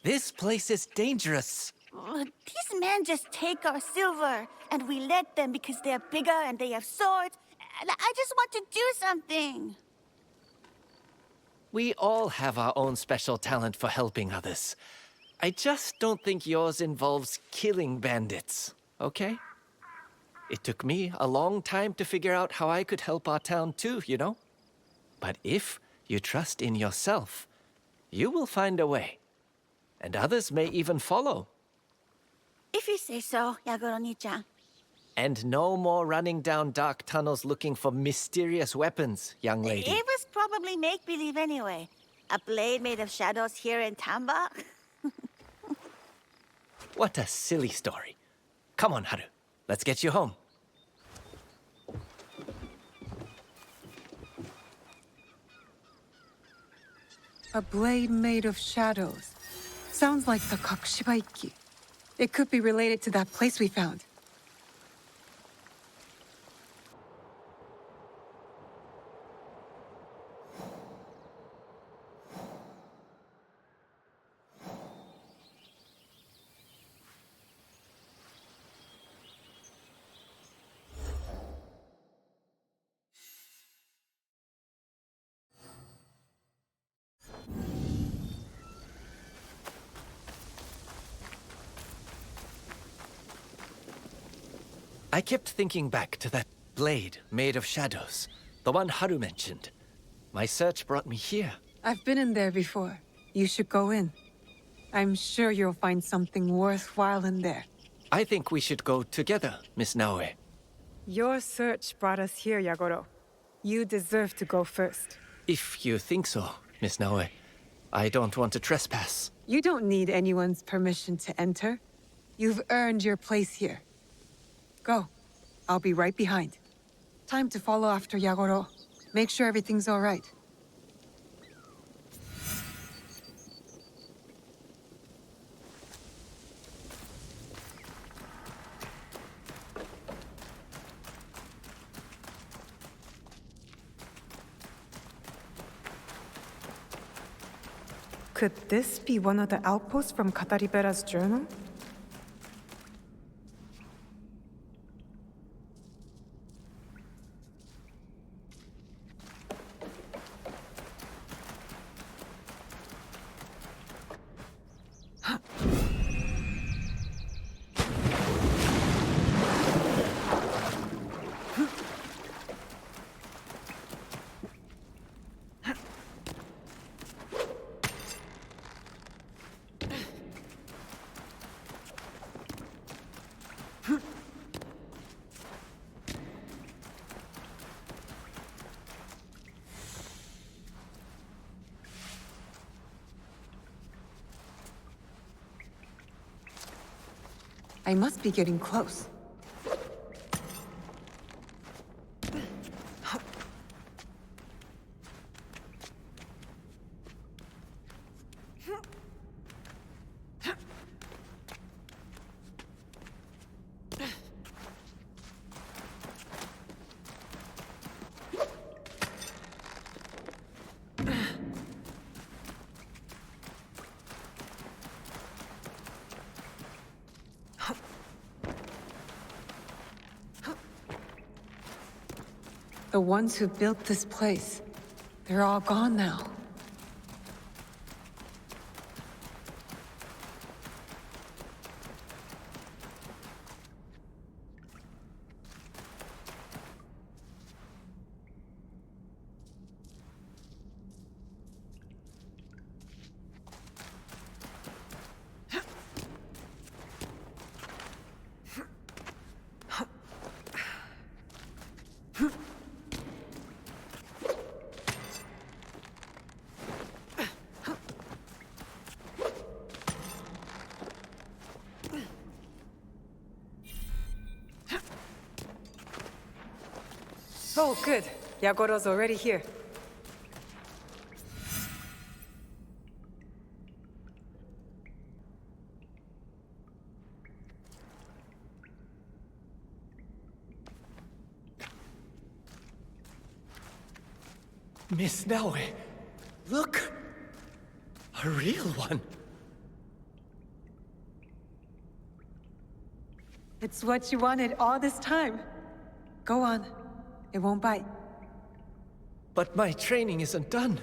This place is dangerous. These men just take our silver, and we let them because they're bigger and they have swords. And I just want to do something. We all have our own special talent for helping others. I just don't think yours involves killing bandits, okay? It took me a long time to figure out how I could help our town too, you know? But if you trust in yourself, you will find a way. And others may even follow. If you say so, Yagoro-nichan. And no more running down dark tunnels looking for mysterious weapons, young lady. It was probably make-believe anyway. A blade made of shadows here in Tamba? What a silly story. Come on, Haru. Let's get you home. A blade made of shadows. Sounds like the Kakushibaiki. It could be related to that place we found. I kept thinking back to that blade made of shadows, the one Haru mentioned. My search brought me here. I've been in there before. You should go in. I'm sure you'll find something worthwhile in there. I think we should go together, Miss Naoe. Your search brought us here, Yagoro. You deserve to go first. If you think so, Miss Naoe. I don't want to trespass. You don't need anyone's permission to enter. You've earned your place here. Go. I'll be right behind. Time to follow after Yagoro. Make sure everything's all right. Could this be one of the outposts from Kataribera's journal? I must be getting close. The ones who built this place, they're all gone now. Oh, good. Yagoro's already here. Miss Naue, look! A real one. It's what you wanted all this time. Go on. It won't bite. But my training isn't done.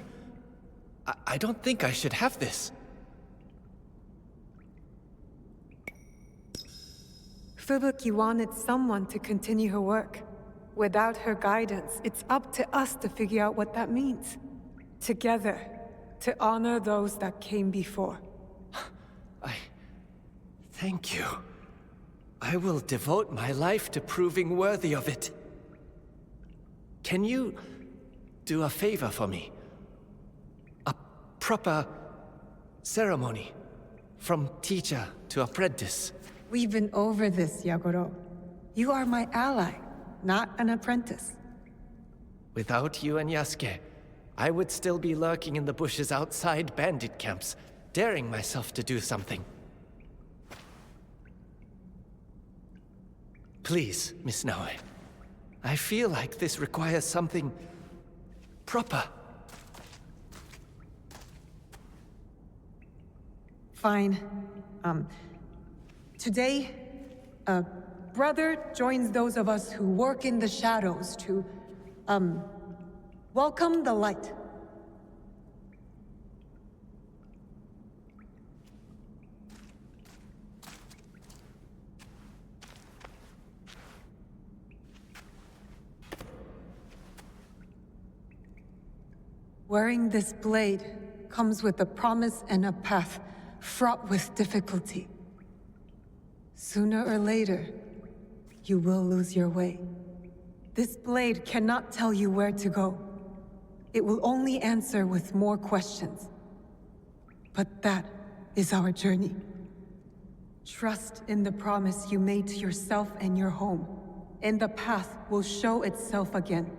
I don't think I should have this. Fubuki wanted someone to continue her work. Without her guidance, it's up to us to figure out what that means. Together, to honor those that came before. Thank you. I will devote my life to proving worthy of it. Can you do a favor for me? A proper ceremony, from teacher to apprentice. We've been over this, Yagoro. You are my ally, not an apprentice. Without you and Yasuke, I would still be lurking in the bushes outside bandit camps, daring myself to do something. Please, Miss Naue. I feel like this requires something proper. Fine. Today, a brother joins those of us who work in the shadows to, welcome the light. Wearing this blade comes with a promise and a path fraught with difficulty. Sooner or later, you will lose your way. This blade cannot tell you where to go. It will only answer with more questions. But that is our journey. Trust in the promise you made to yourself and your home, and the path will show itself again.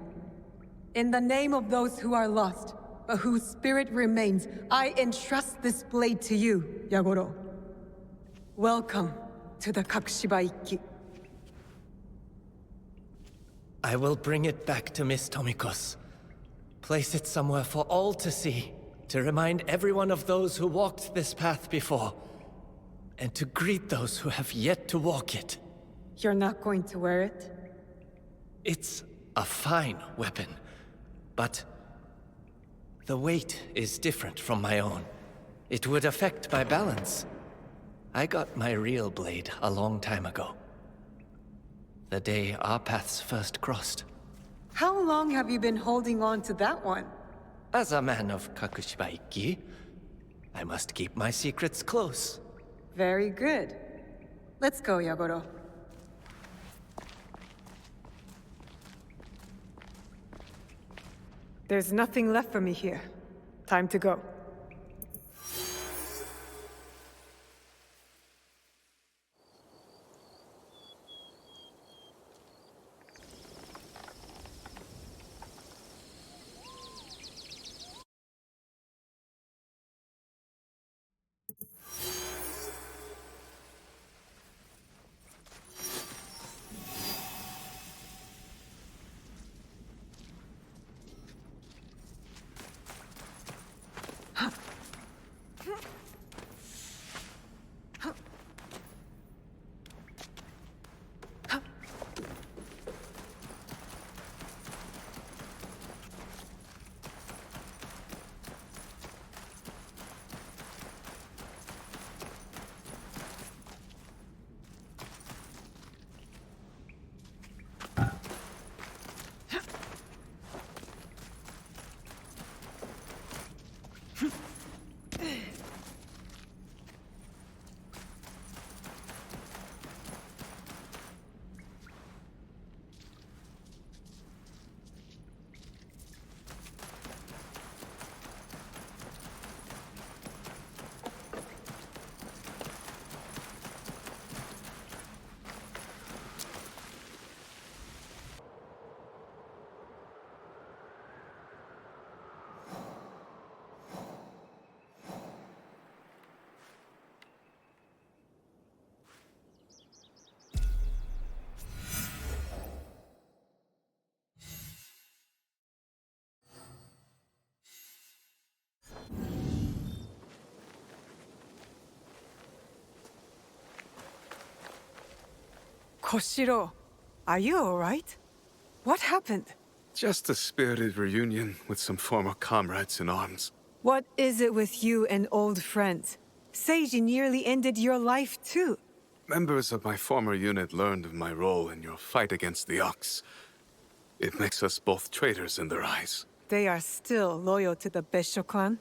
In the name of those who are lost, but whose spirit remains, I entrust this blade to you, Yagoro. Welcome to the Kakushiba Ikki. I will bring it back to Miss Tomiko's. Place it somewhere for all to see, to remind everyone of those who walked this path before, and to greet those who have yet to walk it. You're not going to wear it? It's a fine weapon, but the weight is different from my own. It would affect my balance. I got my real blade a long time ago. The day our paths first crossed. How long have you been holding on to that one? As a man of Kakushiba Ikki, I must keep my secrets close. Very good. Let's go, Yagoro. There's nothing left for me here. Time to go. Koshiro, are you all right? What happened? Just a spirited reunion with some former comrades in arms. What is it with you and old friends? Seiji nearly ended your life too. Members of my former unit learned of my role in your fight against the Ox. It makes us both traitors in their eyes. They are still loyal to the Beisho clan?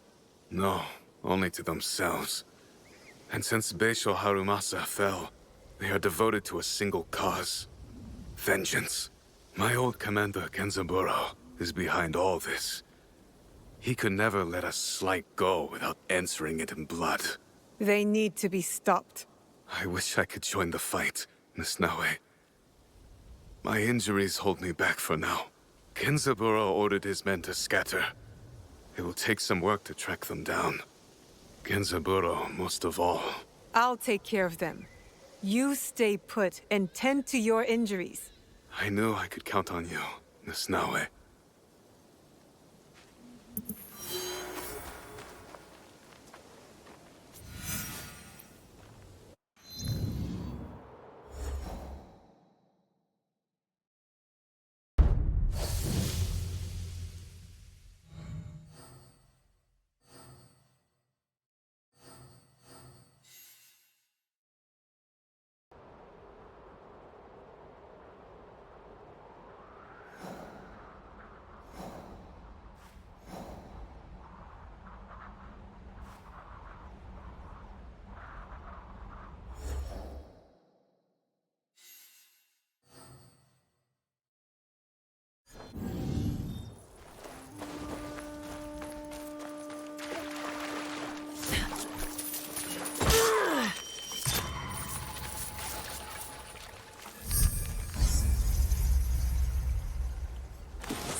No, only to themselves. And since Beisho Harumasa fell, they are devoted to a single cause. Vengeance. My old commander, Kenzaburo, is behind all this. He could never let a slight go without answering it in blood. They need to be stopped. I wish I could join the fight, Miss Naue. My injuries hold me back for now. Kenzaburo ordered his men to scatter. It will take some work to track them down. Kenzaburo, most of all. I'll take care of them. You stay put and tend to your injuries. I knew I could count on you, Miss Naue.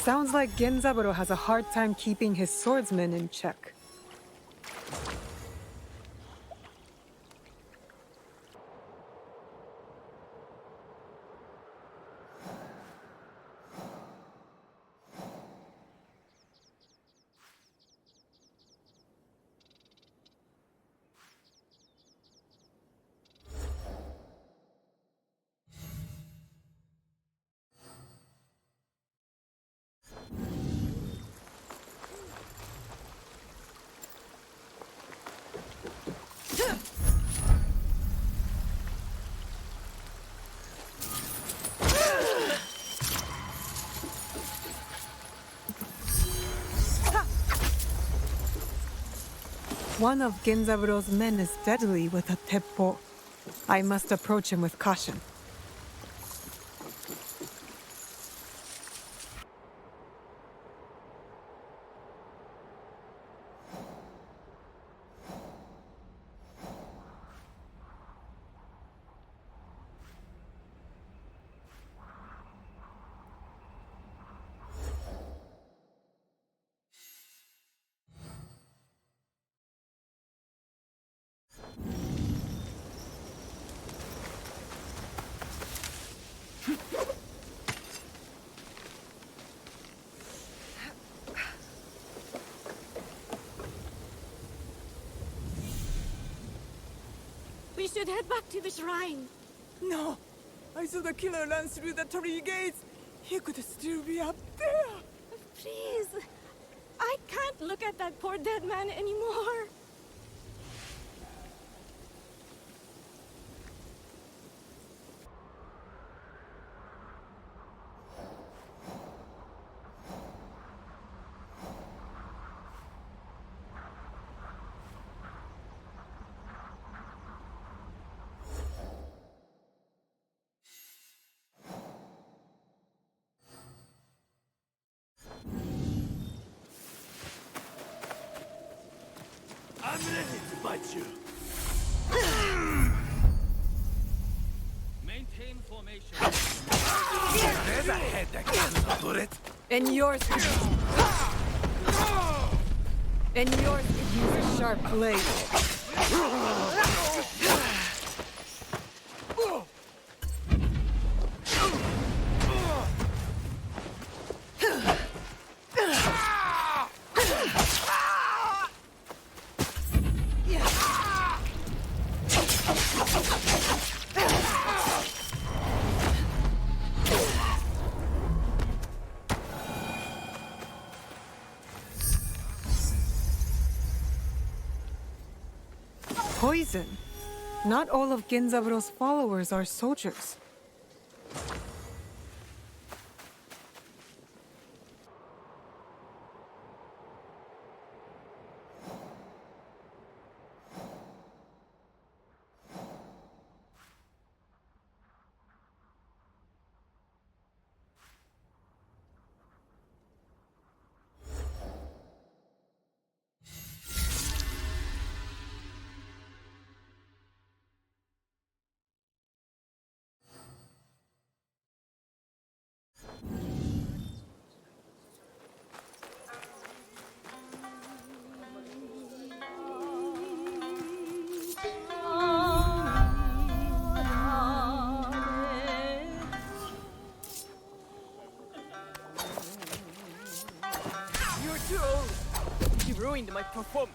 Sounds like Genzaburo has a hard time keeping his swordsmen in check. One of Genzaburo's men is deadly with a teppo. I must approach him with caution. We should head back to the shrine. No! I saw the killer run through the tree gates. He could still be up there. Please. I can't look at that poor dead man anymore. I'm ready to bite you. Maintain formation. There's a head that can't put it. And yours could use a sharp blade. Poison. Not all of Genzaburo's followers are soldiers. You're too old. You ruined my performance.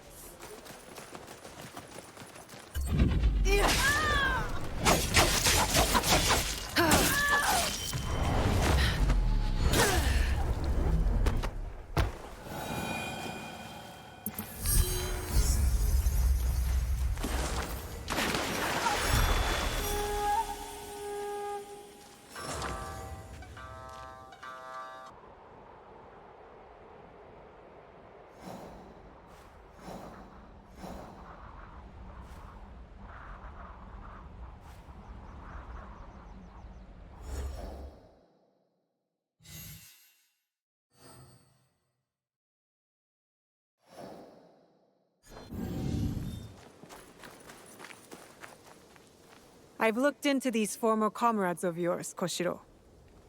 I've looked into these former comrades of yours, Koshiro.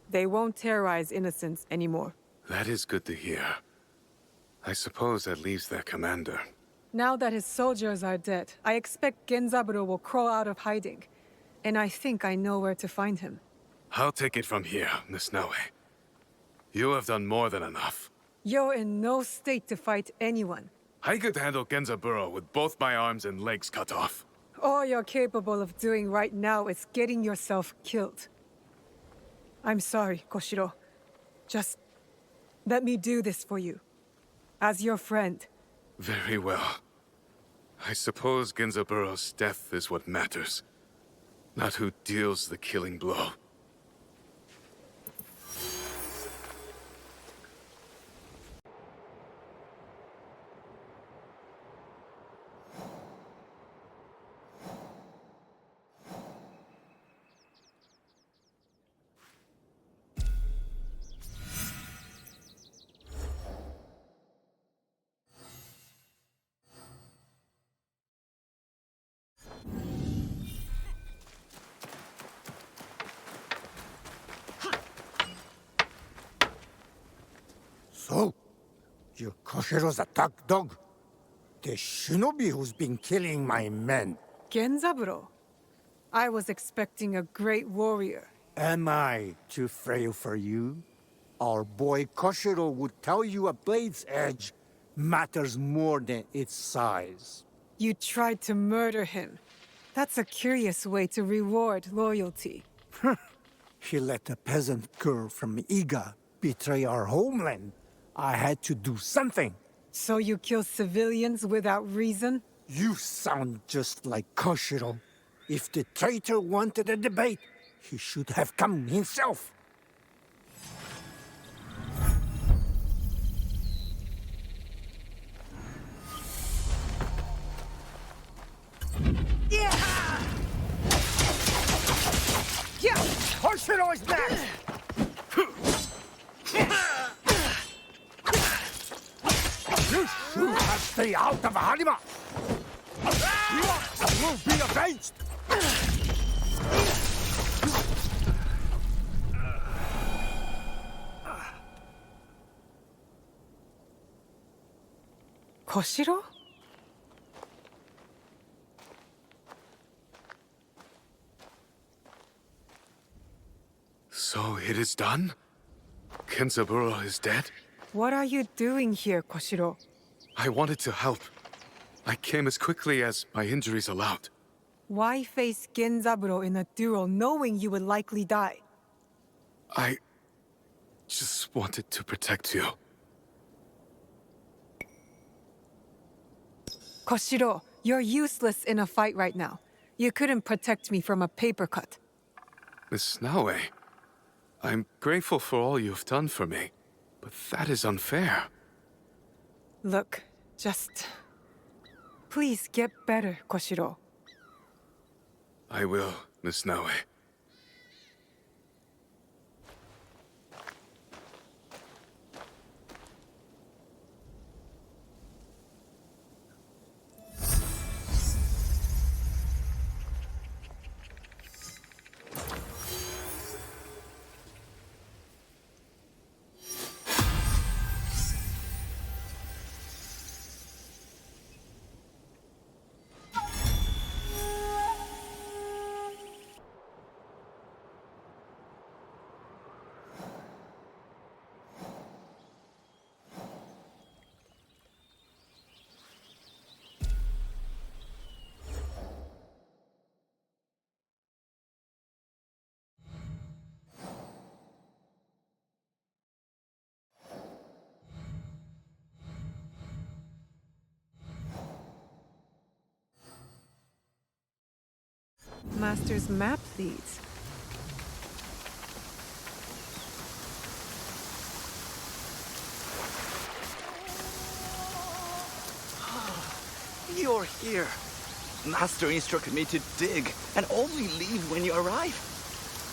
They won't terrorize innocents anymore. That is good to hear. I suppose that leaves their commander. Now that his soldiers are dead, I expect Genzaburo will crawl out of hiding. And I think I know where to find him. I'll take it from here, Miss Naue. You have done more than enough. You're in no state to fight anyone. I could handle Genzaburo with both my arms and legs cut off. All you're capable of doing right now is getting yourself killed. I'm sorry, Koshiro. Just let me do this for you. As your friend. Very well. I suppose Genzaburo's death is what matters. Not who deals the killing blow. So, you're Koshiro's attack dog? The shinobi who's been killing my men. Genzaburo? I was expecting a great warrior. Am I too frail for you? Our boy Koshiro would tell you a blade's edge matters more than its size. You tried to murder him. That's a curious way to reward loyalty. He let a peasant girl from Iga betray our homeland. I had to do something. So you kill civilians without reason? You sound just like Koshiro. If the traitor wanted a debate, he should have come himself. Yeah! Koshiro is back! You should have stayed out of Harima! will be avenged! Koshiro? So it is done? Kenzaburo is dead? What are you doing here, Koshiro? I wanted to help. I came as quickly as my injuries allowed. Why face Genzaburo in a duel knowing you would likely die? I just wanted to protect you. Koshiro, you're useless in a fight right now. You couldn't protect me from a paper cut. Miss Naue, I'm grateful for all you've done for me, but that is unfair. Look, just... please get better, Koshiro. I will, Miss Naue. Master's map leads. You're here. Master instructed me to dig and only leave when you arrive.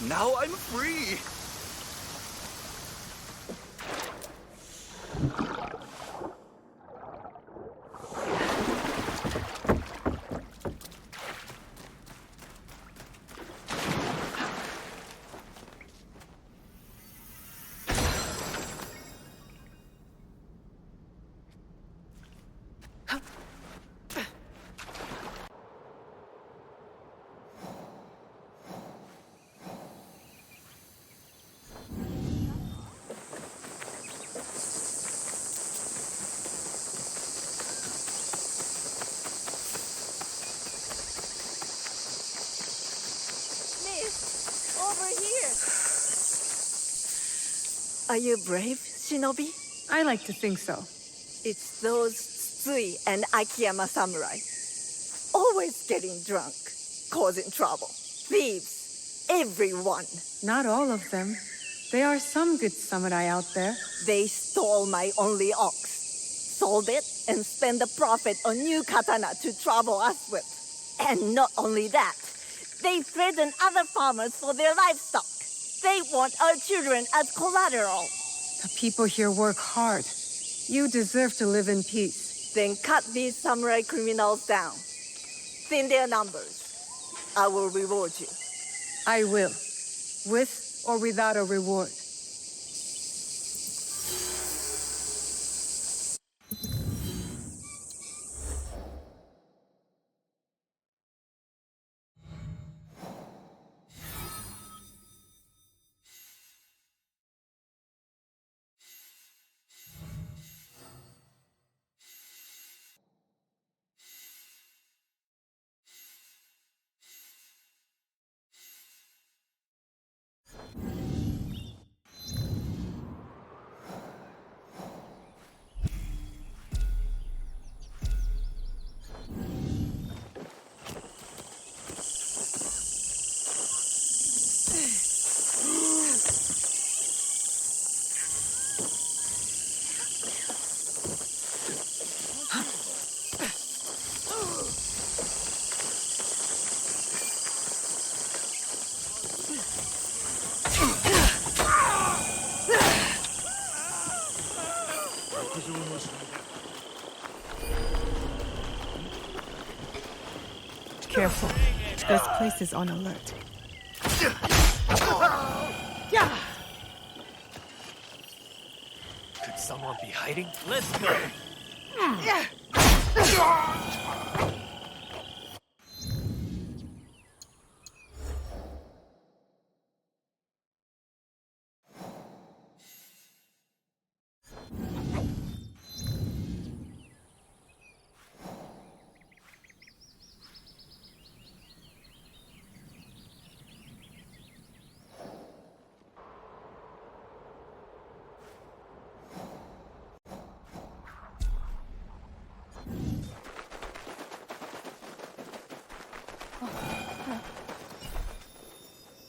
Now I'm free. Over here! Are you brave, Shinobi? I like to think so. It's those Tsui and Akiyama samurai. Always getting drunk, causing trouble. Thieves. Everyone. Not all of them. There are some good samurai out there. They stole my only ox, sold it, and spent the profit on new katana to trouble us with. And not only that, they threaten other farmers for their livestock. They want our children as collateral. The people here work hard. You deserve to live in peace. Then cut these samurai criminals down. Thin their numbers. I will reward you. I will. With or without a reward. Careful. This place is on alert. Yeah. Could someone be hiding? Let's go. Yeah.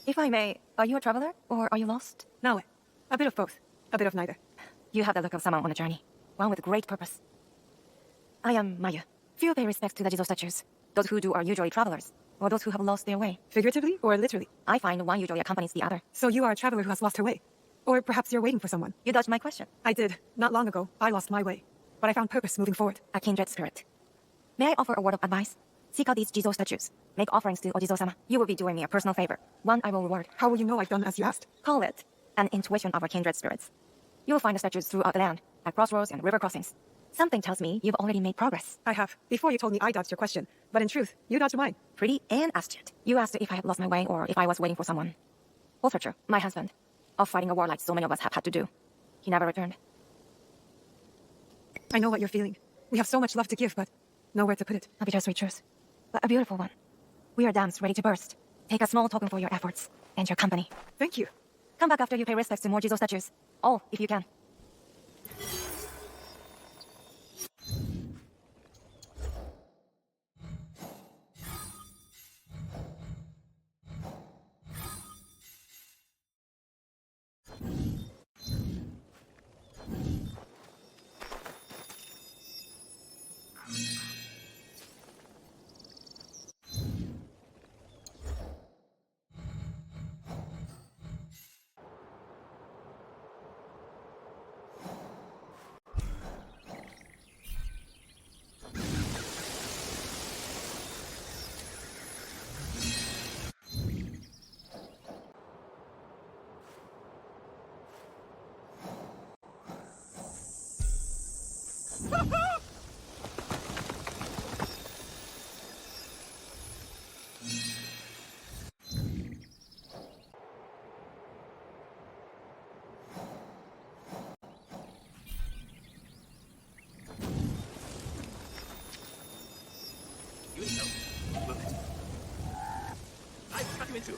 If I may, are you a traveler or are you lost? No, a bit of both. A bit of neither. You have the look of someone on a journey, one with great purpose. I am Maya. Few pay respect to the Jizo statues. Those who do are usually travelers, or those who have lost their way. Figuratively or literally? I find one usually accompanies the other. So you are a traveler who has lost her way. Or perhaps you're waiting for someone. You dodged my question. I did. Not long ago, I lost my way. But I found purpose moving forward. A kindred spirit. May I offer a word of advice? Seek out these Jizo statues. Make offerings to Ojizo-sama. You will be doing me a personal favor. One I will reward. How will you know I've done as you asked? Call it an intuition of our kindred spirits. You will find the statues throughout the land, at crossroads and river crossings. Something tells me you've already made progress. I have. Before you told me I dodged your question. But in truth, you dodged mine. Pretty and astute. You asked if I had lost my way or if I was waiting for someone. Both are true. My husband. Off fighting a war like so many of us have had to do. He never returned. I know what you're feeling. We have so much love to give, but nowhere to put it. A bittersweet truth. But a beautiful one. We are dams ready to burst. Take a small token for your efforts and your company. Thank you. Come back after you pay respects to more Jizo statues. All, if you can. Too.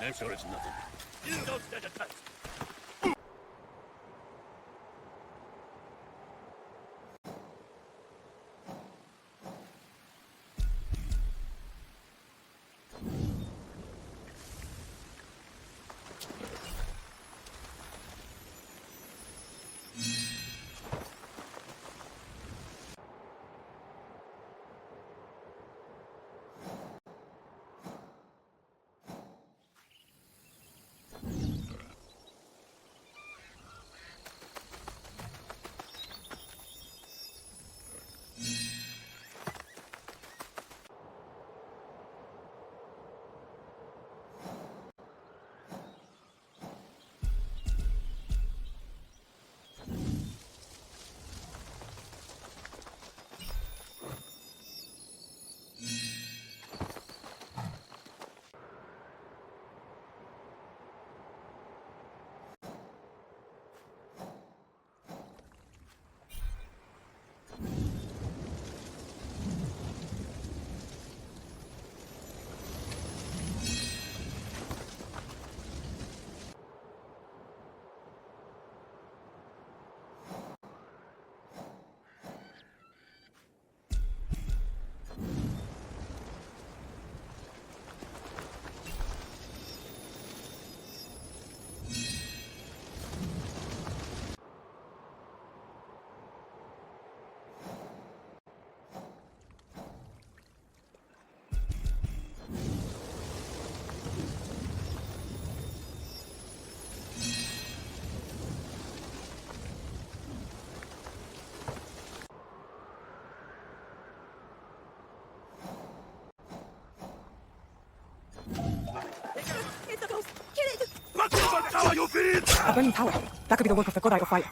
I'm sure it's nothing. You don't stand a chance. It's a ghost! Kill it! A burning tower. That could be the work of the Godai of Fire.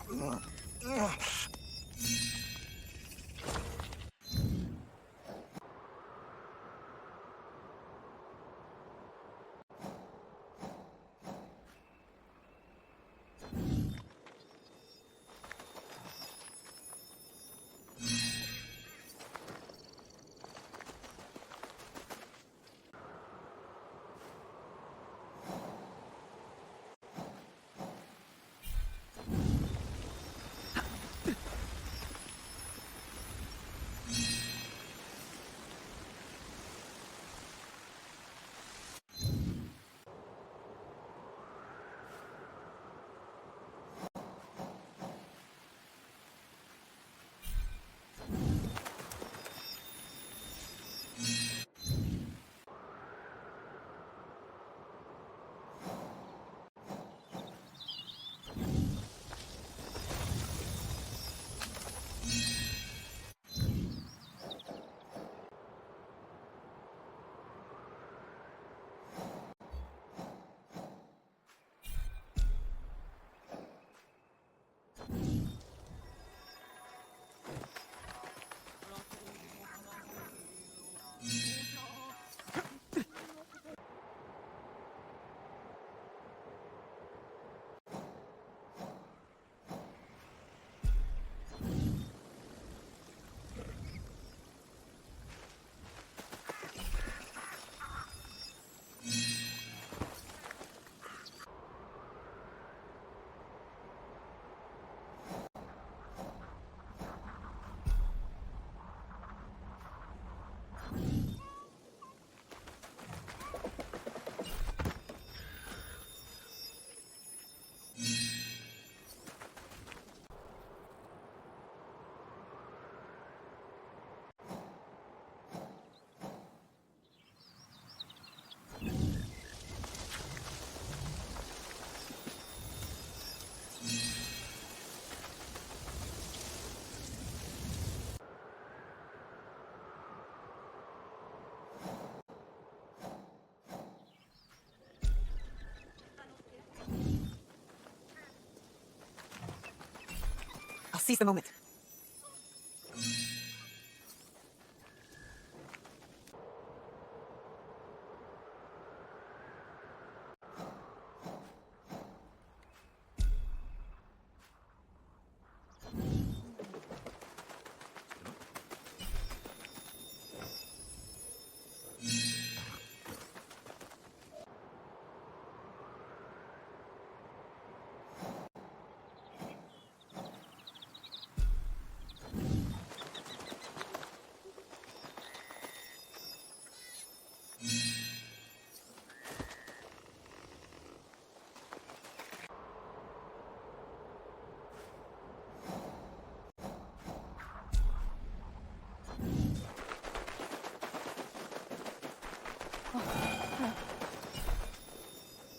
I'll seize the moment.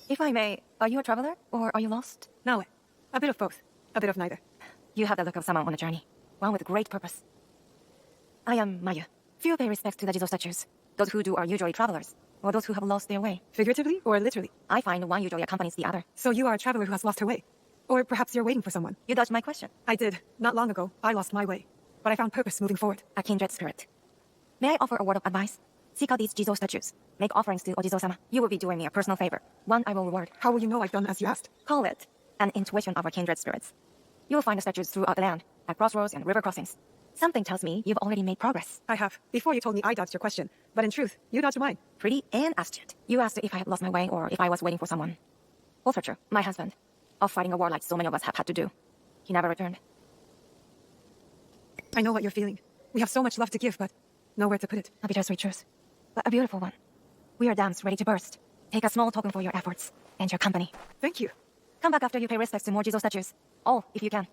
If I may, are you a traveler or are you lost? No, a bit of both. A bit of neither. You have the look of someone on a journey, one with great purpose. I am Maya. Few pay respects to the Jizo statues. Those who do are usually travelers, or those who have lost their way. Figuratively or literally? I find one usually accompanies the other. So you are a traveler who has lost her way. Or perhaps you're waiting for someone. You dodged my question. I did. Not long ago, I lost my way. But I found purpose moving forward. A kindred spirit. May I offer a word of advice? Seek out these Jizo statues. Make offerings to Ojizo-sama. You will be doing me a personal favor. One I will reward. How will you know I've done as you asked? Call it an intuition of our kindred spirits. You will find the statues throughout the land, at crossroads and river crossings. Something tells me you've already made progress. I have. Before you told me I dodged your question. But in truth, you dodged mine. Pretty and astute. You asked if I had lost my way or if I was waiting for someone. Both are true. My husband. Off fighting a war like so many of us have had to do. He never returned. I know what you're feeling. We have so much love to give, but nowhere to put it. A bittersweet truth. But a beautiful one. We are dams ready to burst. Take a small token for your efforts and your company. Thank you. Come back after you pay respects to more Jizo statues. All, if you can.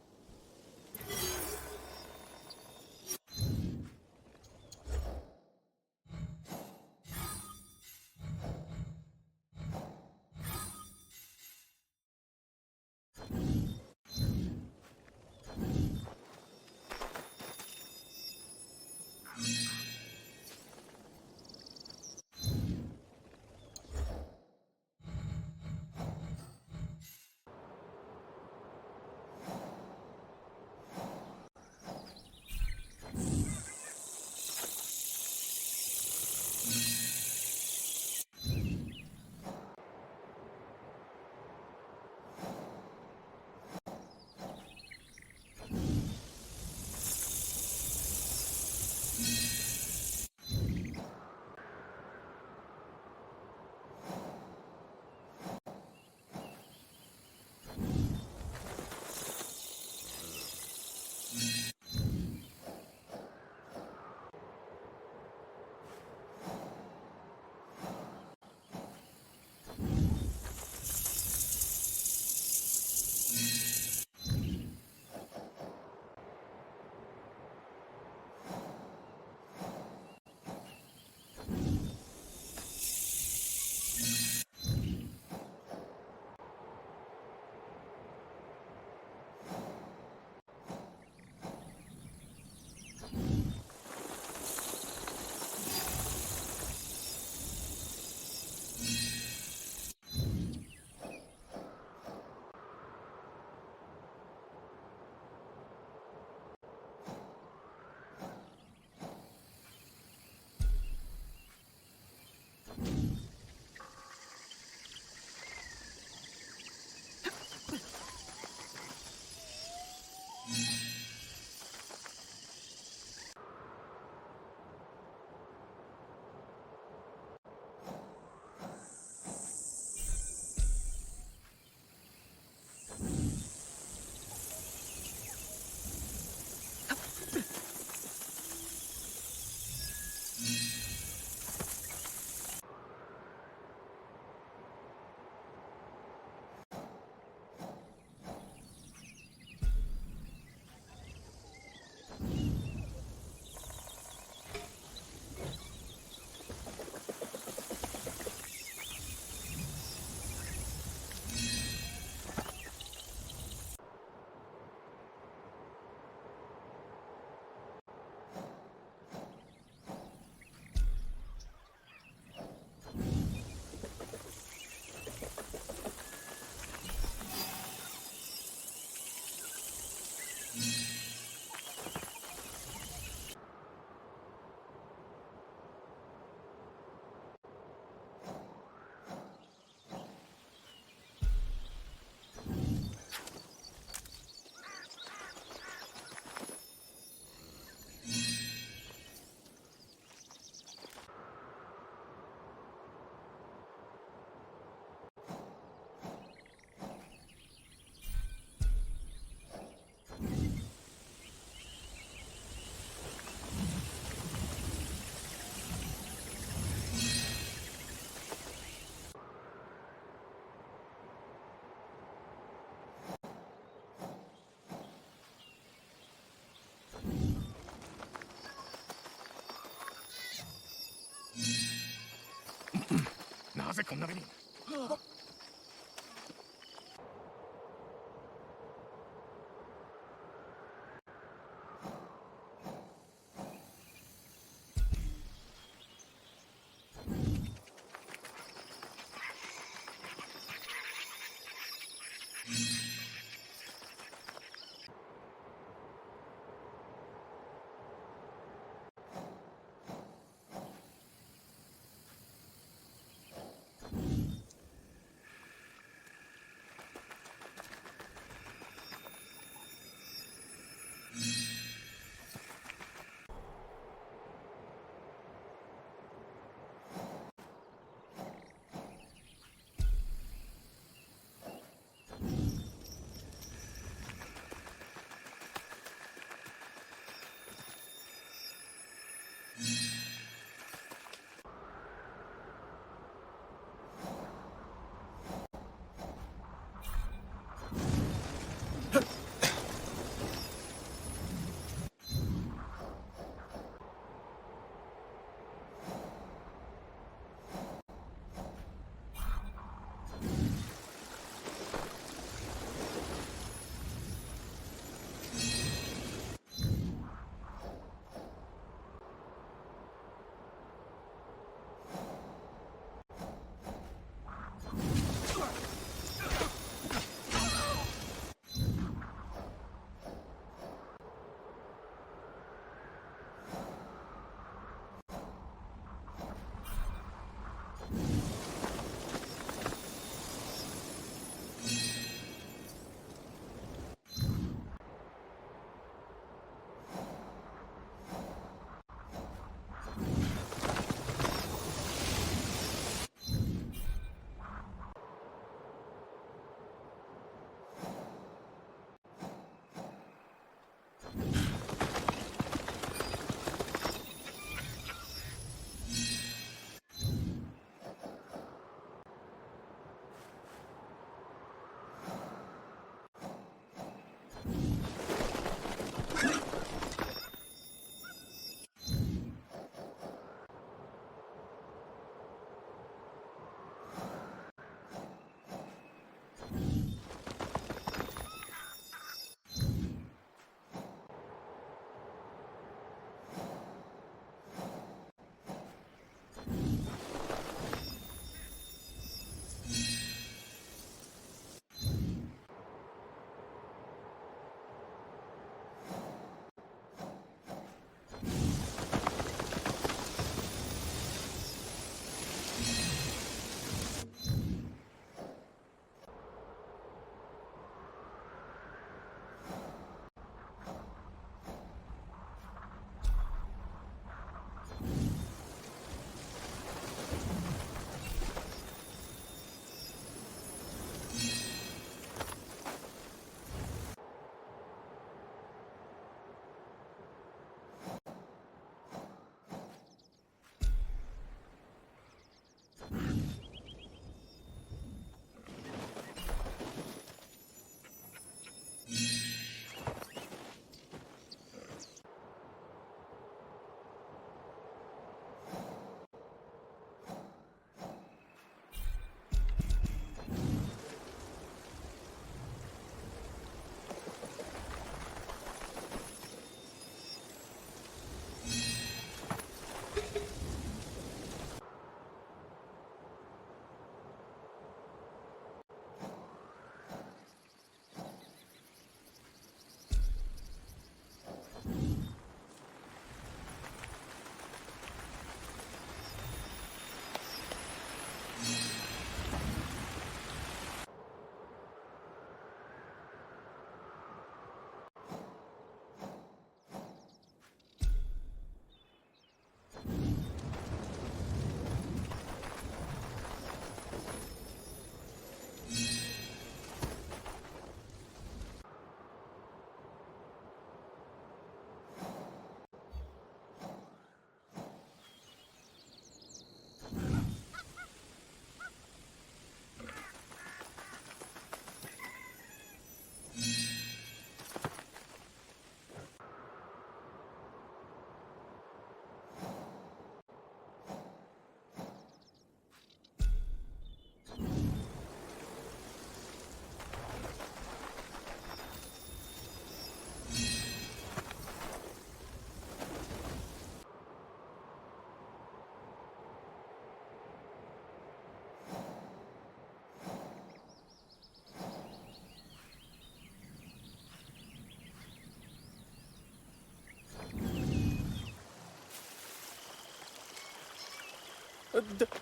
ぜこんな目に。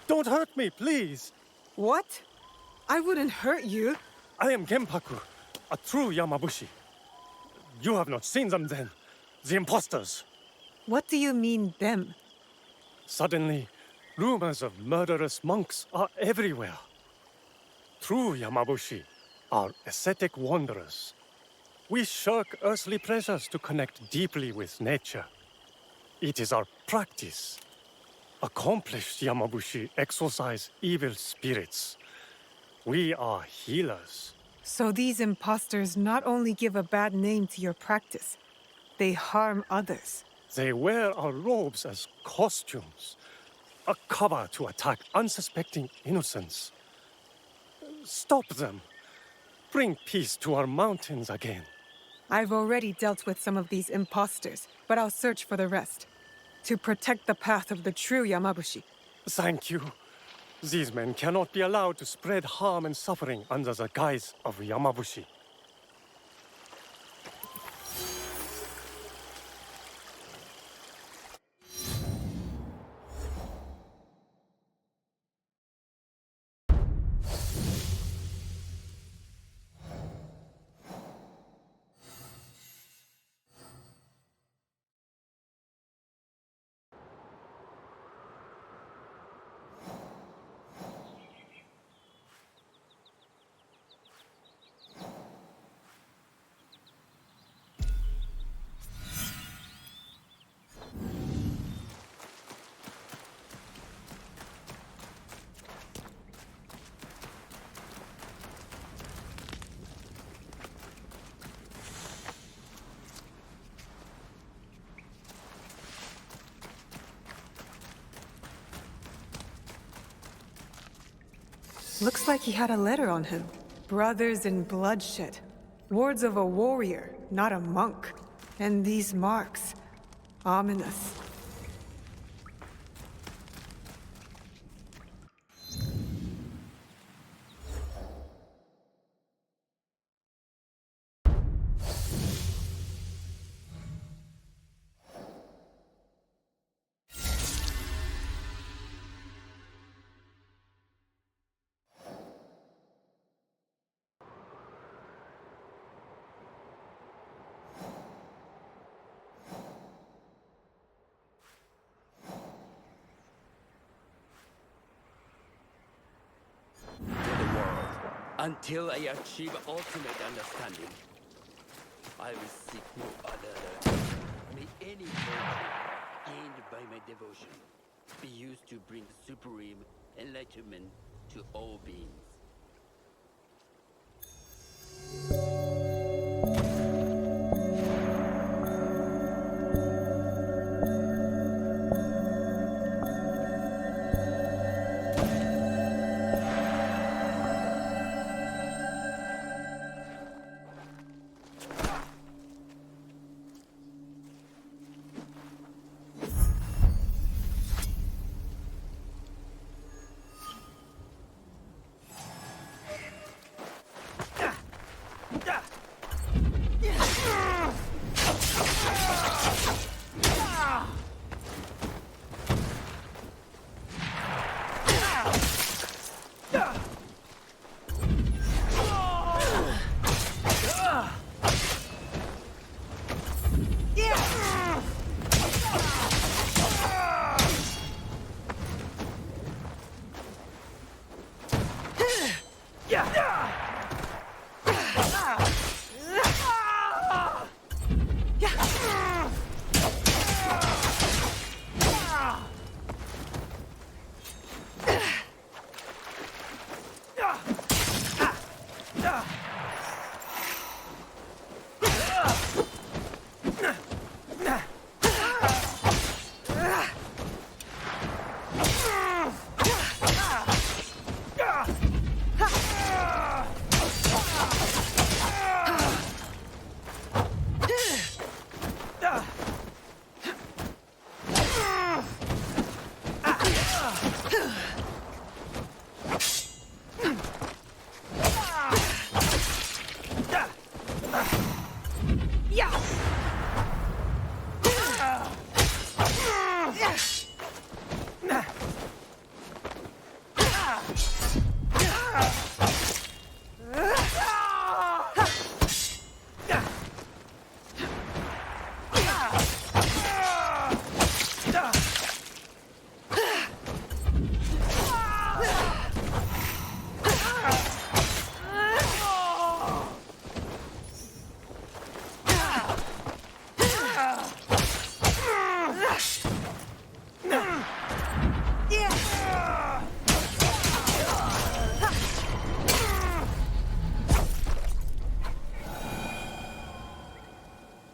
Don't hurt me, please. What? I wouldn't hurt you. I am Genpaku, a true Yamabushi. You have not seen them then. The imposters. What do you mean, them? Suddenly, rumors of murderous monks are everywhere. True Yamabushi are ascetic wanderers. We shirk earthly pleasures to connect deeply with nature. It is our practice. Accomplished Yamabushi exorcise evil spirits. We are healers. So these imposters not only give a bad name to your practice, they harm others. They wear our robes as costumes, a cover to attack unsuspecting innocents. Stop them. Bring peace to our mountains again. I've already dealt with some of these imposters, but I'll search for the rest. To protect the path of the true Yamabushi. Thank you. These men cannot be allowed to spread harm and suffering under the guise of Yamabushi. Looks like he had a letter on him. Brothers in bloodshed. Words of a warrior, not a monk. And these marks. Ominous. Until I achieve ultimate understanding, I will seek no other. May any virtue gained by my devotion be used to bring supreme enlightenment to all beings.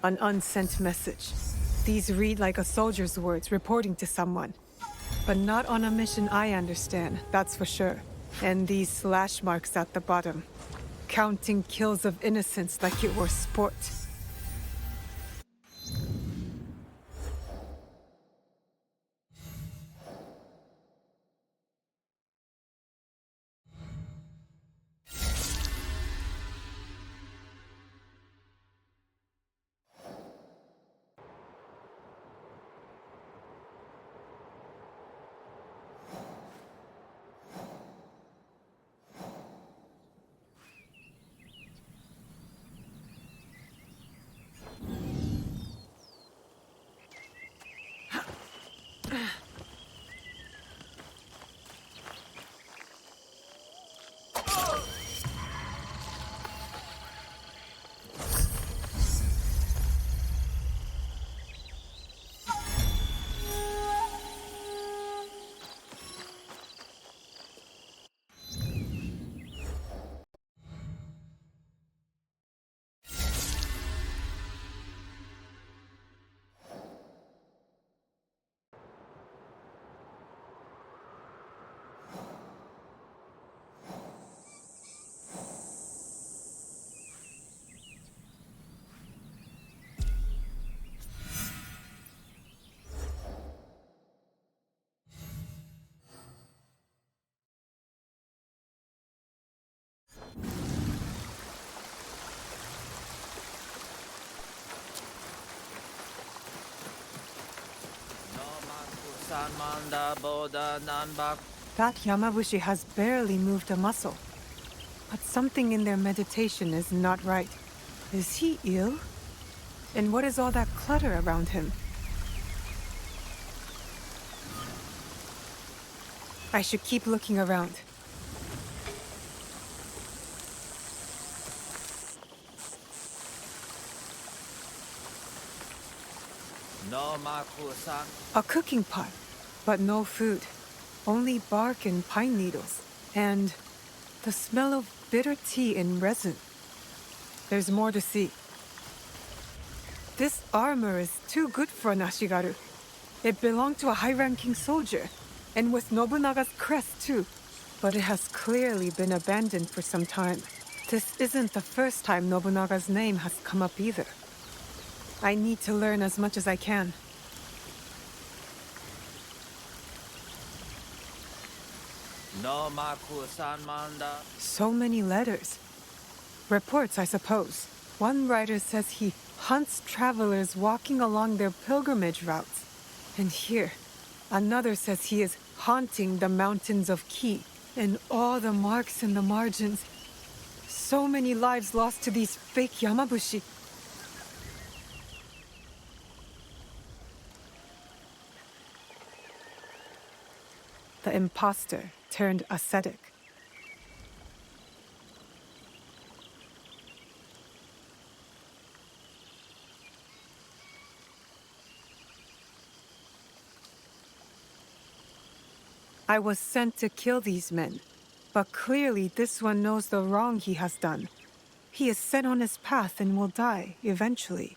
An unsent message. These read like a soldier's words reporting to someone. But not on a mission I understand, that's for sure. And these slash marks at the bottom. Counting kills of innocents like it were sport. That Yamabushi has barely moved a muscle. But something in their meditation is not right. Is he ill? And what is all that clutter around him? I should keep looking around. A cooking pot, but no food. Only bark and pine needles. And the smell of bitter tea and resin. There's more to see. This armor is too good for an Ashigaru. It belonged to a high-ranking soldier, and with Nobunaga's crest too. But it has clearly been abandoned for some time. This isn't the first time Nobunaga's name has come up either. I need to learn as much as I can. So many letters. Reports, I suppose. One writer says he hunts travelers walking along their pilgrimage routes. And here, another says he is haunting the mountains of Ki. And all the marks in the margins. So many lives lost to these fake Yamabushi. The imposter turned ascetic. I was sent to kill these men, but clearly this one knows the wrong he has done. He is set on his path and will die eventually.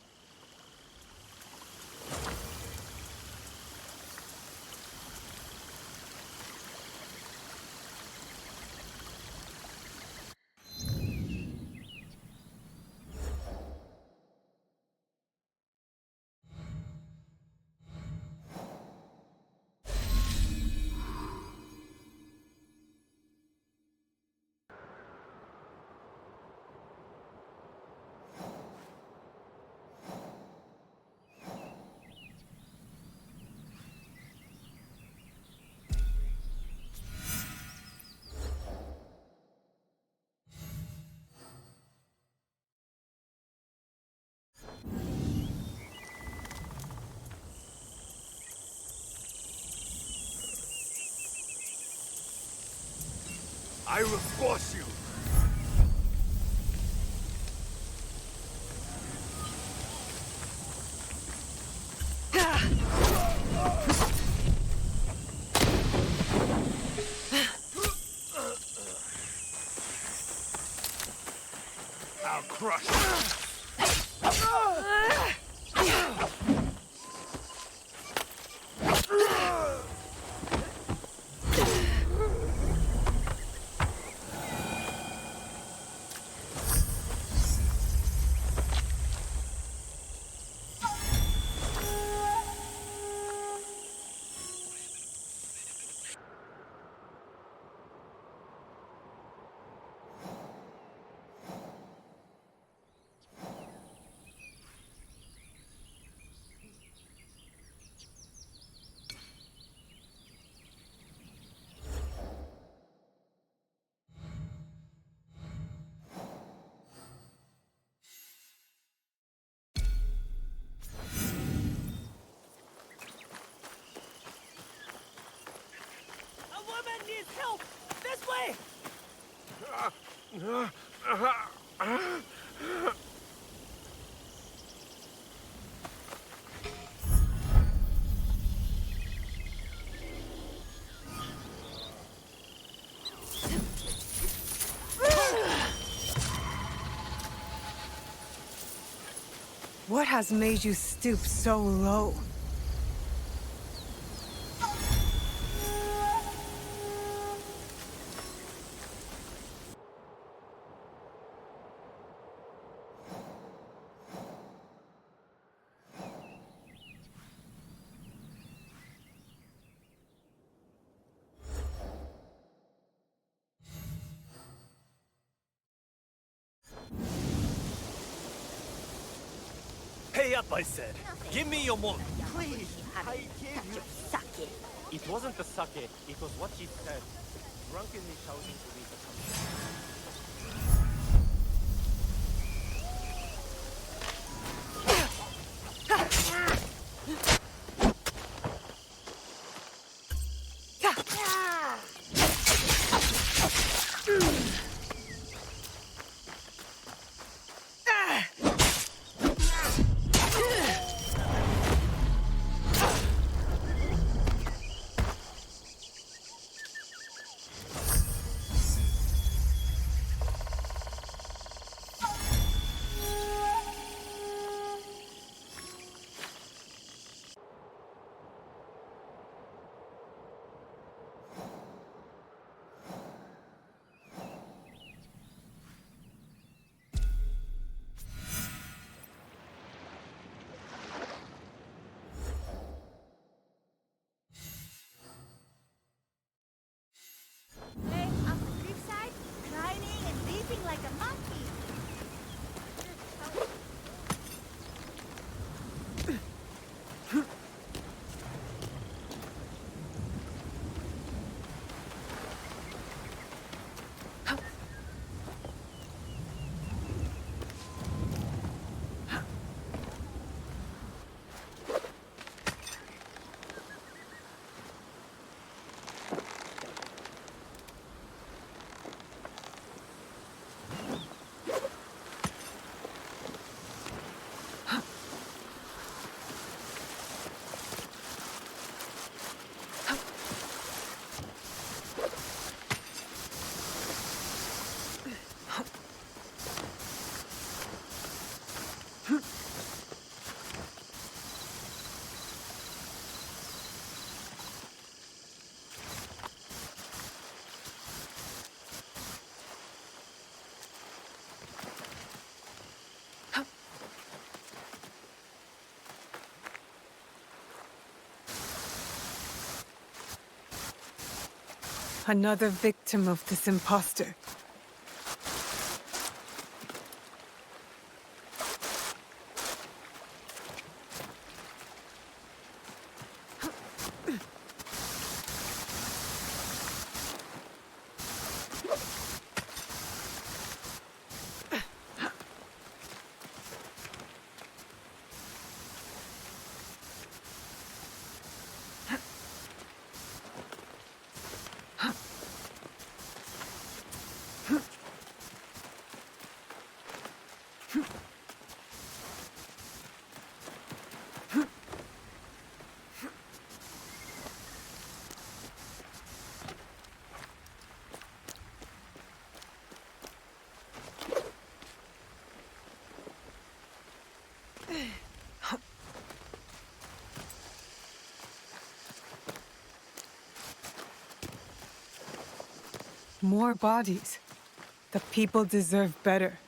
I will squash you! I'll crush you! Help! This way! What has made you stoop so low? Pay up, I said. Give me your money. Please, I gave you sake. It wasn't the sake, it was what she said. Drunkenly shouting to me for something. Hey, on the cliffside, climbing and leaping like a monkey. Another victim of this imposter. More bodies. The people deserve better.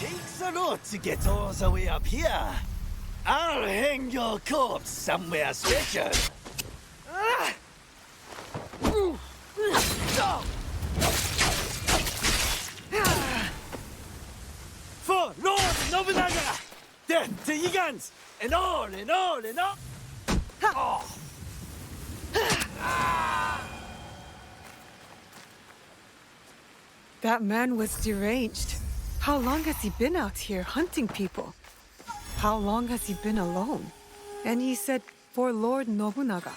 Takes a lot to get all the way up here. I'll hang your corpse somewhere special. For Lord Nobunaga! Death to Yigans! And all, and all, and all! Oh. That man was deranged. How long has he been out here hunting people? How long has he been alone? And he said, for Lord Nobunaga.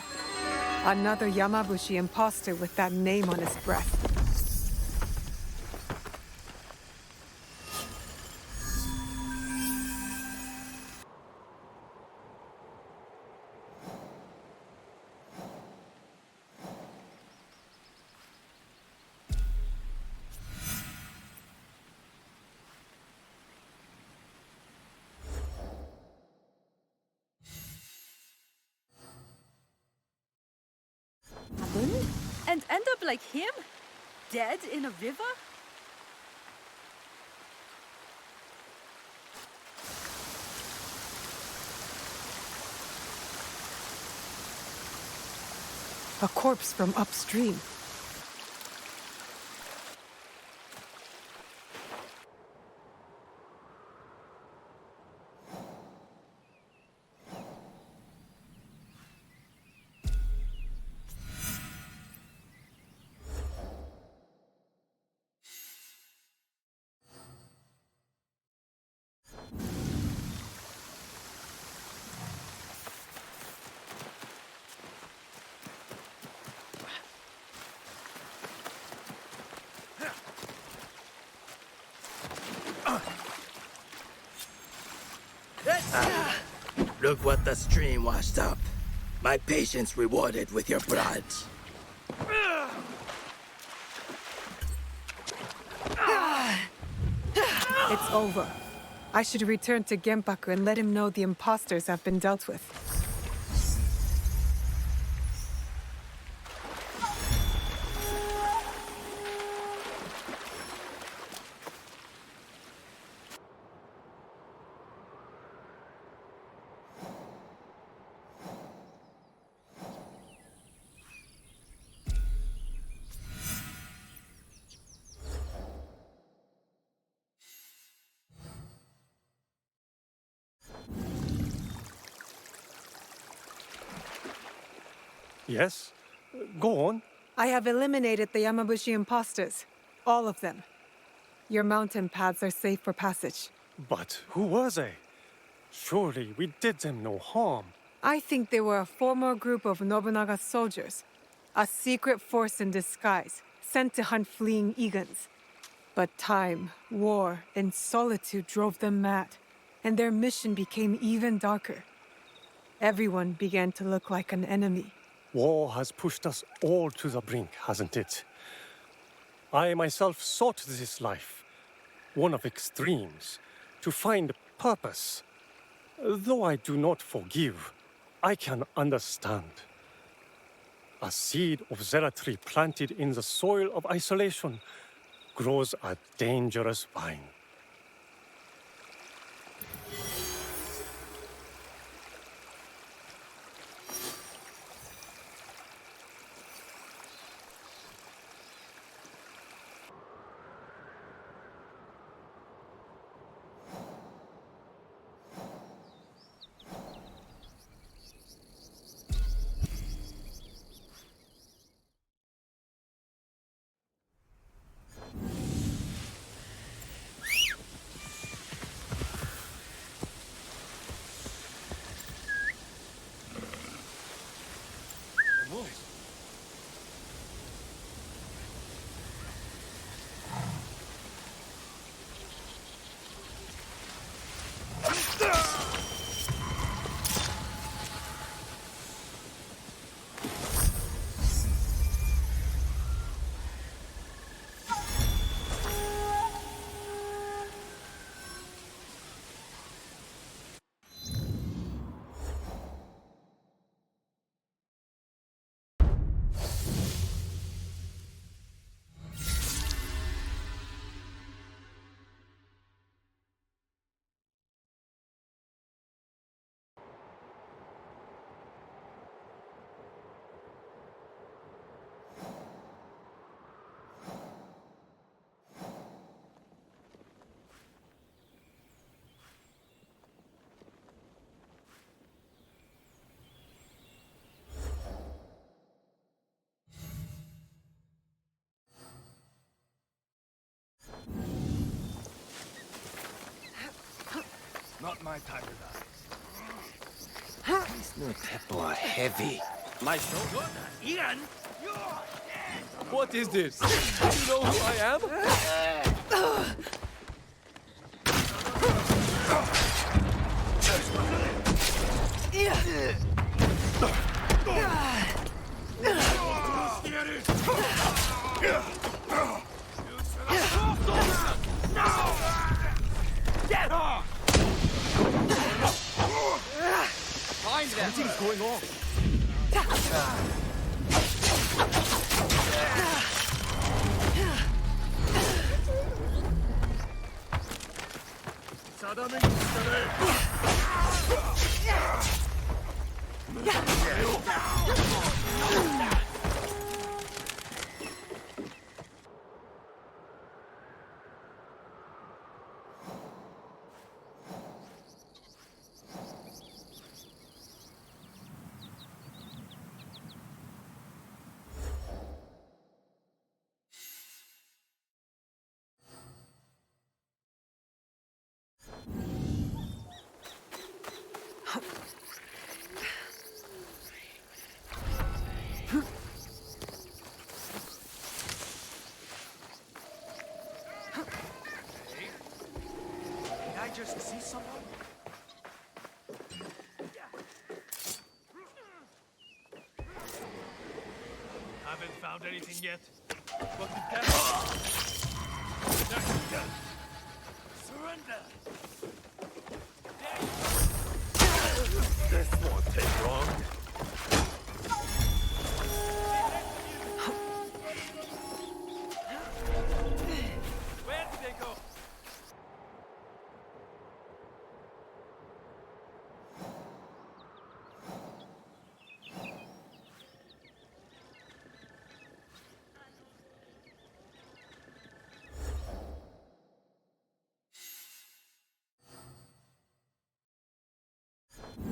Another Yamabushi imposter with that name on his breath. And end up like him? Dead in a river? A corpse from upstream. Look what the stream washed up. My patience rewarded with your blood. It's over. I should return to Genpaku and let him know the imposters have been dealt with. Yes? Go on. I have eliminated the Yamabushi imposters. All of them. Your mountain paths are safe for passage. But who were they? Surely we did them no harm. I think they were a former group of Nobunaga's soldiers. A secret force in disguise, sent to hunt fleeing Igans. But time, war, and solitude drove them mad, and their mission became even darker. Everyone began to look like an enemy. War has pushed us all to the brink, hasn't it? I myself sought this life, one of extremes, to find purpose. Though I do not forgive, I can understand. A seed of zealotry planted in the soil of isolation grows a dangerous vine. Not my time to die. These new Teppo are heavy. My shoulder? Ian! What is this? Do you know who I am? Something's going on. Just see someone? Haven't found anything yet. What Surrender! This won't take long. Where did they go?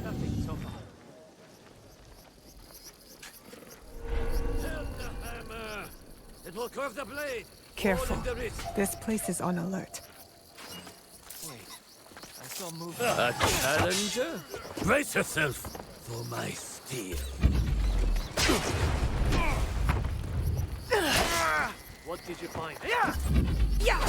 Nothing so far. Help the hammer! It will curve the blade! Careful. Hold in the wrist. This place is on alert. Wait, I saw movement. A challenger? Brace yourself for my steel. What did you find? Yeah! Yeah!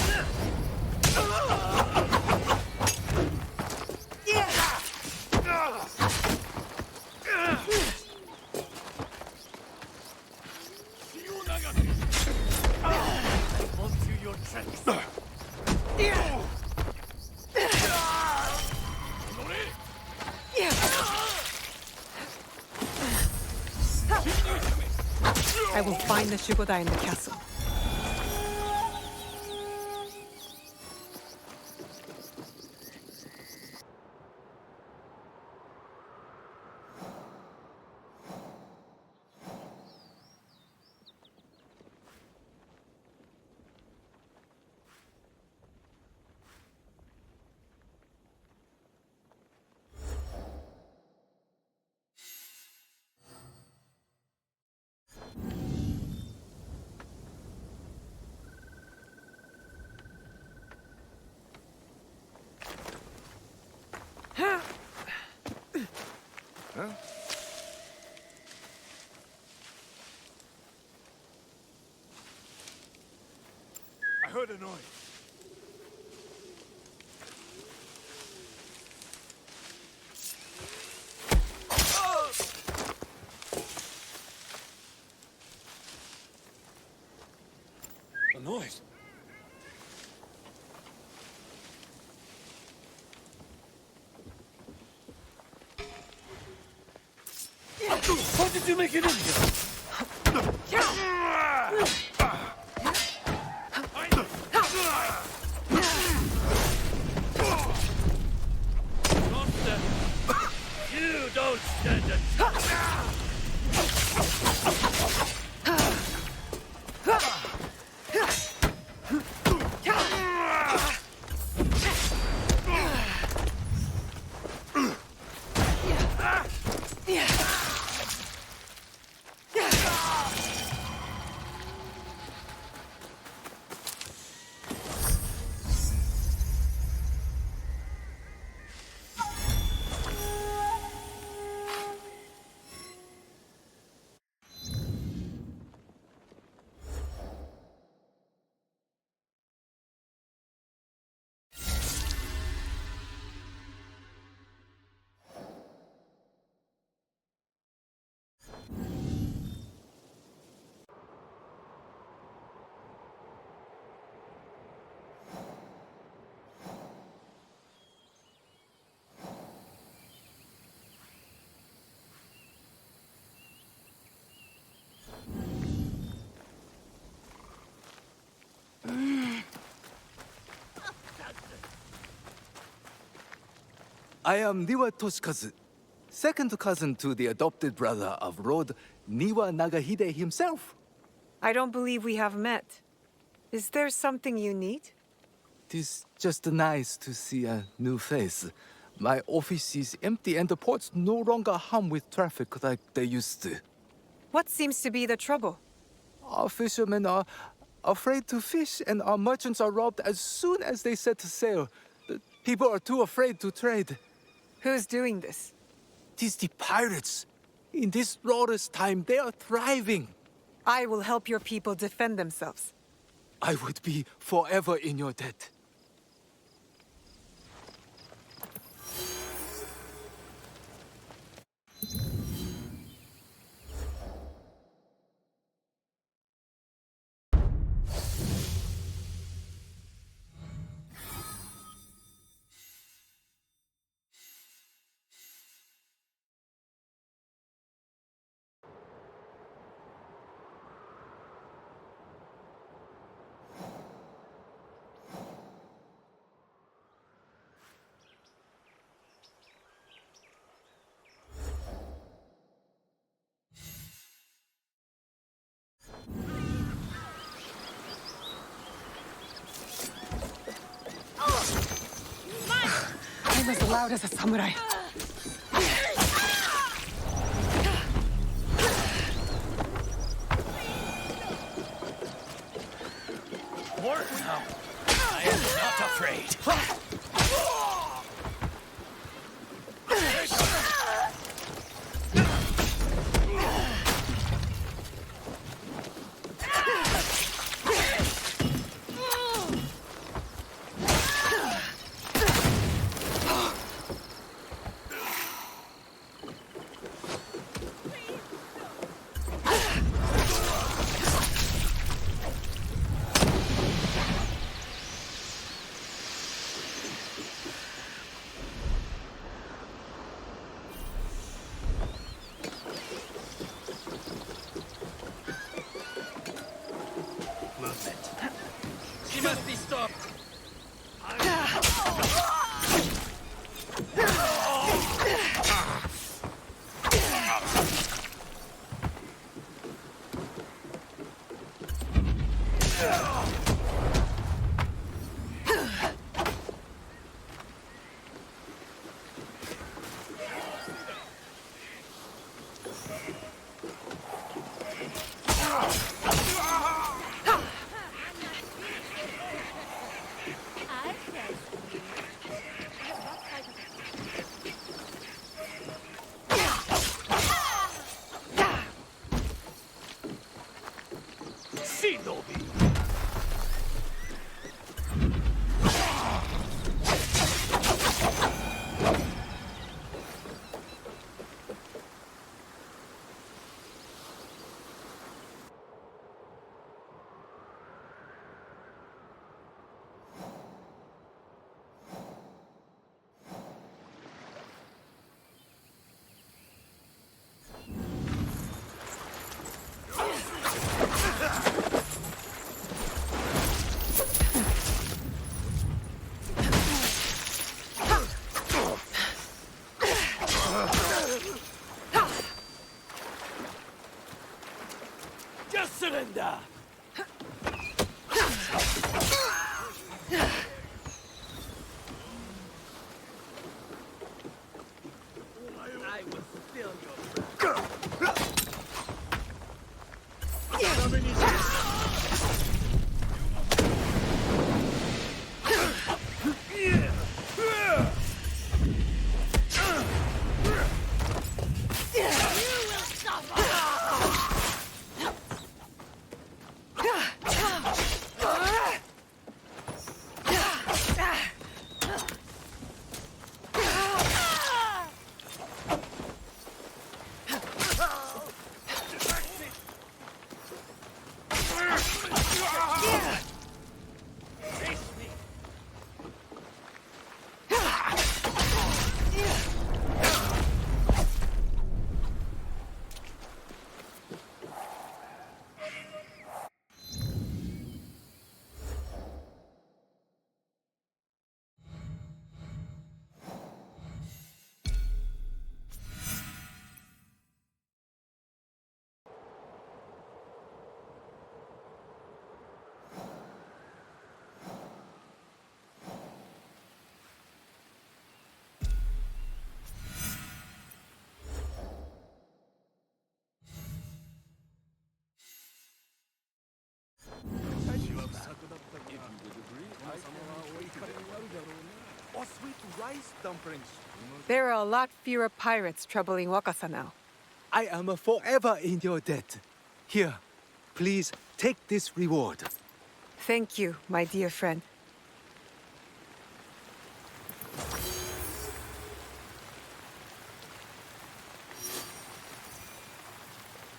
Onto your tracks. I will find the Shugodai in the castle. heard a noise. A noise? How did you make it in here? You don't stand a chance! I am Niwa Toshikazu, second cousin to the adopted brother of Lord Niwa Nagahide himself. I don't believe we have met. Is there something you need? Tis just nice to see a new face. My office is empty and the ports no longer hum with traffic like they used to. What seems to be the trouble? Our fishermen are afraid to fish and our merchants are robbed as soon as they set sail. The people are too afraid to trade. Who's doing this? Tis the pirates. In this lawless time, they are thriving. I will help your people defend themselves. I would be forever in your debt. I'm as loud as a samurai. Work now. I am not afraid. She must be stopped. Just surrender! I will steal your Or sweet rice dumplings. There are a lot fewer pirates troubling Wakasa now. I am forever in your debt. Here, please take this reward. Thank you, my dear friend.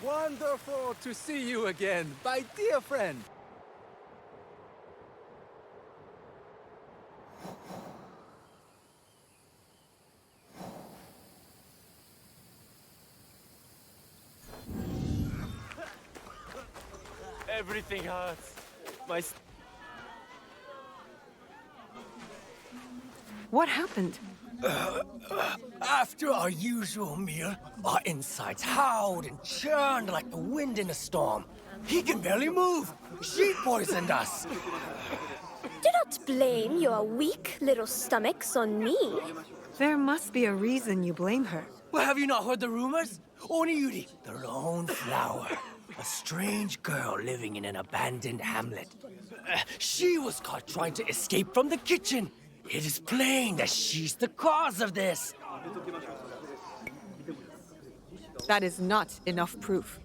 Wonderful to see you again, my dear friend. Everything hurts. What happened? After our usual meal, our insides howled and churned like the wind in a storm. He can barely move. She poisoned us. Do not blame your weak little stomachs on me. There must be a reason you blame her. Well, have you not heard the rumors? Oniyuri, the lone flower. A strange girl living in an abandoned hamlet. She was caught trying to escape from the kitchen. It is plain that she's the cause of this. That is not enough proof.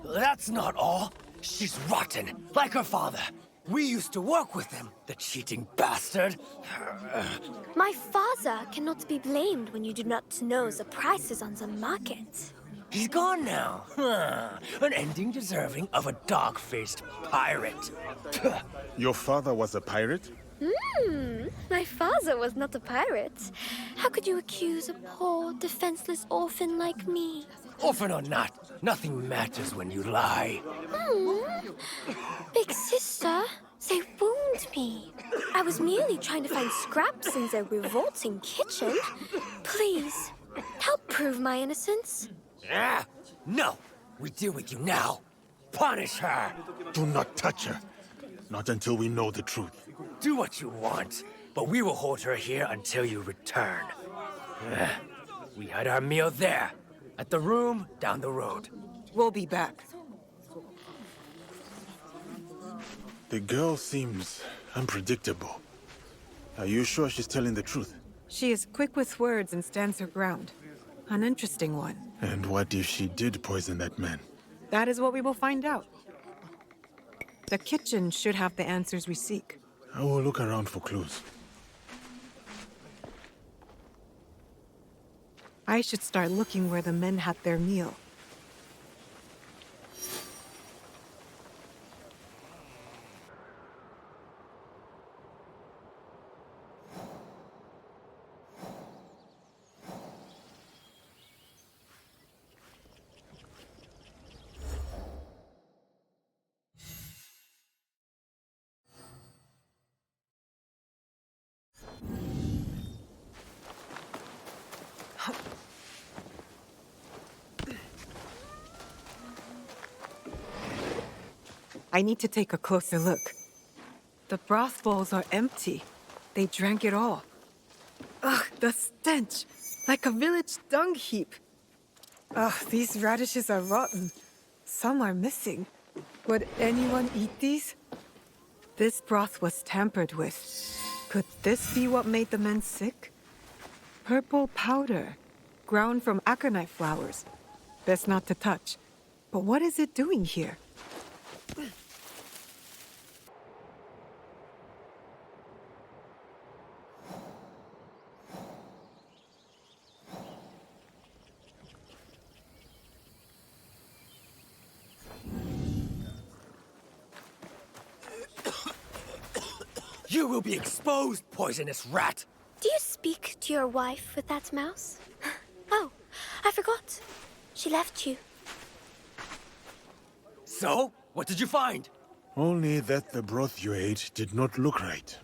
That's not all. She's rotten, like her father. We used to work with him, the cheating bastard. My father cannot be blamed when you do not know the prices on the market. He's gone now. An ending deserving of a dog-faced pirate. Your father was a pirate? My father was not a pirate. How could you accuse a poor, defenseless orphan like me? Orphan or not, nothing matters when you lie. Big sister, they wound me. I was merely trying to find scraps in their revolting kitchen. Please, help prove my innocence. No, we deal with you now. Punish her. Do not touch her. Not until we know the truth. Do what you want, but we will hold her here until you return. We had our meal there, at the room down the road. We'll be back. The girl seems unpredictable. Are you sure she's telling the truth? She is quick with words and stands her ground. An interesting one. And what if she did poison that man? That is what we will find out. The kitchen should have the answers we seek. I will look around for clues. I should start looking where the men had their meal. I need to take a closer look. The broth bowls are empty. They drank it all. Ugh, the stench! Like a village dung heap. Ugh, these radishes are rotten. Some are missing. Would anyone eat these? This broth was tampered with. Could this be what made the men sick? Purple powder, ground from aconite flowers. Best not to touch. But what is it doing here? You will be exposed, poisonous rat! Do you speak to your wife with that mouse? Oh, I forgot. She left you. So, what did you find? Only that the broth you ate did not look right.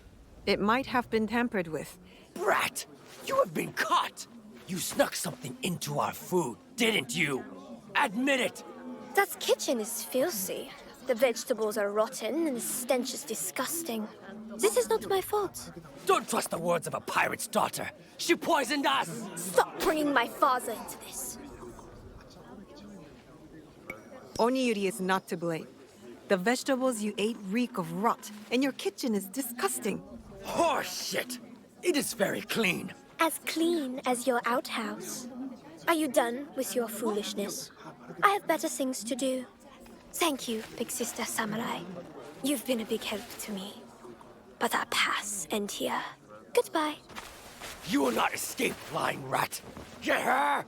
It might have been tampered with. Brat! You have been caught! You snuck something into our food, didn't you? Admit it! That kitchen is filthy. The vegetables are rotten and the stench is disgusting. This is not my fault. Don't trust the words of a pirate's daughter. She poisoned us! Stop bringing my father into this. Oniyuri is not to blame. The vegetables you ate reek of rot, and your kitchen is disgusting. Horseshit! It is very clean. As clean as your outhouse. Are you done with your foolishness? I have better things to do. Thank you, big sister samurai. You've been a big help to me. But our paths end here. Goodbye. You will not escape, lying rat. Get her!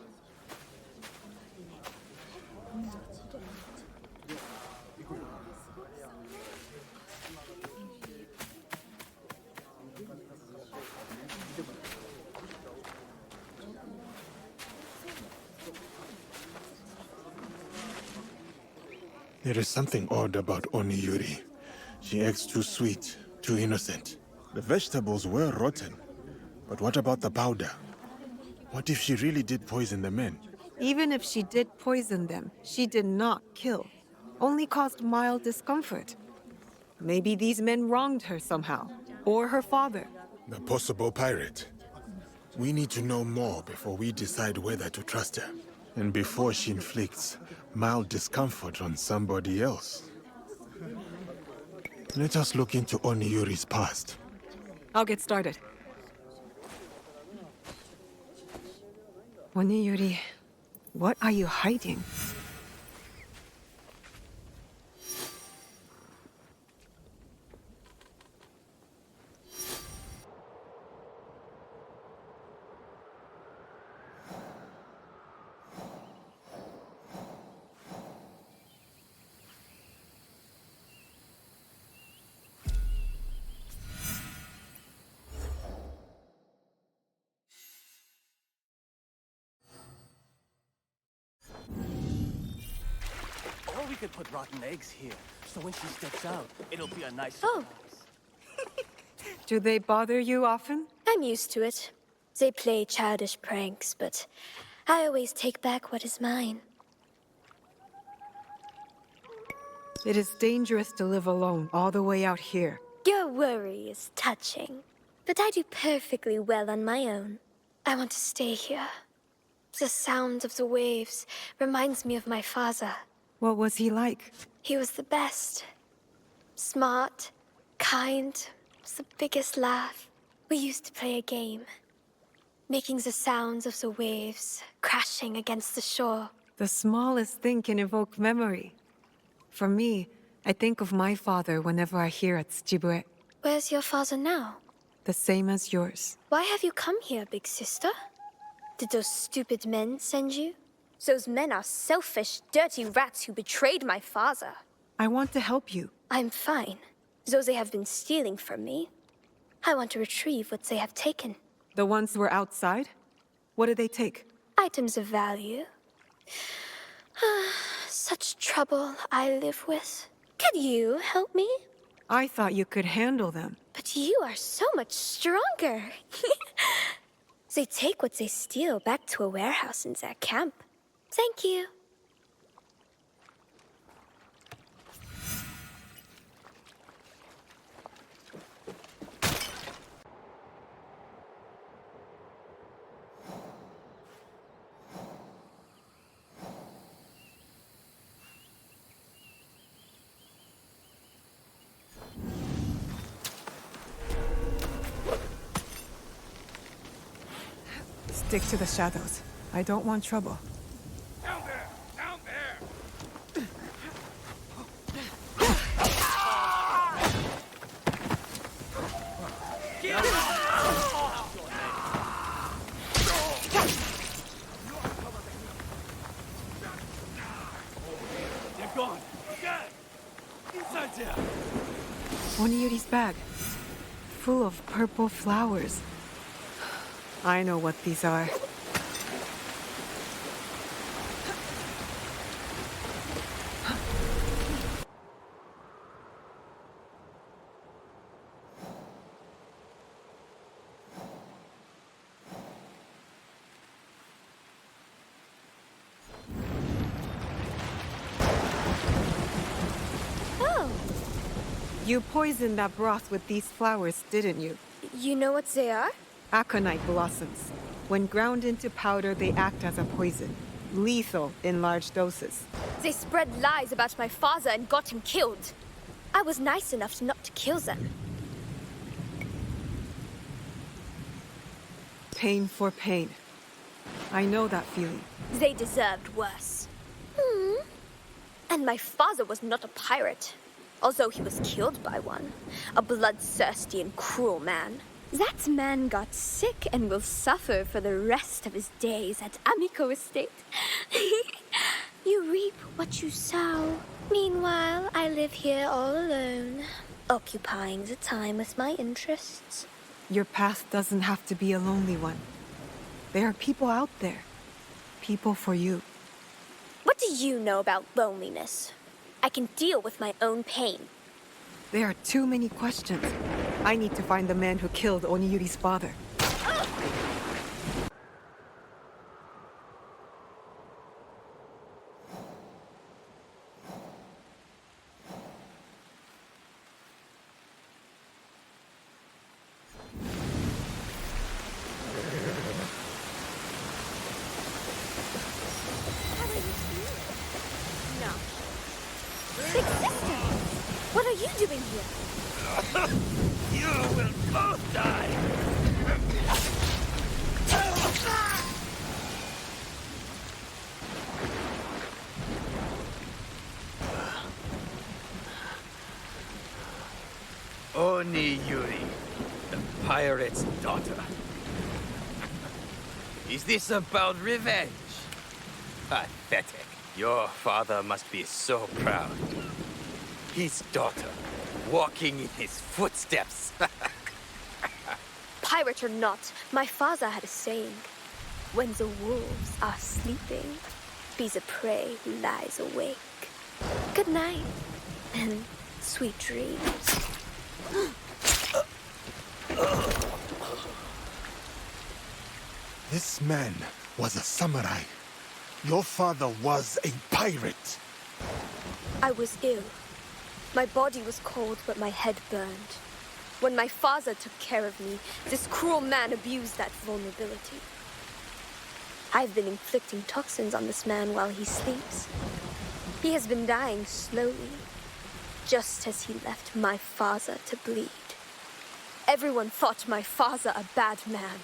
There is something odd about Oniyuri. She acts too sweet, too innocent. The vegetables were rotten. But what about the powder? What if she really did poison the men? Even if she did poison them, she did not kill. Only caused mild discomfort. Maybe these men wronged her somehow. Or her father. The possible pirate. We need to know more before we decide whether to trust her. And before she inflicts mild discomfort on somebody else. Let us look into Oniyuri's past. I'll get started. Oniyuri, what are you hiding? Or we could put rotten eggs here, so when she steps out, it'll be a nice Oh. surprise. Do they bother you often? I'm used to it. They play childish pranks, but I always take back what is mine. It is dangerous to live alone all the way out here. Your worry is touching, but I do perfectly well on my own. I want to stay here. The sound of the waves reminds me of my father. What was he like? He was the best. Smart, kind, with the biggest laugh. We used to play a game, making the sounds of the waves crashing against the shore. The smallest thing can evoke memory. For me, I think of my father whenever I hear at Tsujibue. Where's your father now? The same as yours. Why have you come here, big sister? Did those stupid men send you? Those men are selfish, dirty rats who betrayed my father. I want to help you. I'm fine. Though they have been stealing from me, I want to retrieve what they have taken. The ones who were outside? What did they take? Items of value. Such trouble I live with. Could you help me? I thought you could handle them. But you are so much stronger. They take what they steal back to a warehouse in their camp. Thank you. Stick to the shadows. I don't want trouble. Down there! Down there! They're gone! Dad! Inside there! Oniyuri's bag. Full of purple flowers. I know what these are. Oh, You poisoned that broth with these flowers, didn't you? you know what they are? Aconite blossoms. When ground into powder, they act as a poison. Lethal in large doses. They spread lies about my father and got him killed. I was nice enough not to kill them. Pain for pain. I know that feeling. They deserved worse. And my father was not a pirate, although he was killed by one. A bloodthirsty and cruel man. That man got sick and will suffer for the rest of his days at Amiko Estate. You reap what you sow. Meanwhile, I live here all alone, occupying the time with my interests. Your path doesn't have to be a lonely one. There are people out there. People for you. What do you know about loneliness? I can deal with my own pain. There are too many questions. I need to find the man who killed Oniyuri's father. No. Big sister! What are you doing here? You will both die! Oniyuri, the pirate's daughter. Is this about revenge? Pathetic. Your father must be so proud. His daughter, walking in his footsteps. Pirate or not, my father had a saying. When the wolves are sleeping, be the prey who lies awake. Good night, and sweet dreams. This man was a samurai. Your father was a pirate. I was ill. My body was cold, but my head burned. When my father took care of me, this cruel man abused that vulnerability. I've been inflicting toxins on this man while he sleeps. He has been dying slowly, just as he left my father to bleed. Everyone thought my father a bad man,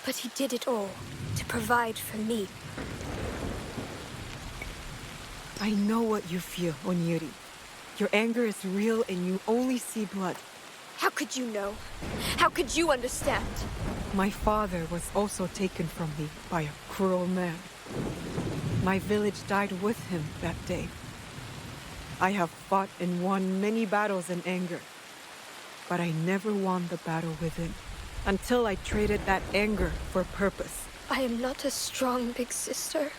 but he did it all to provide for me. I know what you feel, Oniyuri. Your anger is real and you only see blood. How could you know? How could you understand? My father was also taken from me by a cruel man. My village died with him that day. I have fought and won many battles in anger, but I never won the battle within, until I traded that anger for purpose. I am not a strong big sister.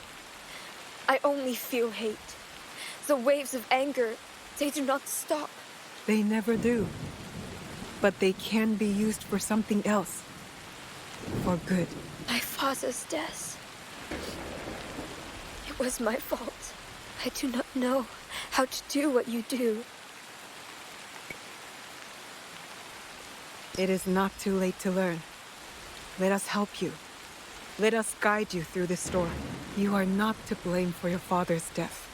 I only feel hate. The waves of anger, they do not stop. They never do. But they can be used for something else. For good. My father's death. It was my fault. I do not know how to do what you do. It is not too late to learn. Let us help you. Let us guide you through this storm. You are not to blame for your father's death.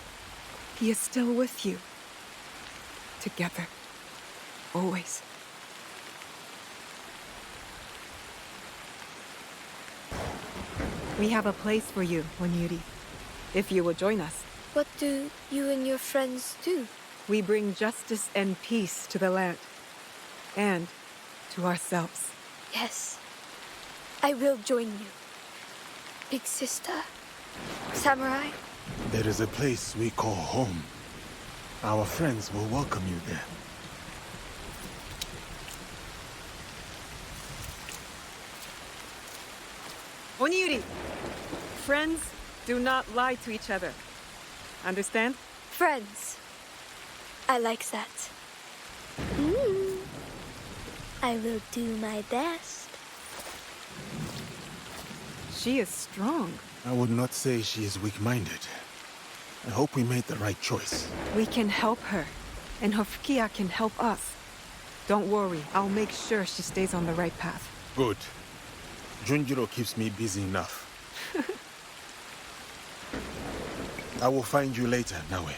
He is still with you. Together. Always. We have a place for you, Onyuri, if you will join us. What do you and your friends do? We bring justice and peace to the land. And to ourselves. Yes. I will join you. Big sister. Samurai. There is a place we call home. Our friends will welcome you there. Onyuri! Friends do not lie to each other. Understand? Friends. I like that. I will do my best. She is strong. I would not say she is weak-minded. I hope we made the right choice. We can help her, and Hofkia can help us. Don't worry, I'll make sure she stays on the right path. Good. Junjiro keeps me busy enough. I will find you later, Naue.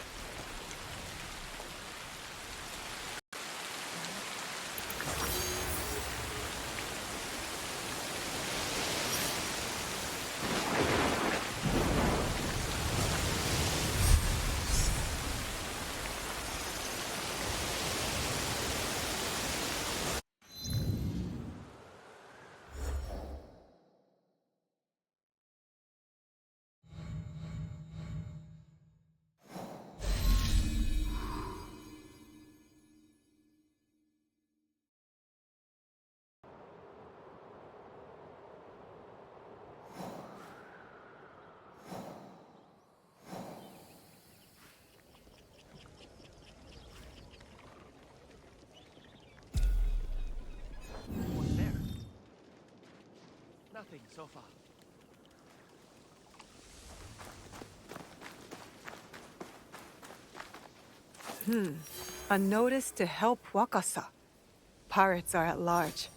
What's there? Nothing so far. A notice to help Wakasa. Pirates are at large.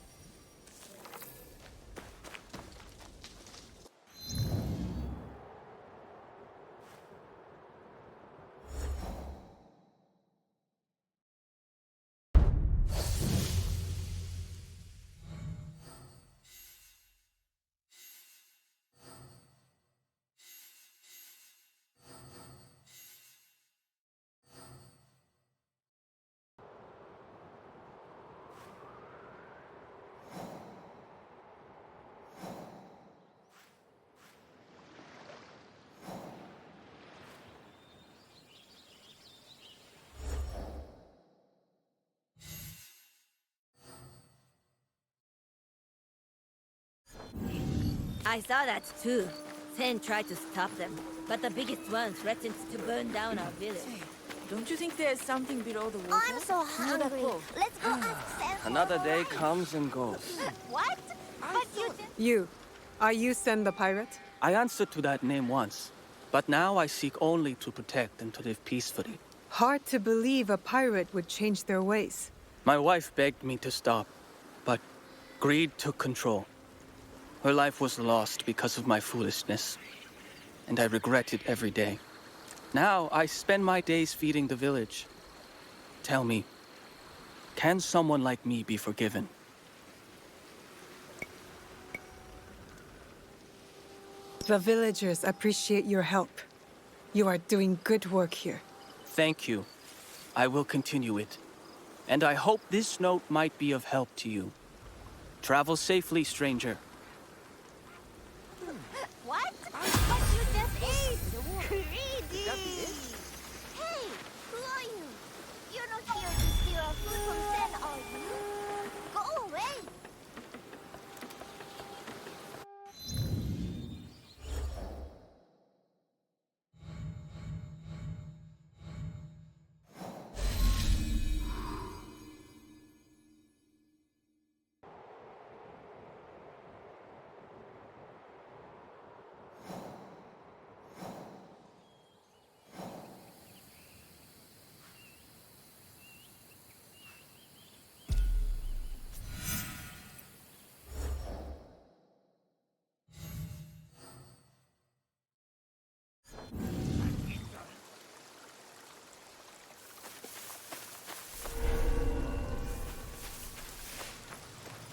I saw that too. Sen tried to stop them, but the biggest one threatened to burn down our village. Don't you think there's something below the water? I'm so hungry. Let's go ask Sam. Another day comes and goes. What? But you did. You. Are you Sen the pirate? I answered to that name once, but now I seek only to protect and to live peacefully. Hard to believe a pirate would change their ways. My wife begged me to stop, but greed took control. Her life was lost because of my foolishness, and I regret it every day. Now I spend my days feeding the village. Tell me, can someone like me be forgiven? The villagers appreciate your help. You are doing good work here. Thank you. I will continue it. And I hope this note might be of help to you. Travel safely, stranger. What? But you just ate. Greedy. Hey, who are you? You're not here to steal our food from Sen, are you? Go away.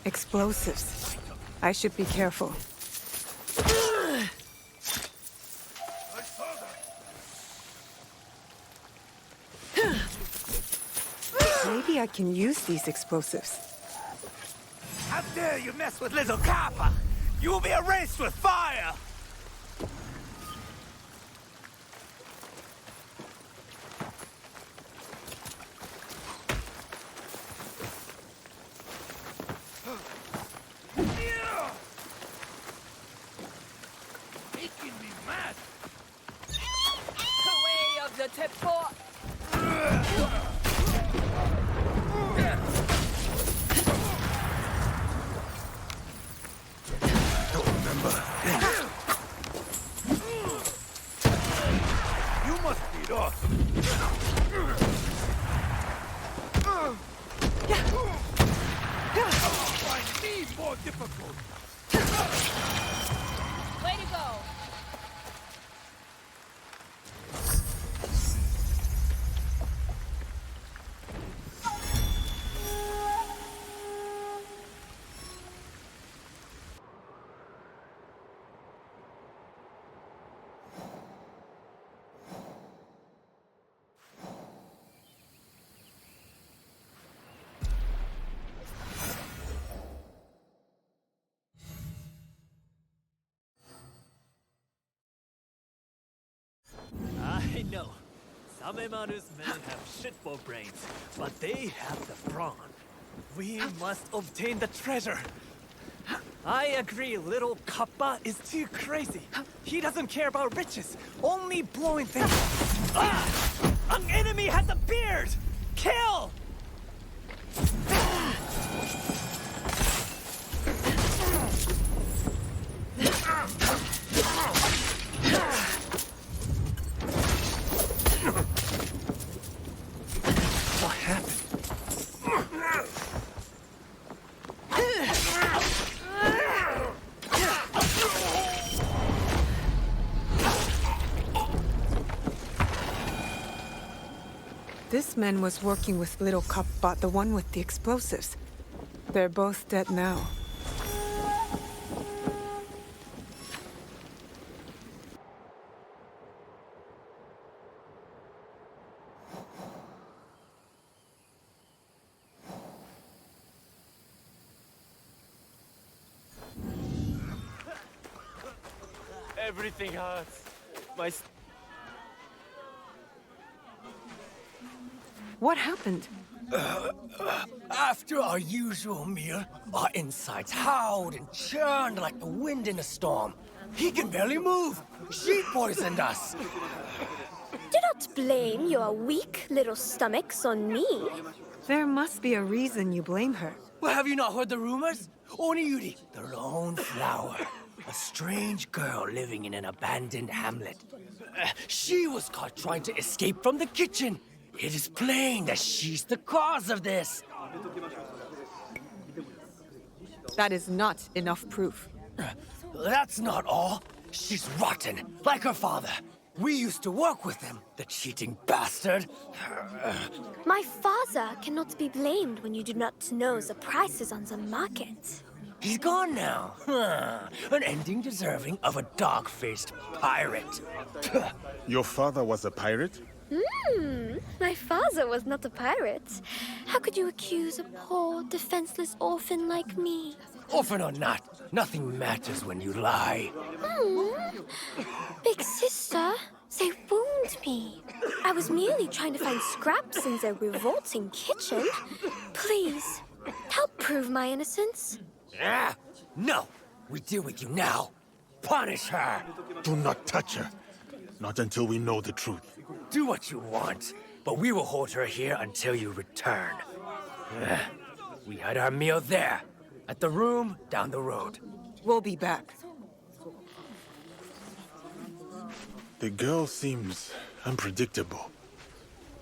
Explosives. I should be careful. Maybe I can use these explosives. How dare you mess with little Kappa! You will be erased with fire! Making me mad! Away of the Teppo! You must beat off. Find me more difficult! Way to go! I know. Samemaru's men have shitful brains, but they have the brawn. We must obtain the treasure. I agree, little Kappa is too crazy. He doesn't care about riches, only blowing things. Ah! An enemy has a beard! Kill! What happened? This man was working with little Kappa, the one with the explosives. They're both dead now. Everything hurts. What happened? After our usual meal, our insides howled and churned like the wind in a storm. He can barely move. She poisoned us. Do not blame your weak little stomachs on me. There must be a reason you blame her. Well, have you not heard the rumors? Oniyuri, the lone flower. A strange girl living in an abandoned hamlet. She was caught trying to escape from the kitchen. It is plain that she's the cause of this. That is not enough proof. That's not all. She's rotten, like her father. We used to work with him, the cheating bastard. My father cannot be blamed when you do not know the prices on the market. He's gone now. An ending deserving of a dog-faced pirate. Your father was a pirate? My father was not a pirate. How could you accuse a poor, defenseless orphan like me? Orphan or not, nothing matters when you lie. Big sister, they wound me. I was merely trying to find scraps in their revolting kitchen. Please, help prove my innocence. No, we deal with you now. Punish her. Do not touch her. Not until we know the truth. Do what you want, but we will hold her here until you return. We had our meal there, at the room down the road. We'll be back. The girl seems unpredictable.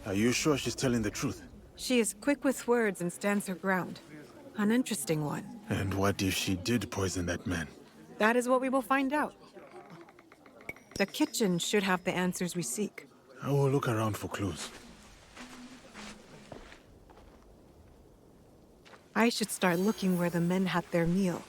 Are you sure she's telling the truth? She is quick with words and stands her ground. An interesting one. And what if she did poison that man? That is what we will find out. The kitchen should have the answers we seek. I will look around for clues. I should start looking where the men had their meal.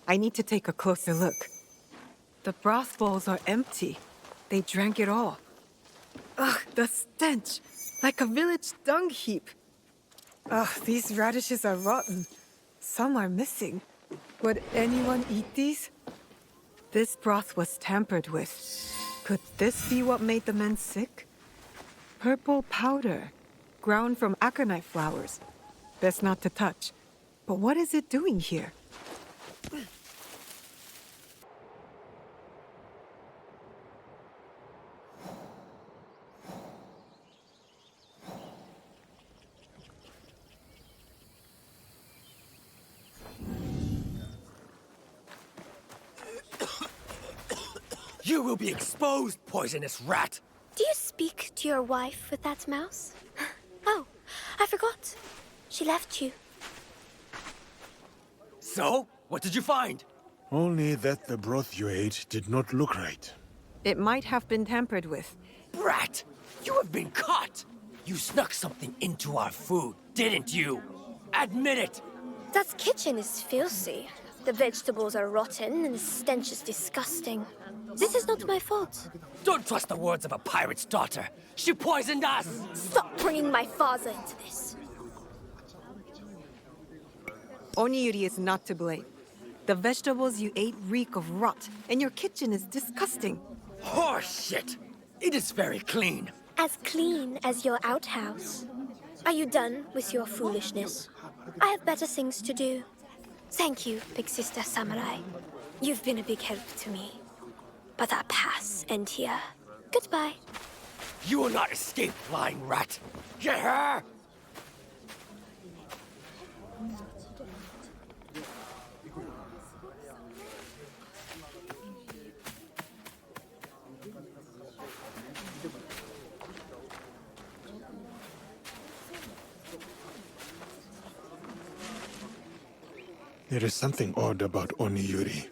I need to take a closer look. The broth bowls are empty. They drank it all. Ugh, the stench! Like a village dung heap. Ugh, these radishes are rotten. Some are missing. Would anyone eat these? This broth was tampered with. Could this be what made the men sick? Purple powder, ground from aconite flowers. Best not to touch. But what is it doing here? You will be exposed, poisonous rat! Do you speak to your wife with that mouse? Oh, I forgot. She left you. So, what did you find? Only that the broth you ate did not look right. It might have been tampered with. Brat! You have been caught! You snuck something into our food, didn't you? Admit it! That kitchen is filthy. The vegetables are rotten and the stench is disgusting. This is not my fault. Don't trust the words of a pirate's daughter. She poisoned us! Stop bringing my father into this. Oniyuri is not to blame. The vegetables you ate reek of rot, and your kitchen is disgusting. Horseshit! It is very clean. As clean as your outhouse. Are you done with your foolishness? I have better things to do. Thank you, big sister samurai. You've been a big help to me. But our paths end here. Goodbye. You will not escape, lying rat. Get her! There is something odd about Oniyuri.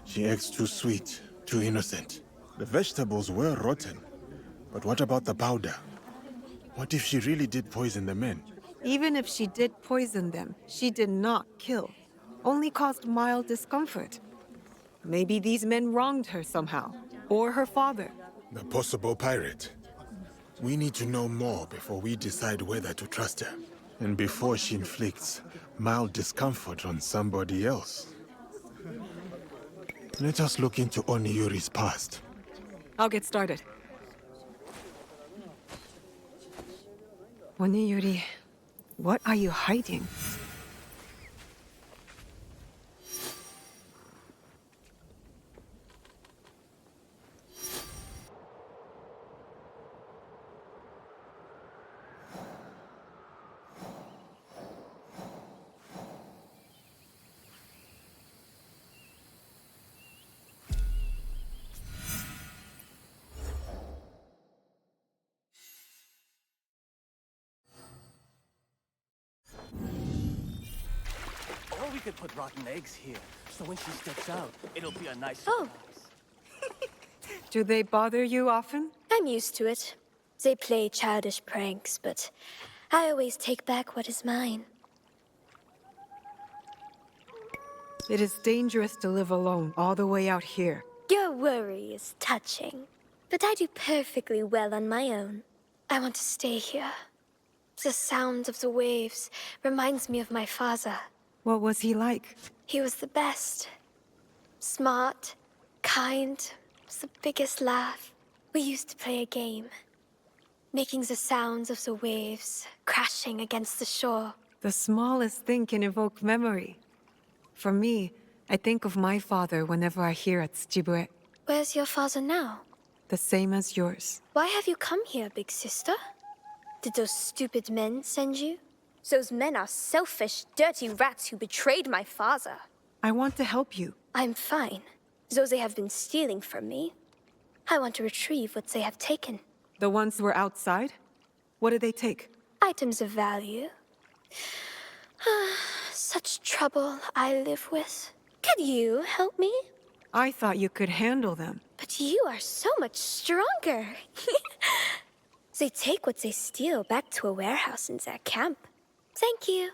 She acts too sweet, too innocent. The vegetables were rotten. But what about the powder? What if she really did poison the men? Even if she did poison them, she did not kill. Only caused mild discomfort. Maybe these men wronged her somehow. Or her father. The possible pirate. We need to know more before we decide whether to trust her. And before she inflicts mild discomfort on somebody else. Let us look into Oniyuri's past. I'll get started. Oniyuri, what are you hiding? Or we could put rotten eggs here, so when she steps out, it'll be a nice Oh. surprise. Do they bother you often? I'm used to it. They play childish pranks, but I always take back what is mine. It is dangerous to live alone all the way out here. Your worry is touching, but I do perfectly well on my own. I want to stay here. The sound of the waves reminds me of my father. What was he like? He was the best. Smart, kind, the biggest laugh. We used to play a game, making the sounds of the waves crashing against the shore. The smallest thing can evoke memory. For me, I think of my father whenever I hear at Tsujibue. Where's your father now? The same as yours. Why have you come here, big sister? Did those stupid men send you? Those men are selfish, dirty rats who betrayed my father. I want to help you. I'm fine. Though they have been stealing from me, I want to retrieve what they have taken. The ones who were outside? What did they take? Items of value. Such trouble I live with. Could you help me? I thought you could handle them. But you are so much stronger. They take what they steal back to a warehouse in their camp. Thank you.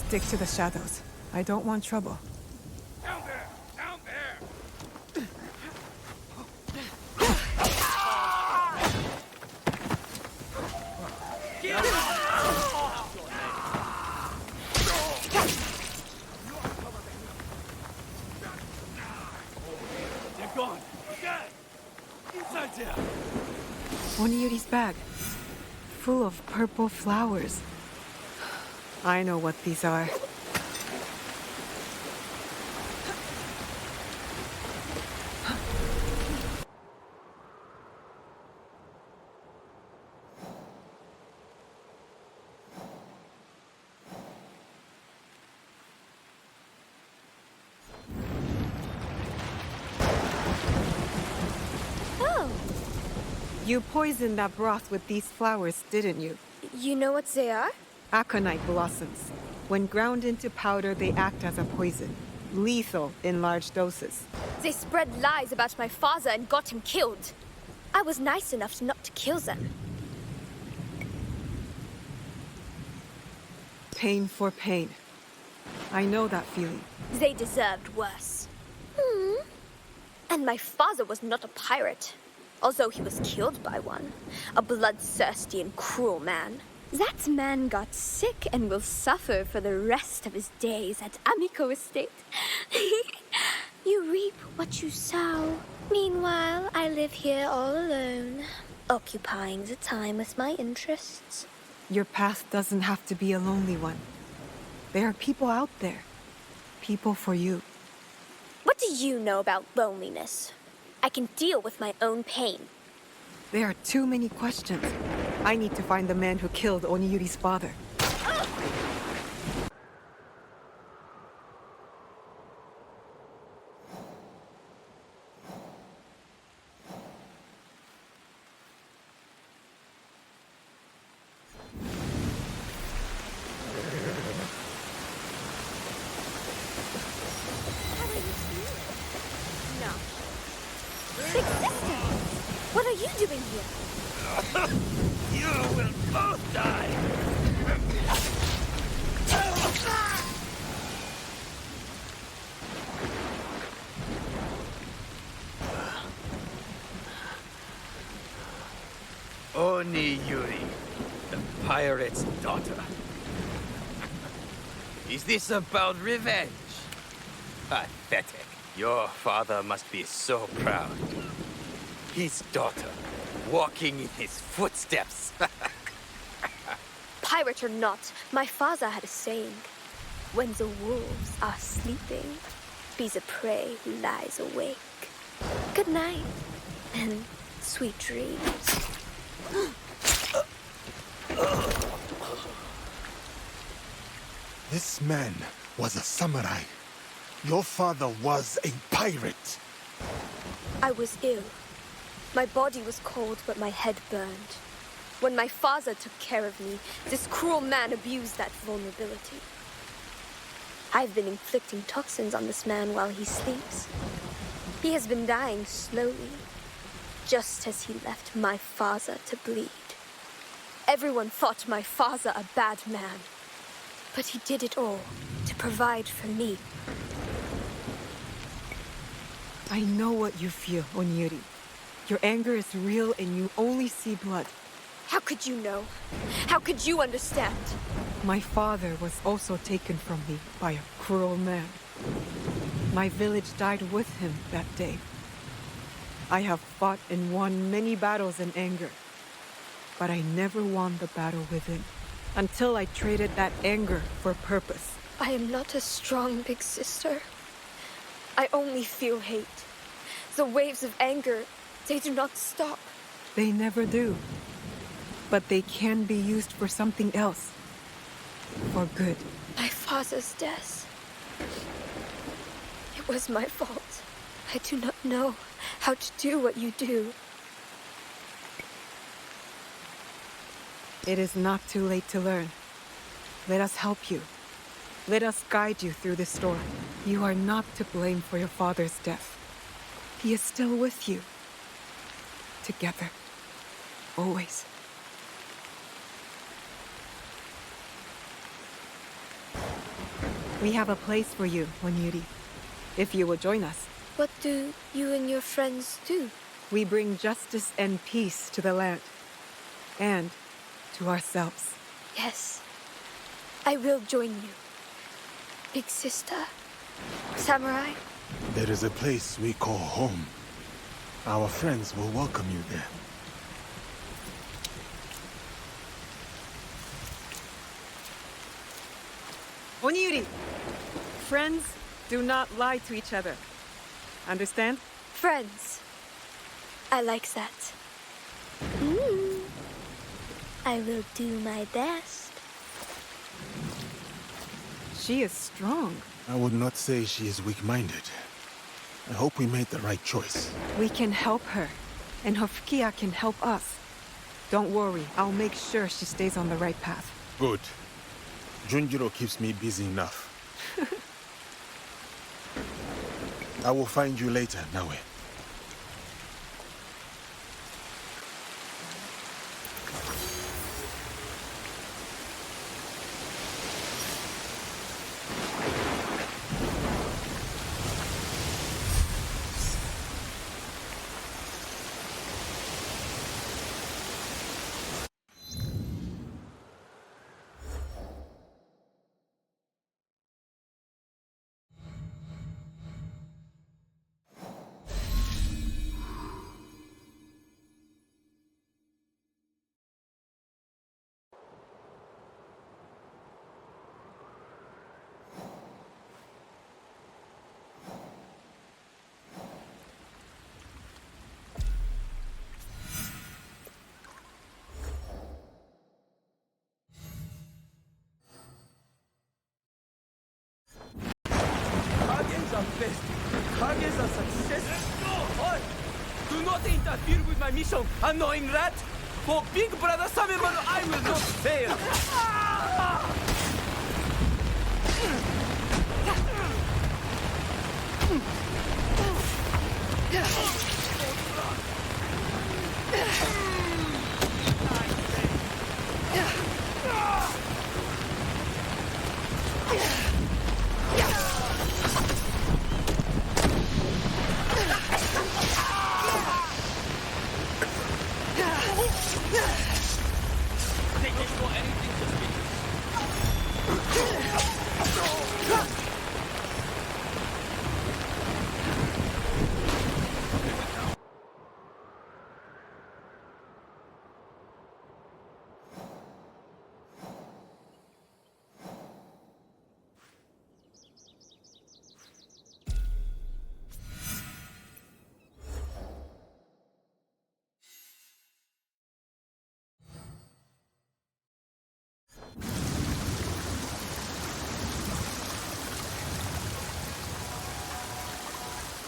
Stick to the shadows. I don't want trouble. Down there! Down there! They're gone. Dad! Inside there! Oniyuri's bag. Full of purple flowers. I know what these are. Oh, You poisoned that broth with these flowers, didn't you? you know what they are? Aconite blossoms. When ground into powder, they act as a poison. Lethal in large doses. They spread lies about my father and got him killed. I was nice enough not to kill them. Pain for pain. I know that feeling. They deserved worse. And my father was not a pirate, although he was killed by one. A bloodthirsty and cruel man. That man got sick and will suffer for the rest of his days at Amico Estate. You reap what you sow. Meanwhile, I live here all alone, occupying the time with my interests. Your path doesn't have to be a lonely one. There are people out there. People for you. What do you know about loneliness? I can deal with my own pain. There are too many questions. I need to find the man who killed Oniyuri's father. No. Big sister! What are you doing here? You will both die! Oniyuri, the pirate's daughter. Is this about revenge? Pathetic. Your father must be so proud. His daughter, walking in his footsteps. Pirate or not, my father had a saying. When the wolves are sleeping, be the prey who lies awake. Good night, and sweet dreams. This man was a samurai. Your father was a pirate. I was ill. My body was cold, but my head burned. When my father took care of me, this cruel man abused that vulnerability. I've been inflicting toxins on this man while he sleeps. He has been dying slowly, just as he left my father to bleed. Everyone thought my father a bad man, but he did it all to provide for me. I know what you feel, Oniyuri. Your anger is real and you only see blood. How could you know? How could you understand? My father was also taken from me by a cruel man. My village died with him that day. I have fought and won many battles in anger, but I never won the battle within, until I traded that anger for purpose. I am not a strong big sister. I only feel hate. The waves of anger, they do not stop. They never do. But they can be used for something else. For good. My father's death. It was my fault. I do not know how to do what you do. It is not too late to learn. Let us help you. Let us guide you through this storm. You are not to blame for your father's death. He is still with you. Together. Always. We have a place for you, Onyuri, if you will join us. What do you and your friends do? We bring justice and peace to the land. And to ourselves. Yes. I will join you. Big sister. Samurai. There is a place we call home. Our friends will welcome you there. Onyuri! Friends do not lie to each other. Understand? Friends. I like that. I will do my best. She is strong. I would not say she is weak-minded. I hope we made the right choice. We can help her, and her Fukiya can help us. Don't worry, I'll make sure she stays on the right path. Good. Junjiro keeps me busy enough. I will find you later, Naue. Best. Kage's a success. Let's go! Oi! Do not interfere with my mission, annoying rat! For Big Brother Samemaru, I will not fail!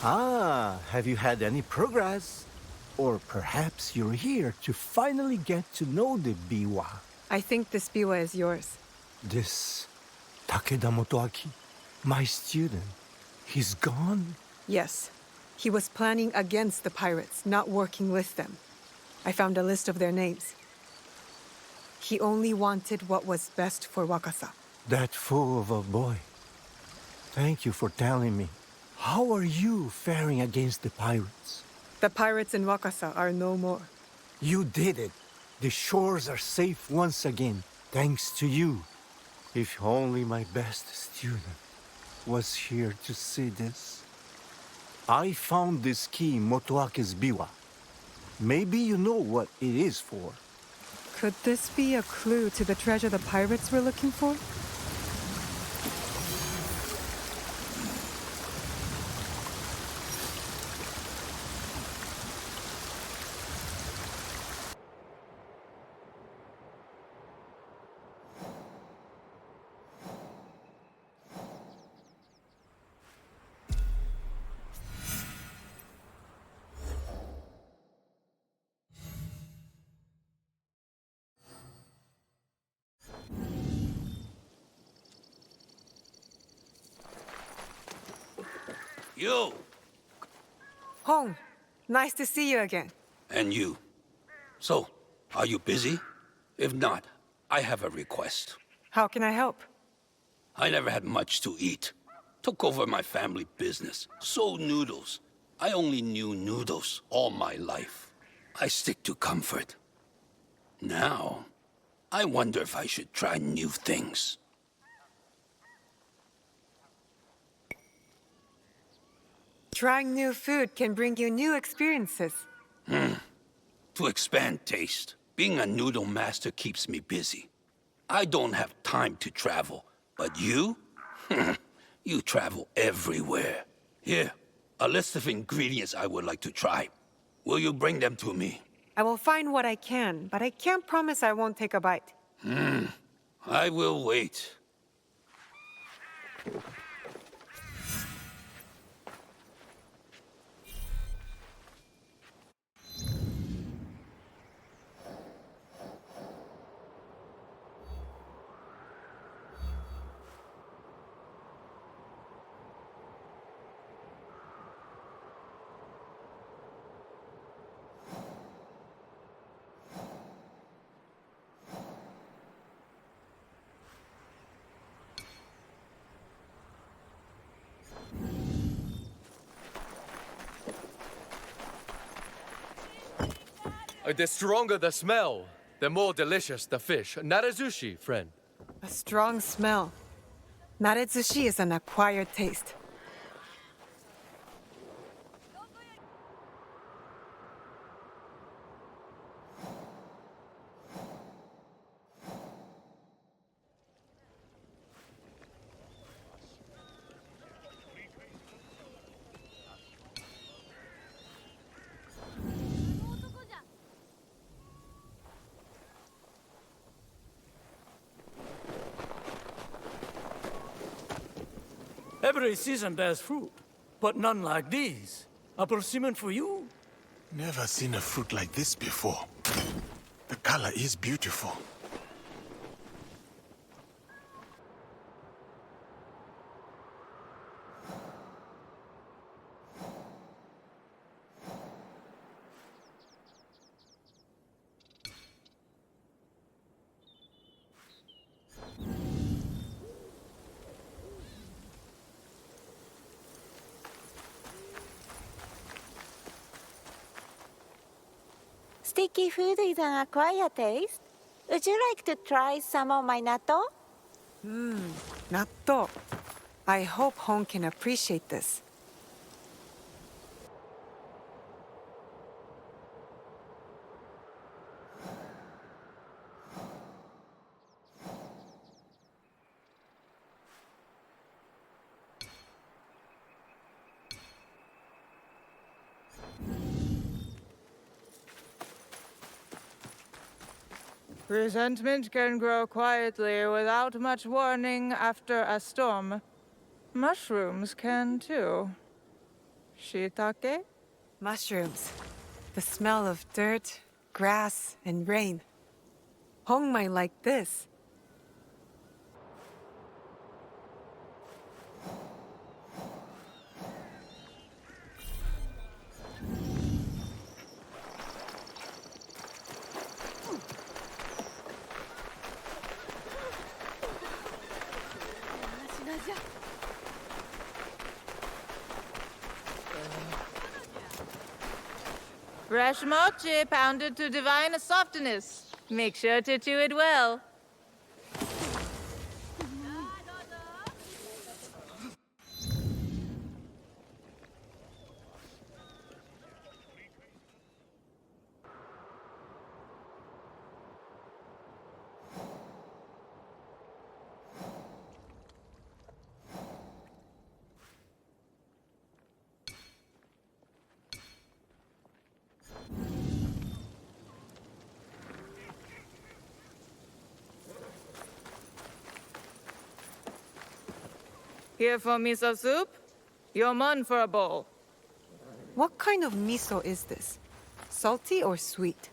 Ah, have you had any progress? Or perhaps you're here to finally get to know the Biwa. I think this biwa is yours. This Takeda Motoaki, my student, he's gone? Yes. He was planning against the pirates, not working with them. I found a list of their names. He only wanted what was best for Wakasa. That fool of a boy. Thank you for telling me. How are you faring against the pirates? The pirates in Wakasa are no more. You did it. The shores are safe once again, thanks to you. If only my best student was here to see this. I found this key in Motoake's biwa. Maybe you know what it is for. Could this be a clue to the treasure the pirates were looking for? You! Hong, nice to see you again. And you. So, are you busy? If not, I have a request. How can I help? I never had much to eat. Took over my family business. Sold noodles. I only knew noodles all my life. I stick to comfort. Now, I wonder if I should try new things. Trying new food can bring you new experiences. To expand taste, being a noodle master keeps me busy. I don't have time to travel, but you? You travel everywhere. Here, a list of ingredients I would like to try. Will you bring them to me? I will find what I can, but I can't promise I won't take a bite. I will wait. The stronger the smell, the more delicious the fish. Narazushi, friend. A strong smell. Naretsushi is an acquired taste. Every season bears fruit, but none like these. A persimmon for you? Never seen a fruit like this before. The color is beautiful. Sticky food is an acquired taste. Would you like to try some of my natto? Natto. I hope Hon can appreciate this. Resentment can grow quietly without much warning after a storm. Mushrooms can too. Shiitake? Mushrooms. The smell of dirt, grass, and rain. Hong might like this. Fresh mochi pounded to divine softness. Make sure to chew it well. Here for miso soup? Your man for a bowl. What kind of miso is this? Salty or sweet?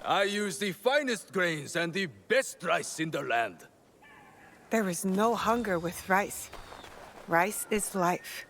I use the finest grains and the best rice in the land. There is no hunger with rice. Rice is life.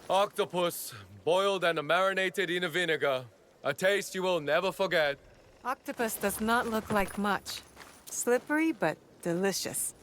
Octopus, boiled and marinated in vinegar. A taste you will never forget. Octopus does not look like much. Slippery, but delicious.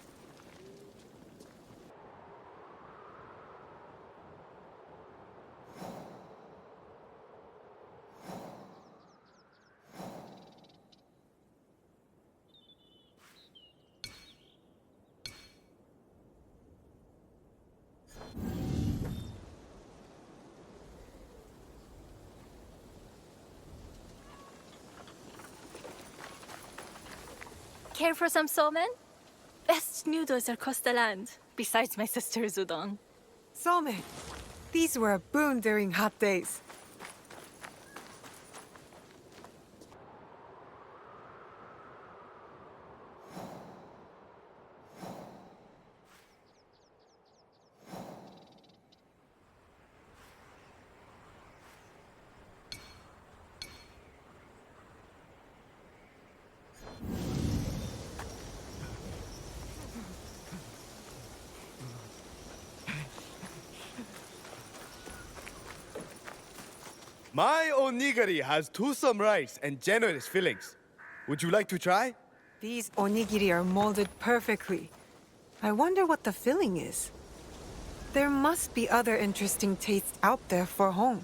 Care for some somen? Best noodles across the land, besides my sister's udon. Somen! These were a boon during hot days. My onigiri has toothsome rice and generous fillings. Would you like to try? These onigiri are molded perfectly. I wonder what the filling is. There must be other interesting tastes out there for home.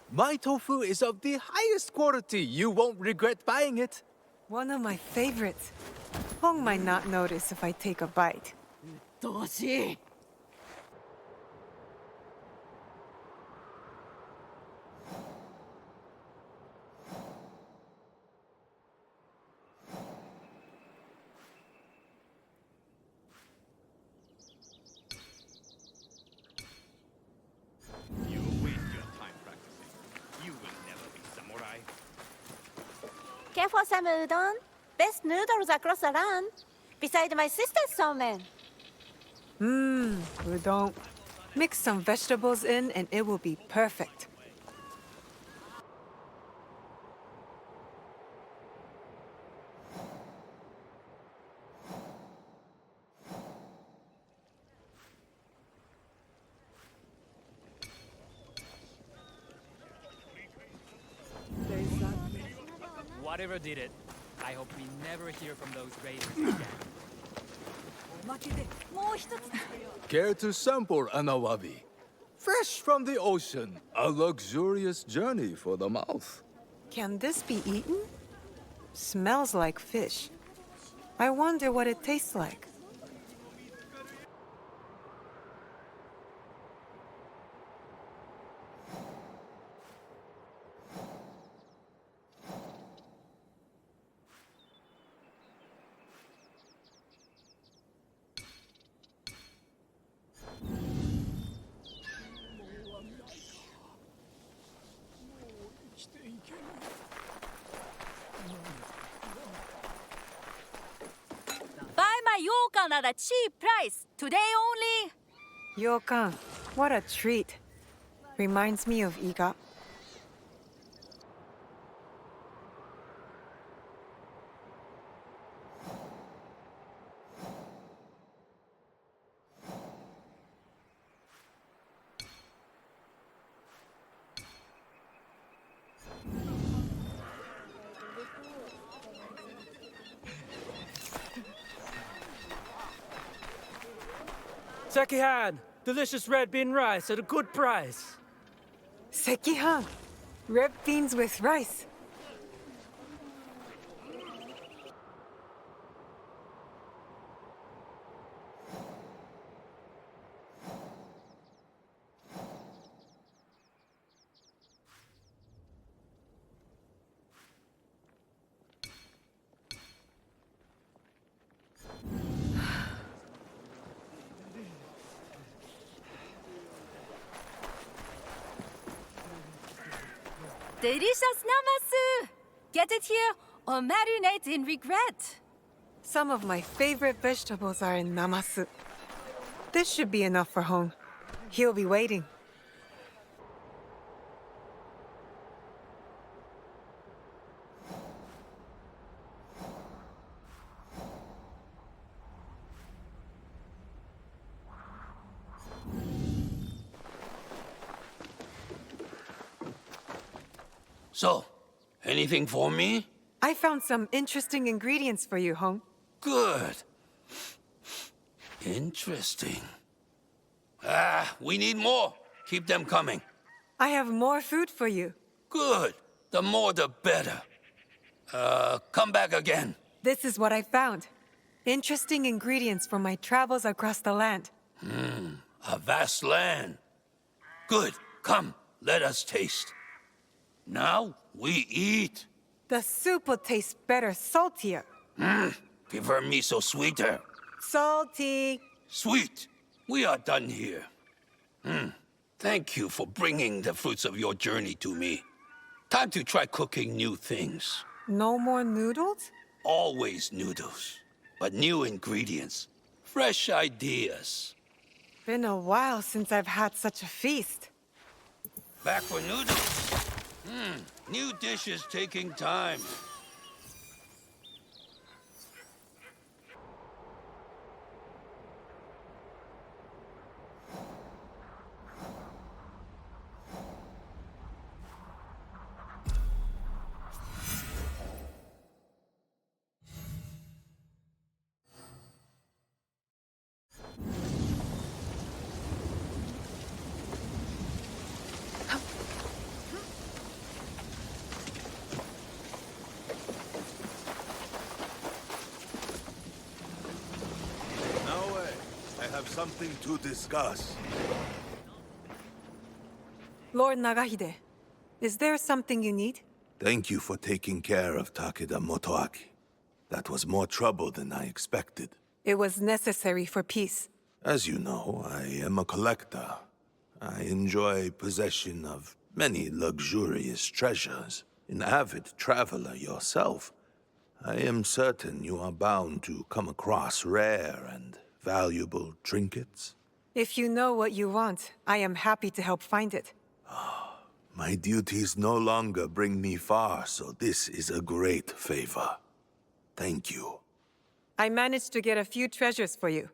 My tofu is of the highest quality. You won't regret buying it. One of my favorites. Hong might not notice if I take a bite. Doshi! You waste your time practicing. You will never be samurai. Care for some udon? Best noodles across the land. Beside my sister's somen. Udon. Mix some vegetables in and it will be perfect. Whatever did it, I hope we never hear from those raiders again. Care to sample an awabi? Fresh from the ocean, a luxurious journey for the mouth. Can this be eaten? Smells like fish. I wonder what it tastes like. Buy my yokan at a cheap price, today only. Yokan, what a treat. Reminds me of Iga. Sekihan, delicious red bean rice at a good price. Sekihan, red beans with rice. Delicious namasu! Get it here or marinate in regret. Some of my favorite vegetables are in namasu. This should be enough for Hong. He'll be waiting. So, anything for me? I found some interesting ingredients for you, Hong. Good. Interesting. We need more. Keep them coming. I have more food for you. Good. The more the better. Come back again. This is what I found. Interesting ingredients from my travels across the land. A vast land. Good. Come, let us taste. Now we eat. The soup will taste better saltier. Prefer miso sweeter. Salty. Sweet. We are done here. Thank you for bringing the fruits of your journey to me. Time to try cooking new things. No more noodles? Always noodles, but new ingredients. Fresh ideas. Been a while since I've had such a feast. Back for noodles. New dishes taking time. Something to discuss. Lord Nagahide, is there something you need? Thank you for taking care of Takeda Motoaki. That was more trouble than I expected. It was necessary for peace. As you know, I am a collector. I enjoy possession of many luxurious treasures. An avid traveler yourself, I am certain you are bound to come across rare and valuable trinkets. If you know what you want, I am happy to help find it. My duties no longer bring me far, so this is a great favor. Thank you. I managed to get a few treasures for you.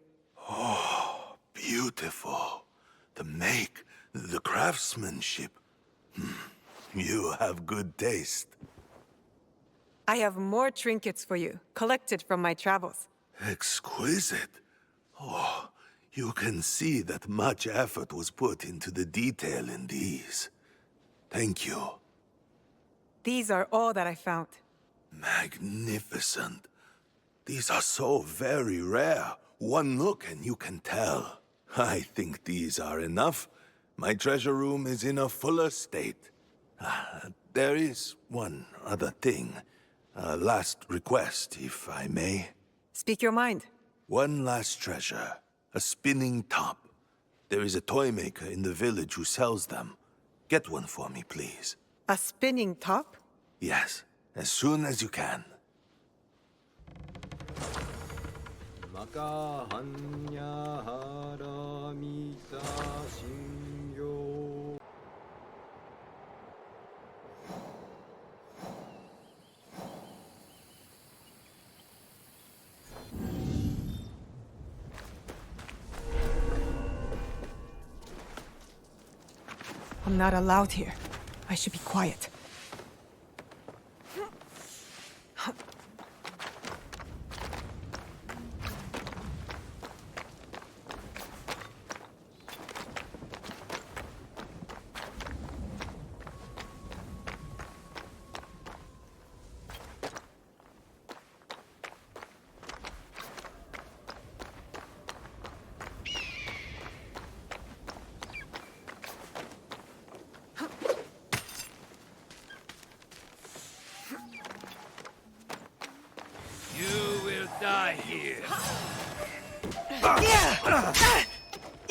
Oh, beautiful. The make, the craftsmanship. You have good taste. I have more trinkets for you, collected from my travels. Exquisite. Oh, you can see that much effort was put into the detail in these. Thank you. These are all that I found. Magnificent. These are so very rare. One look and you can tell. I think these are enough. My treasure room is in a fuller state. There is one other thing. A last request, if I may. Speak your mind. One last treasure. A spinning top. There is a toy maker in the village who sells them. Get one for me, please. A spinning top? Yes, as soon as you can. I'm not allowed here. I should be quiet.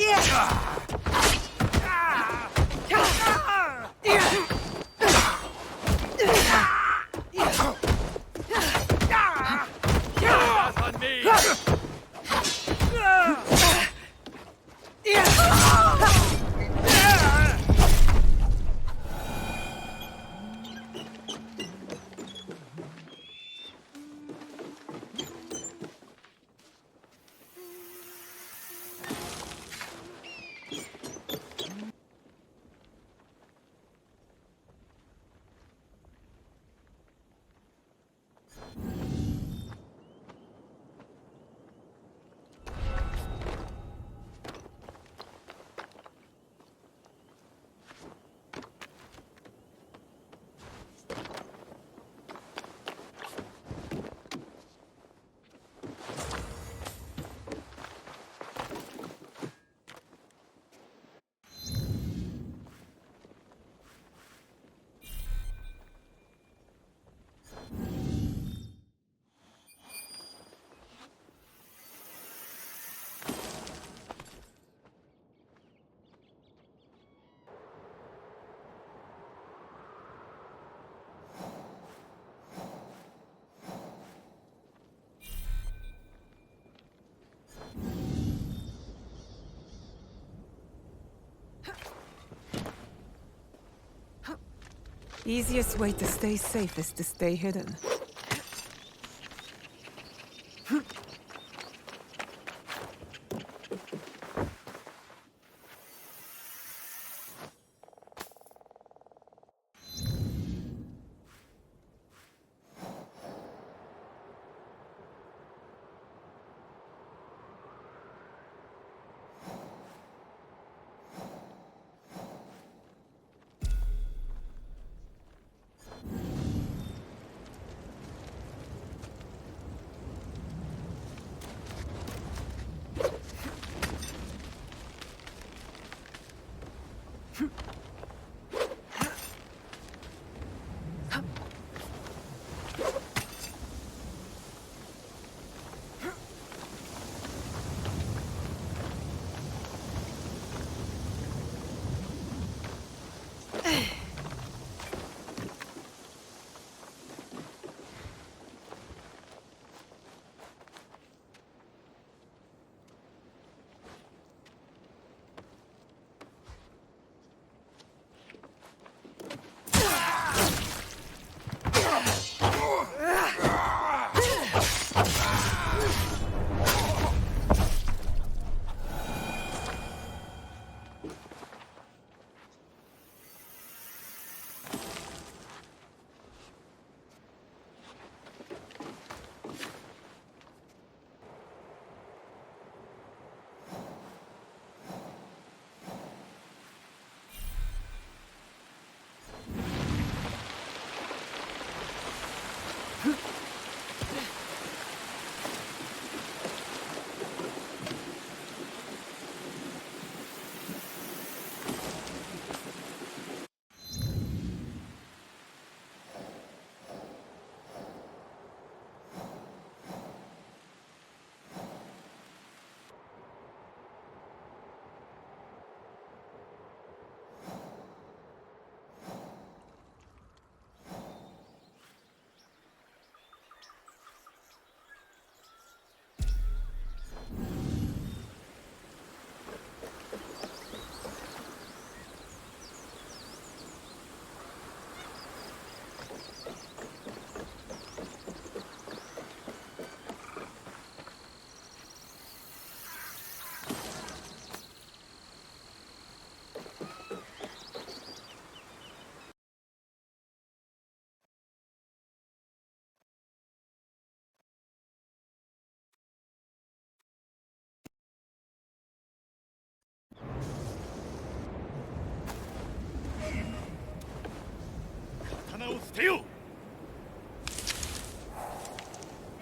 That's on me! Easiest way to stay safe is to stay hidden.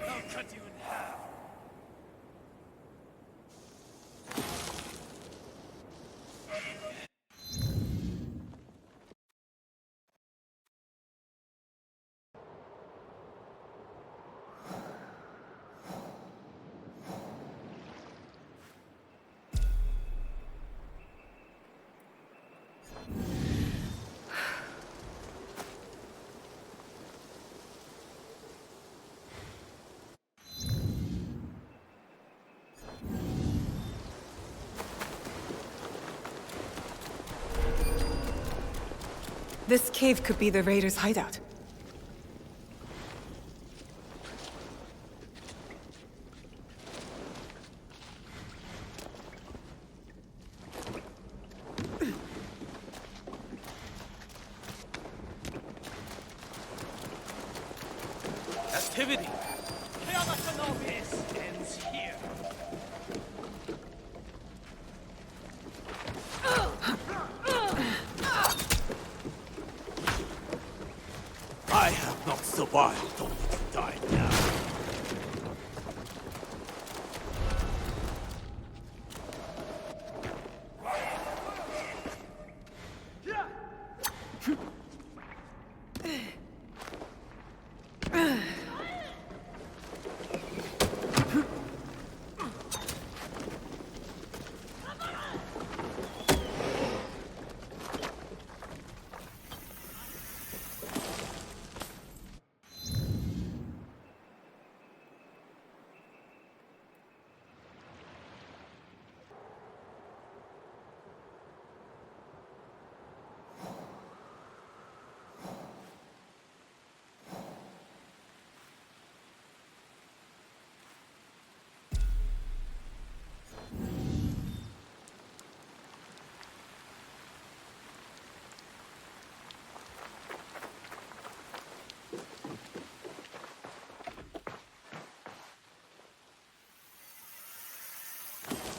I'll cut you in half. This cave could be the raiders' hideout. Activity! This ends here. I have not survived only to die now.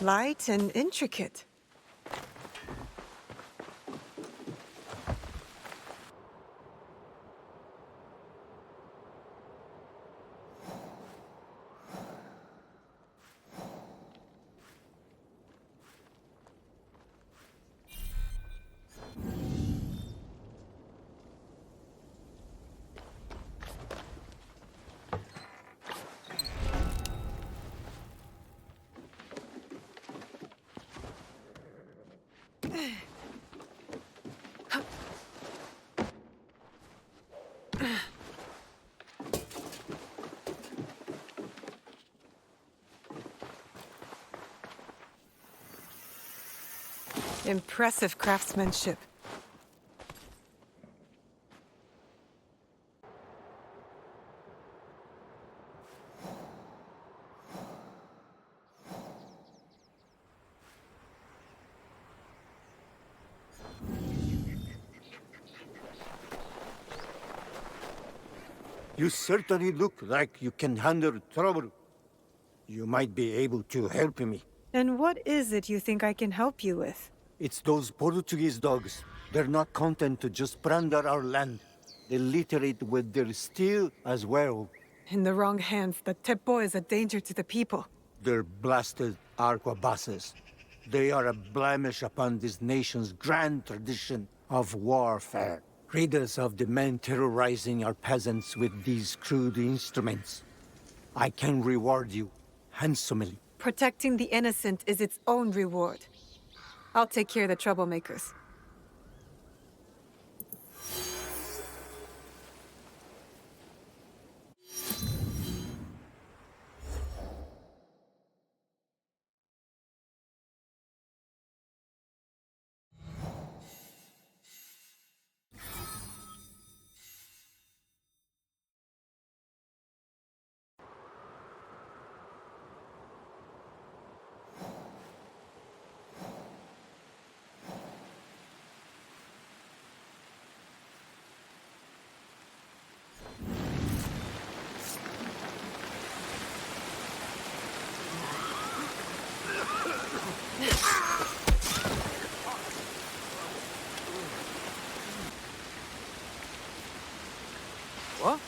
Light and intricate. Impressive craftsmanship. You certainly look like you can handle trouble. You might be able to help me. And what is it you think I can help you with? It's those Portuguese dogs. They're not content to just plunder our land. They litter it with their steel as well. In the wrong hands, the Teppo is a danger to the people. They're blasted arquebuses. They are a blemish upon this nation's grand tradition of warfare. Rid us of the men terrorizing our peasants with these crude instruments. I can reward you handsomely. Protecting the innocent is its own reward. I'll take care of the troublemakers. What?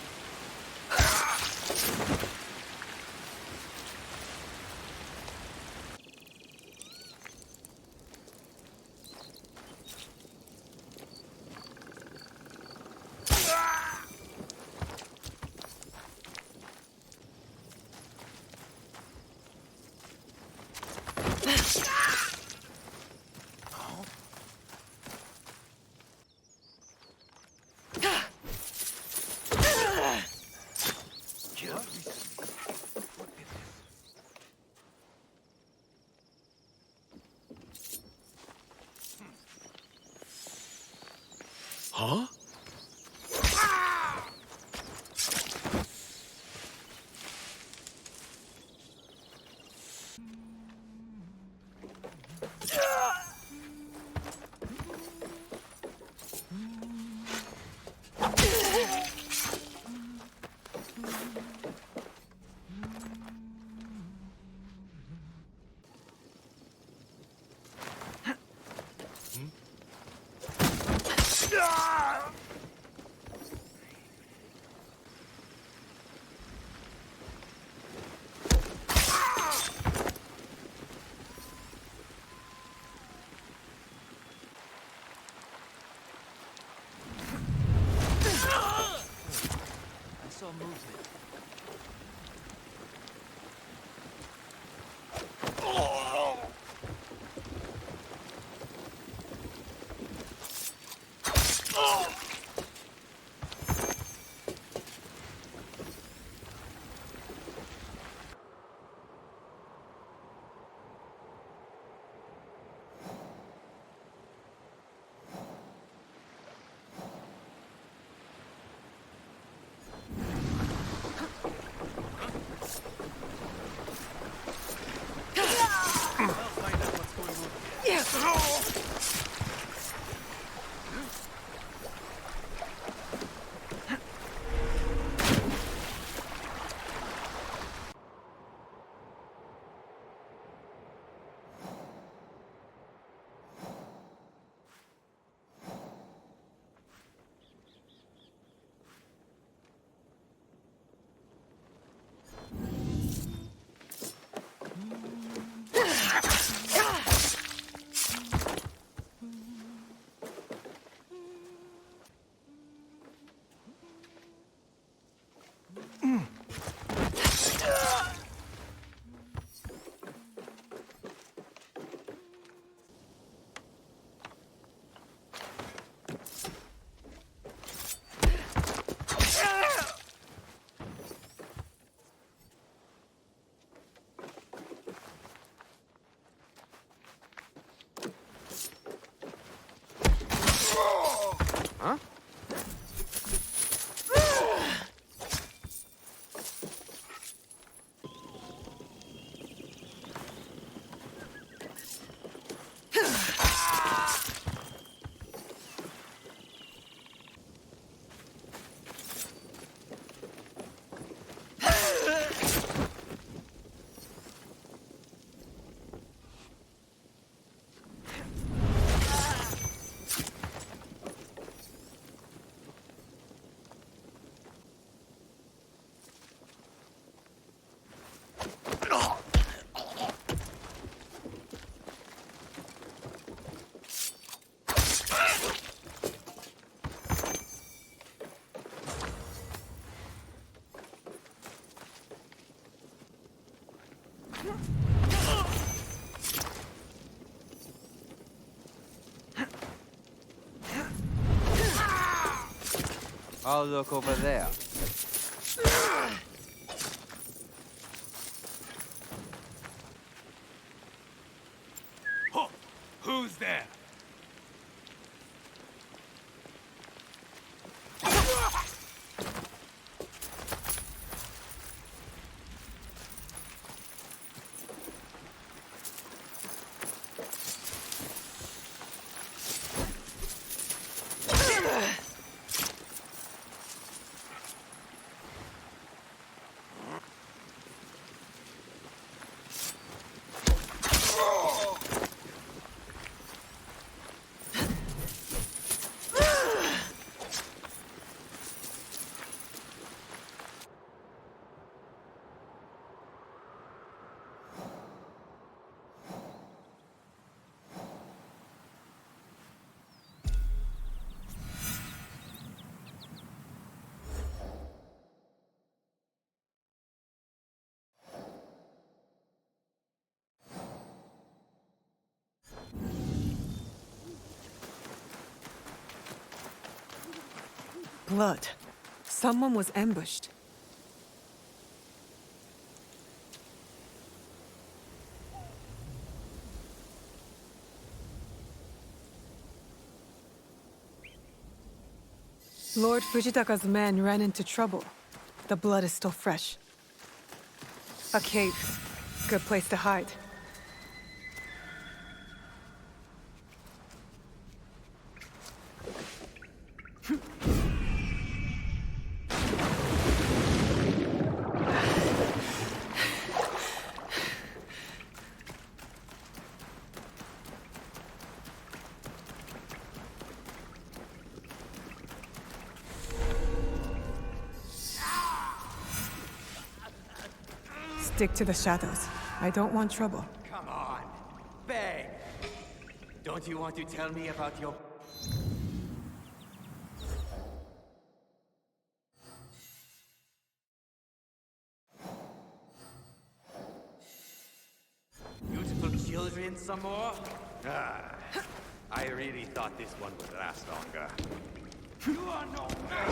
Huh? Saw movement. Huh? I'll look over there. Who's there? Blood. Someone was ambushed. Lord Fujitaka's men ran into trouble. The blood is still fresh. A cave. Good place to hide. stick to the shadows. I don't want trouble. Come on, beg. Don't you want to tell me about your... beautiful children some more? Ah, I really thought this one would last longer. You are no man!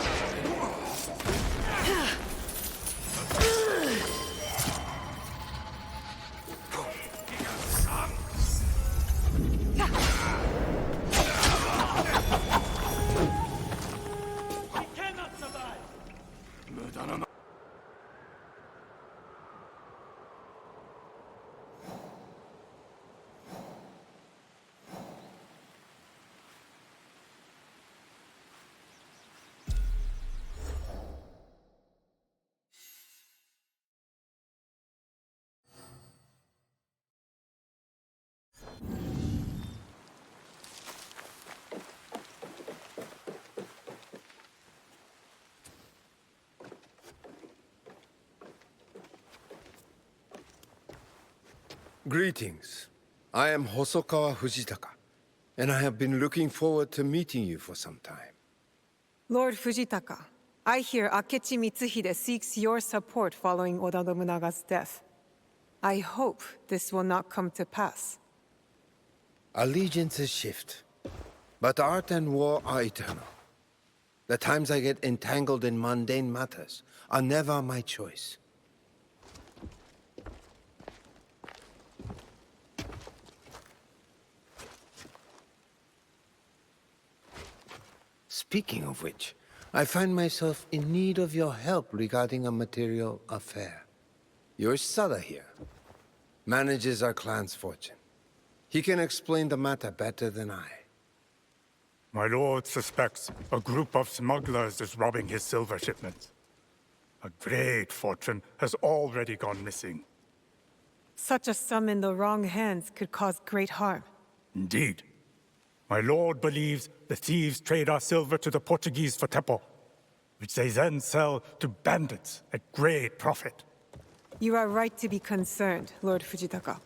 I cannot survive! Greetings. I am Hosokawa Fujitaka, and I have been looking forward to meeting you for some time. Lord Fujitaka, I hear Akechi Mitsuhide seeks your support following Oda Nobunaga's death. I hope this will not come to pass. Allegiances shift, but art and war are eternal. The times I get entangled in mundane matters are never my choice. Speaking of which, I find myself in need of your help regarding a material affair. Your Sada here manages our clan's fortune. He can explain the matter better than I. My lord suspects a group of smugglers is robbing his silver shipments. A great fortune has already gone missing. Such a sum in the wrong hands could cause great harm. Indeed. My lord believes the thieves trade our silver to the Portuguese for tempo, which they then sell to bandits at great profit. You are right to be concerned, Lord Fujitaka.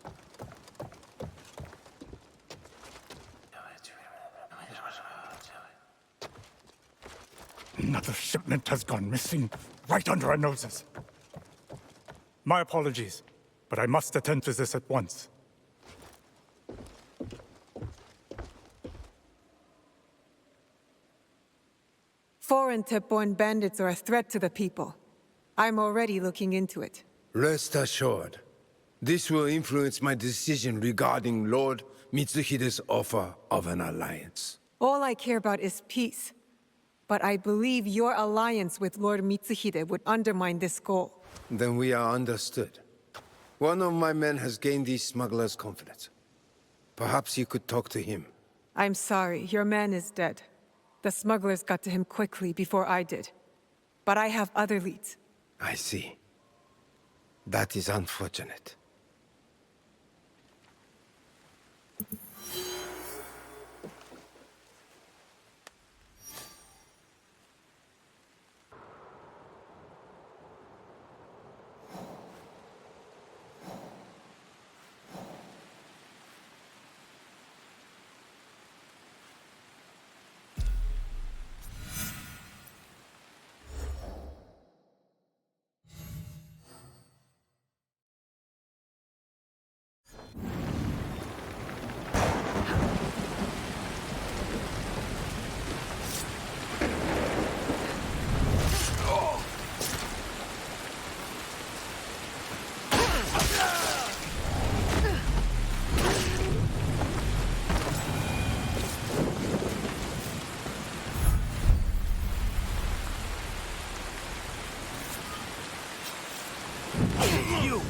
Another shipment has gone missing right under our noses. My apologies, but I must attend to this at once. Foreign Teppo bandits are a threat to the people. I'm already looking into it. Rest assured, this will influence my decision regarding Lord Mitsuhide's offer of an alliance. All I care about is peace. But I believe your alliance with Lord Mitsuhide would undermine this goal. Then we are understood. One of my men has gained these smugglers' confidence. Perhaps you could talk to him. I'm sorry, your man is dead. The smugglers got to him quickly before I did. But I have other leads. I see. That is unfortunate.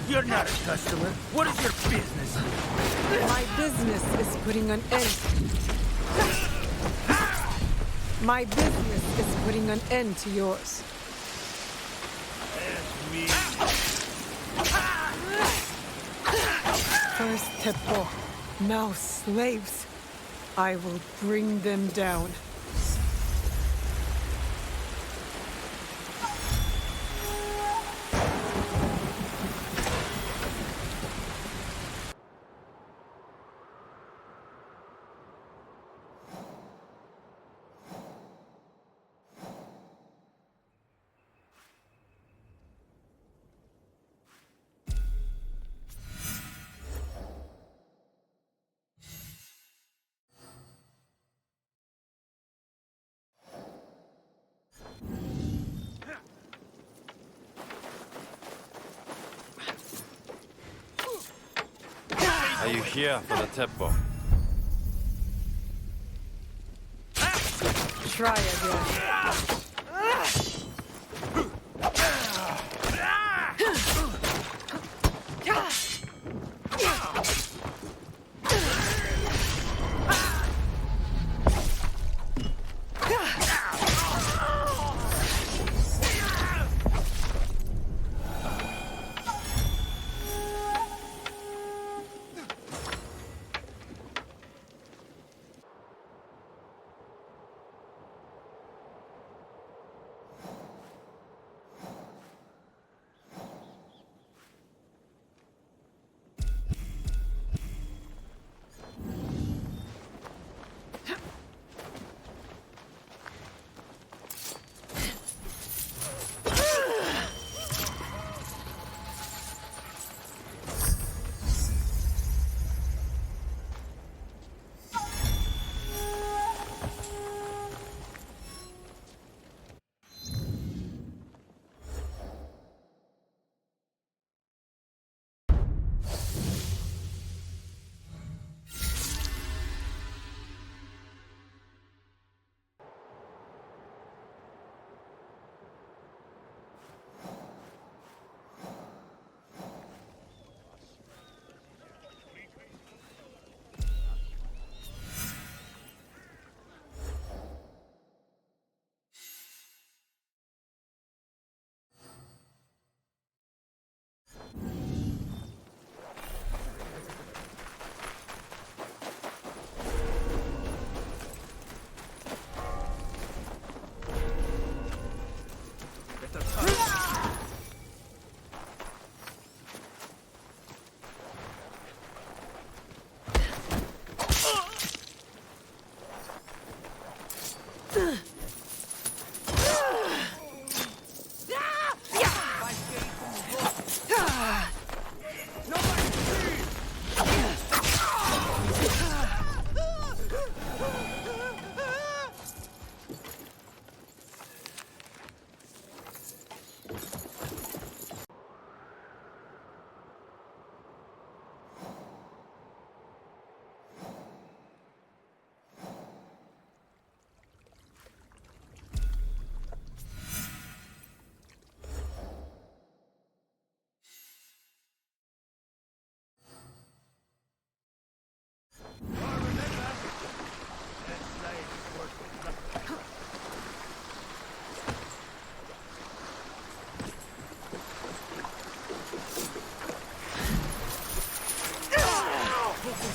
You're not a customer. What is your business? My business is putting an end. My business is putting an end to yours. First Teppo, now slaves. I will bring them down. Are you here for the tempo? Try again.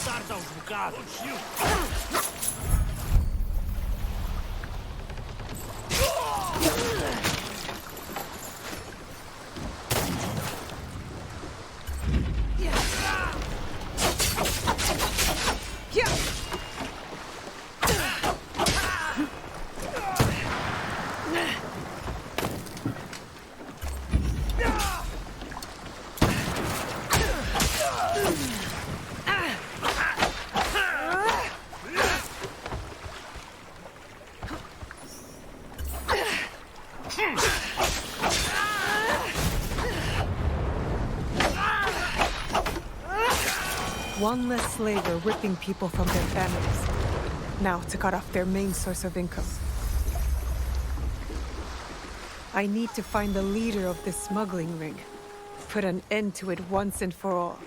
Tarda uns bocados. One less slaver ripping people from their families. Now to cut off their main source of income. I need to find the leader of this smuggling ring. Put an end to it once and for all.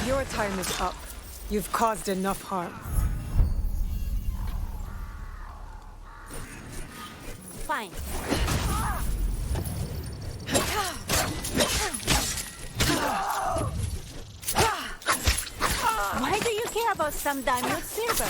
Your time is up. You've caused enough harm. Fine. Why do you care about some daimyo's silver?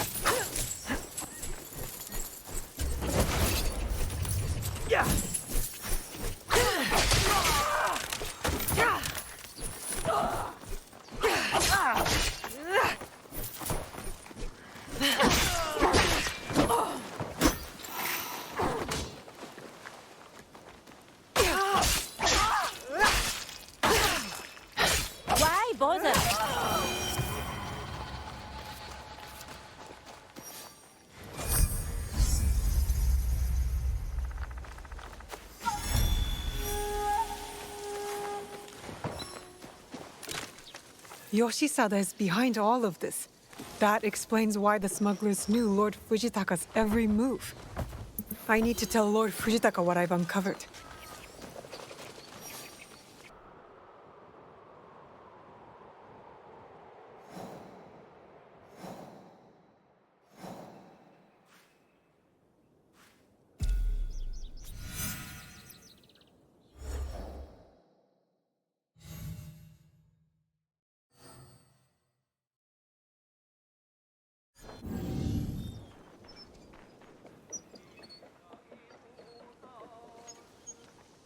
Why bother? Yoshisada is behind all of this. That explains why the smugglers knew Lord Fujitaka's every move. I need to tell Lord Fujitaka what I've uncovered.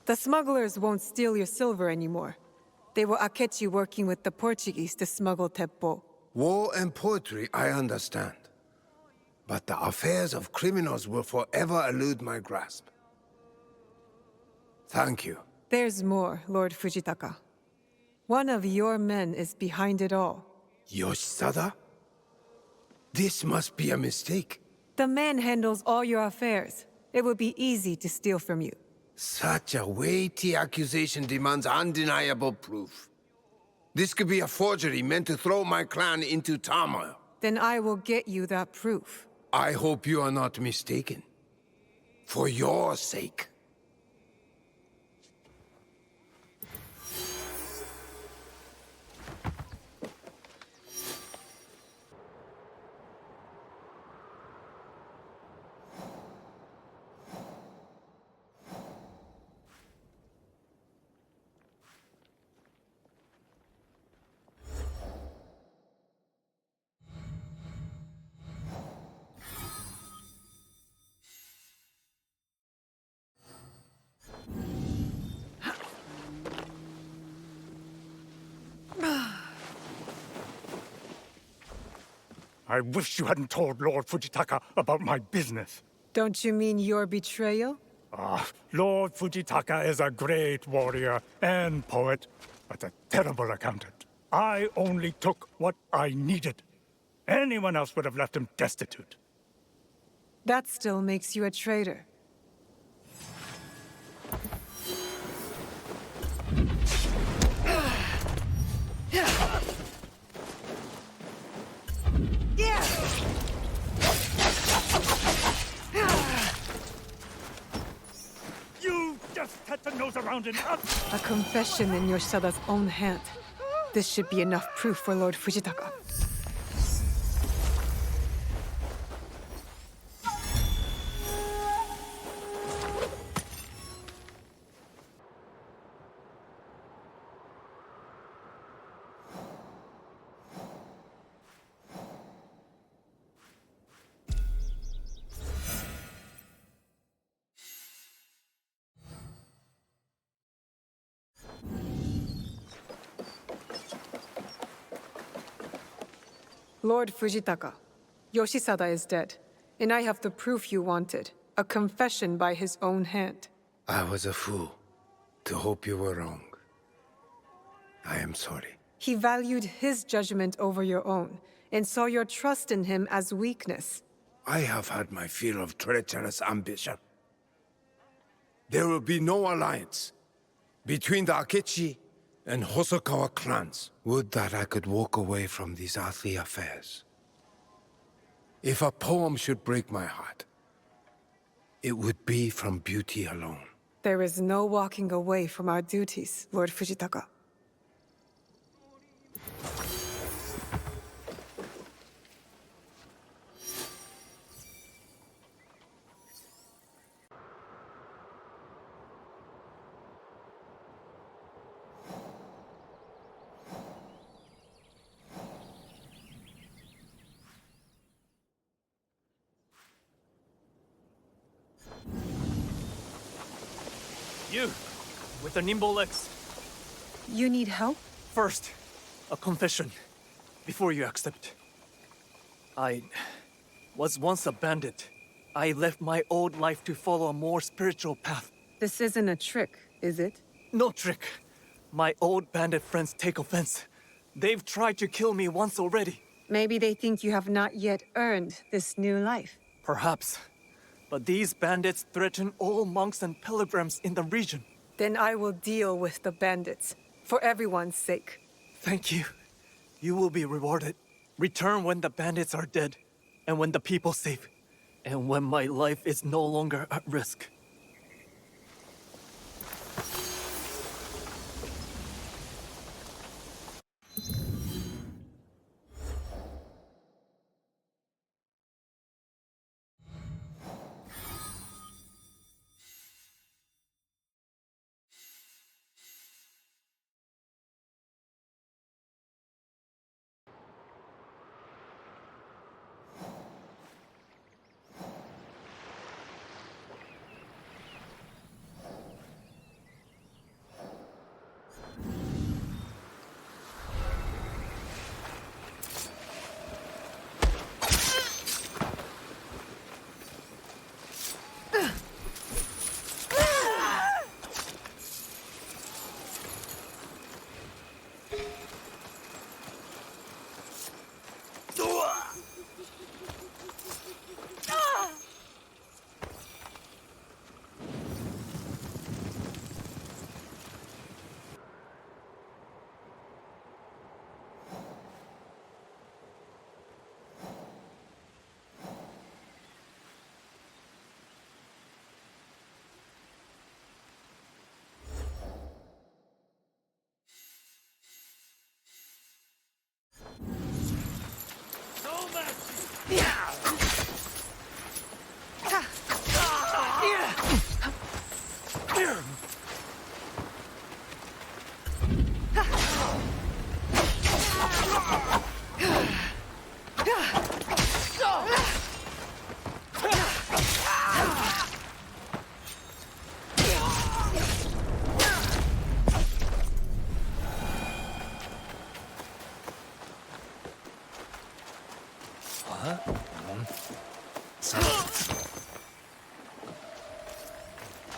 The smugglers won't steal your silver anymore. They will Akechi working with the Portuguese to smuggle teppo. War and poetry, I understand. But the affairs of criminals will forever elude my grasp. Thank you. There's more, Lord Fujitaka. One of your men is behind it all. Yoshisada? This must be a mistake. The man handles all your affairs. It would be easy to steal from you. Such a weighty accusation demands undeniable proof. This could be a forgery meant to throw my clan into turmoil. Then I will get you that proof. I hope you are not mistaken. For your sake. I wish you hadn't told Lord Fujitaka about my business. Don't you mean your betrayal? Lord Fujitaka is a great warrior and poet, but a terrible accountant. I only took what I needed. Anyone else would have left him destitute. That still makes you a traitor. You just had to nose around in us! A confession in Yoshisada's own hand. This should be enough proof for Lord Fujitaka. Lord Fujitaka, Yoshisada is dead, and I have the proof you wanted, a confession by his own hand. I was a fool to hope you were wrong. I am sorry. He valued his judgment over your own, and saw your trust in him as weakness. I have had my fill of treacherous ambition. There will be no alliance between the Akechi and Hosokawa clans. Would that I could walk away from these earthly affairs. If a poem should break my heart, it would be from beauty alone. There is no walking away from our duties, Lord Fujitaka. You, with the nimble legs. You need help? First, a confession, before you accept. I was once a bandit. I left my old life to follow a more spiritual path. This isn't a trick, is it? No trick. My old bandit friends take offense. They've tried to kill me once already. Maybe they think you have not yet earned this new life. Perhaps. But these bandits threaten all monks and pilgrims in the region. Then I will deal with the bandits, for everyone's sake. Thank you. You will be rewarded. Return when the bandits are dead, and when the people safe, and when my life is no longer at risk.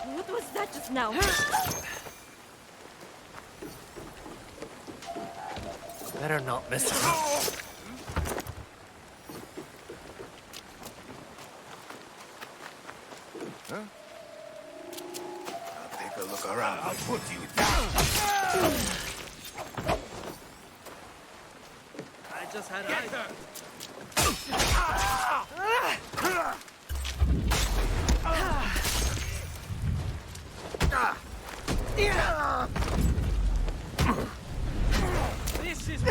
What was that just now? Better not miss it. Huh? I'll take a look around. I'll put you down. I just had eyes. This is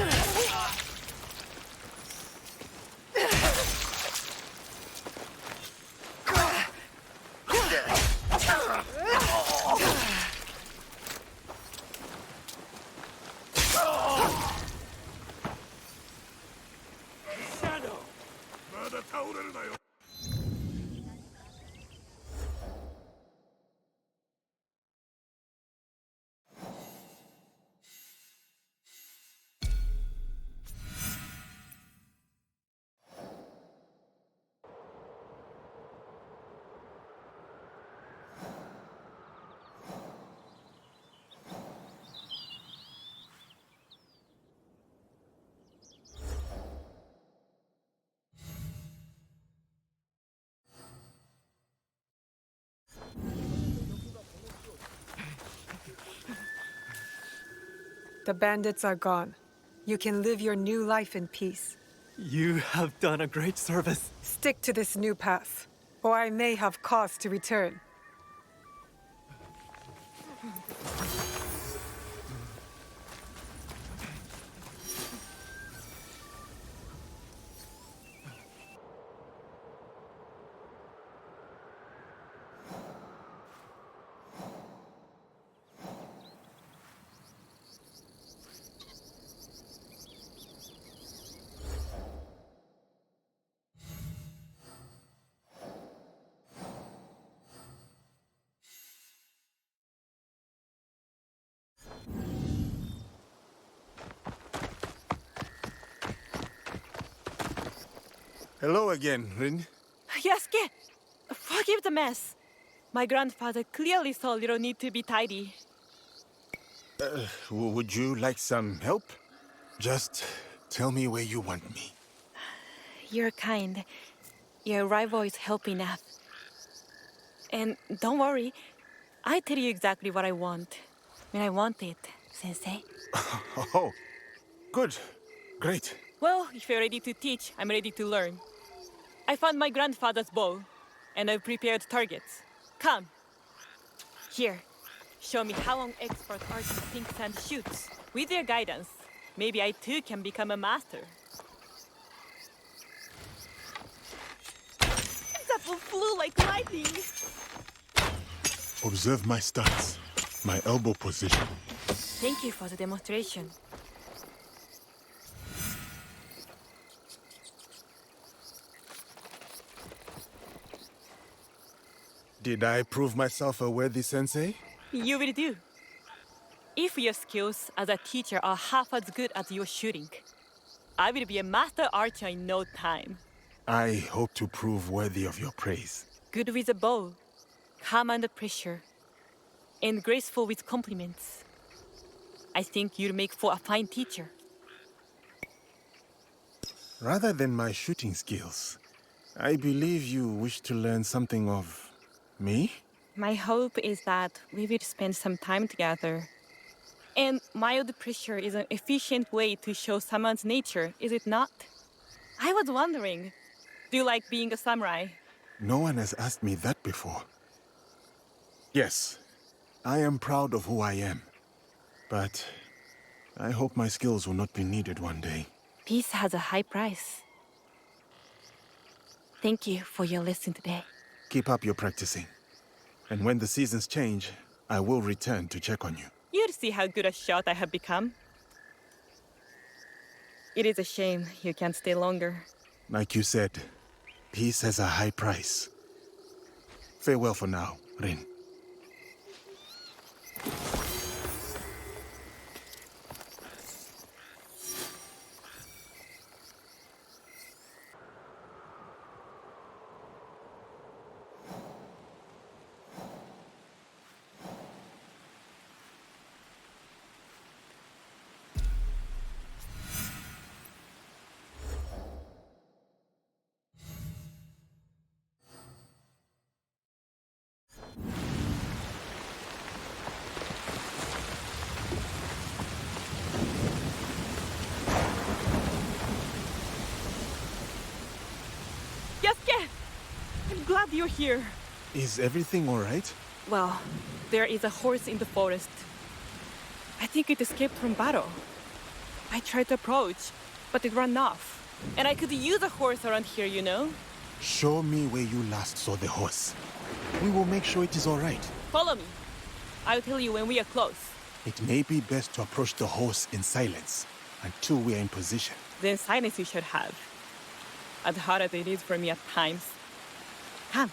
The bandits are gone. You can live your new life in peace. You have done a great service. Stick to this new path, or I may have cause to return. Hello again, Rin. Yasuke, forgive the mess. My grandfather clearly saw little need to be tidy. Would you like some help? Just tell me where you want me. You're kind. Your rival is helping enough. And don't worry, I tell you exactly what I want. When I want it, Sensei. Oh, good. Great. Well, if you're ready to teach, I'm ready to learn. I found my grandfather's bow, and I've prepared targets. Come. Here. Show me how an expert artist thinks and shoots. With your guidance, maybe I too can become a master. That one flew like lightning. Observe my stance, my elbow position. Thank you for the demonstration. Did I prove myself a worthy sensei? You will do. If your skills as a teacher are half as good as your shooting, I will be a master archer in no time. I hope to prove worthy of your praise. Good with a bow, calm under pressure, and graceful with compliments. I think you'll make for a fine teacher. Rather than my shooting skills, I believe you wish to learn something of me? My hope is that we will spend some time together. And mild pressure is an efficient way to show someone's nature, is it not? I was wondering, do you like being a samurai? No one has asked me that before. Yes, I am proud of who I am. But I hope my skills will not be needed one day. Peace has a high price. Thank you for your lesson today. Keep up your practicing. And when the seasons change, I will return to check on you. You'll see how good a shot I have become. It is a shame you can't stay longer. Like you said, peace has a high price. Farewell for now, Rin. Yasuke! I'm glad you're here. Is everything all right? Well, there is a horse in the forest. I think it escaped from battle. I tried to approach, but it ran off. And I could use a horse around here, you know? Show me where you last saw the horse. We will make sure it is all right. Follow me. I'll tell you when we are close. It may be best to approach the horse in silence until we are in position. Then silence you should have. As hard as it is for me at times. Come.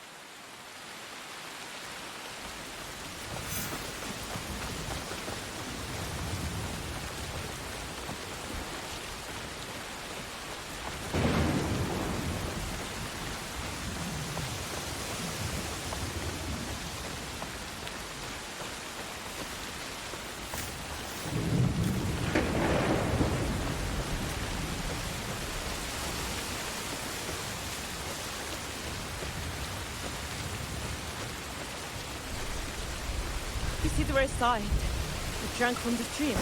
This is where I saw it. It drank from the stream.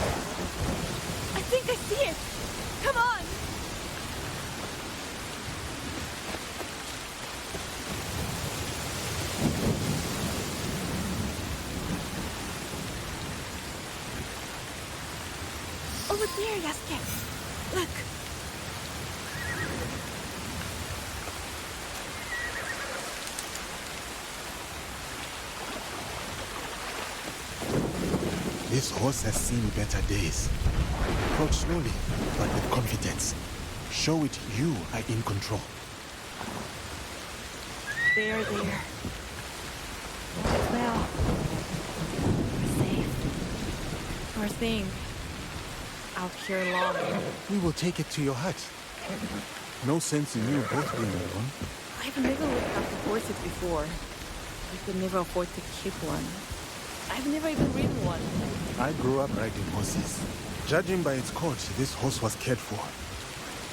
I think I see it! Come on! Over there, Yasuke! Look! This horse has seen better days. Approach slowly, but with confidence. Show it you are in control. There. Well, we're safe. Poor thing. Out here alone. We will take it to your hut. No sense in you both being alone. I've never looked after horses before. I could never afford to keep one. I've never even ridden one. I grew up riding horses. Judging by its coat, this horse was cared for.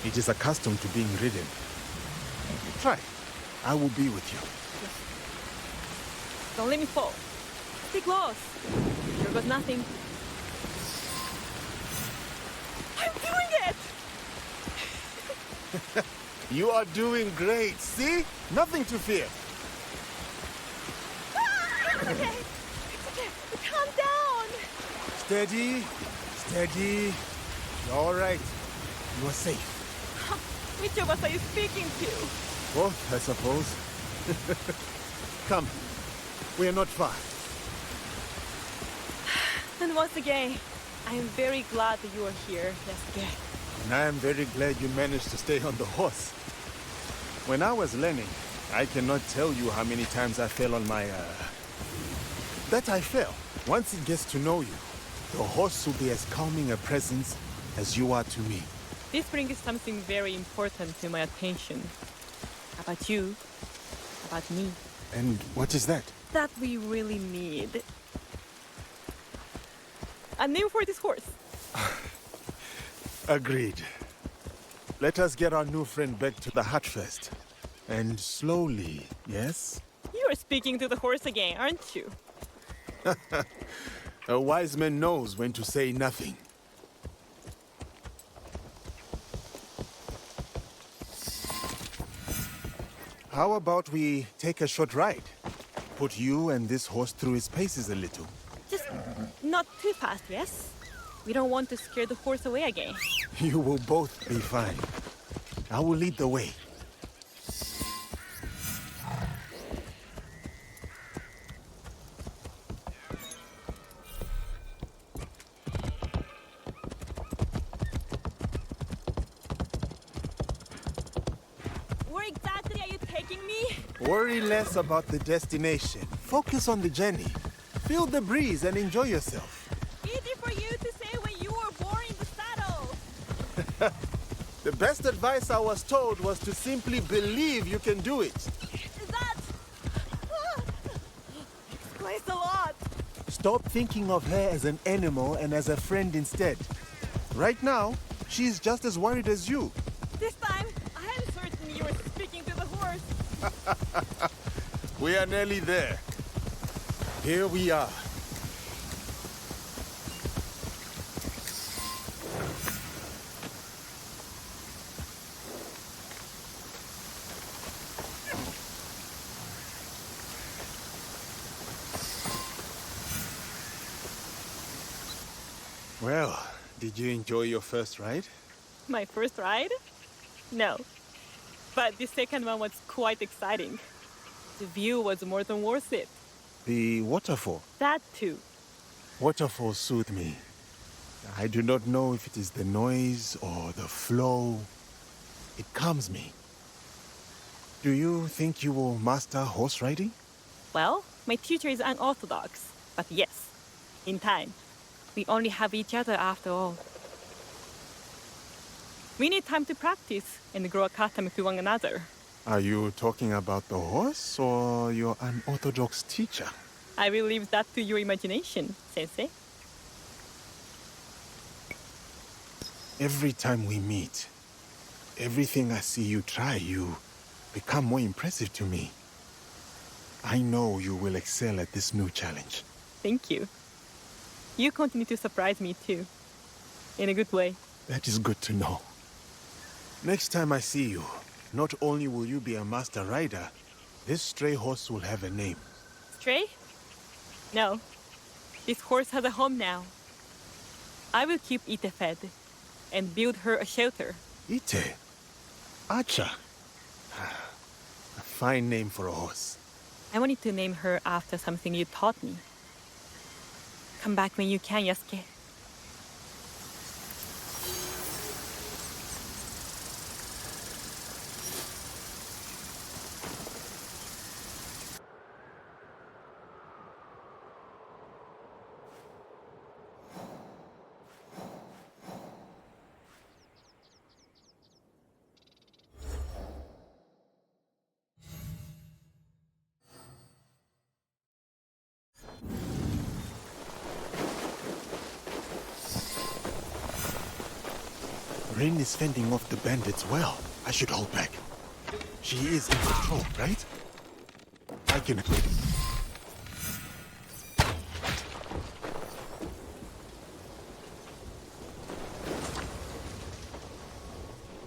It is accustomed to being ridden. Try. I will be with you. Don't let me fall. Stay close. Here goes nothing. I'm doing it! You are doing great, see? Nothing to fear. It's okay. It's okay. Calm down. Steady, steady. You're all right. You are safe. Which of us are you speaking to? Both, I suppose. Come. We are not far. And once again, I am very glad that you are here, Yasuke. And I am very glad you managed to stay on the horse. When I was learning, I cannot tell you how many times I fell on my, That I fell. Once it gets to know you, the horse will be as calming a presence as you are to me. This brings something very important to my attention. About you, about me. And what is that? That we really need a name for this horse. Agreed. Let us get our new friend back to the hut first. And slowly, yes? You are speaking to the horse again, aren't you? A wise man knows when to say nothing. How about we take a short ride? Put you and this horse through its paces a little. Just not too fast, yes? We don't want to scare the horse away again. You will both be fine. I will lead the way. Where exactly are you taking me? Worry less about the destination. Focus on the journey. Feel the breeze and enjoy yourself. Easy for you to say when you were born in the saddle. The best advice I was told was to simply believe you can do it. That explains a lot. Stop thinking of her as an animal and as a friend instead. Right now, she's just as worried as you. This time, I am certain you were speaking to the horse. We are nearly there. Here we are. Well, did you enjoy your first ride? My first ride? No. But the second one was quite exciting. The view was more than worth it. The waterfall. That too. Waterfalls soothe me. I do not know if it is the noise or the flow. It calms me. Do you think you will master horse riding? Well, my teacher is unorthodox, but yes, in time. We only have each other after all. We need time to practice and grow accustomed to one another. Are you talking about the horse or your unorthodox teacher? I will leave that to your imagination, Sensei. Every time we meet, everything I see you try, you become more impressive to me. I know you will excel at this new challenge. Thank you. You continue to surprise me too. In a good way. That is good to know. Next time I see you, not only will you be a master rider, this stray horse will have a name. Stray? No. This horse has a home now. I will keep Ite fed and build her a shelter. Ite? Acha. A fine name for a horse. I wanted to name her after something you taught me. Come back when you can, Yasuke. Rin is fending off the bandits well. I should hold back. She is in control, right? I can...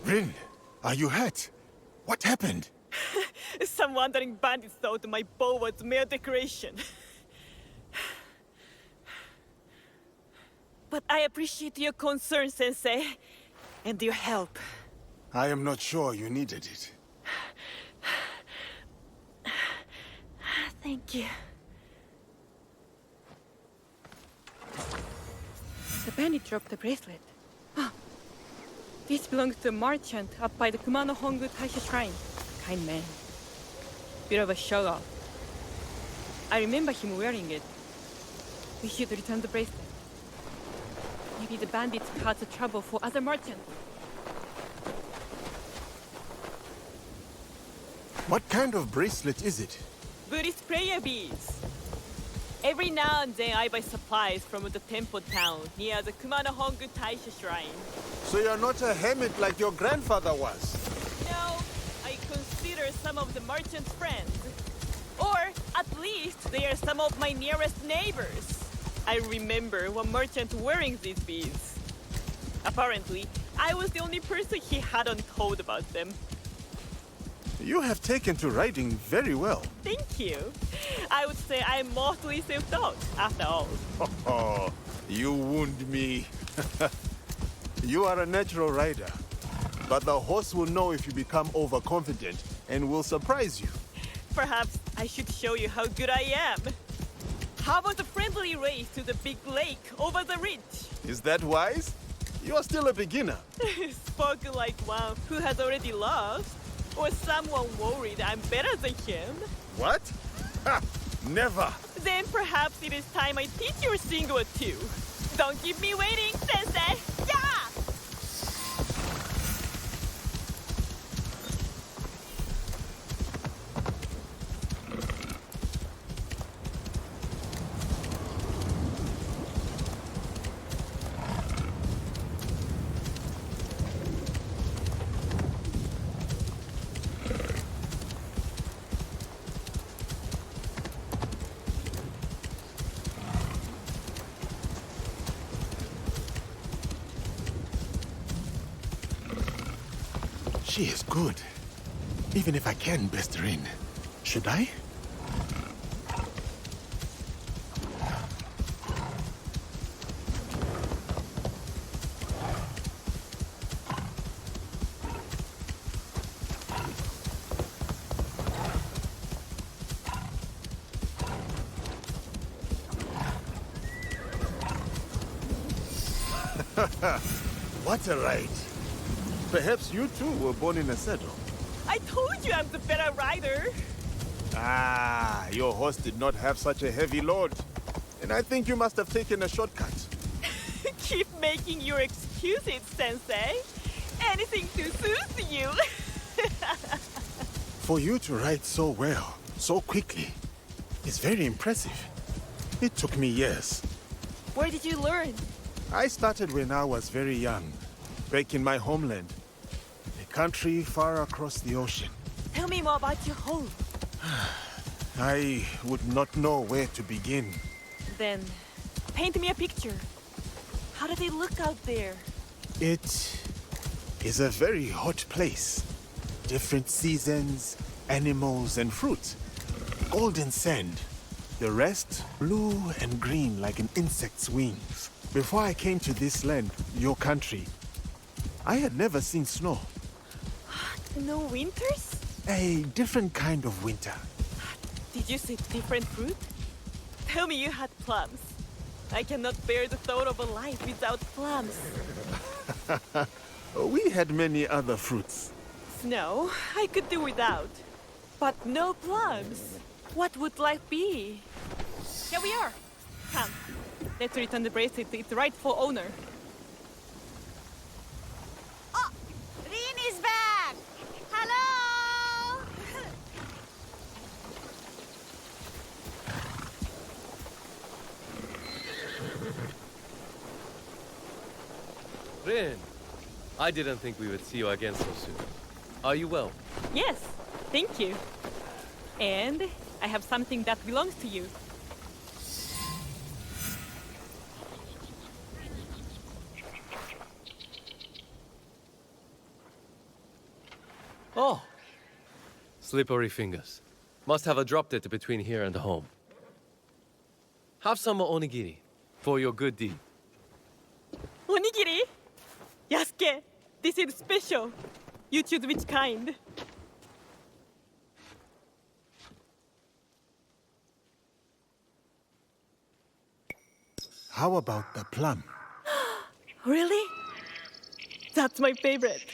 Rin, are you hurt? What happened? Some wandering bandits thought my bow was mere decoration. But I appreciate your concern, Sensei, and your help. I am not sure you needed it. Thank you. The bandit dropped the bracelet. This belongs to a merchant up by the Kumano Hongu Taisha Shrine. Kind man. Bit of a show-off. I remember him wearing it. We should return the bracelet. Maybe the bandits cause trouble for other merchants. What kind of bracelet is it? Buddhist prayer beads. Every now and then I buy supplies from the temple town near the Kumano Hongu Taisha Shrine. So you're not a hermit like your grandfather was? No, I consider some of the merchants friends. Or at least they are some of my nearest neighbors. I remember one merchant wearing these beads. Apparently, I was the only person he hadn't told about them. You have taken to riding very well. Thank you. I would say I'm mostly self-taught, after all. Oh, you wound me. You are a natural rider. But the horse will know if you become overconfident and will surprise you. Perhaps I should show you how good I am. How about a friendly race to the big lake over the ridge? Is that wise? You are still a beginner. Spoken like one who has already lost. Or someone worried I'm better than him. What? Ha! Never! Then perhaps it is time I teach you a thing or two. Don't keep me waiting, Sensei! Yeah! She is good. Even if I can best her in. Should I? What a ride. Perhaps you too were born in a saddle. I told you I'm the better rider. Ah, your horse did not have such a heavy load. And I think you must have taken a shortcut. Keep making your excuses, Sensei. Anything to soothe you. For you to ride so well, so quickly, is very impressive. It took me years. Where did you learn? I started when I was very young, back in my homeland. A country far across the ocean. Tell me more about your home. I would not know where to begin. Then, paint me a picture. How do they look out there? It is a very hot place. Different seasons, animals and fruits. Golden sand. The rest blue and green like an insect's wings. Before I came to this land, your country, I had never seen snow. No winters? A different kind of winter. Did you say different fruit? Tell me you had plums. I cannot bear the thought of a life without plums. We had many other fruits. Snow, I could do without. But no plums. What would life be? Here we are. Come, let's return the bracelet to its rightful owner. Oh, Rin is back! Hello! Rin, I didn't think we would see you again so soon. Are you well? Yes, thank you. And I have something that belongs to you. Oh! Slippery fingers. Must have dropped it between here and home. Have some onigiri for your good deed. Onigiri? Yasuke, this is special. You choose which kind. How about the plum? Really? That's my favorite.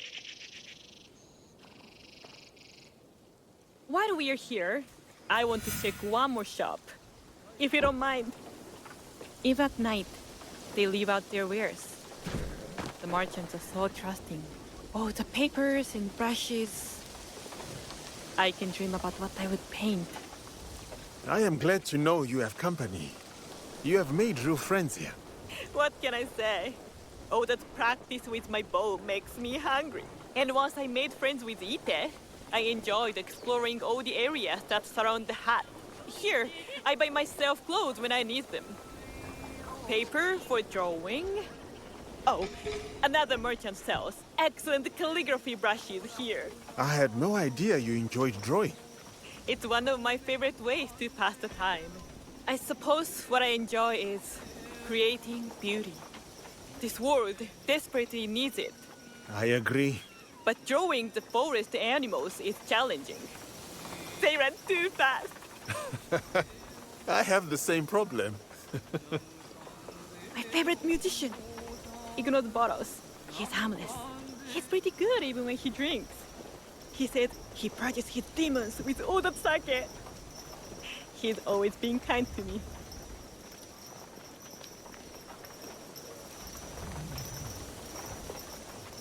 While we are here, I want to check one more shop. If you don't mind. If at night, they leave out their wares. The merchants are so trusting. Oh, the papers and brushes. I can dream about what I would paint. I am glad to know you have company. You have made real friends here. What can I say? Oh, that practice with my bow makes me hungry. And once I made friends with Ite, I enjoyed exploring all the areas that surround the hut. Here, I buy myself clothes when I need them. Paper for drawing. Oh, another merchant sells excellent calligraphy brushes here. I had no idea you enjoyed drawing. It's one of my favorite ways to pass the time. I suppose what I enjoy is creating beauty. This world desperately needs it. I agree. But drawing the forest animals is challenging. They run too fast. I have the same problem. My favorite musician. Ignore the bottles. He's harmless. He's pretty good even when he drinks. He said he purges his demons with all that sake. He's always been kind to me.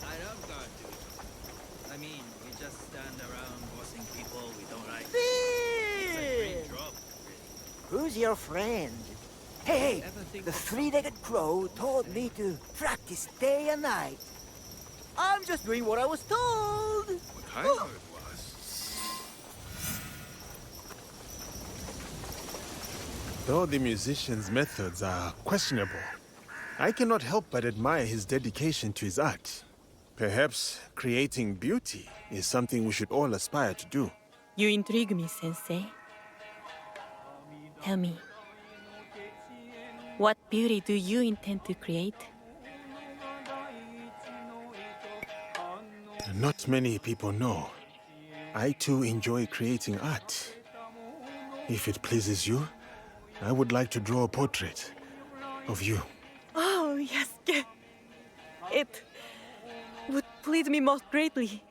I love cartoons. I mean, we just stand around watching people we don't like. It's a great job. Who's your friend? Hey, the three-legged crow told me to practice day and night. I'm just doing what I was told. What I heard was... Though the musician's methods are questionable, I cannot help but admire his dedication to his art. Perhaps creating beauty is something we should all aspire to do. You intrigue me, Sensei. Tell me, what beauty do you intend to create? Not many people know. I too enjoy creating art. If it pleases you, I would like to draw a portrait of you. Oh, yes. It would please me most greatly.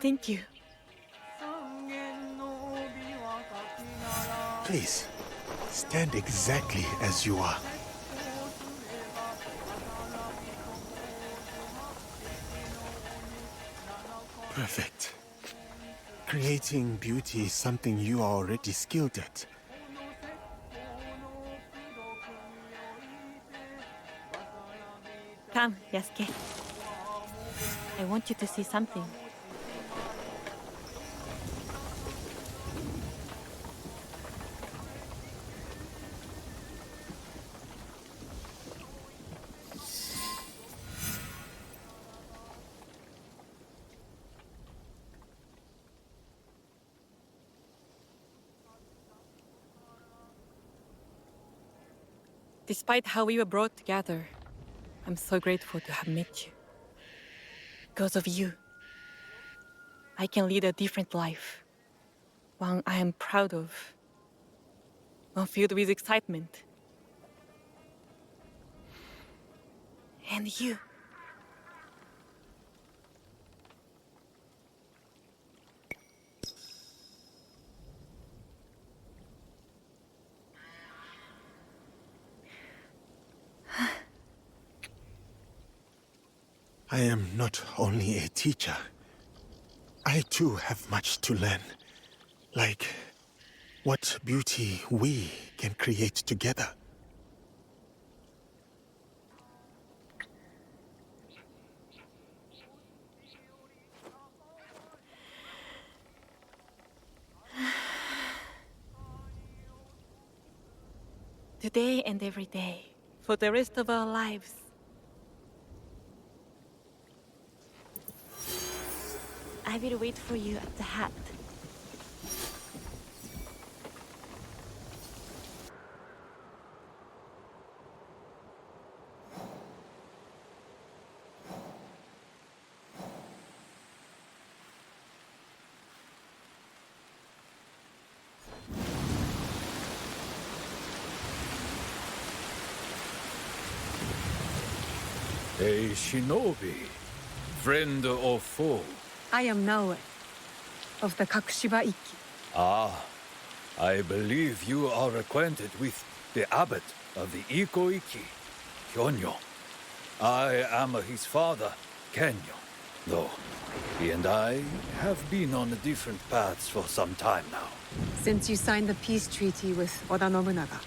Thank you. Please, stand exactly as you are. Perfect. Creating beauty is something you are already skilled at. Come, Yasuke. I want you to see something. Despite how we were brought together, I'm so grateful to have met you. Because of you, I can lead a different life. One I am proud of. One filled with excitement. And you. I am not only a teacher. I too have much to learn. Like what beauty we can create together. Today and every day. For the rest of our lives. I will wait for you at the hut. A shinobi, friend or foe? I am Naoe, of the Kakushiba Ikki. Ah, I believe you are acquainted with the abbot of the Iko-Ikki, Kyonyo. I am his father, Kenyo, though he and I have been on different paths for some time now. Since you signed the peace treaty with Oda Nobunaga,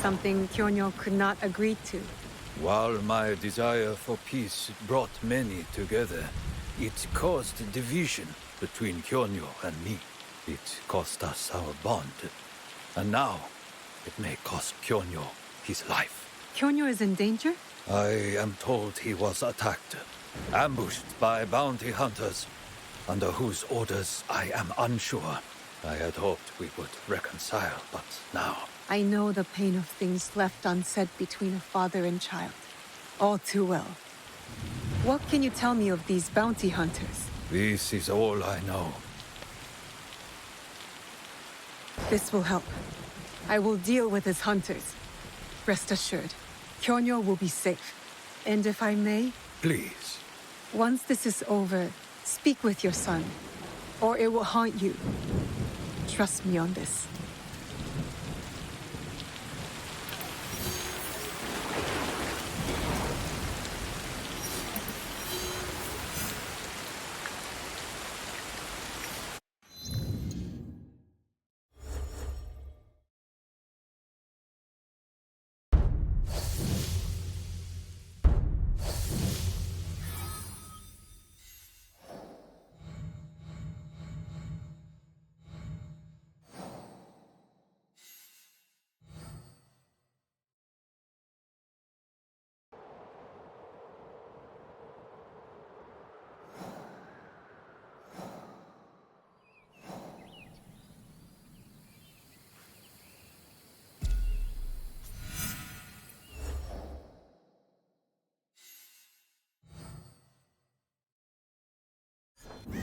something Kyonyo could not agree to. While my desire for peace brought many together, it caused division between Kyonyo and me. It cost us our bond. And now, it may cost Kyonyo his life. Kyonyo is in danger? I am told he was attacked, ambushed by bounty hunters, under whose orders I am unsure. I had hoped we would reconcile, but now... I know the pain of things left unsaid between a father and child. All too well. What can you tell me of these bounty hunters? This is all I know. This will help. I will deal with his hunters. Rest assured, Kyonyo will be safe. And if I may... Please. Once this is over, speak with your son, or it will haunt you. Trust me on this.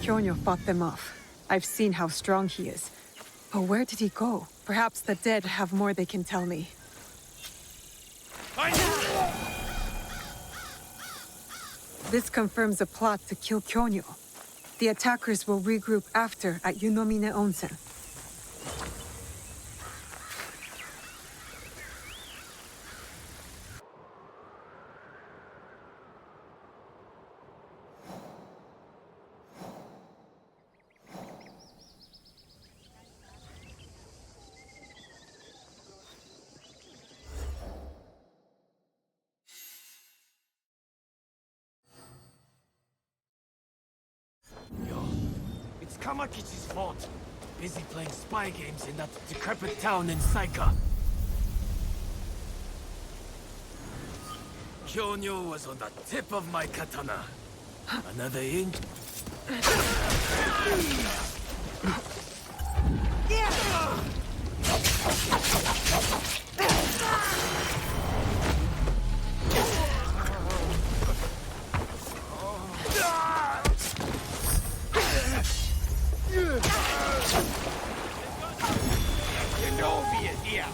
Kyonyo fought them off. I've seen how strong he is. But where did he go? Perhaps the dead have more they can tell me. This confirms a plot to kill Kyonyo. The attackers will regroup after at Yunomine Onsen. It's Kamakichi's fault. Busy playing spy games in that decrepit town in Saika. Kyonyo was on the tip of my katana. Another inch. Kenobi is here!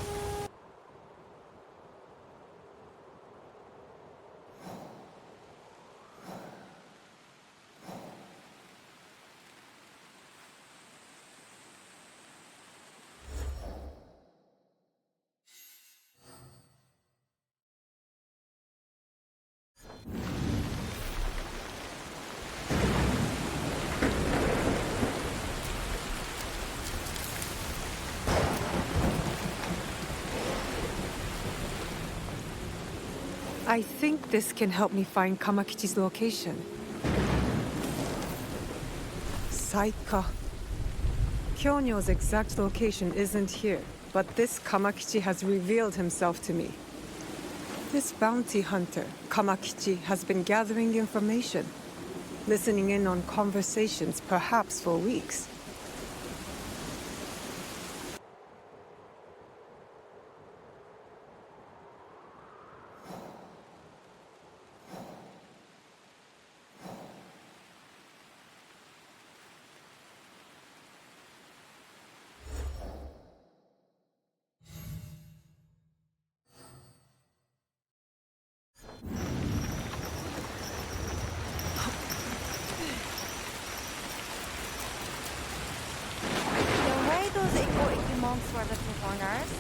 I think this can help me find Kamakichi's location. Saika. Kyonyo's exact location isn't here. but this Kamakichi has revealed himself to me. This bounty hunter, Kamakichi, has been gathering information, listening in on conversations perhaps for weeks. The way those Iko-Iki monks were looking for nurse.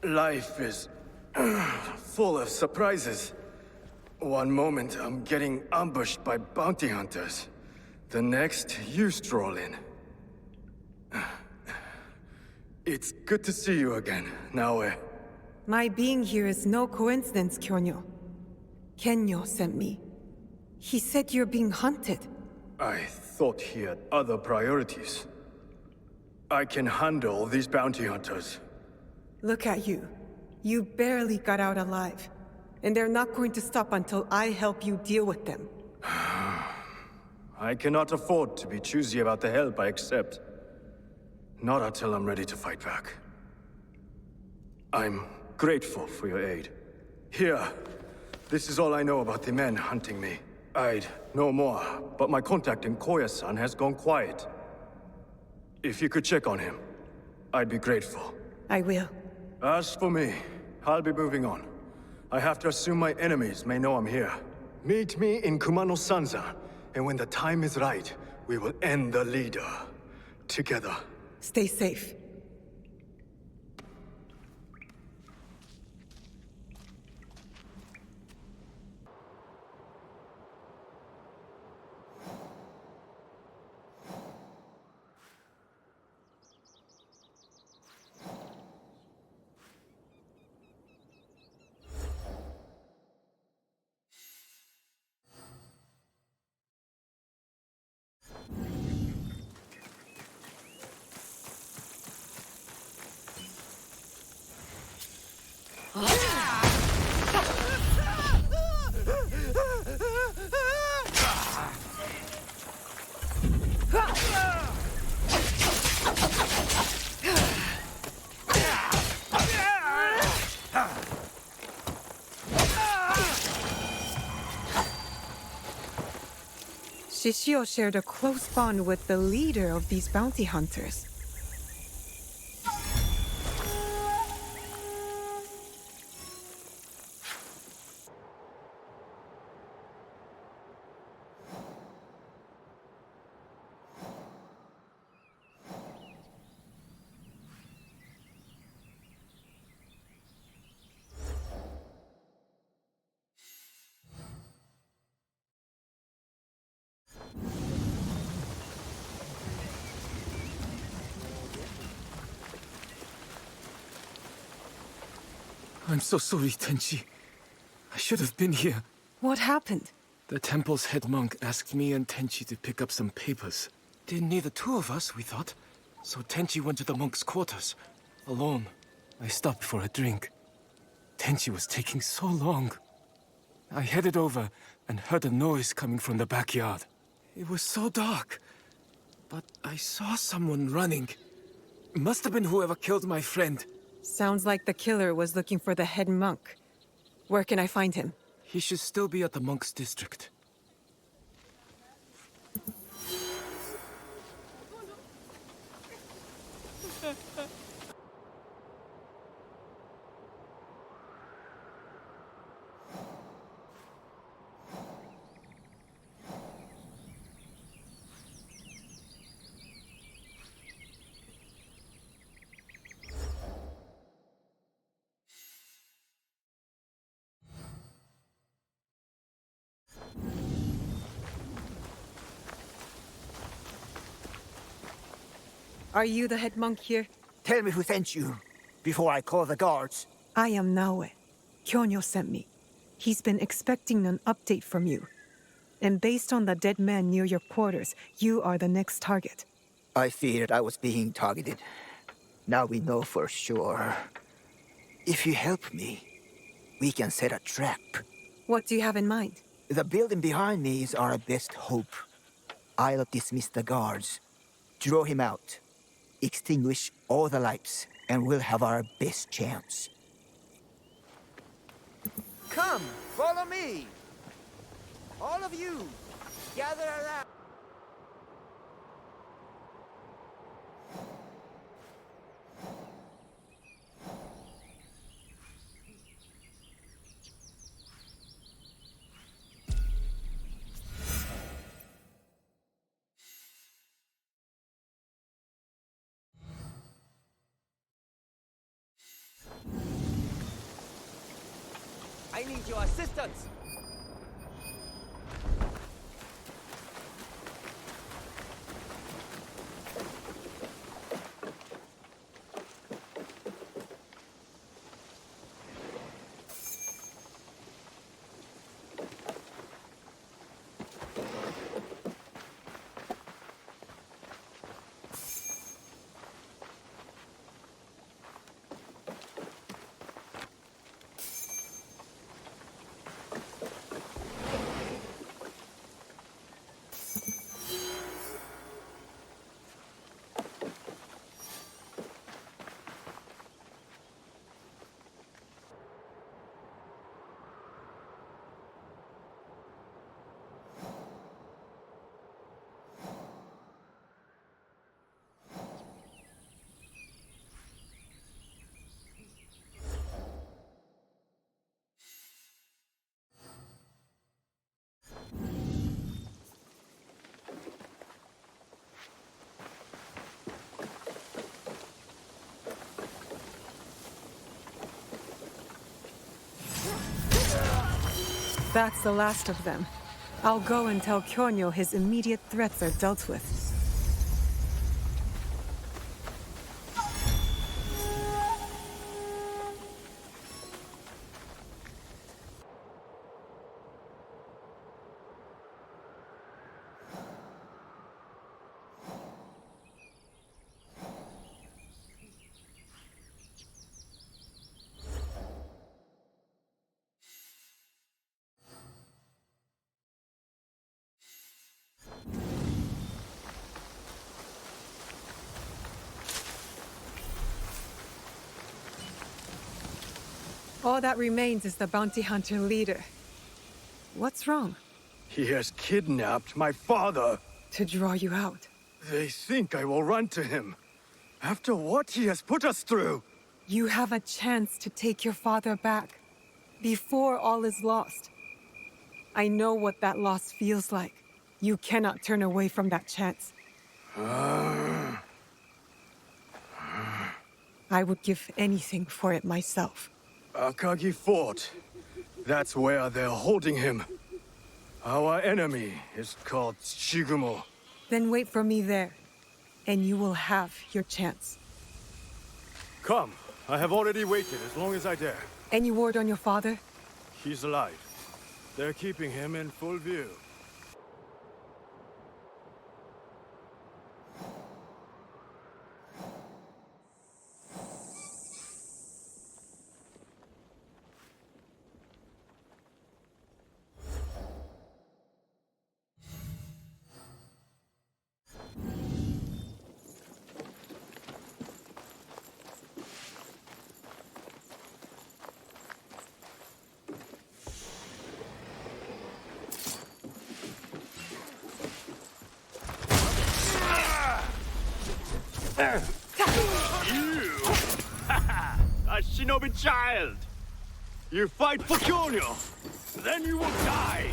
Life is full of surprises. One moment, I'm getting ambushed by bounty hunters. The next, you stroll in. It's good to see you again, Naoe. My being here is no coincidence, Kyonyo. Kenyo sent me. He said you're being hunted. I thought he had other priorities. I can handle these bounty hunters. Look at you. You barely got out alive. And they're not going to stop until I help you deal with them. I cannot afford to be choosy about the help I accept. Not until I'm ready to fight back. I'm grateful for your aid. Here, this is all I know about the men hunting me. I'd know more, but my contact in Koya-san has gone quiet. If you could check on him, I'd be grateful. I will. As for me, I'll be moving on. I have to assume my enemies may know I'm here. Meet me in Kumano-Sanza, and when the time is right, we will end the leader. Together. Stay safe. Shishio shared a close bond with the leader of these bounty hunters. I'm so sorry, Tenchi. I should have been here. What happened? The temple's head monk asked me and Tenchi to pick up some papers. Didn't need the two of us, we thought. So Tenchi went to the monk's quarters, alone. I stopped for a drink. Tenchi was taking so long. I headed over and heard a noise coming from the backyard. It was so dark, but I saw someone running. Must have been whoever killed my friend. Sounds like the killer was looking for the head monk. Where can I find him? He should still be at the monk's district. Are you the head monk here? Tell me who sent you, before I call the guards. I am Naoe. Kyonyo sent me. He's been expecting an update from you. And based on the dead man near your quarters, you are the next target. I feared I was being targeted. Now we know for sure. If you help me, we can set a trap. What do you have in mind? The building behind me is our best hope. I'll dismiss the guards, draw him out, extinguish all the lights, and we'll have our best chance. Come, follow me! All of you, gather around! I need your assistance! That's the last of them. I'll go and tell Kyonyo his immediate threats are dealt with. All that remains is the bounty hunter leader. What's wrong? He has kidnapped my father. To draw you out. They think I will run to him. After what he has put us through. You have a chance to take your father back. Before all is lost. I know what that loss feels like. You cannot turn away from that chance. I would give anything for it myself. Akagi Fort. That's where they're holding him. Our enemy is called Shigumo. Then wait for me there, and you will have your chance. Come, I have already waited as long as I dare. Any word on your father? He's alive. They're keeping him in full view. A shinobi child! You fight for Kyonyo, then you will die!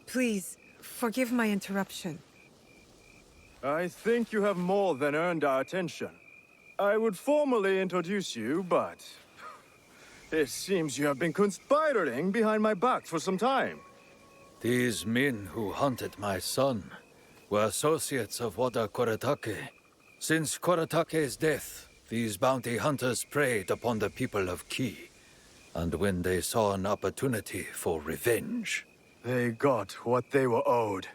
Please, forgive my interruption. I think you have more than earned our attention. I would formally introduce you, but... it seems you have been conspiring behind my back for some time. These men who hunted my son were associates of Wada Koratake. Since Koratake's death, these bounty hunters preyed upon the people of Ki. And when they saw an opportunity for revenge... they got what they were owed.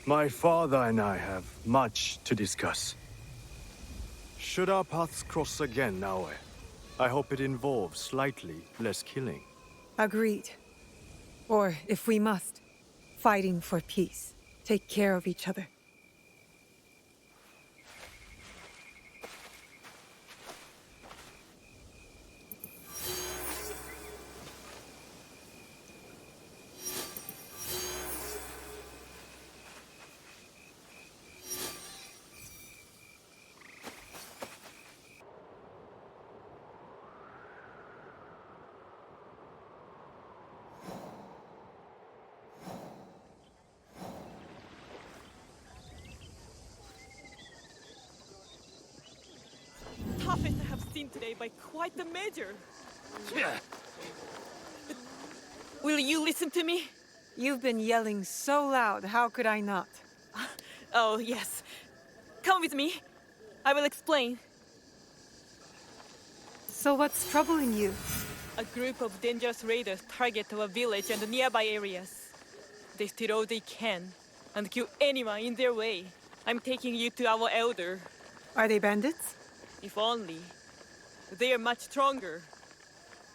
My father and I have much to discuss. Should our paths cross again, Naoe, I hope it involves slightly less killing. Agreed. Or, if we must, fighting for peace. Take care of each other. Toughest I have seen today by quite a measure. Will you listen to me? You've been yelling so loud, how could I not? Oh, yes. Come with me. I will explain. So what's troubling you? A group of dangerous raiders target our village and the nearby areas. They steal all they can and kill anyone in their way. I'm taking you to our elder. Are they bandits? If only. They are much stronger.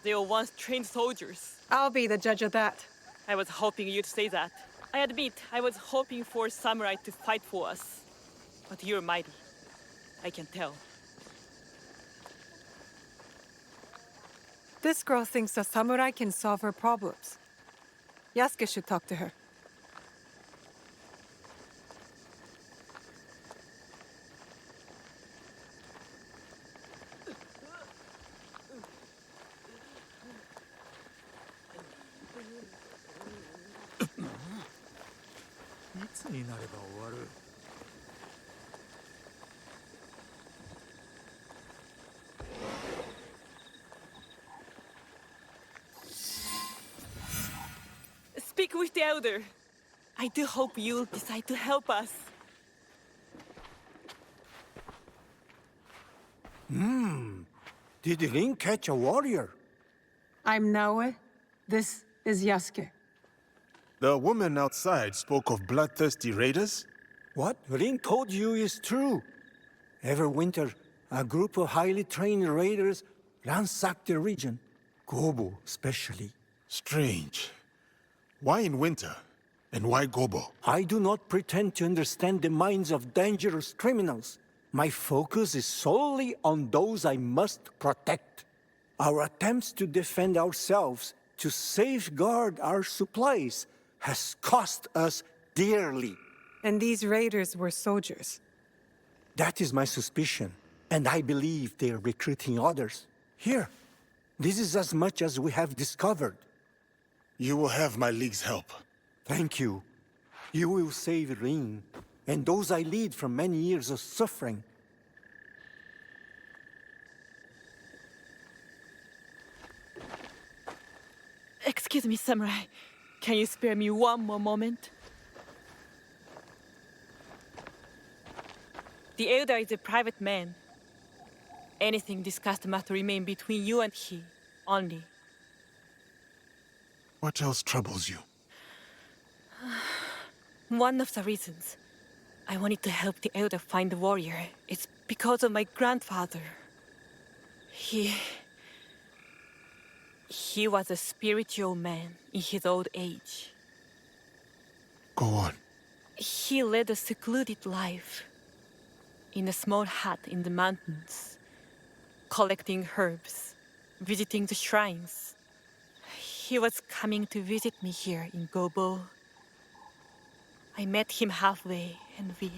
They were once trained soldiers. I'll be the judge of that. I was hoping you'd say that. I admit, I was hoping for samurai to fight for us. But you're mighty. I can tell. This girl thinks a samurai can solve her problems. Yasuke should talk to her. Speak with the elder. I do hope you'll decide to help us. Did Rin catch a warrior? I'm Naoe. This is Yasuke. The woman outside spoke of bloodthirsty raiders? What Rin told you is true. Every winter, a group of highly trained raiders ransack the region. Gobo, especially. Strange. Why in winter? And why Gobo? I do not pretend to understand the minds of dangerous criminals. My focus is solely on those I must protect. Our attempts to defend ourselves, to safeguard our supplies, has cost us dearly. And these raiders were soldiers. That is my suspicion, and I believe they are recruiting others. Here, this is as much as we have discovered. You will have my league's help. Thank you. You will save Rin, and those I lead from many years of suffering. Excuse me, Samurai. Can you spare me one more moment? The Elder is a private man. Anything discussed must remain between you and he, only. What else troubles you? One of the reasons I wanted to help the Elder find the warrior is because of my grandfather. He was a spiritual man in his old age. Go on. He led a secluded life in a small hut in the mountains, collecting herbs, visiting the shrines. He was coming to visit me here in Gobo. I met him halfway, and we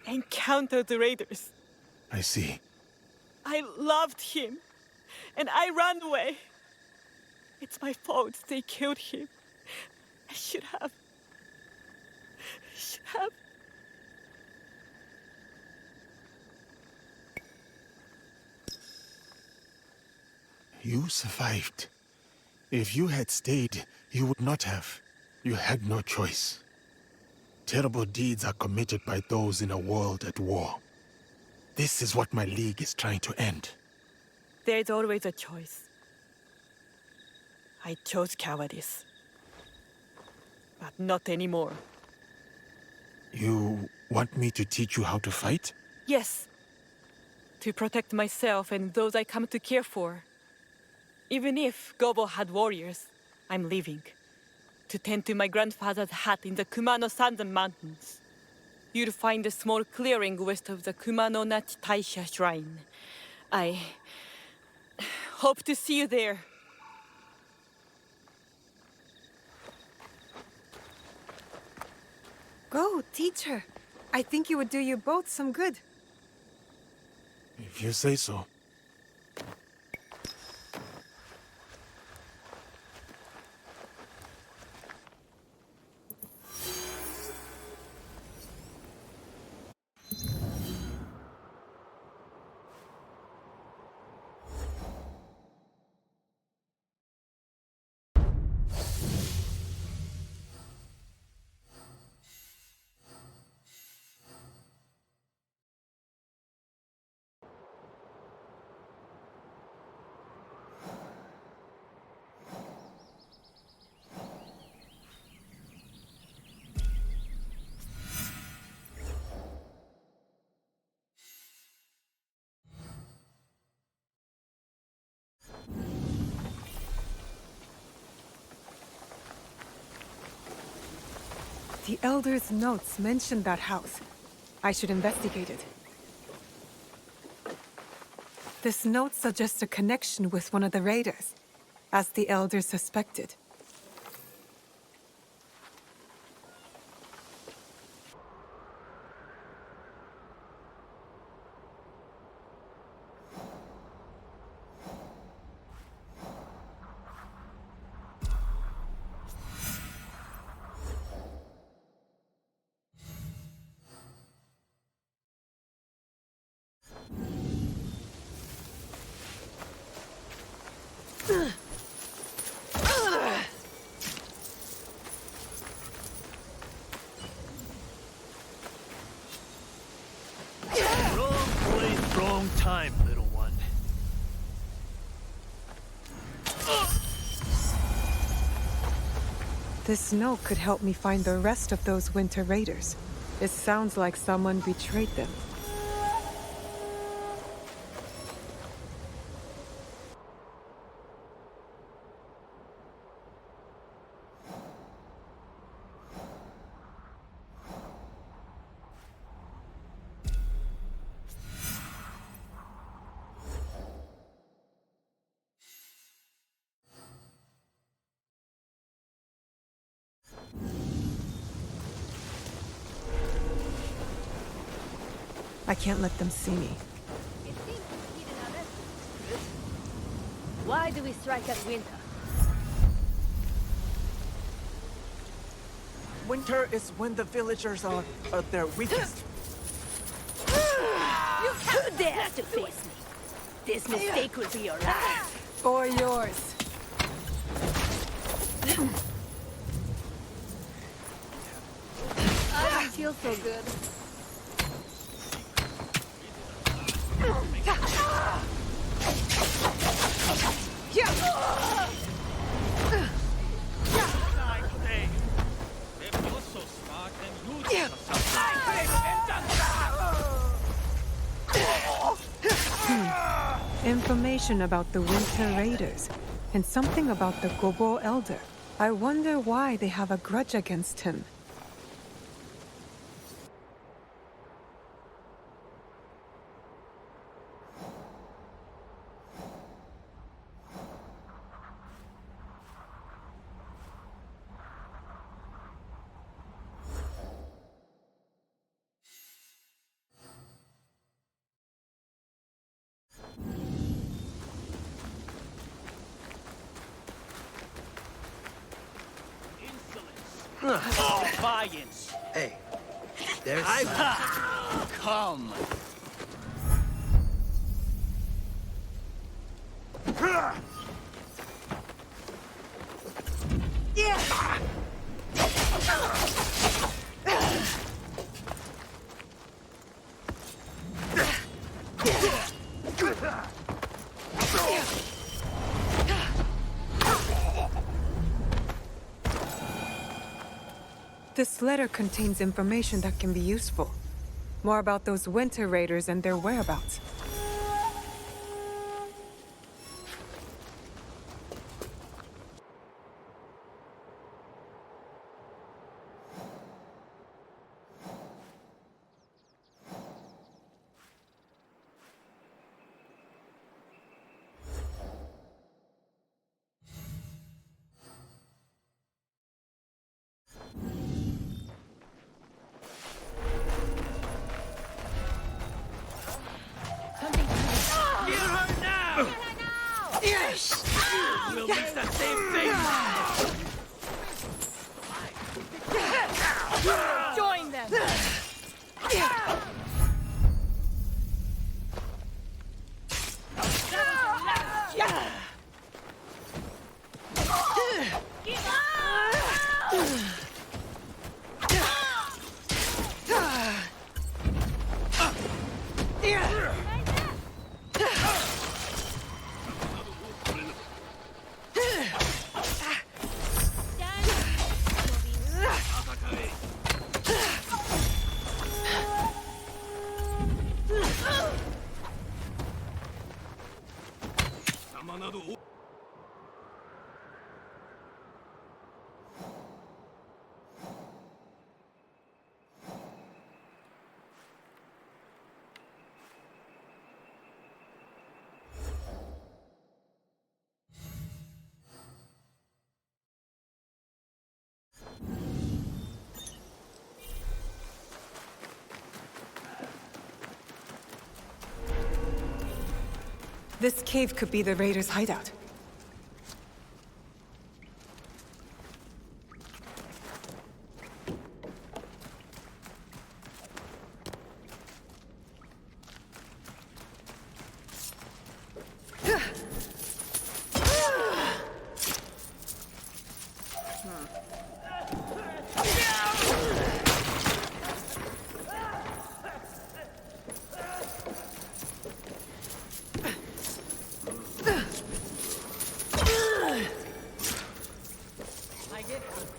encountered the raiders. I see. I loved him, and I ran away. It's my fault they killed him. I should have. You survived. If you had stayed, you would not have. You had no choice. Terrible deeds are committed by those in a world at war. This is what my league is trying to end. There's always a choice. I chose cowardice. But not anymore. You want me to teach you how to fight? Yes. To protect myself and those I come to care for. Even if Gobo had warriors, I'm leaving. To tend to my grandfather's hut in the Kumano-Sanzen Mountains. You'll find a small clearing west of the Kumano-Nachi Taisha Shrine. I hope to see you there. Go, teacher. I think it would do you both some good. If you say so. The Elder's notes mentioned that house. I should investigate it. This note suggests a connection with one of the raiders, as the Elder suspected. Wrong place, wrong time, little one. This note could help me find the rest of those winter raiders. It sounds like someone betrayed them. I can't let them see me. Why do we strike at winter? Winter is when the villagers are at their weakest. Who dares to face me? This mistake will be your last. Or yours. I don't feel so good. Information about the Winter Raiders, and something about the Gobo Elder. I wonder why they have a grudge against him. Defiance. Hey, there's... Come. This letter contains information that can be useful. More about those Winter Raiders and their whereabouts. We'll make the same thing. Join them. This cave could be the Raiders' hideout.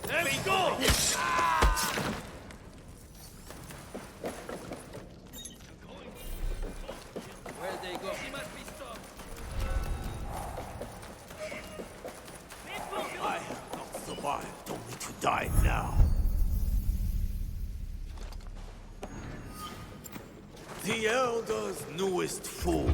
There we go! Where'd they go? He must be stopped. I have not survived, only to die now. The Elder's newest fool.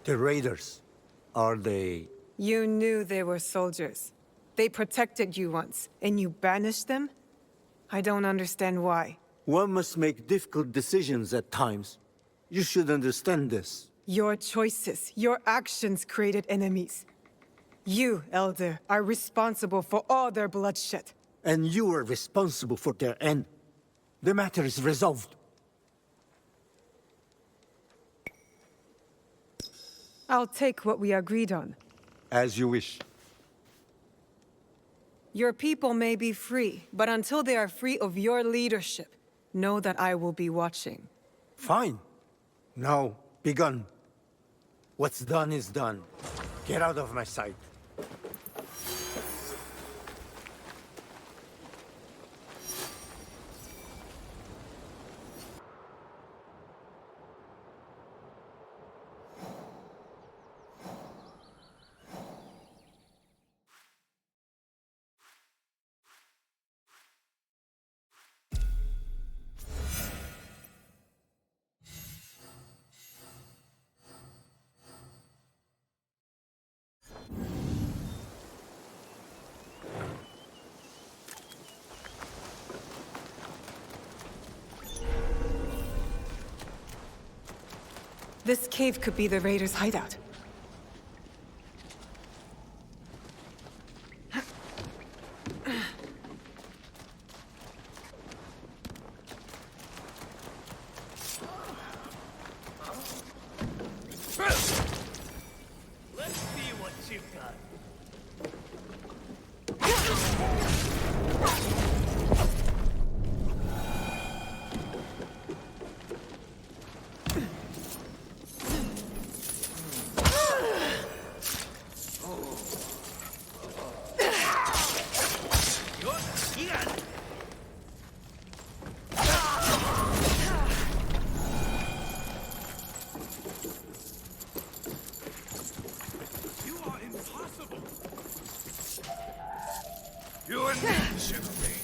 The raiders, are they... You knew they were soldiers. They protected you once, and you banished them? I don't understand why. One must make difficult decisions at times. You should understand this. Your choices, your actions created enemies. You, Elder, are responsible for all their bloodshed. And you are responsible for their end. The matter is resolved. I'll take what we agreed on. As you wish. Your people may be free, but until they are free of your leadership, know that I will be watching. Fine. Now, begun. What's done is done. Get out of my sight. This cave could be the raiders' hideout. Let's see what you've got. You and me, Shinobi.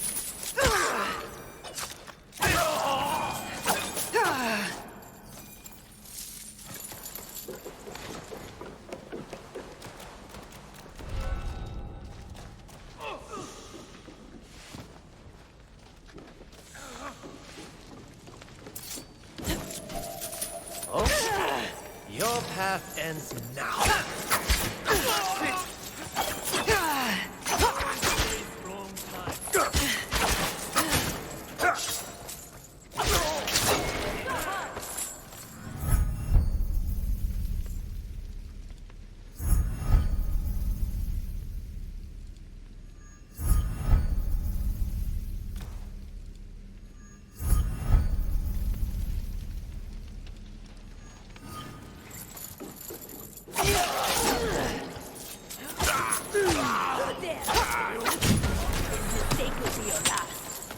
Oh, your path ends now.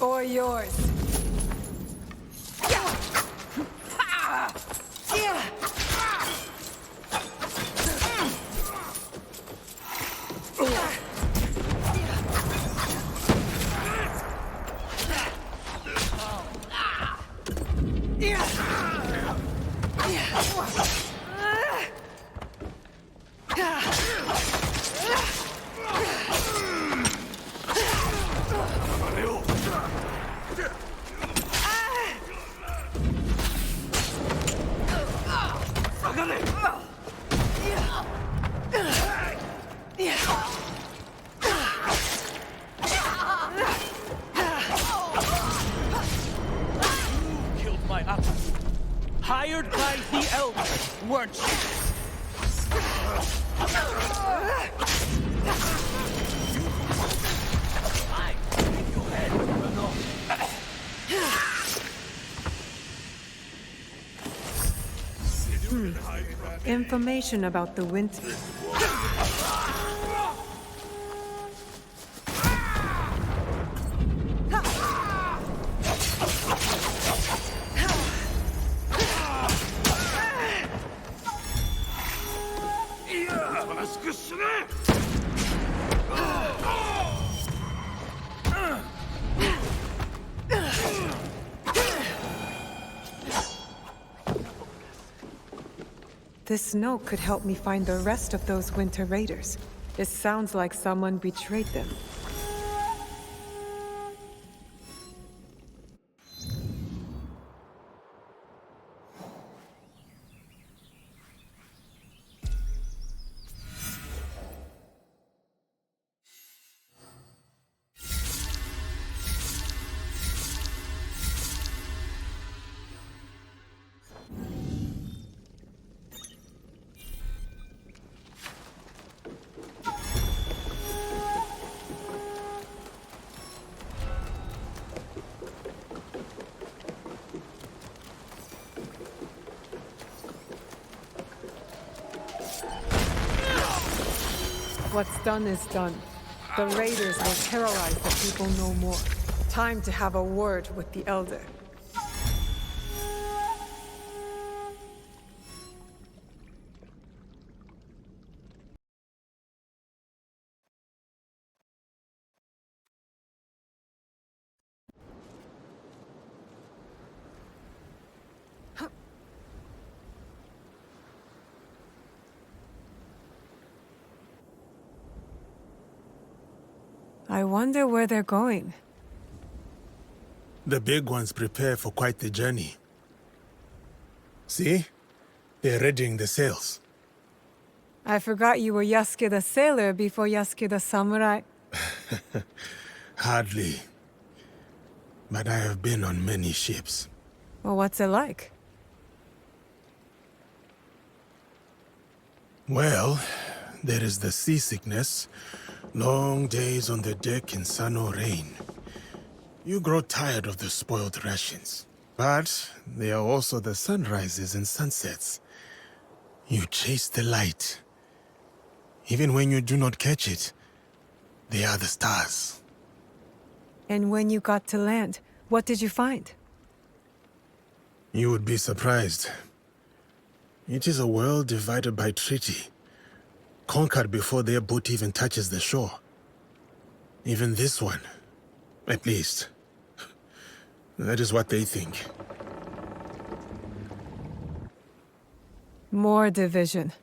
Or yours. Killed my apple. Hired by the elders, weren't you? Information about the winter. This note could help me find the rest of those winter raiders. It sounds like someone betrayed them. What's done is done. The raiders will terrorize the people no more. Time to have a word with the Elder. I wonder where they're going. The big ones prepare for quite the journey. See? They're readying the sails. I forgot you were Yasuke the sailor before Yasuke the samurai. Hardly. But I have been on many ships. Well, what's it like? Well, there is the seasickness. Long days on the deck in sun or rain. You grow tired of the spoiled rations. But there are also the sunrises and sunsets. You chase the light. Even when you do not catch it, they are the stars. And when you got to land, what did you find? You would be surprised. It is a world divided by treaty. Conquered before their boat even touches the shore. Even this one, at least. That is what they think. More division.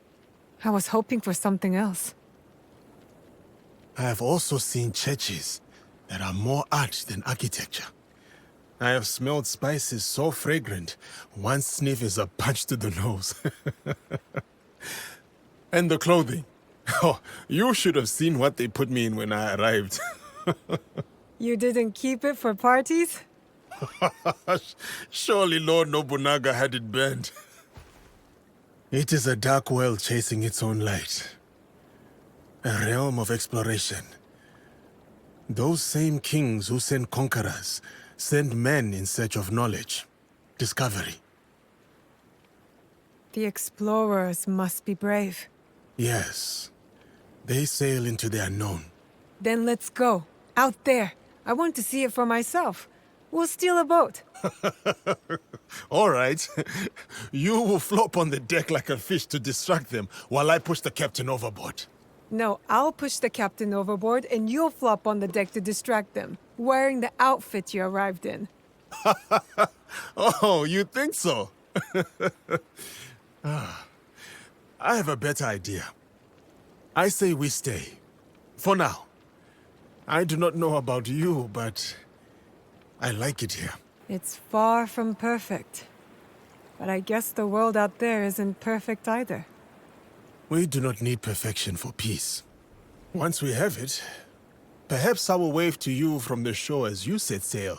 I was hoping for something else. I have also seen churches that are more art than architecture. I have smelled spices so fragrant, one sniff is a punch to the nose. And the clothing. Oh, you should have seen what they put me in when I arrived. You didn't keep it for parties? Surely Lord Nobunaga had it banned. It is a dark world chasing its own light. A realm of exploration. Those same kings who send conquerors send men in search of knowledge, discovery. The explorers must be brave. Yes. They sail into the unknown. Then let's go. Out there. I want to see it for myself. We'll steal a boat. All right. You will flop on the deck like a fish to distract them while I push the captain overboard. No, I'll push the captain overboard and you'll flop on the deck to distract them, wearing the outfit you arrived in. Oh, you think so? I have a better idea. I say we stay. For now. I do not know about you, but I like it here. It's far from perfect. But I guess the world out there isn't perfect either. We do not need perfection for peace. Once we have it, perhaps I will wave to you from the shore as you set sail,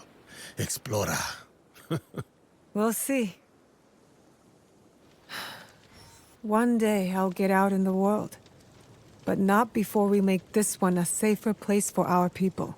explorer. We'll see. One day I'll get out in the world. But not before we make this one a safer place for our people.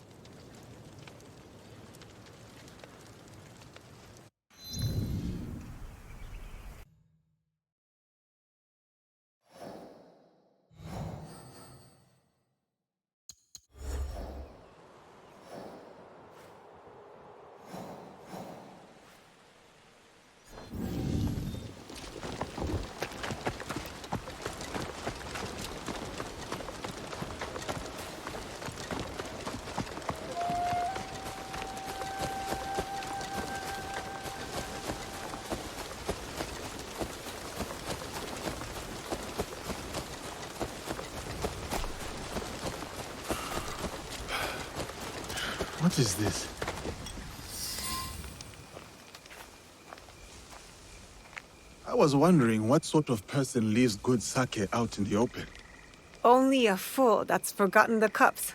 What is this? I was wondering what sort of person leaves good sake out in the open. Only a fool that's forgotten the cups.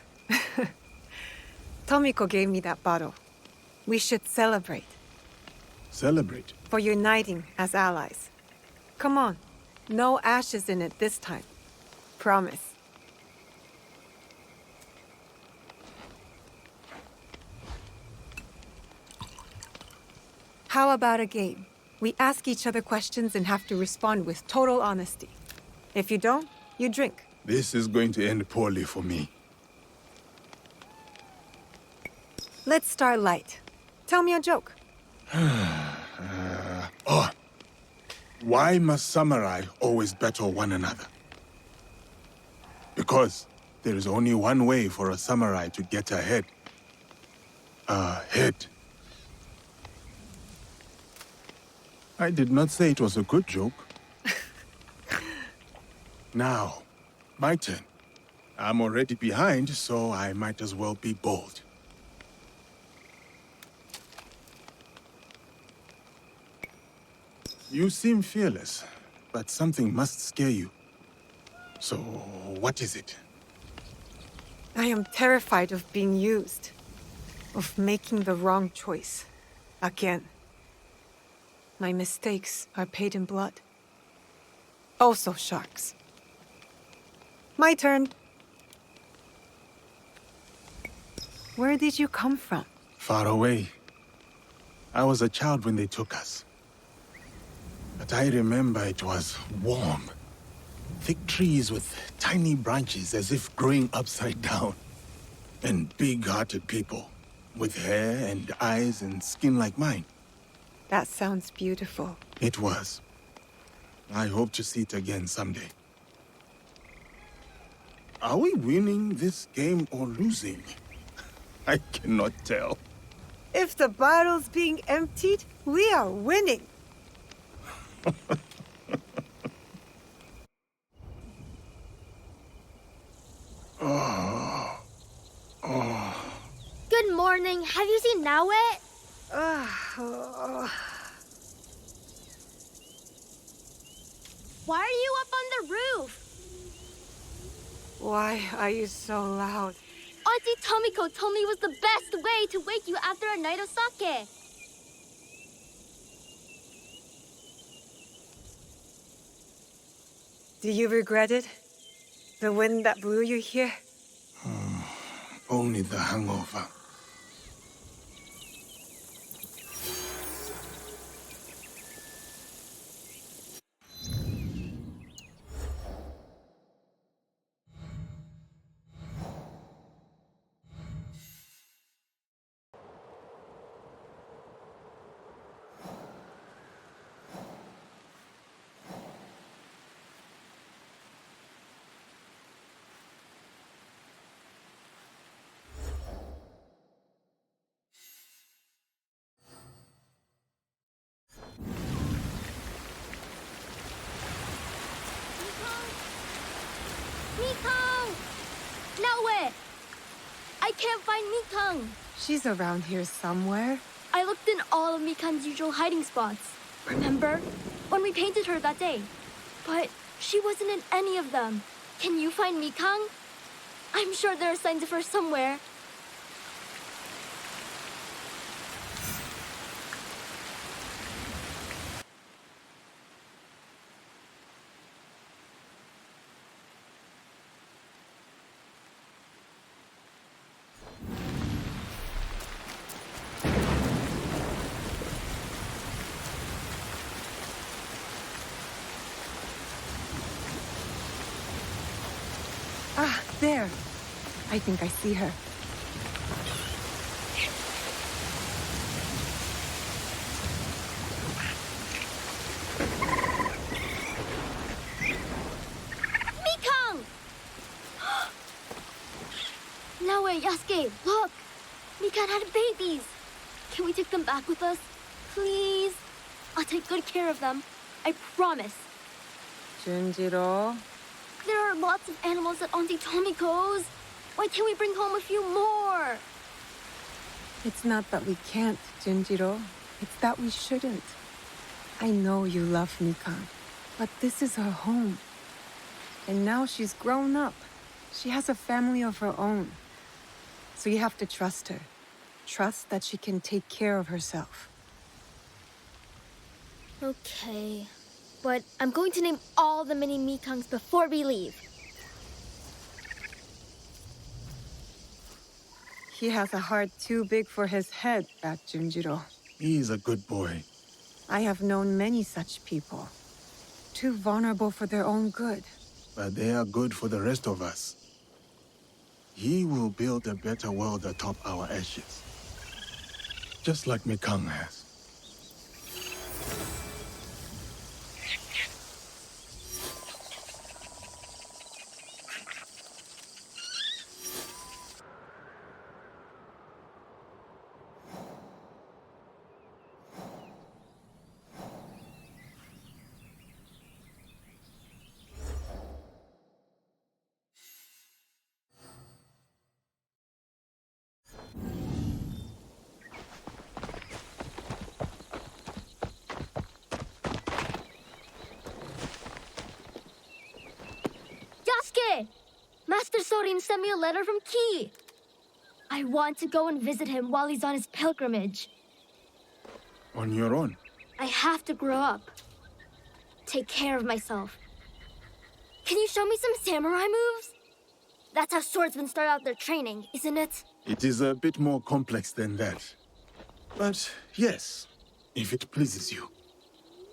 Tomiko gave me that bottle. We should celebrate. Celebrate? For uniting as allies. Come on. No ashes in it this time. Promise. How about a game? We ask each other questions and have to respond with total honesty. If you don't, you drink. This is going to end poorly for me. Let's start light. Tell me a joke. Why must samurai always battle one another? Because there is only one way for a samurai to get ahead. Ahead. I did not say it was a good joke. Now, my turn. I'm already behind, so I might as well be bold. You seem fearless, but something must scare you. So, what is it? I am terrified of being used. Of making the wrong choice. Again. My mistakes are paid in blood. Also sharks. My turn. Where did you come from? Far away. I was a child when they took us. But I remember it was warm. Thick trees with tiny branches as if growing upside down. And big-hearted people, with hair and eyes and skin like mine. That sounds beautiful. It was. I hope to see it again someday. Are we winning this game or losing? I cannot tell. If the bottle's being emptied, we are winning. Good morning. Have you seen Naue? Why are you up on the roof? Why are you so loud? Auntie Tomiko told me it was the best way to wake you after a night of sake. Do you regret it? The wind that blew you here? Only the hangover. Mikang! Naue! I can't find Mikang. She's around here somewhere. I looked in all of Mikang's usual hiding spots. Remember? When we painted her that day. But she wasn't in any of them. Can you find Mikang? I'm sure there are signs of her somewhere. Ah, there. I think I see her. Mikang! Naue, Yasuke, look! Mikang had babies. Can we take them back with us? Please? I'll take good care of them. I promise. Junjiro. There are lots of animals at Auntie Tomiko's. Why can't we bring home a few more? It's not that we can't, Junjiro. It's that we shouldn't. I know you love Mikang, but this is her home. And now she's grown up. She has a family of her own. So you have to trust her. Trust that she can take care of herself. Okay. But I'm going to name all the mini Mikangs before we leave. He has a heart too big for his head, that Junjiro. He's a good boy. I have known many such people. Too vulnerable for their own good. But they are good for the rest of us. He will build a better world atop our ashes. Just like Mikang has. Yasuke! Master Sorin sent me a letter from Ki. I want to go and visit him while he's on his pilgrimage. On your own? I have to grow up. Take care of myself. Can you show me some samurai moves? That's how swordsmen start out their training, isn't it? It is a bit more complex than that. But yes, if it pleases you,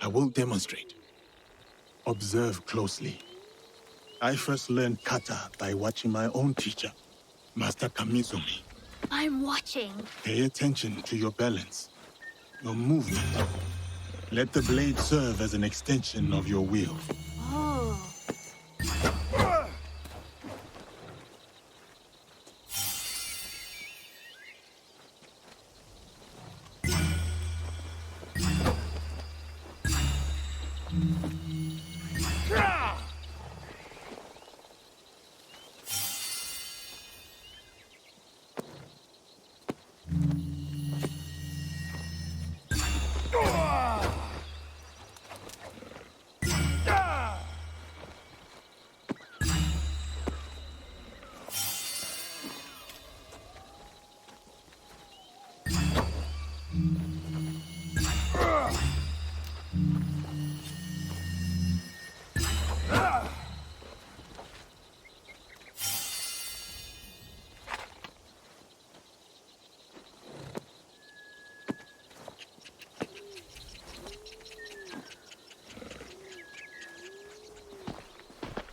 I will demonstrate. Observe closely. I first learned kata by watching my own teacher, Master Kamizumi. I'm watching. Pay attention to your balance, your movement. Let the blade serve as an extension of your wheel. Oh.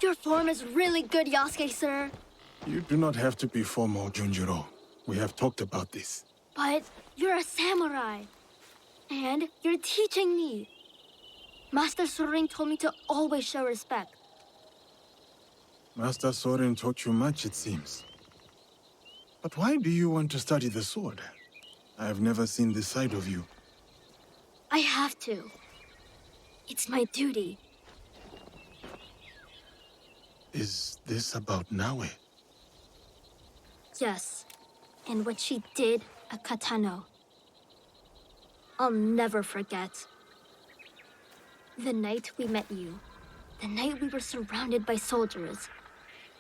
Your form is really good, Yasuke, sir. You do not have to be formal, Junjiro. We have talked about this. But you're a samurai. And you're teaching me. Master Sorin told me to always show respect. Master Soren taught you much, it seems. But why do you want to study the sword? I have never seen this side of you. I have to. It's my duty. Is this about Naue? Yes. And what she did at Katano. I'll never forget. The night we met you. The night we were surrounded by soldiers.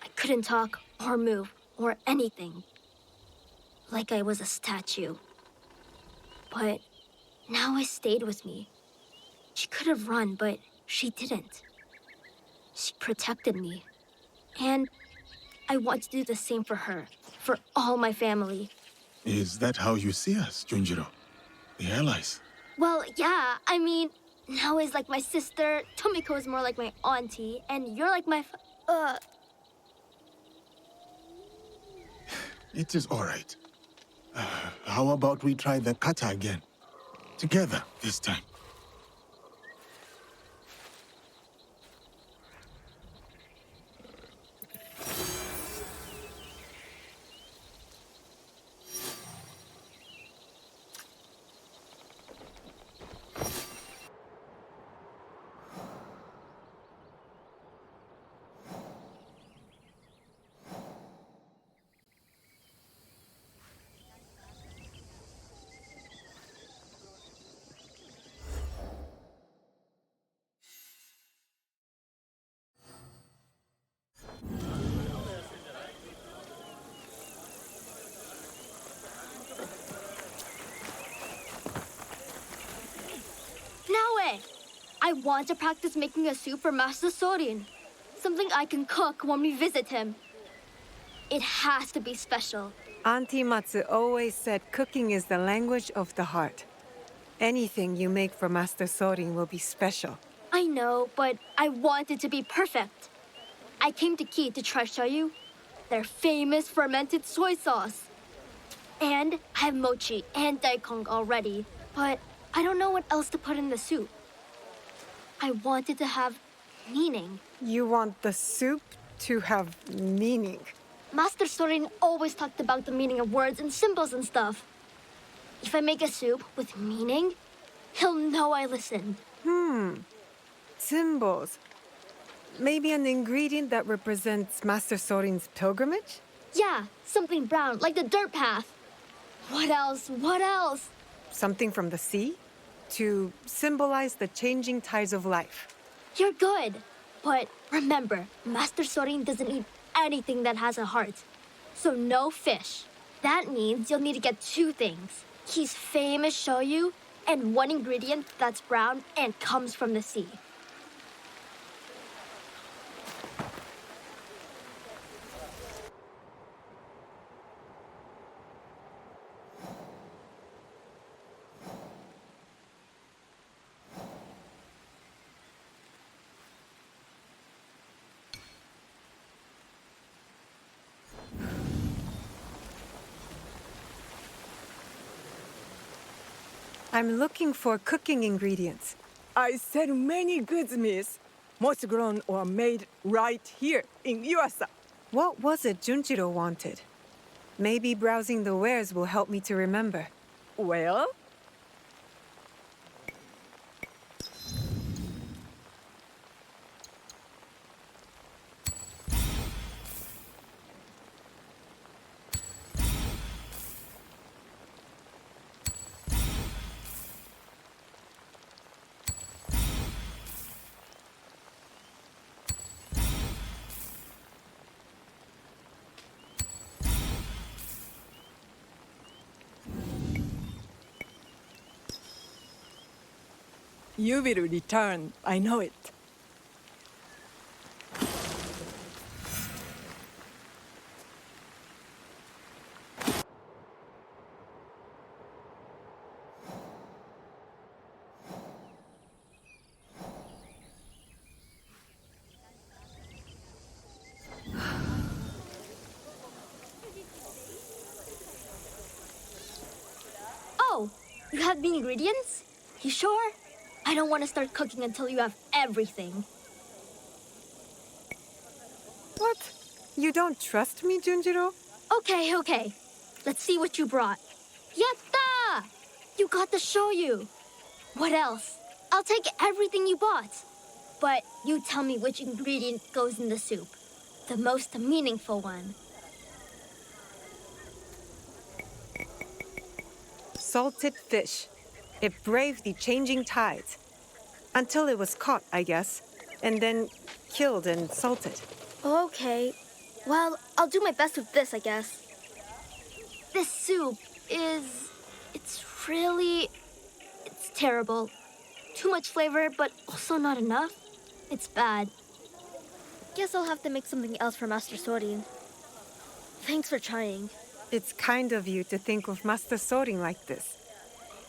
I couldn't talk or move or anything. Like I was a statue. But Naue stayed with me. She could have run, but she didn't. She protected me. And I want to do the same for her, for all my family. Is that how you see us, Junjiro? The allies? Well, yeah, I mean, Naoe's like my sister, Tomiko is more like my auntie, and you're like my It is all right. How about we try the kata again? Together, this time. I want to practice making a soup for Master Sorin. Something I can cook when we visit him. It has to be special. Auntie Matsu always said cooking is the language of the heart. Anything you make for Master Sorin will be special. I know, but I want it to be perfect. I came to Ki to try shoyu, their famous fermented soy sauce. And I have mochi and daikon already, but I don't know what else to put in the soup. I want it to have meaning. You want the soup to have meaning? Master Sorin always talked about the meaning of words and symbols and stuff. If I make a soup with meaning, he'll know I listened. Symbols. Maybe an ingredient that represents Master Sorin's pilgrimage? Yeah, something brown, like the dirt path. What else? What else? Something from the sea? To symbolize the changing tides of life. You're good. But remember, Master Sorin doesn't eat anything that has a heart. So no fish. That means you'll need to get 2 things. He's famous shoyu and 1 ingredient that's brown and comes from the sea. I'm looking for cooking ingredients. I sell many goods, miss. Most grown or made right here in Yuasa. What was it Junjiro wanted? Maybe browsing the wares will help me to remember. Well? You will return, I know it. Oh, you have the ingredients? You sure? I don't want to start cooking until you have everything. What? You don't trust me, Junjiro? Okay. Let's see what you brought. Yatta! You got the shoyu. What else? I'll take everything you bought. But you tell me which ingredient goes in the soup. The most meaningful one. Salted fish. It braved the changing tides. Until it was caught, I guess. And then killed and salted. Okay. Well, I'll do my best with this, I guess. This soup is... It's terrible. Too much flavor, but also not enough. It's bad. Guess I'll have to make something else for Master Sorin. Thanks for trying. It's kind of you to think of Master Sorin like this.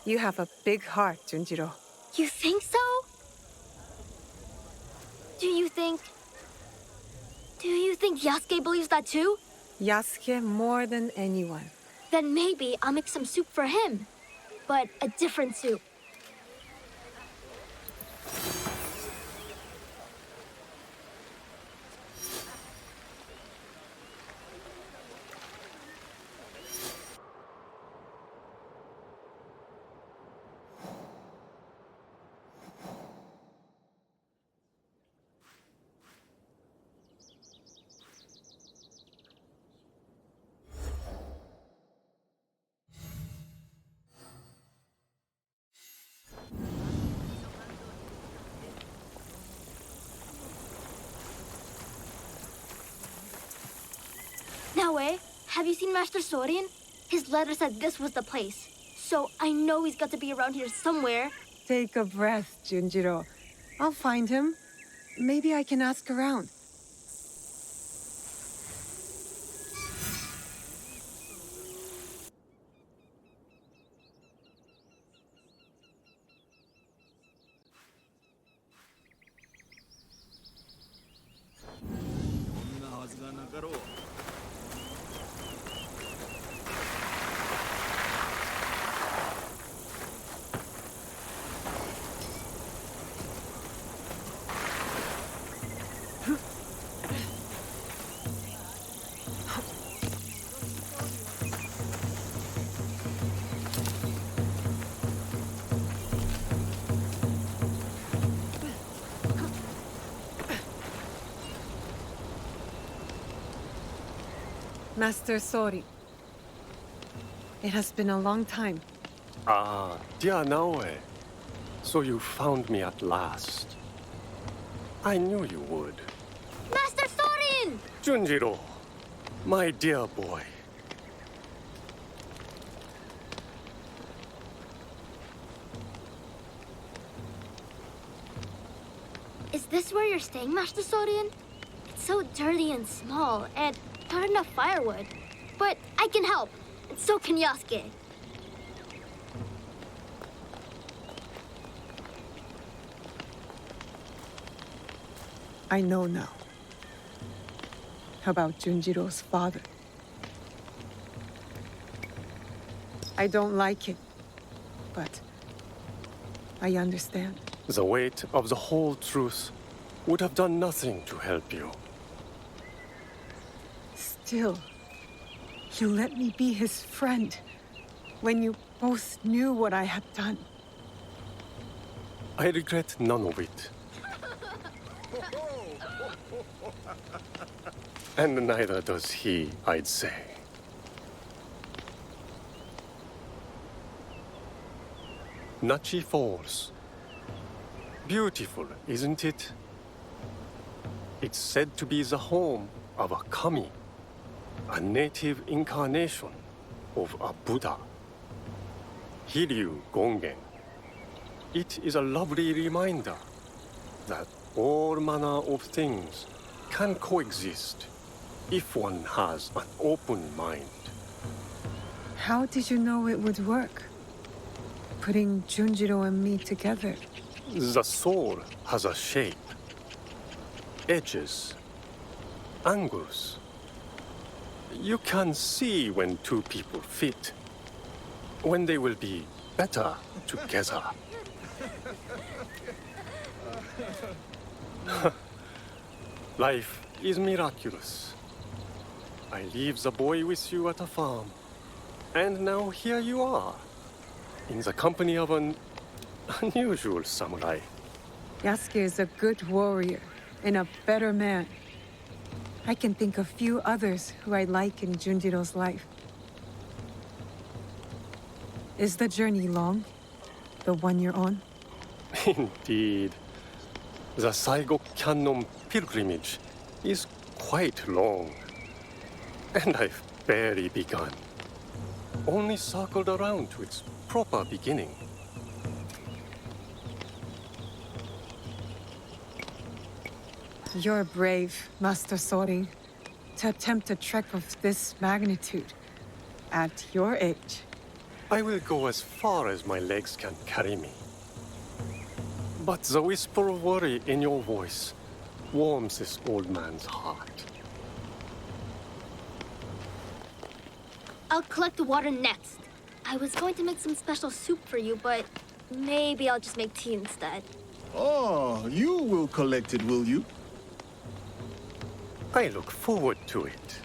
You have a big heart, Junjiro. You think so? Do you think Yasuke believes that too? Yasuke more than anyone. Then maybe I'll make some soup for him. But a different soup. Naoe, have you seen Master Sorin? His letter said this was the place. So I know he's got to be around here somewhere. Take a breath, Junjiro. I'll find him. Maybe I can ask around. Master Sori. It has been a long time. Ah, dear Naoe. So you found me at last. I knew you would. Master Sorin! Junjiro, my dear boy. Is this where you're staying, Master Sorin? It's so dirty and small, and not enough firewood. But I can help, and so can Yasuke. I know now. About Junjiro's father. I don't like it, but I understand. The weight of the whole truth would have done nothing to help you. Still, you let me be his friend when you both knew what I had done. I regret none of it. And neither does he, I'd say. Nachi Falls. Beautiful, isn't it? It's said to be the home of a kami, a native incarnation of a Buddha. Hiryu Gongen. It is a lovely reminder that all manner of things can coexist if one has an open mind. How did you know it would work? Putting Junjiro and me together. The soul has a shape, edges, angles. You can see when two people fit, when they will be better together. Life is miraculous. I leave the boy with you at a farm, and now here you are, in the company of an unusual samurai. Yasuke is a good warrior and a better man. I can think of few others who I like in Junjiro's life. Is the journey long? The one you're on? Indeed. The Saigo Cannon pilgrimage is quite long. And I've barely begun. Only circled around to its proper beginning. You're brave, Master Sori, to attempt a trek of this magnitude at your age. I will go as far as my legs can carry me. But the whisper of worry in your voice warms this old man's heart. I'll collect the water next. I was going to make some special soup for you, but maybe I'll just make tea instead. Oh, you will collect it, will you? I look forward to it.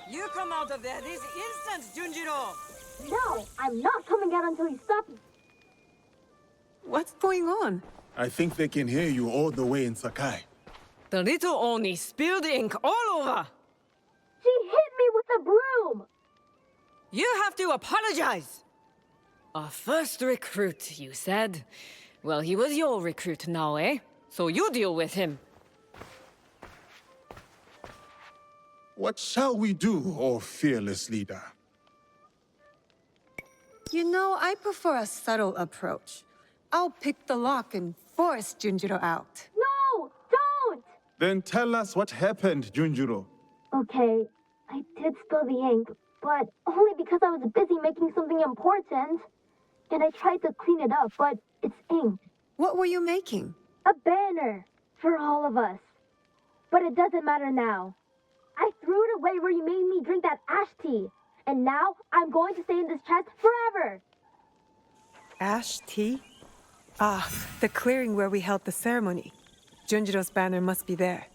You come out of there this instant, Junjiro! No, I'm not coming out until you stop me. What's going on? I think they can hear you all the way in Sakai. The little Oni spilled ink all over. She hit me with a broom! You have to apologize. Our first recruit, you said. Well, he was your recruit now, eh? So you deal with him. What shall we do, O fearless leader? You know, I prefer a subtle approach. I'll pick the lock and force Junjiro out. No! Don't! Then tell us what happened, Junjiro. Okay, I did spill the ink, but only because I was busy making something important. And I tried to clean it up, but it's ink. What were you making? A banner for all of us. But it doesn't matter now. I threw it away where you made me drink that ash tea. And now I'm going to stay in this chest forever. Ash tea? Ah, the clearing where we held the ceremony. Junjiro's banner must be there.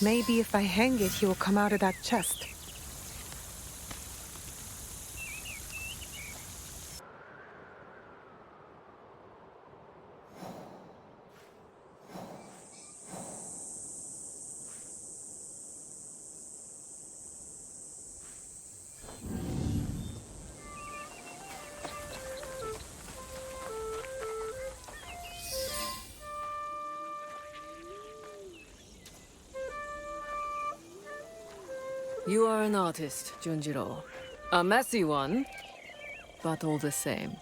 Maybe if I hang it, he will come out of that chest. You are an artist, Junjiro. A messy one, but all the same.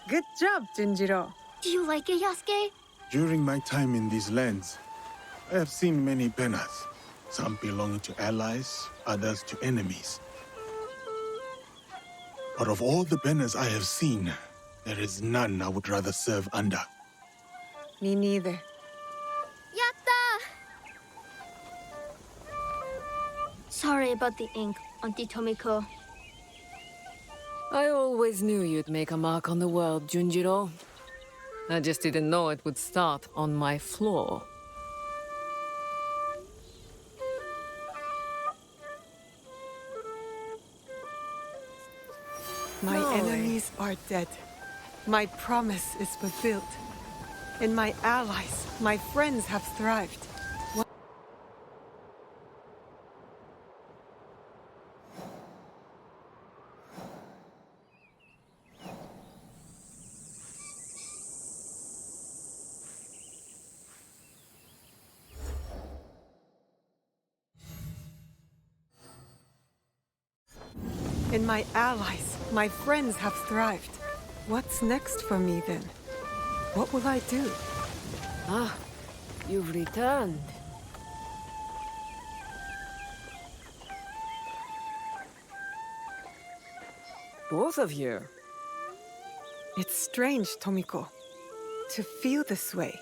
Good job, Junjiro. Do you like it, Yasuke? During my time in these lands, I have seen many banners. Some belonging to allies, others to enemies. But of all the banners I have seen, there is none I would rather serve under. Me neither. Yatta! Sorry about the ink, Auntie Tomiko. I always knew you'd make a mark on the world, Junjiro. I just didn't know it would start on my floor. My enemies are dead. My promise is fulfilled. And my allies, my friends have thrived. And my allies, my friends have thrived. What's next for me then? What will I do? Ah, you've returned. Both of you. It's strange, Tomiko, to feel this way.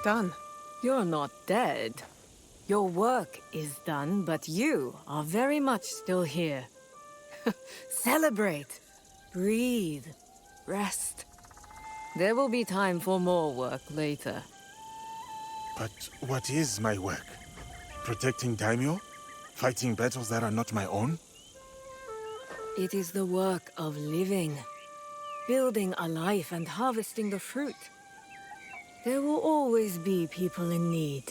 Done. You're not dead. Your work is done, but you are very much still here. Celebrate. Breathe. Rest. There will be time for more work later. But what is my work? Protecting daimyo? Fighting battles that are not my own? It is the work of living. Building a life and harvesting the fruit. There will always be people in need.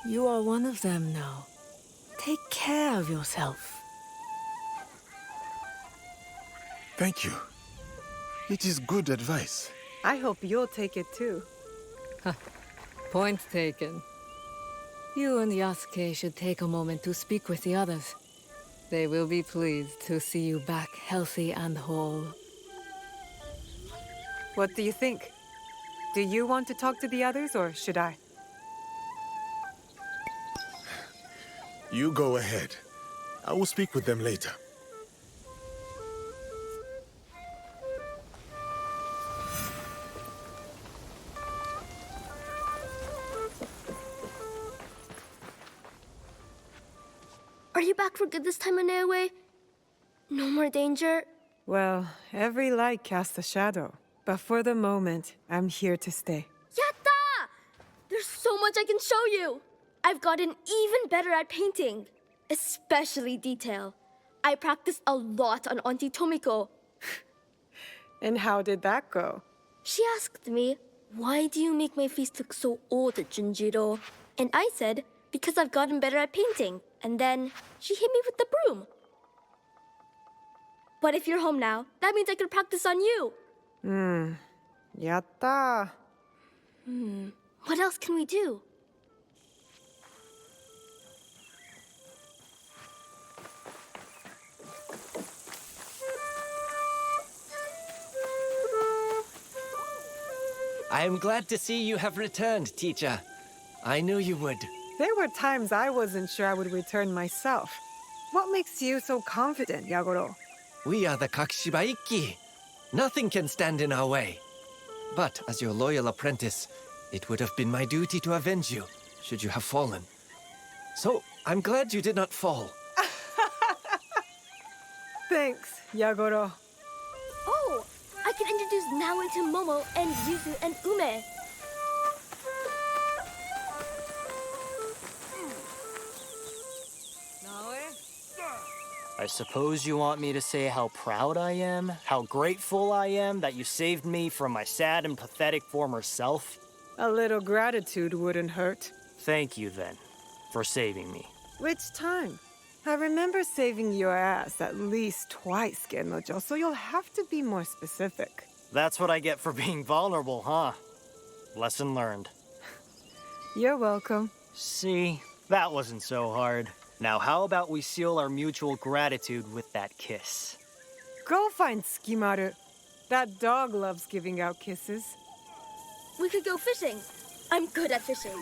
You are one of them now. Take care of yourself. Thank you. It is good advice. I hope you'll take it too. Point taken. You and Yasuke should take a moment to speak with the others. They will be pleased to see you back healthy and whole. What do you think? Do you want to talk to the others, or should I? You go ahead. I will speak with them later. Are you back for good this time, Anewe? No more danger? Well, every light casts a shadow. But for the moment, I'm here to stay. Yatta! There's so much I can show you! I've gotten even better at painting, especially detail. I practiced a lot on Auntie Tomiko. And how did that go? She asked me, "Why do you make my face look so old, Junjiro?" And I said, "Because I've gotten better at painting." And then she hit me with the broom. But if you're home now, that means I could practice on you. Yatta. What else can we do? I am glad to see you have returned, teacher. I knew you would. There were times I wasn't sure I would return myself. What makes you so confident, Yagoro? We are the Kakishiba Ikki. Nothing can stand in our way. But as your loyal apprentice, it would have been my duty to avenge you, should you have fallen. So, I'm glad you did not fall. Thanks, Yagoro. Oh, I can introduce Naoe to Momo and Yuzu and Ume. I suppose you want me to say how proud I am, how grateful I am that you saved me from my sad and pathetic former self? A little gratitude wouldn't hurt. Thank you, then, for saving me. Which time? I remember saving your ass at least twice, Gennojo, so you'll have to be more specific. That's what I get for being vulnerable, huh? Lesson learned. You're welcome. See, that wasn't so hard. Now how about we seal our mutual gratitude with that kiss? Go find Skimaru. That dog loves giving out kisses. We could go fishing. I'm good at fishing.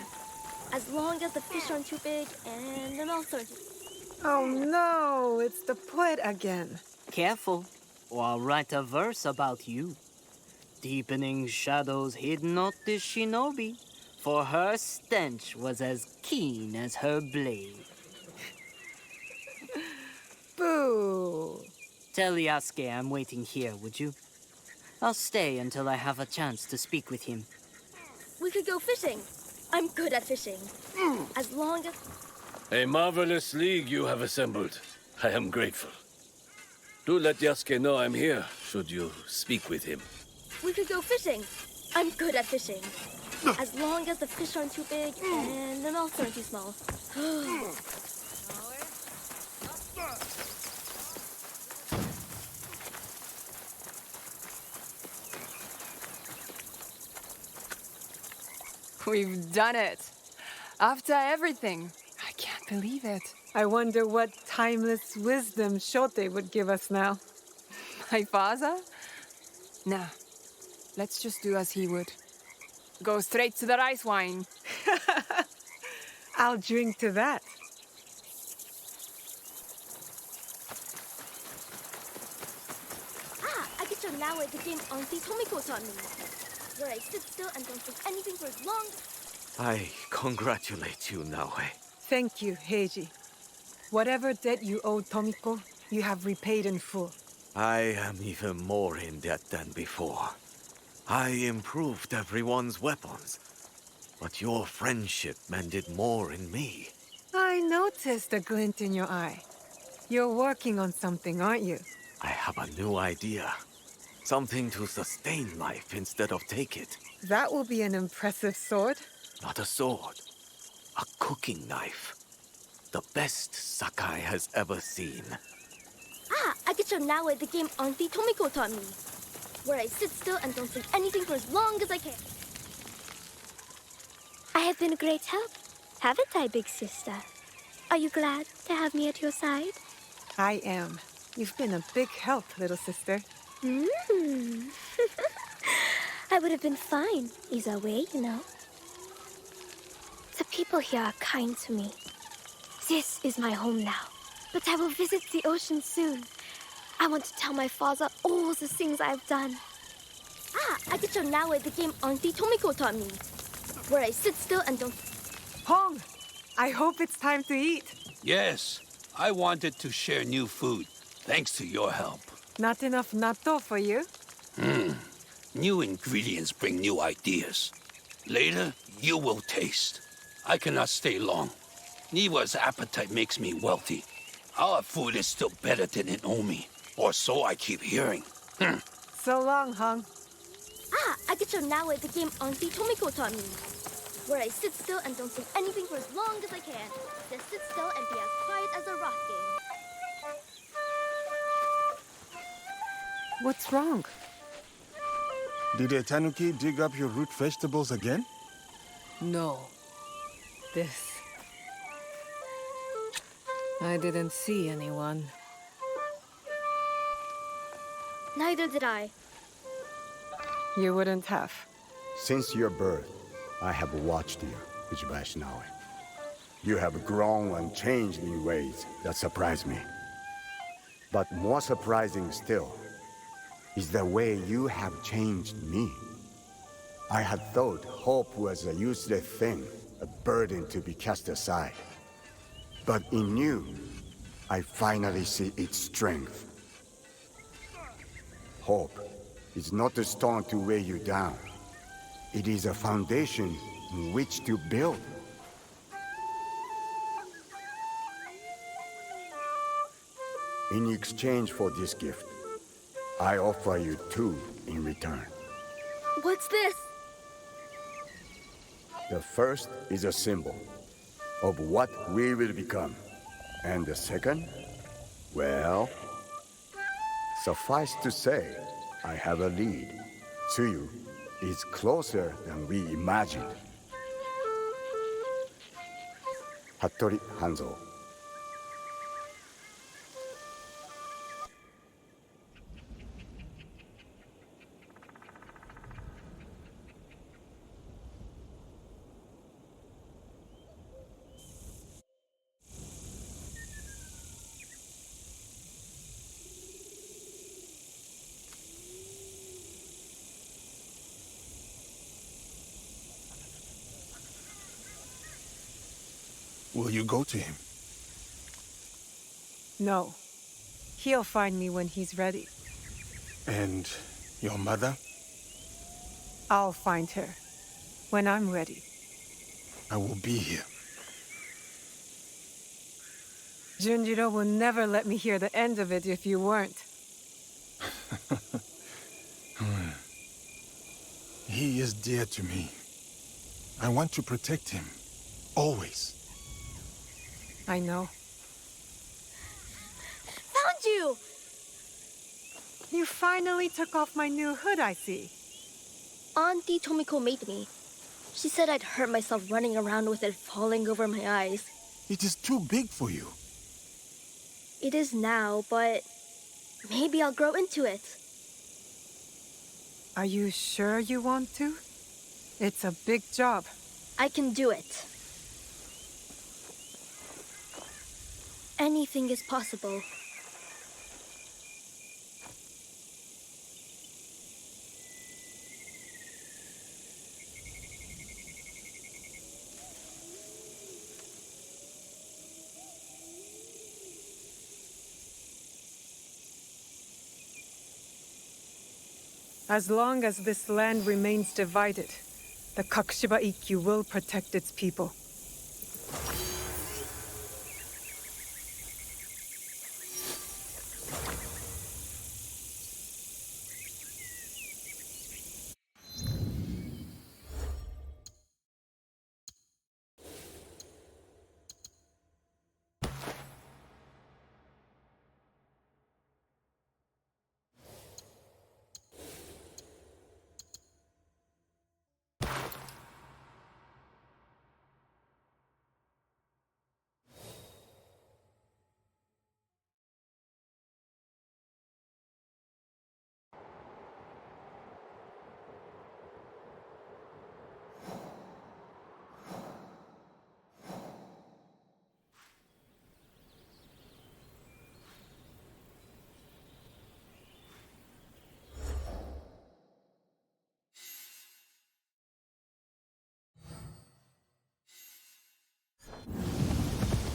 As long as the fish aren't too big and then all sorts. Oh no, it's the poet again. Careful, or I'll write a verse about you. Deepening shadows hid not the shinobi, for her stench was as keen as her blade. Boo! Tell Yasuke I'm waiting here, would you? I'll stay until I have a chance to speak with him. We could go fishing. I'm good at fishing. As long as... A marvelous league you have assembled. I am grateful. Do let Yasuke know I'm here, should you speak with him. We could go fishing. I'm good at fishing. As long as the fish aren't too big and then also aren't too small. We've done it. After everything. I can't believe it. I wonder what timeless wisdom Shote would give us now. My father? Nah. Let's just do as he would. Go straight to the rice wine. I'll drink to that. I could show Naoe the game Auntie Tomiko taught me. Where I sit still and don't think anything for as long. I congratulate you, Naoe. Thank you, Heiji. Whatever debt you owe Tomiko, you have repaid in full. I am even more in debt than before. I improved everyone's weapons, but your friendship mended more in me. I noticed a glint in your eye. You're working on something, aren't you? I have a new idea. Something to sustain life instead of take it. That will be an impressive sword. Not a sword. A cooking knife. The best Sakai has ever seen. I could show Naoe the game Auntie Tomiko taught me. Where I sit still and don't think anything for as long as I can. I have been a great help, haven't I, big sister? Are you glad to have me at your side? I am. You've been a big help, little sister. I would have been fine either way, you know. The people here are kind to me. This is my home now, but I will visit the ocean soon. I want to tell my father all the things I've done. I could show Naoe the game Auntie Tomiko taught me. Where I sit still and don't... Hong! I hope it's time to eat. Yes, I wanted to share new food, thanks to your help. Not enough natto for you? New ingredients bring new ideas. Later, you will taste. I cannot stay long. Niwa's appetite makes me wealthy. Our food is still better than in Omi, or so I keep hearing. So long, Hung. Ah, I get to now the game Auntie Tomiko taught me. Where I sit still and don't say anything for as long as I can. Just sit still and be as quiet as a rock game. What's wrong? Did a tanuki dig up your root vegetables again? No. This. I didn't see anyone. Neither did I. You wouldn't have. Since your birth, I have watched you, Uchibayashi Naoe. You have grown and changed in ways that surprise me. But more surprising still is the way you have changed me. I had thought hope was a useless thing, a burden to be cast aside. But in you, I finally see its strength. Hope is not a stone to weigh you down. It is a foundation in which to build. In exchange for this gift, I offer you two in return. What's this? The first is a symbol of what we will become. And the second, well, suffice to say, I have a lead. Tsuyu is closer than we imagined. Hattori Hanzo. Will you go to him? No. He'll find me when he's ready. And your mother? I'll find her. When I'm ready. I will be here. Junjiro will never let me hear the end of it if you weren't. He is dear to me. I want to protect him. Always. I know. Found you! You finally took off my new hood, I see. Auntie Tomiko made me. She said I'd hurt myself running around with it falling over my eyes. It is too big for you. It is now, but maybe I'll grow into it. Are you sure you want to? It's a big job. I can do it. Anything is possible. As long as this land remains divided, the Kakushiba Ikkyu will protect its people.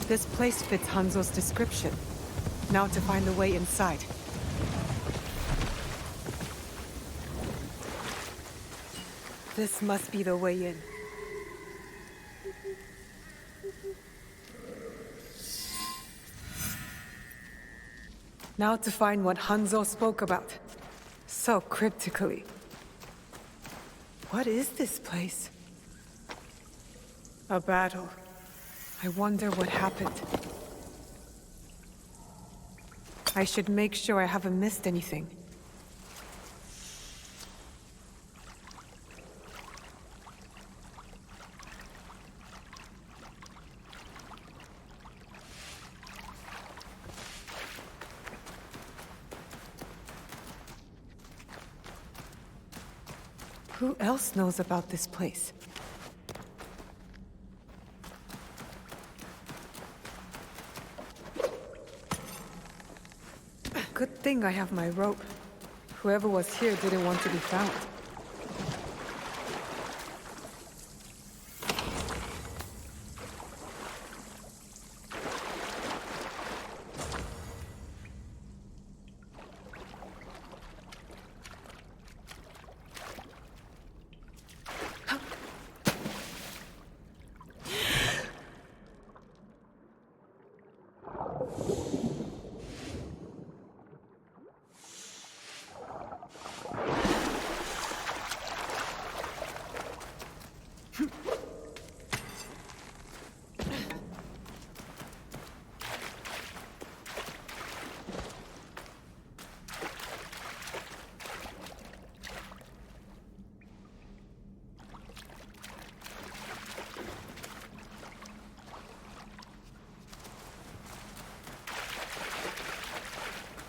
This place fits Hanzo's description. Now to find the way inside. This must be the way in. Now to find what Hanzo spoke about. So cryptically. What is this place? A battle. I wonder what happened. I should make sure I haven't missed anything. Who else knows about this place? Good thing I have my rope. Whoever was here didn't want to be found.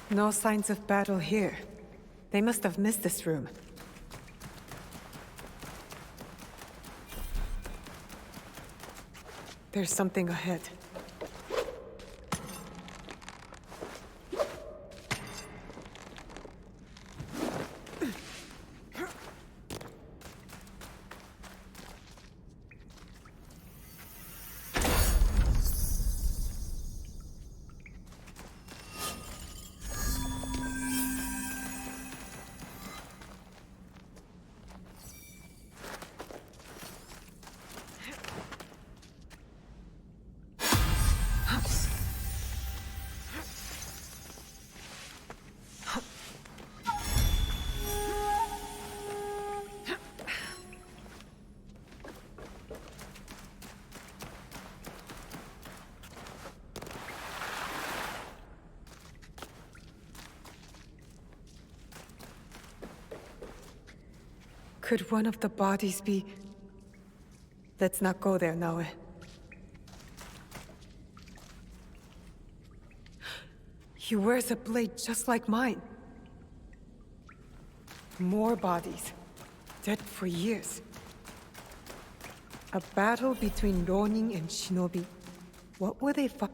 No signs of battle here. They must have missed this room. There's something ahead. Could one of the bodies be... Let's not go there, Naoe. He wears a blade just like mine. More bodies. Dead for years. A battle between Ronin and Shinobi. What were they fighting?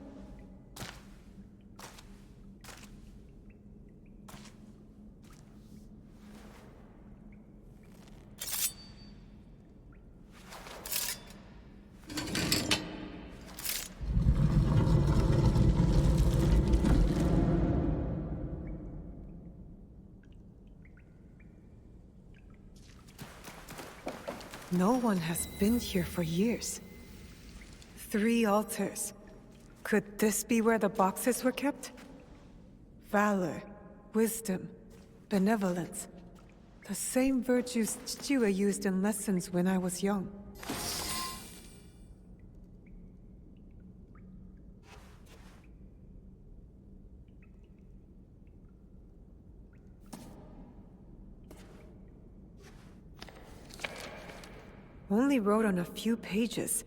No one has been here for years. 3 altars. Could this be where the boxes were kept? Valor, wisdom, benevolence. The same virtues Chichiwa used in lessons when I was young. Only wrote on a few pages,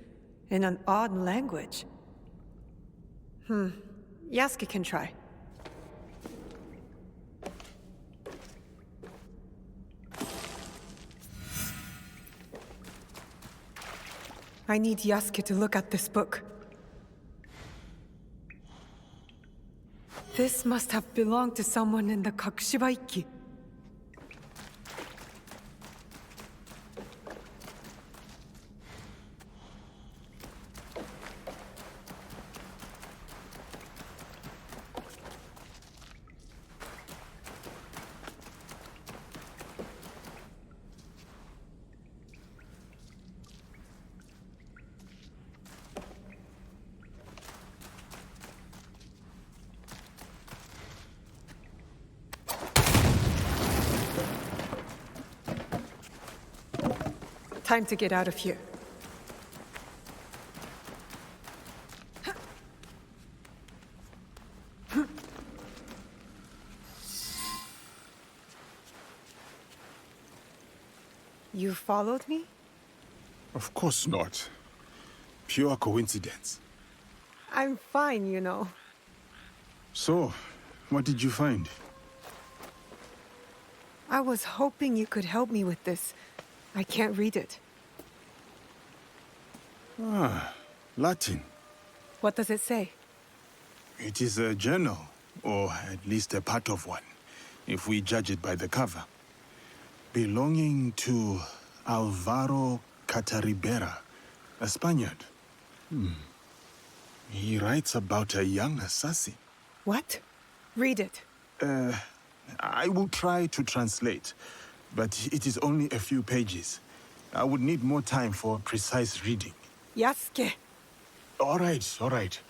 in an odd language. Yasuke can try. I need Yasuke to look at this book. This must have belonged to someone in the Kakushibaiki. Time to get out of here. You followed me? Of course not. Pure coincidence. I'm fine, you know. So, what did you find? I was hoping you could help me with this. I can't read it. Ah, Latin. What does it say? It is a journal, or at least a part of one, if we judge it by the cover. Belonging to Alvaro Cataribera, a Spaniard. He writes about a young assassin. What? Read it. I will try to translate, but it is only a few pages. I would need more time for precise reading. Yasuke. All right.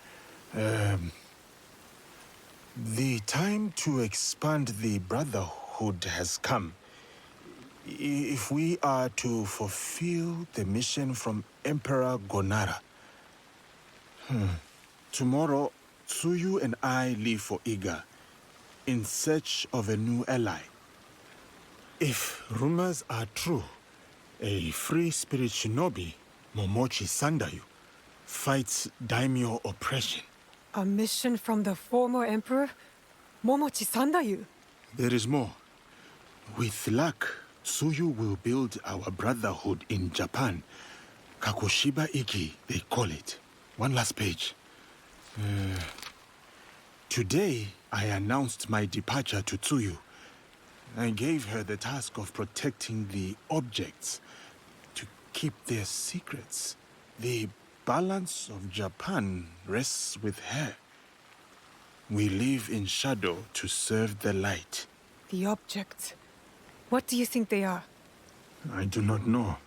The time to expand the Brotherhood has come. If we are to fulfill the mission from Emperor Gonara. Tomorrow, Tsuyu and I leave for Iga, in search of a new ally. If rumors are true, a free spirit shinobi, Momochi Sandayu, fights daimyo oppression. A mission from the former emperor? Momochi Sandayu? There is more. With luck, Tsuyu will build our brotherhood in Japan. Kakoshiba Iki, they call it. One last page. Today, I announced my departure to Tsuyu. I gave her the task of protecting the objects, to keep their secrets. The balance of Japan rests with her. We live in shadow to serve the light. The objects. What do you think they are? I do not know.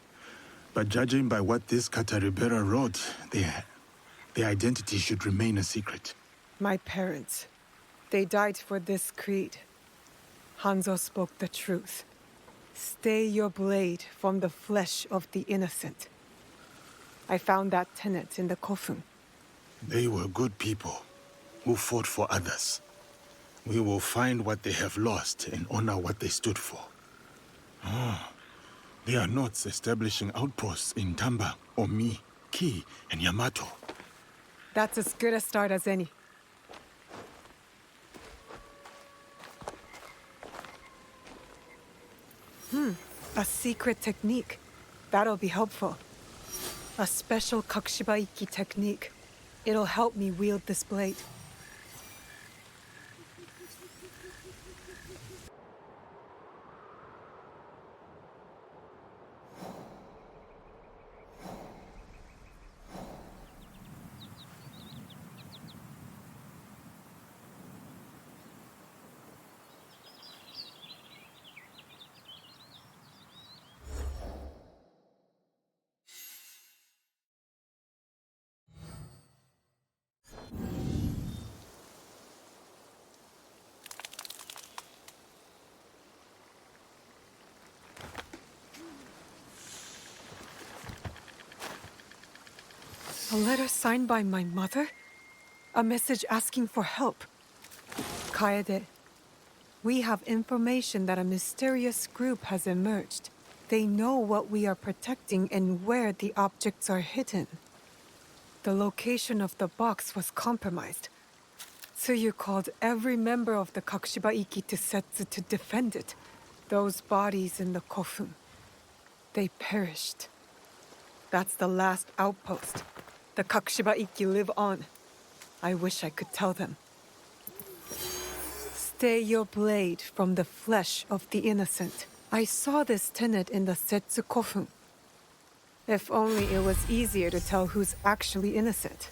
But judging by what this Cataribera wrote, their identity should remain a secret. My parents. They died for this creed. Hanzo spoke the truth. Stay your blade from the flesh of the innocent. I found that tenet in the Kofun. They were good people who fought for others. We will find what they have lost and honor what they stood for. They are not establishing outposts in Tamba, Omi, Ki, and Yamato. That's as good a start as any. A secret technique. That'll be helpful. A special Kakushibaiki technique. It'll help me wield this blade. A letter signed by my mother? A message asking for help. Kaede, we have information that a mysterious group has emerged. They know what we are protecting and where the objects are hidden. The location of the box was compromised. Tsuyu called every member of the Kakushibaiki to Settsu to defend it. Those bodies in the Kofun. They perished. That's the last outpost. The Kakushibaiki live on. I wish I could tell them. Stay your blade from the flesh of the innocent. I saw this tenet in the Settsu Kofun. If only it was easier to tell who's actually innocent.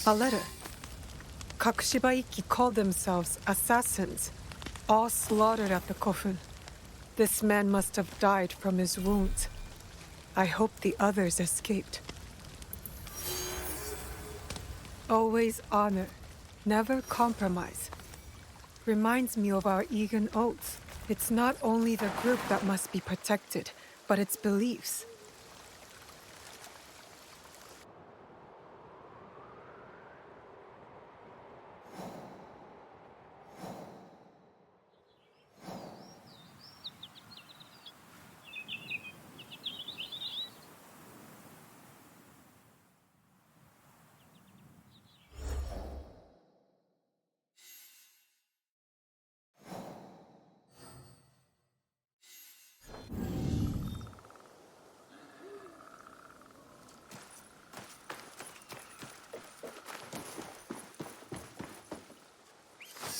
A letter. Kakushiba-iki called themselves assassins, all slaughtered at the Kofun. This man must have died from his wounds. I hope the others escaped. Always honor, never compromise. Reminds me of our Egan oaths. It's not only the group that must be protected, but its beliefs.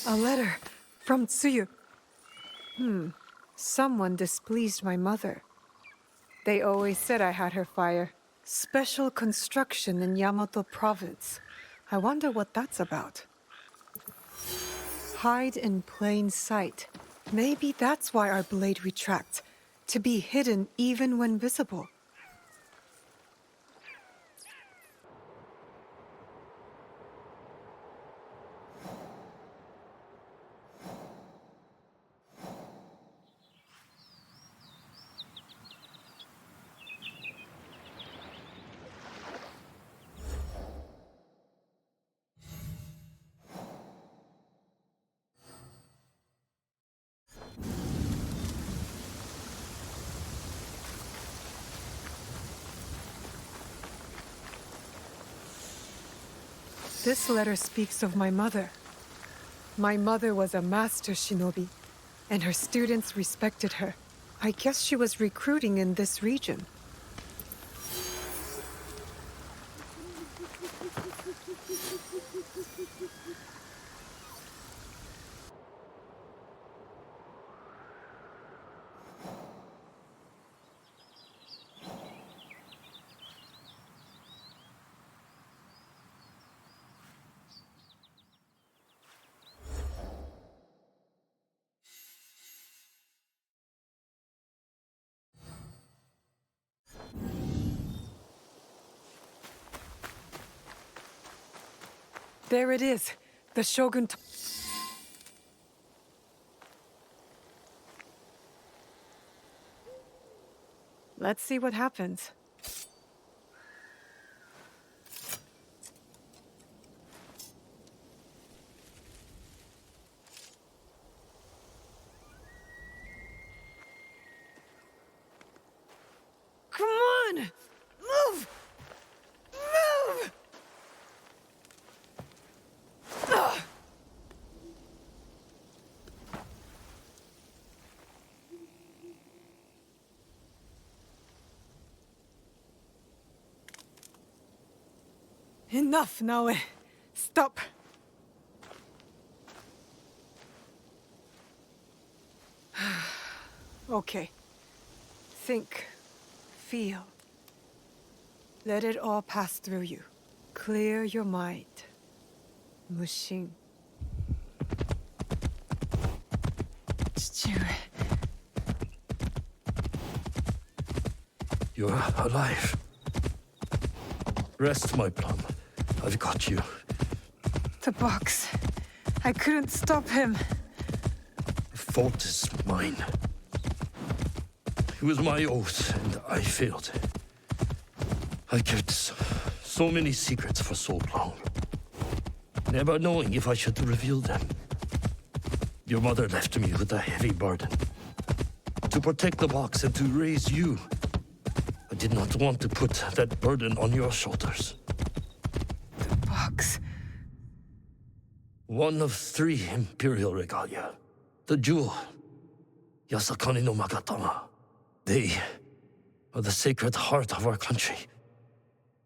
A letter from Tsuyu. Someone displeased my mother. They always said I had her fire. Special construction in Yamato province. I wonder what that's about. Hide in plain sight. Maybe that's why our blade retracts. To be hidden even when visible. This letter speaks of my mother. My mother was a master shinobi, and her students respected her. I guess she was recruiting in this region. There it is. The Shogun. Let's see what happens. Come on! Move! Move! Ugh. Enough, Naoe. Stop. Okay. Think. Feel. Let it all pass through you. Clear your mind. Mushin. You're alive. Rest, my plum. I've got you. The box. I couldn't stop him. The fault is mine. It was my oath, and I failed. I kept so many secrets for so long, never knowing if I should reveal them. Your mother left me with a heavy burden. To protect the box and to raise you. I did not want to put that burden on your shoulders. The box. One of 3 imperial regalia. The jewel, Yasakani no Magatama. They are the sacred heart of our country.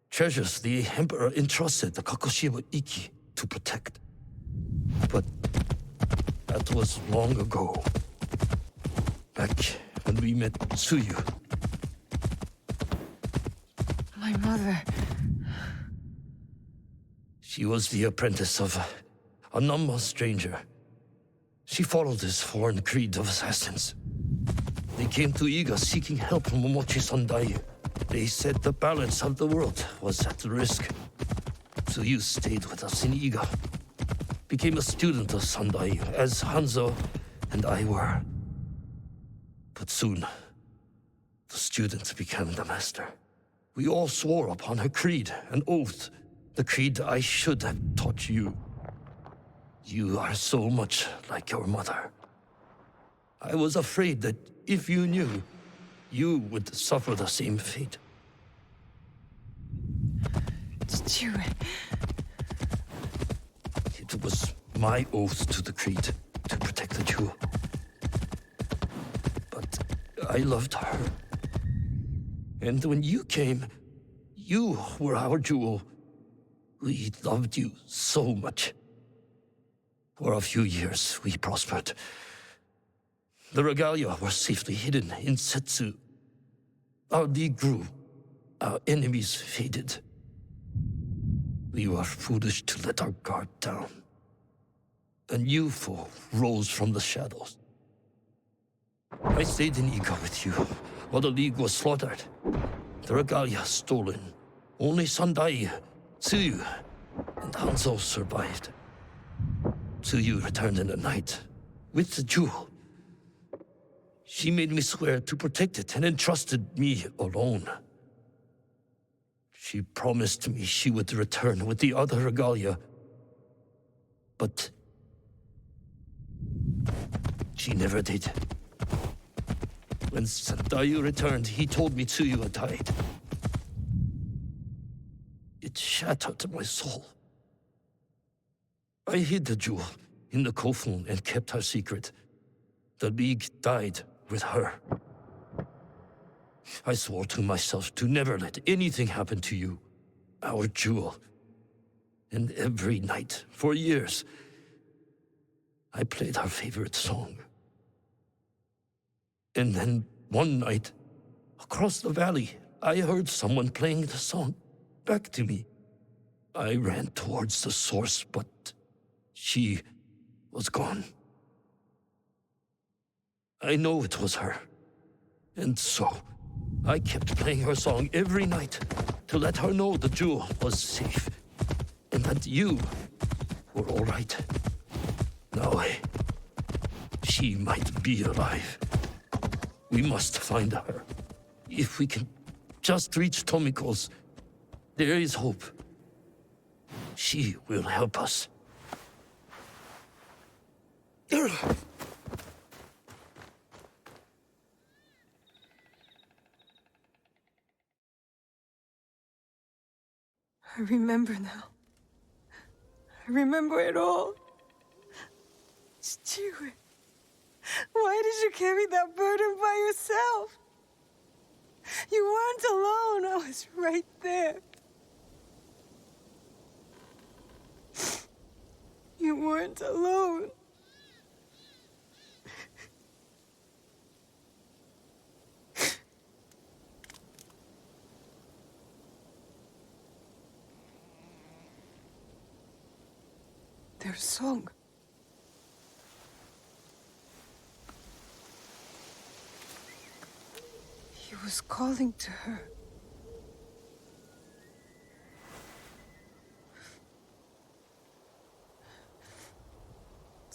Treasures the Emperor entrusted the Kakushiba-iki to protect. But that was long ago. Back when we met Tsuyu. My mother. She She was the apprentice of a Namba stranger. She followed this foreign creed of assassins. They came to Iga seeking help from Momochi Sandai. They said the balance of the world was at risk. So you stayed with us in Iga. Became a student of Sandai, as Hanzo and I were. But soon, the student became the master. We all swore upon her creed, an oath. The creed I should have taught you. You are so much like your mother. I was afraid that if you knew, you would suffer the same fate. It was my oath to the creed to protect the jewel. But I loved her. And when you came, you were our jewel. We loved you so much. For a few years, we prospered. The regalia were safely hidden in Settsu. Our league grew. Our enemies faded. We were foolish to let our guard down. A new foe rose from the shadows. I stayed in Iga with you, while the league was slaughtered. The regalia stolen. Only Sandai, Tsuyu, and Hanzo survived. Tsuyu returned in the night, with the jewel. She made me swear to protect it and entrusted me alone. She promised me she would return with the other regalia. But she never did. When Sandayu returned, he told me Tsuyu had died. It shattered my soul. I hid the jewel in the kofun and kept her secret. The League died with her. I swore to myself to never let anything happen to you, our jewel. And every night, for years, I played her favorite song. And then, one night, across the valley, I heard someone playing the song back to me. I ran towards the source, but she was gone. I know it was her. And so, I kept playing her song every night to let her know the jewel was safe. And that you were all right. Now, she might be alive. We must find her. If we can just reach Tomiko's, there is hope. She will help us. I remember now. I remember it all. Chichiwe, why did you carry that burden by yourself? You weren't alone. I was right there. You weren't alone. Their song. He was calling to her.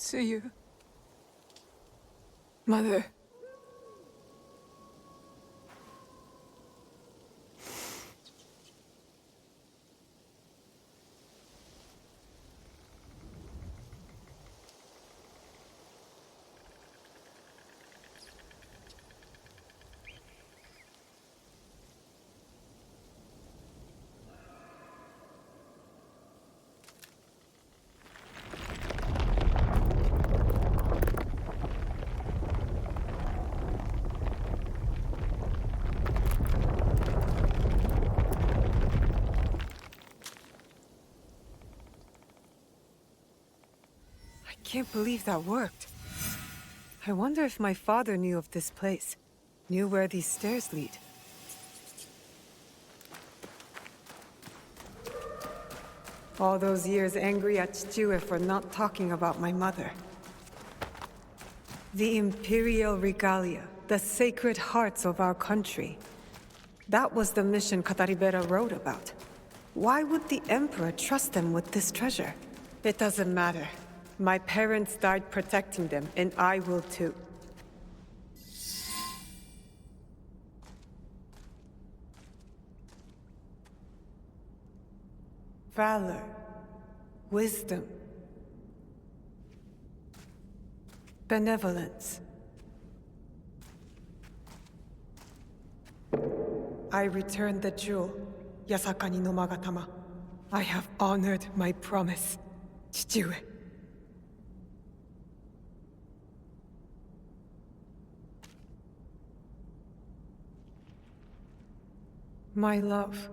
To you. Mother. I can't believe that worked. I wonder if my father knew of this place, knew where these stairs lead. All those years angry at Chichue for not talking about my mother. The Imperial Regalia, the sacred hearts of our country. That was the mission Kataribera wrote about. Why would the Emperor trust them with this treasure? It doesn't matter. My parents died protecting them, and I will too. Valor, wisdom, benevolence. I returned the jewel, Yasakani no Magatama. I have honored my promise, Chichue. My love,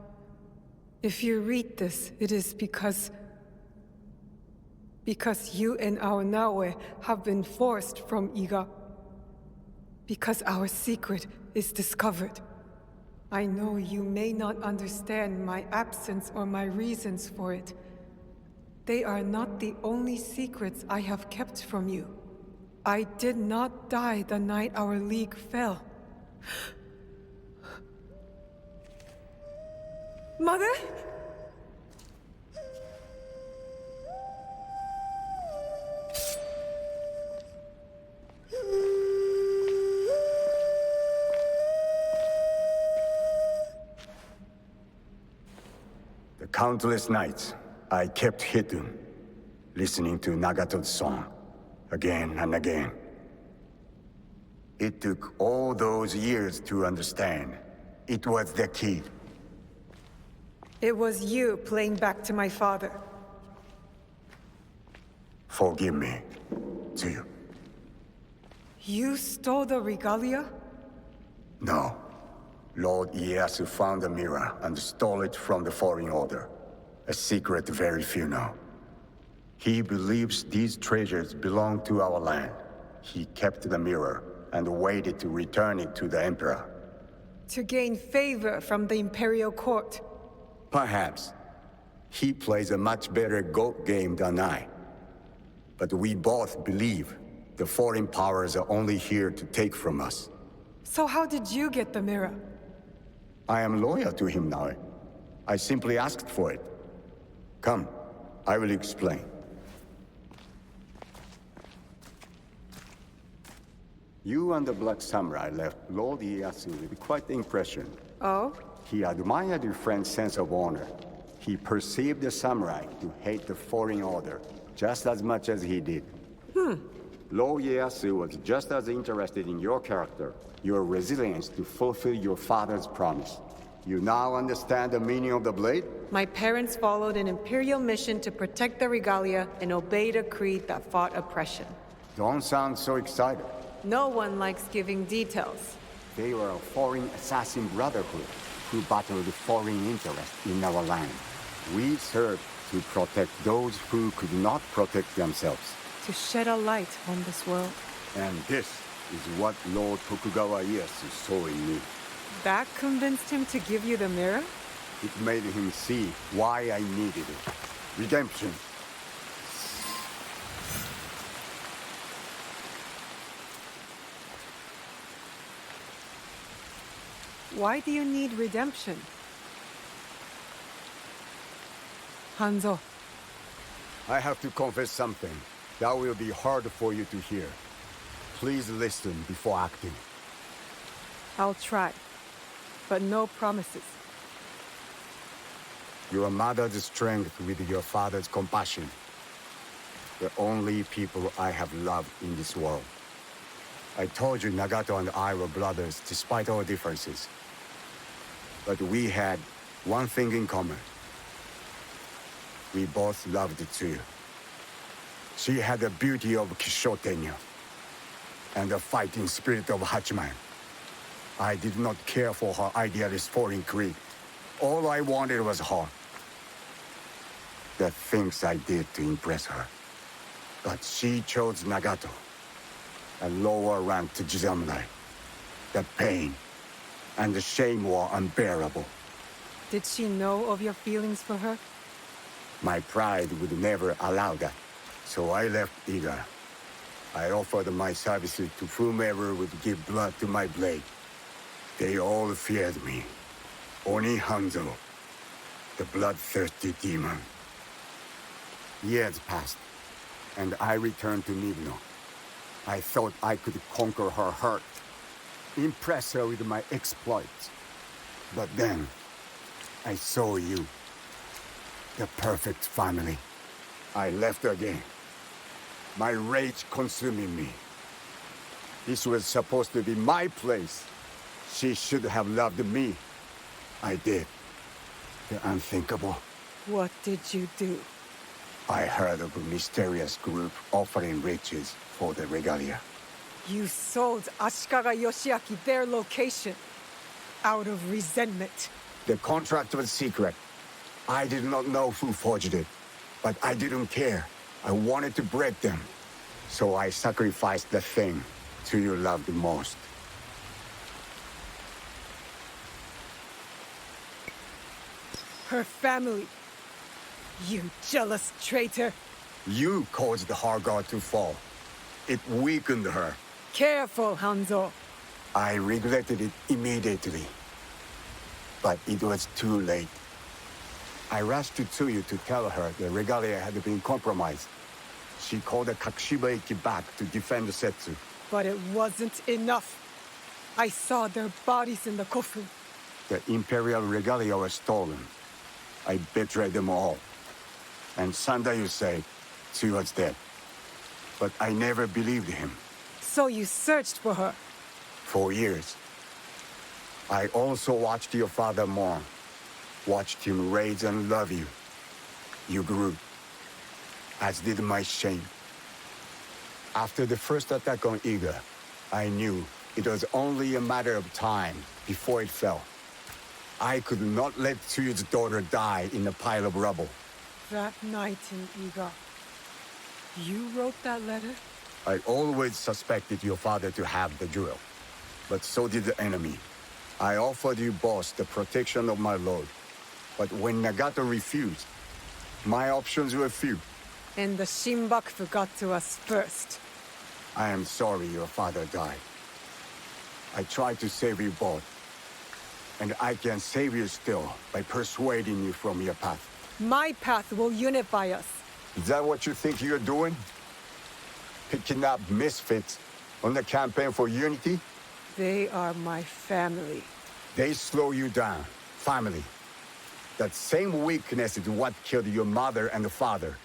if you read this, it is because you and our Naoe have been forced from Iga. Because our secret is discovered. I know you may not understand my absence or my reasons for it. They are not the only secrets I have kept from you. I did not die the night our league fell. Mother? The countless nights I kept hidden, listening to Nagato's song, again and again. It took all those years to understand. It was the key. It was you playing back to my father. Forgive me, too. You stole the regalia? No. Lord Ieyasu found the mirror and stole it from the Foreign Order. A secret very few know. He believes these treasures belong to our land. He kept the mirror and waited to return it to the Emperor. To gain favor from the Imperial Court. Perhaps. He plays a much better goat game than I. But we both believe the foreign powers are only here to take from us. So how did you get the mirror? I am loyal to him now. I simply asked for it. Come, I will explain. You and the Black Samurai left Lord Ieyasu with quite the impression. Oh? He admired your friend's sense of honor. He perceived the samurai to hate the Foreign Order just as much as he did. Lord Ieyasu was just as interested in your character, your resilience to fulfill your father's promise. You now understand the meaning of the blade? My parents followed an Imperial mission to protect the regalia and obeyed a creed that fought oppression. Don't sound so excited. No one likes giving details. They were a foreign assassin brotherhood who battled foreign interests in our land. We served to protect those who could not protect themselves. To shed a light on this world. And this is what Lord Tokugawa Ieyasu saw in me. That convinced him to give you the mirror? It made him see why I needed it. Redemption. Why do you need redemption? Hanzo. I have to confess something that will be hard for you to hear. Please listen before acting. I'll try, but no promises. Your mother's strength with your father's compassion. The only people I have loved in this world. I told you Nagato and I were brothers despite our differences. But we had one thing in common. We both loved Tsuyu. She had the beauty of Kishotenyo and the fighting spirit of Hachiman. I did not care for her idealist foreign creed. All I wanted was her. The things I did to impress her. But she chose Nagato, a lower-ranked Jisamurai. The pain and the shame were unbearable. Did she know of your feelings for her? My pride would never allow that, so I left Iga. I offered my services to whomever would give blood to my blade. They all feared me. Only Hanzo, the bloodthirsty demon. Years passed, and I returned to Nibno. I thought I could conquer her hurt, impress her with my exploits. But then, I saw you. The perfect family. I left again. My rage consuming me. This was supposed to be my place. She should have loved me. I did. The unthinkable. What did you do? I heard of a mysterious group offering riches for the regalia. You sold Ashikaga Yoshiaki their location. Out of resentment. The contract was secret. I did not know who forged it, but I didn't care. I wanted to break them. So I sacrificed the thing to you loved most. Her family. You jealous traitor. You caused the Hargar to fall. It weakened her. Careful, Hanzo. I regretted it immediately. But it was too late. I rushed to Tsuyu to tell her the regalia had been compromised. She called the Kakushiba-iki back to defend Settsu. But it wasn't enough. I saw their bodies in the coffin. The Imperial regalia was stolen. I betrayed them all. And Sunday you say, Tsuyu was dead. But I never believed him. So you searched for her? For years. I also watched your father mourn. Watched him raise and love you. You grew. As did my shame. After the first attack on Iga, I knew it was only a matter of time before it fell. I could not let Tsuyu's daughter die in a pile of rubble. That night in Iga, you wrote that letter? I always suspected your father to have the jewel, but so did the enemy. I offered you both the protection of my lord, but when Nagato refused, my options were few. And the Shinbakufu got to us first. I am sorry your father died. I tried to save you both, and I can save you still by persuading you from your path. My path will unify us. Is that what you think you're doing? Picking up misfits on the campaign for unity? They are my family. They slow you down. Family. That same weakness is what killed your mother and father.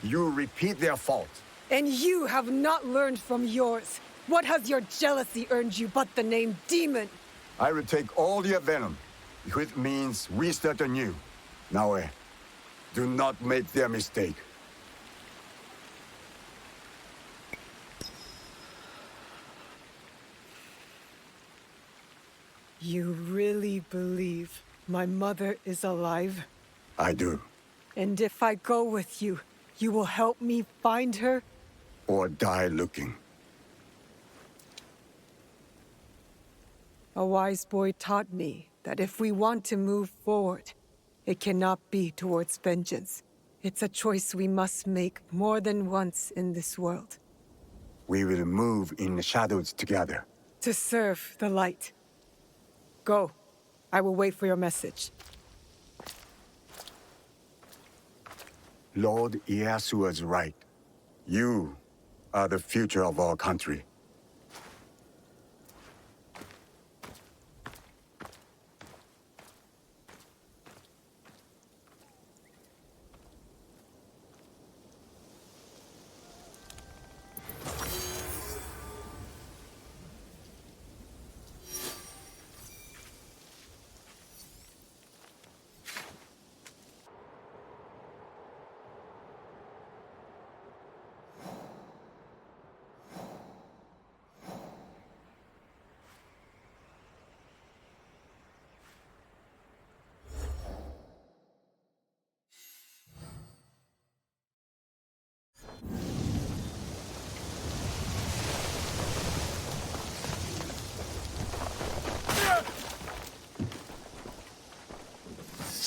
You repeat their fault. And you have not learned from yours. What has your jealousy earned you but the name Demon? I will take all your venom, if it means restart anew. Naoe, do not make their mistake. You really believe my mother is alive? I do. And if I go with you, you will help me find her? Or die looking. A wise boy taught me that if we want to move forward, it cannot be towards vengeance. It's a choice we must make more than once in this world. We will move in the shadows together. To serve the light. Go. I will wait for your message. Lord Ieyasu was right. You are the future of our country.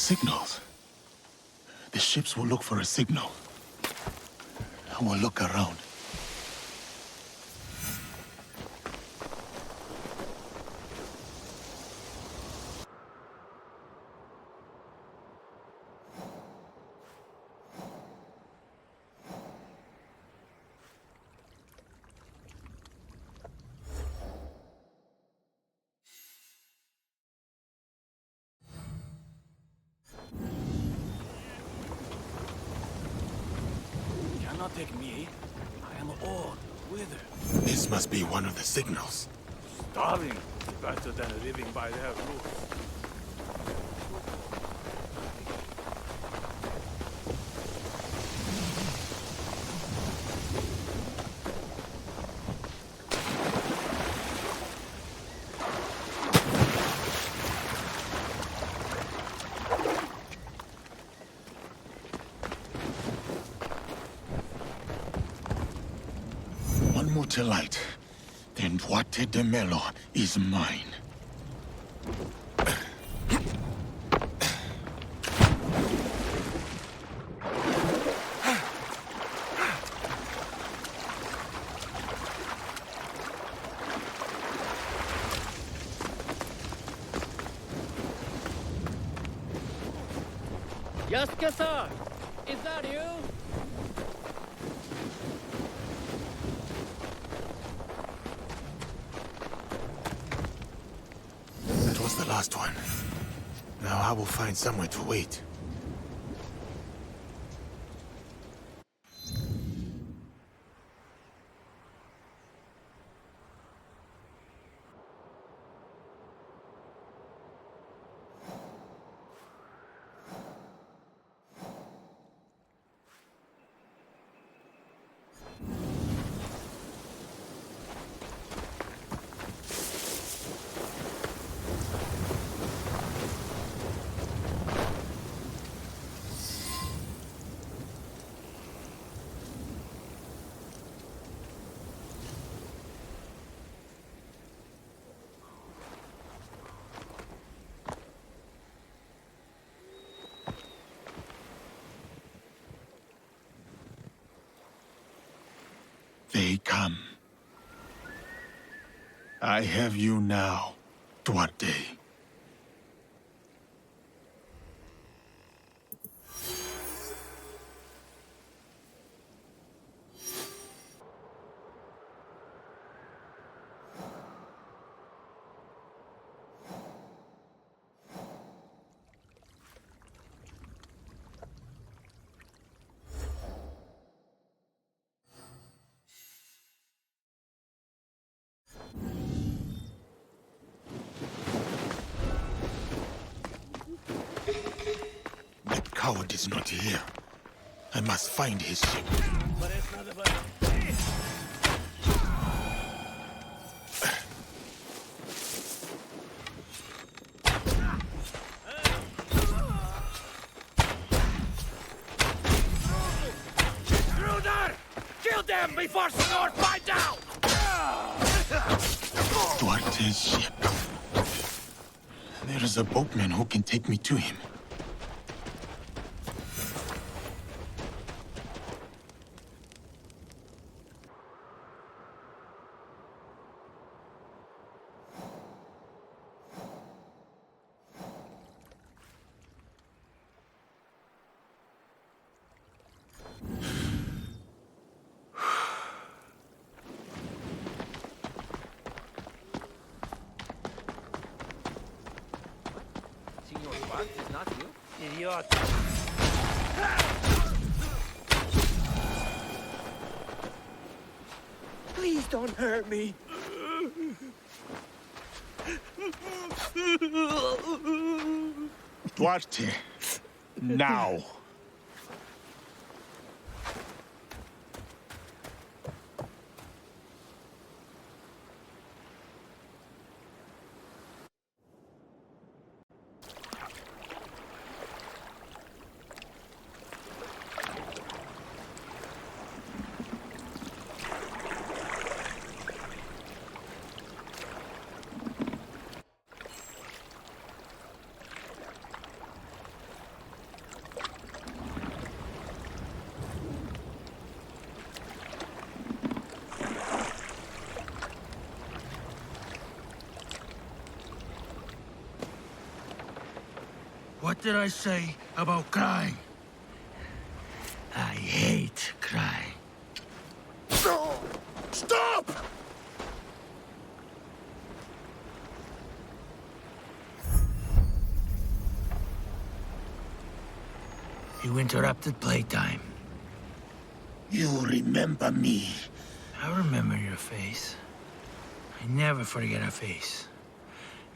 Signals. The ships will look for a signal. I will look around. Cannot take me. I am old, withered. This must be one of the signals. Starving is better than living by their rules. One more to light. Then Duarte de Melo is mine. Wakasa! Is that you? That was the last one. Now I will find somewhere to wait. They come. I have you now, Duarte. That coward is not here. I must find his ship. Intruder! Kill them before Senor finds out! Duarte's ship. There is a boatman who can take me to him. Senor Sparks is not you? Idiot. Please don't hurt me. Duarte, now. What did I say about crying? I hate crying. No! Stop! You interrupted playtime. You remember me. I remember your face. I never forget a face.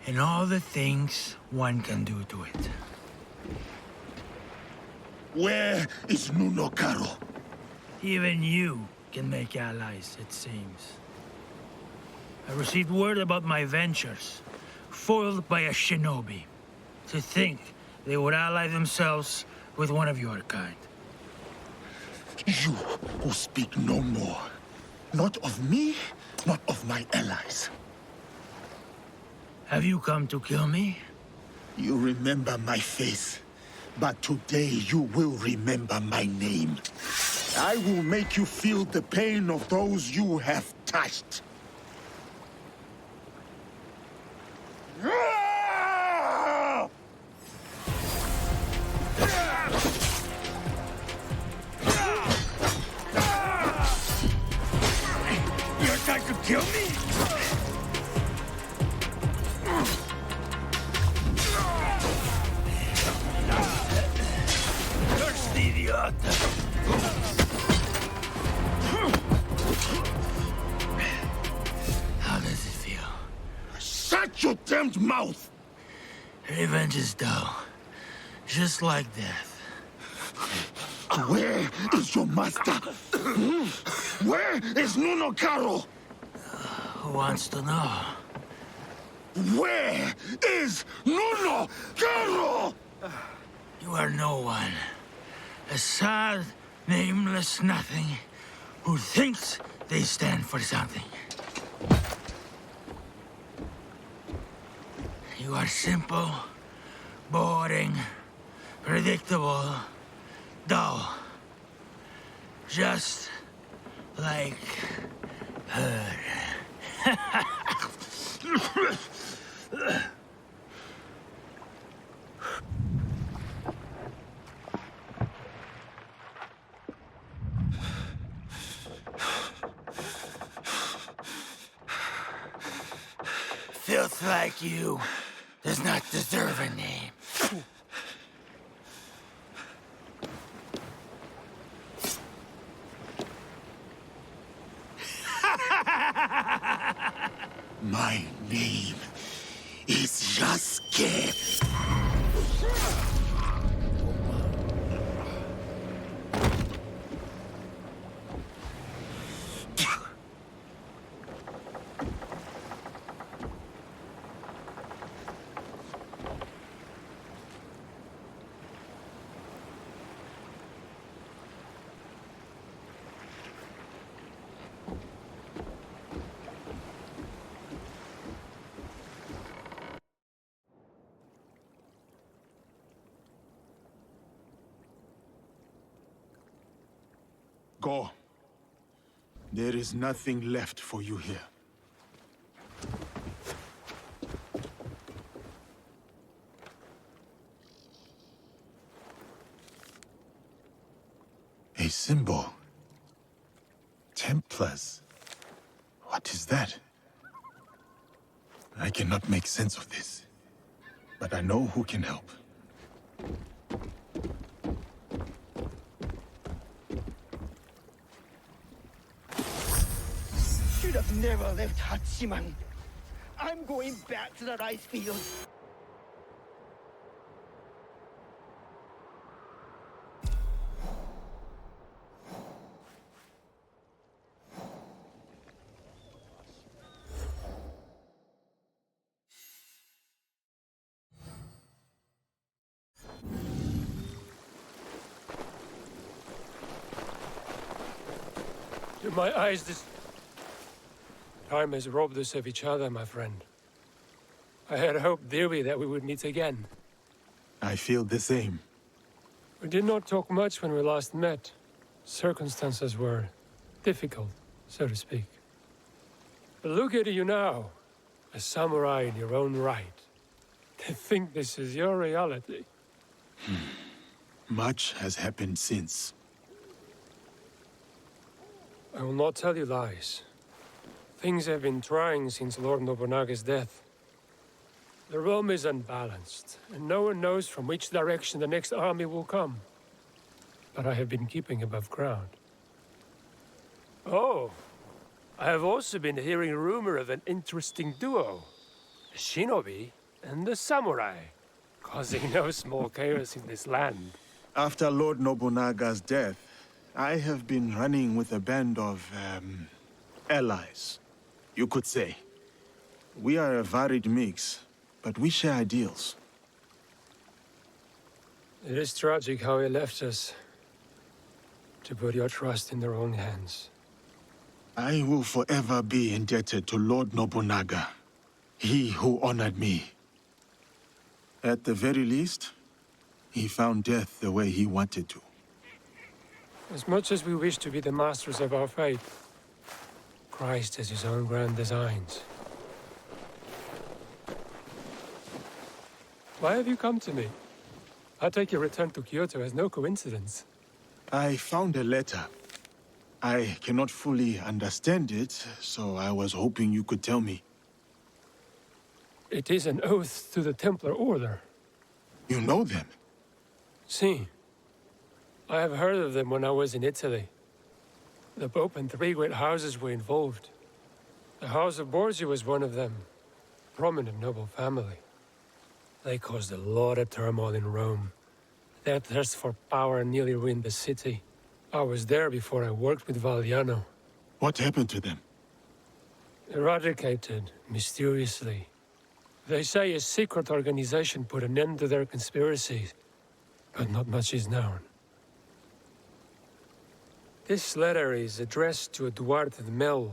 And all the things one can do to it. Where is Nunokaro? Even you can make allies, it seems. I received word about my ventures, foiled by a shinobi. To think they would ally themselves with one of your kind. You who speak no more. Not of me, not of my allies. Have you come to kill me? You remember my face, but today you will remember my name. I will make you feel the pain of those you have touched. You're trying to kill me? Thirsty idiot! How does it feel? Shut your damned mouth! Revenge is dull. Just like death. Where is your master? Where is Nunokaro? Who wants to know? Where is Nunokaro? You are no one. A sad, nameless nothing who thinks they stand for something. You are simple, boring, predictable, dull. Just like her. Filth like you does not deserve a name. My name is Yasuke. Go. There is nothing left for you here. A symbol. Templars. What is that? I cannot make sense of this, but I know who can help. Should have never left Hachiman. I'm going back to the rice field. To my eyes, this time has robbed us of each other, my friend. I had hoped dearly that we would meet again. I feel the same. We did not talk much when we last met. Circumstances were difficult, so to speak. But look at you now, a samurai in your own right. To think this is your reality. Much has happened since. I will not tell you lies. Things have been trying since Lord Nobunaga's death. The realm is unbalanced, and no one knows from which direction the next army will come. But I have been keeping above ground. Oh, I have also been hearing rumor of an interesting duo. A shinobi and a samurai, causing no small chaos in this land. After Lord Nobunaga's death, I have been running with a band of, allies, you could say. We are a varied mix, but we share ideals. It is tragic how he left us. To put your trust in the wrong hands. I will forever be indebted to Lord Nobunaga, he who honored me. At the very least, he found death the way he wanted to. As much as we wish to be the masters of our fate, Christ has his own grand designs. Why have you come to me? I take your return to Kyoto as no coincidence. I found a letter. I cannot fully understand it, so I was hoping you could tell me. It is an oath to the Templar Order. You know them? Si. I have heard of them when I was in Italy. The Pope and 3 great houses were involved. The House of Borgia was one of them. Prominent noble family. They caused a lot of turmoil in Rome. Their thirst for power nearly ruined the city. I was there before I worked with Valliano. What happened to them? Eradicated, mysteriously. They say a secret organization put an end to their conspiracies, but not much is known. This letter is addressed to Duarte de Mel.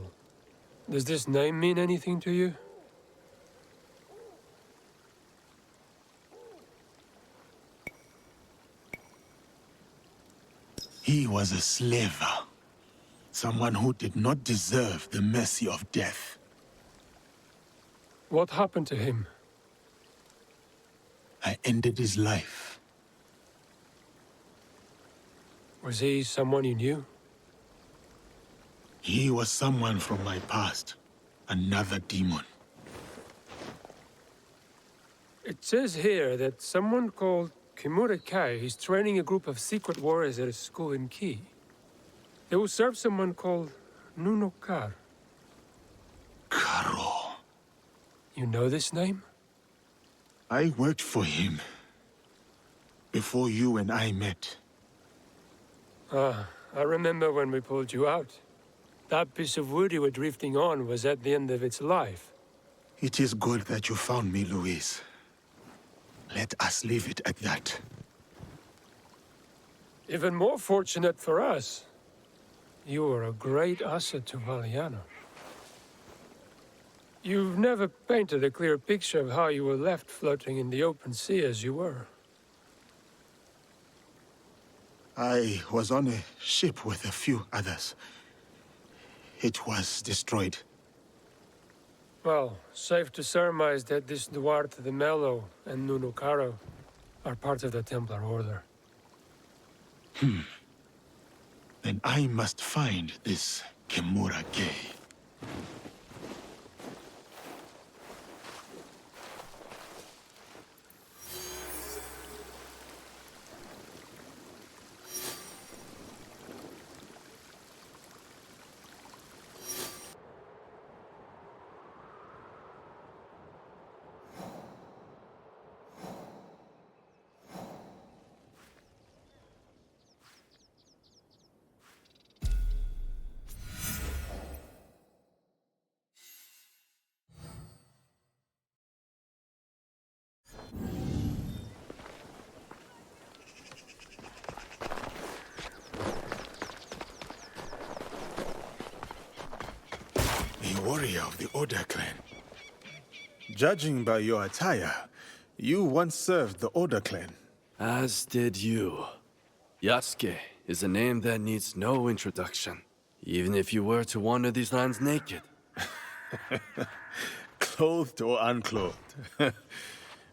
Does this name mean anything to you? He was a slaver. Someone who did not deserve the mercy of death. What happened to him? I ended his life. Was he someone you knew? He was someone from my past. Another demon. It says here that someone called Kimura Kai is training a group of secret warriors at a school in Ki. They will serve someone called Nunokar. Karo. You know this name? I worked for him. Before you and I met. Ah, I remember when we pulled you out. That piece of wood you were drifting on was at the end of its life. It is good that you found me, Luis. Let us leave it at that. Even more fortunate for us. You were a great asset to Valliano. You've never painted a clear picture of how you were left floating in the open sea as you were. I was on a ship with a few others. It was destroyed. Well, safe to surmise that this Duarte de Melo and Nunukaro are part of the Templar Order. Then I must find this Kimura Gay. Warrior of the Oda clan. Judging by your attire, you once served the Oda clan. As did you. Yasuke is a name that needs no introduction, even if you were to wander these lands naked. Clothed or unclothed.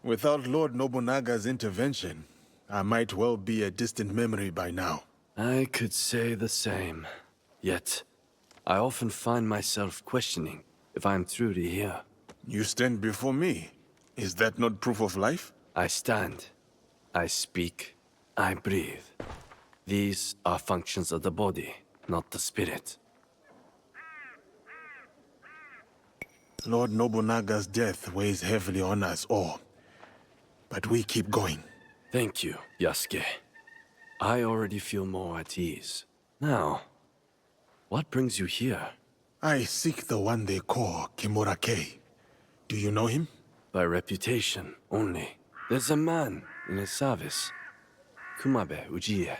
Without Lord Nobunaga's intervention, I might well be a distant memory by now. I could say the same. Yet, I often find myself questioning if I'm truly here. You stand before me. Is that not proof of life? I stand. I speak. I breathe. These are functions of the body, not the spirit. Lord Nobunaga's death weighs heavily on us all. But we keep going. Thank you, Yasuke. I already feel more at ease. Now, what brings you here? I seek the one they call Kimura-kei. Do you know him? By reputation only. There's a man in his service, Kumabe Ujiie.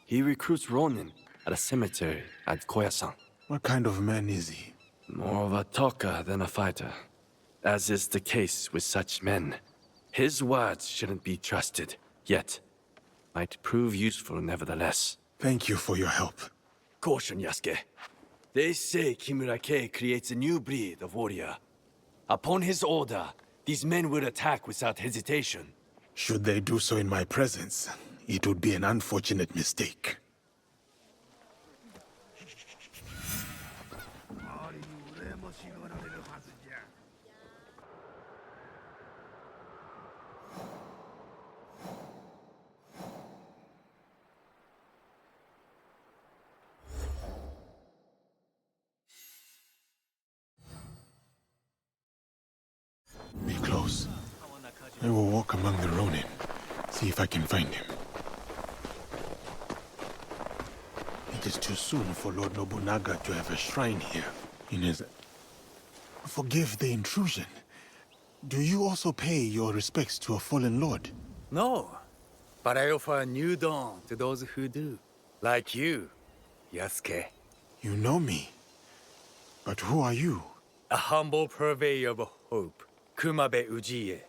He recruits Ronin at a cemetery at Koyasan. What kind of man is he? More of a talker than a fighter. As is the case with such men. His words shouldn't be trusted, yet might prove useful nevertheless. Thank you for your help. Caution, Yasuke. They say Kimura-kei creates a new breed of warrior. Upon his order, these men will attack without hesitation. Should they do so in my presence, it would be an unfortunate mistake. Be close. I will walk among the Ronin, see if I can find him. It is too soon for Lord Nobunaga to have a shrine here in his... Forgive the intrusion. Do you also pay your respects to a fallen lord? No, but I offer a new dawn to those who do. Like you, Yasuke. You know me. But who are you? A humble purveyor of hope, Kumabe Ujiie.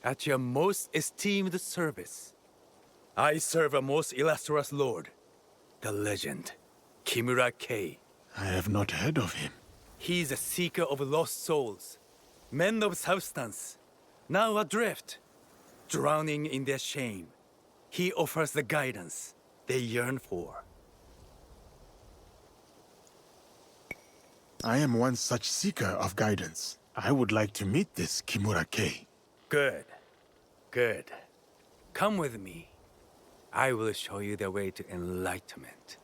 At your most esteemed service. I serve a most illustrious lord, the legend, Kimura-kei. I have not heard of him. He is a seeker of lost souls, men of substance, now adrift, drowning in their shame. He offers the guidance they yearn for. I am one such seeker of guidance. I would like to meet this Kimura-kei. Good. Good. Come with me. I will show you the way to enlightenment.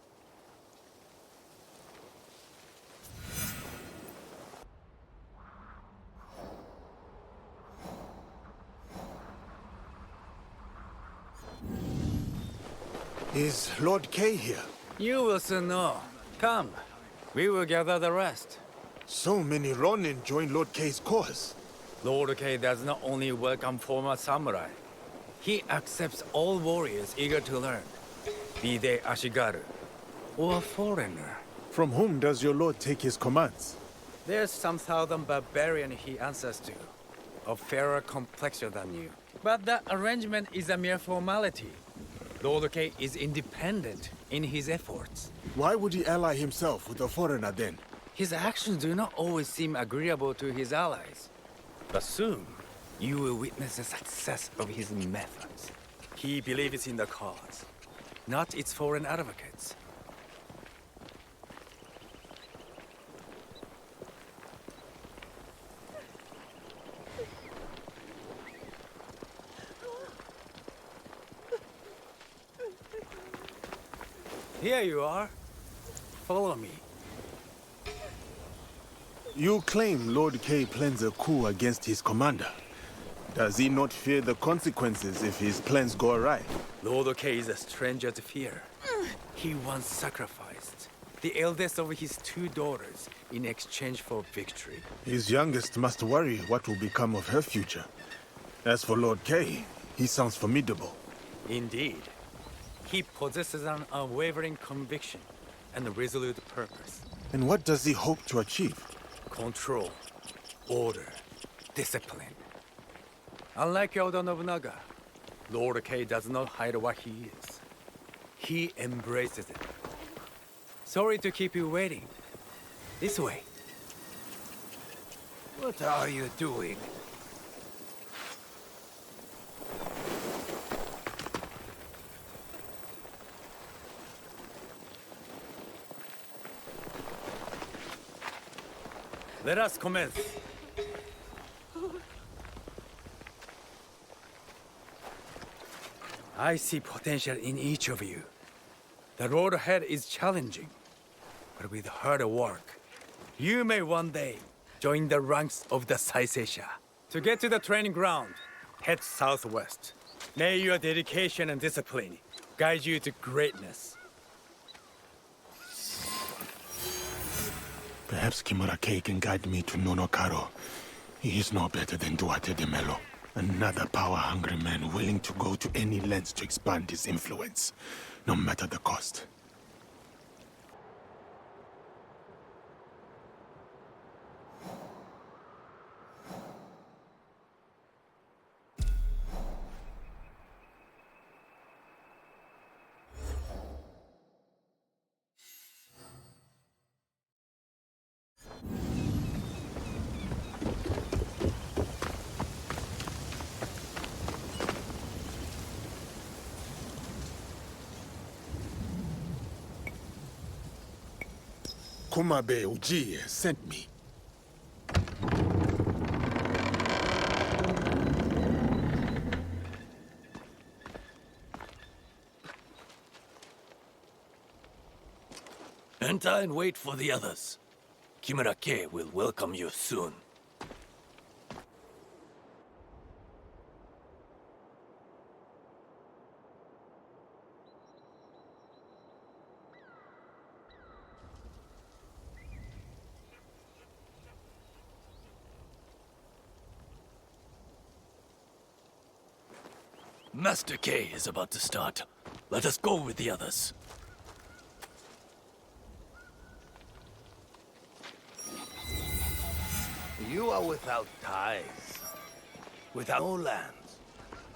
Is Lord Kei here? You will soon know. Come. We will gather the rest. So many Ronin join Lord Kei's cause. Lord Kei does not only welcome former samurai. He accepts all warriors eager to learn, be they Ashigaru or a foreigner. From whom does your lord take his commands? There's some southern barbarian he answers to, of fairer complexion than you. But that arrangement is a mere formality. Lord Kei is independent in his efforts. Why would he ally himself with a foreigner then? His actions do not always seem agreeable to his allies. But soon, you will witness the success of his methods. He believes in the cause, not its foreign advocates. Here you are. Follow me. You claim Lord Kei plans a coup against his commander. Does he not fear the consequences if his plans go awry? Lord Kei is a stranger to fear. He once sacrificed the eldest of his two daughters in exchange for victory. His youngest must worry what will become of her future. As for Lord Kei, he sounds formidable. Indeed. He possesses an unwavering conviction and a resolute purpose. And what does he hope to achieve? Control, order, discipline. Unlike Oda Nobunaga, Lord Kei does not hide what he is. He embraces it. Sorry to keep you waiting. This way. What are you doing? Let us commence. I see potential in each of you. The road ahead is challenging, but with hard work, you may one day join the ranks of the Saiseiya. To get to the training ground, head southwest. May your dedication and discipline guide you to greatness. Perhaps Kimura-kei can guide me to Nonokaro. He is no better than Duarte de Melo. Another power-hungry man willing to go to any lengths to expand his influence, no matter the cost. Kumabe Ujiye sent me. Enter and wait for the others. Kimura-kei will welcome you soon. Master K is about to start. Let us go with the others. You are without ties, without no lands.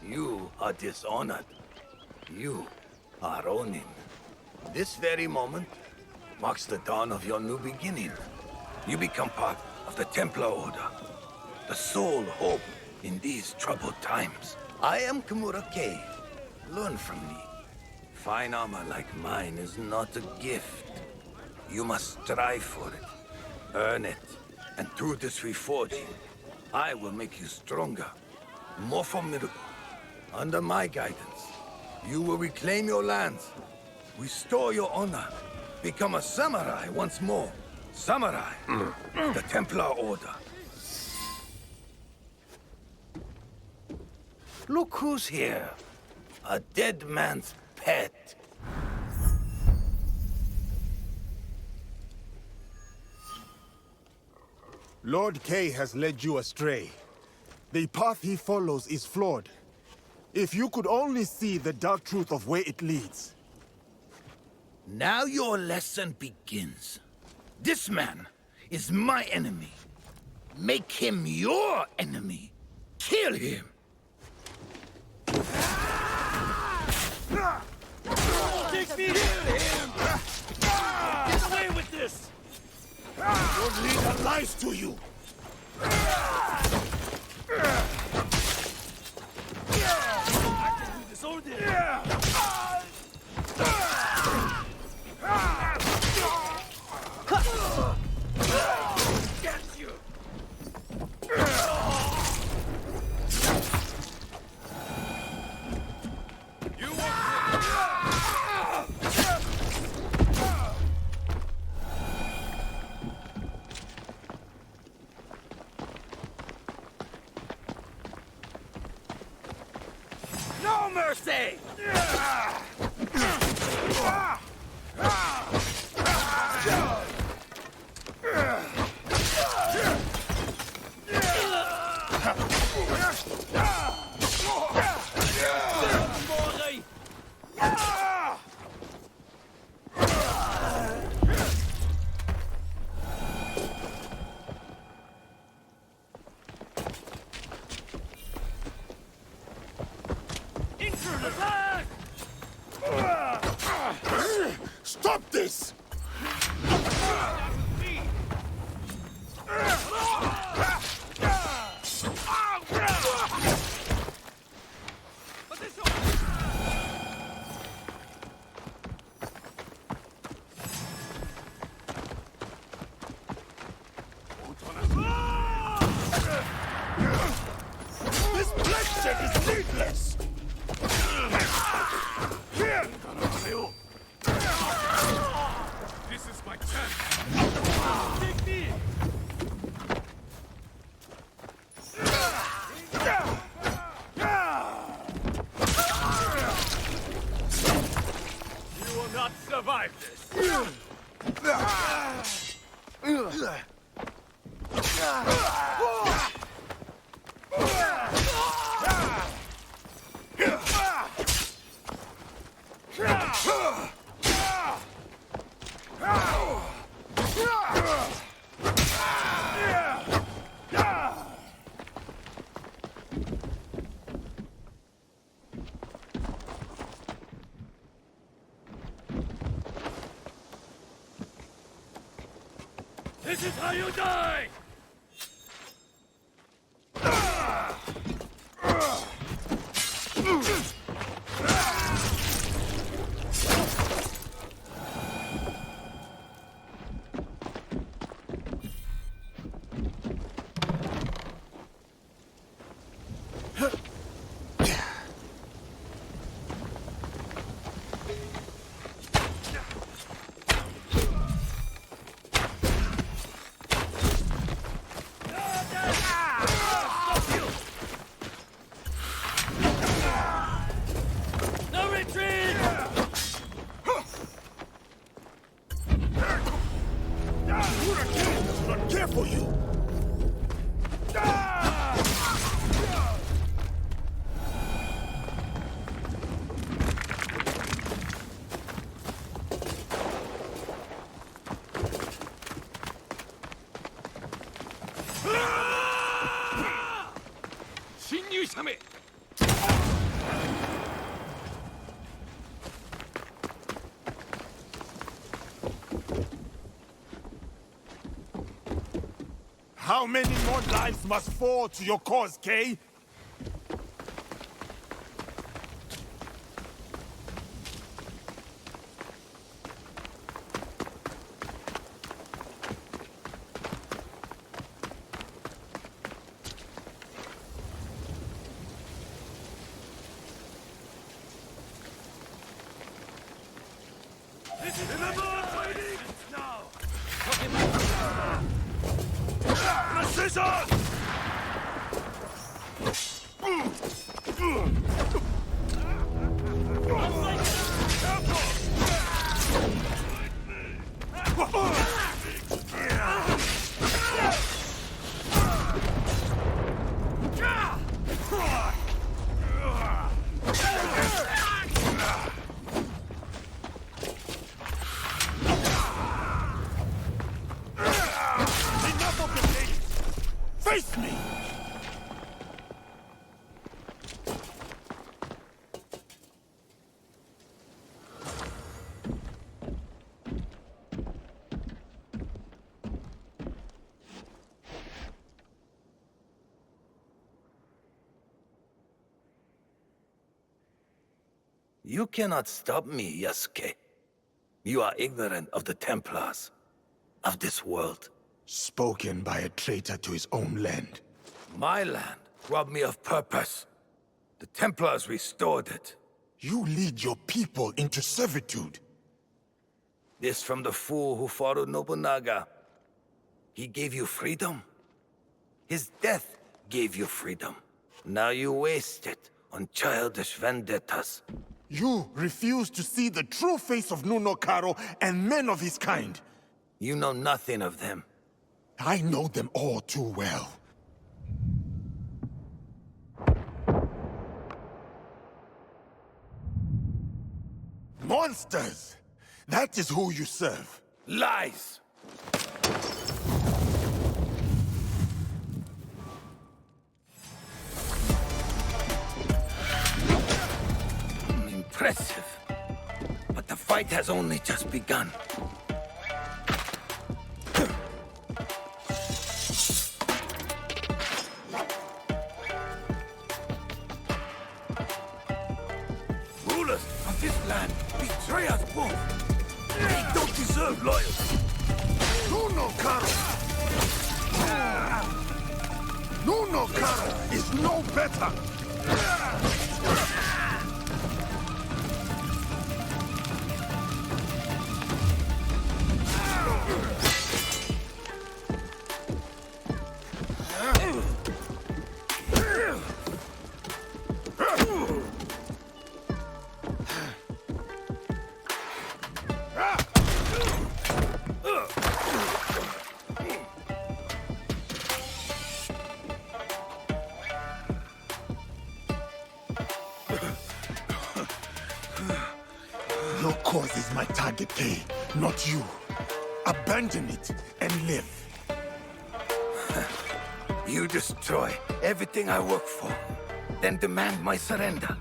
You are dishonored. You are Ronin. This very moment marks the dawn of your new beginning. You become part of the Templar Order, the sole hope in these troubled times. I am Kimura-kei. Learn from me. Fine armor like mine is not a gift. You must strive for it, earn it. And through this reforging, I will make you stronger, more formidable. Under my guidance, you will reclaim your lands, restore your honor, become a samurai once more. Samurai, the Templar Order. Look who's here. A dead man's pet. Lord K has led you astray. The path he follows is flawed. If you could only see the dark truth of where it leads. Now your lesson begins. This man is my enemy. Make him your enemy. Kill him. Take me him! Get away with this! Your leader lies to you! I can do this all day! Get you! No mercy! Stop this! not survive this! This is how you die! How many more lives must fall to your cause, Kay? Face me! You cannot stop me, Yasuke. You are ignorant of the Templars, of this world. Spoken by a traitor to his own land. My land robbed me of purpose. The Templars restored it. You lead your people into servitude. This from the fool who followed Nobunaga. He gave you freedom. His death gave you freedom. Now you waste it on childish vendettas. You refuse to see the true face of Nunokaro and men of his kind. You know nothing of them. I know them all too well. Monsters! That is who you serve. Lies! Impressive. But the fight has only just begun. Rulers of this land betray us both. They don't deserve loyalty. Nunokaro! Nunokaro is no better! Your cause is my target, Kay, not you. Abandon it and live. You destroy everything I work for, then demand my surrender.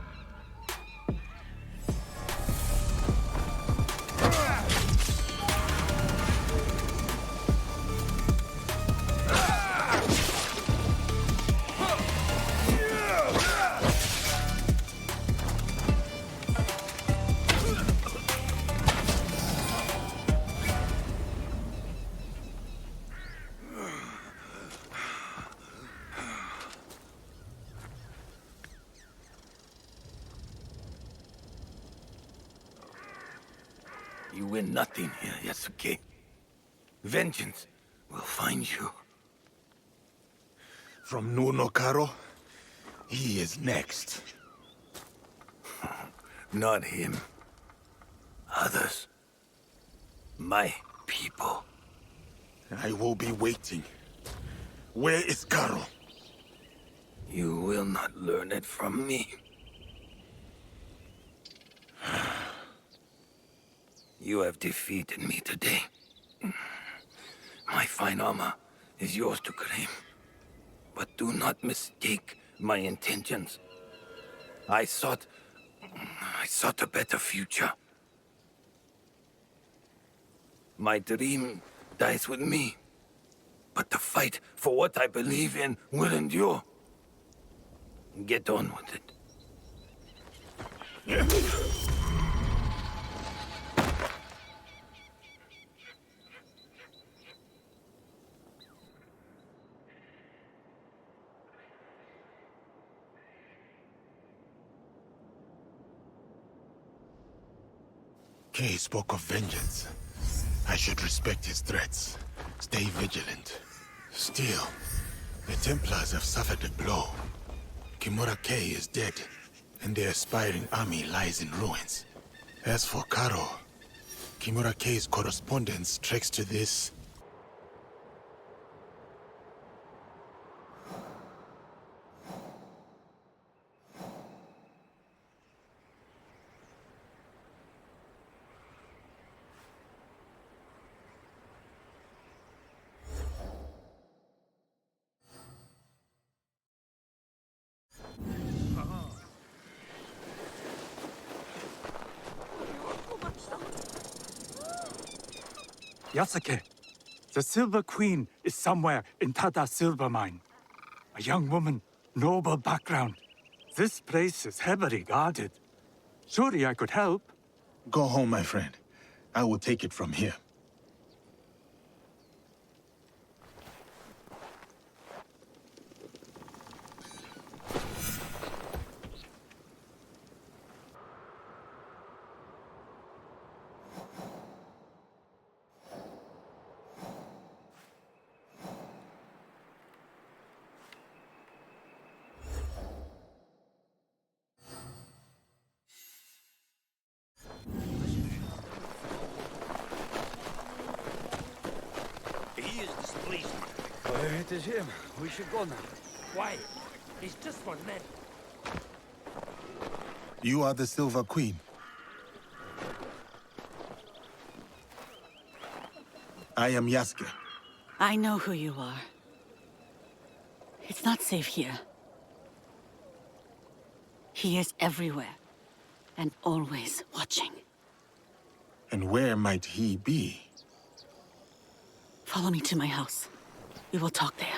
You win nothing here, Yasuke. Vengeance will find you. From Nuno Karo, he is next. Not him. Others. My people. I will be waiting. Where is Karo? You will not learn it from me. You have defeated me today. My fine armor is yours to claim. But do not mistake my intentions. I sought a better future. My dream dies with me. But the fight for what I believe in will endure. Get on with it. Kay spoke of vengeance. I should respect his threats. Stay vigilant. Still, the Templars have suffered a blow. Kimura Kay is dead, and their aspiring army lies in ruins. As for Karo, Kimura Kay's correspondence tracks to this. Yasuke, the Silver Queen is somewhere in Tada Silver Mine. A young woman, noble background. This place is heavily guarded. Surely I could help. Go home, my friend. I will take it from here. He is displeased. It is him. We should go now. Why? He's just one man. You are the Silver Queen. I am Yasuke. I know who you are. It's not safe here. He is everywhere, and always watching. And where might he be? Follow me to my house. We will talk there.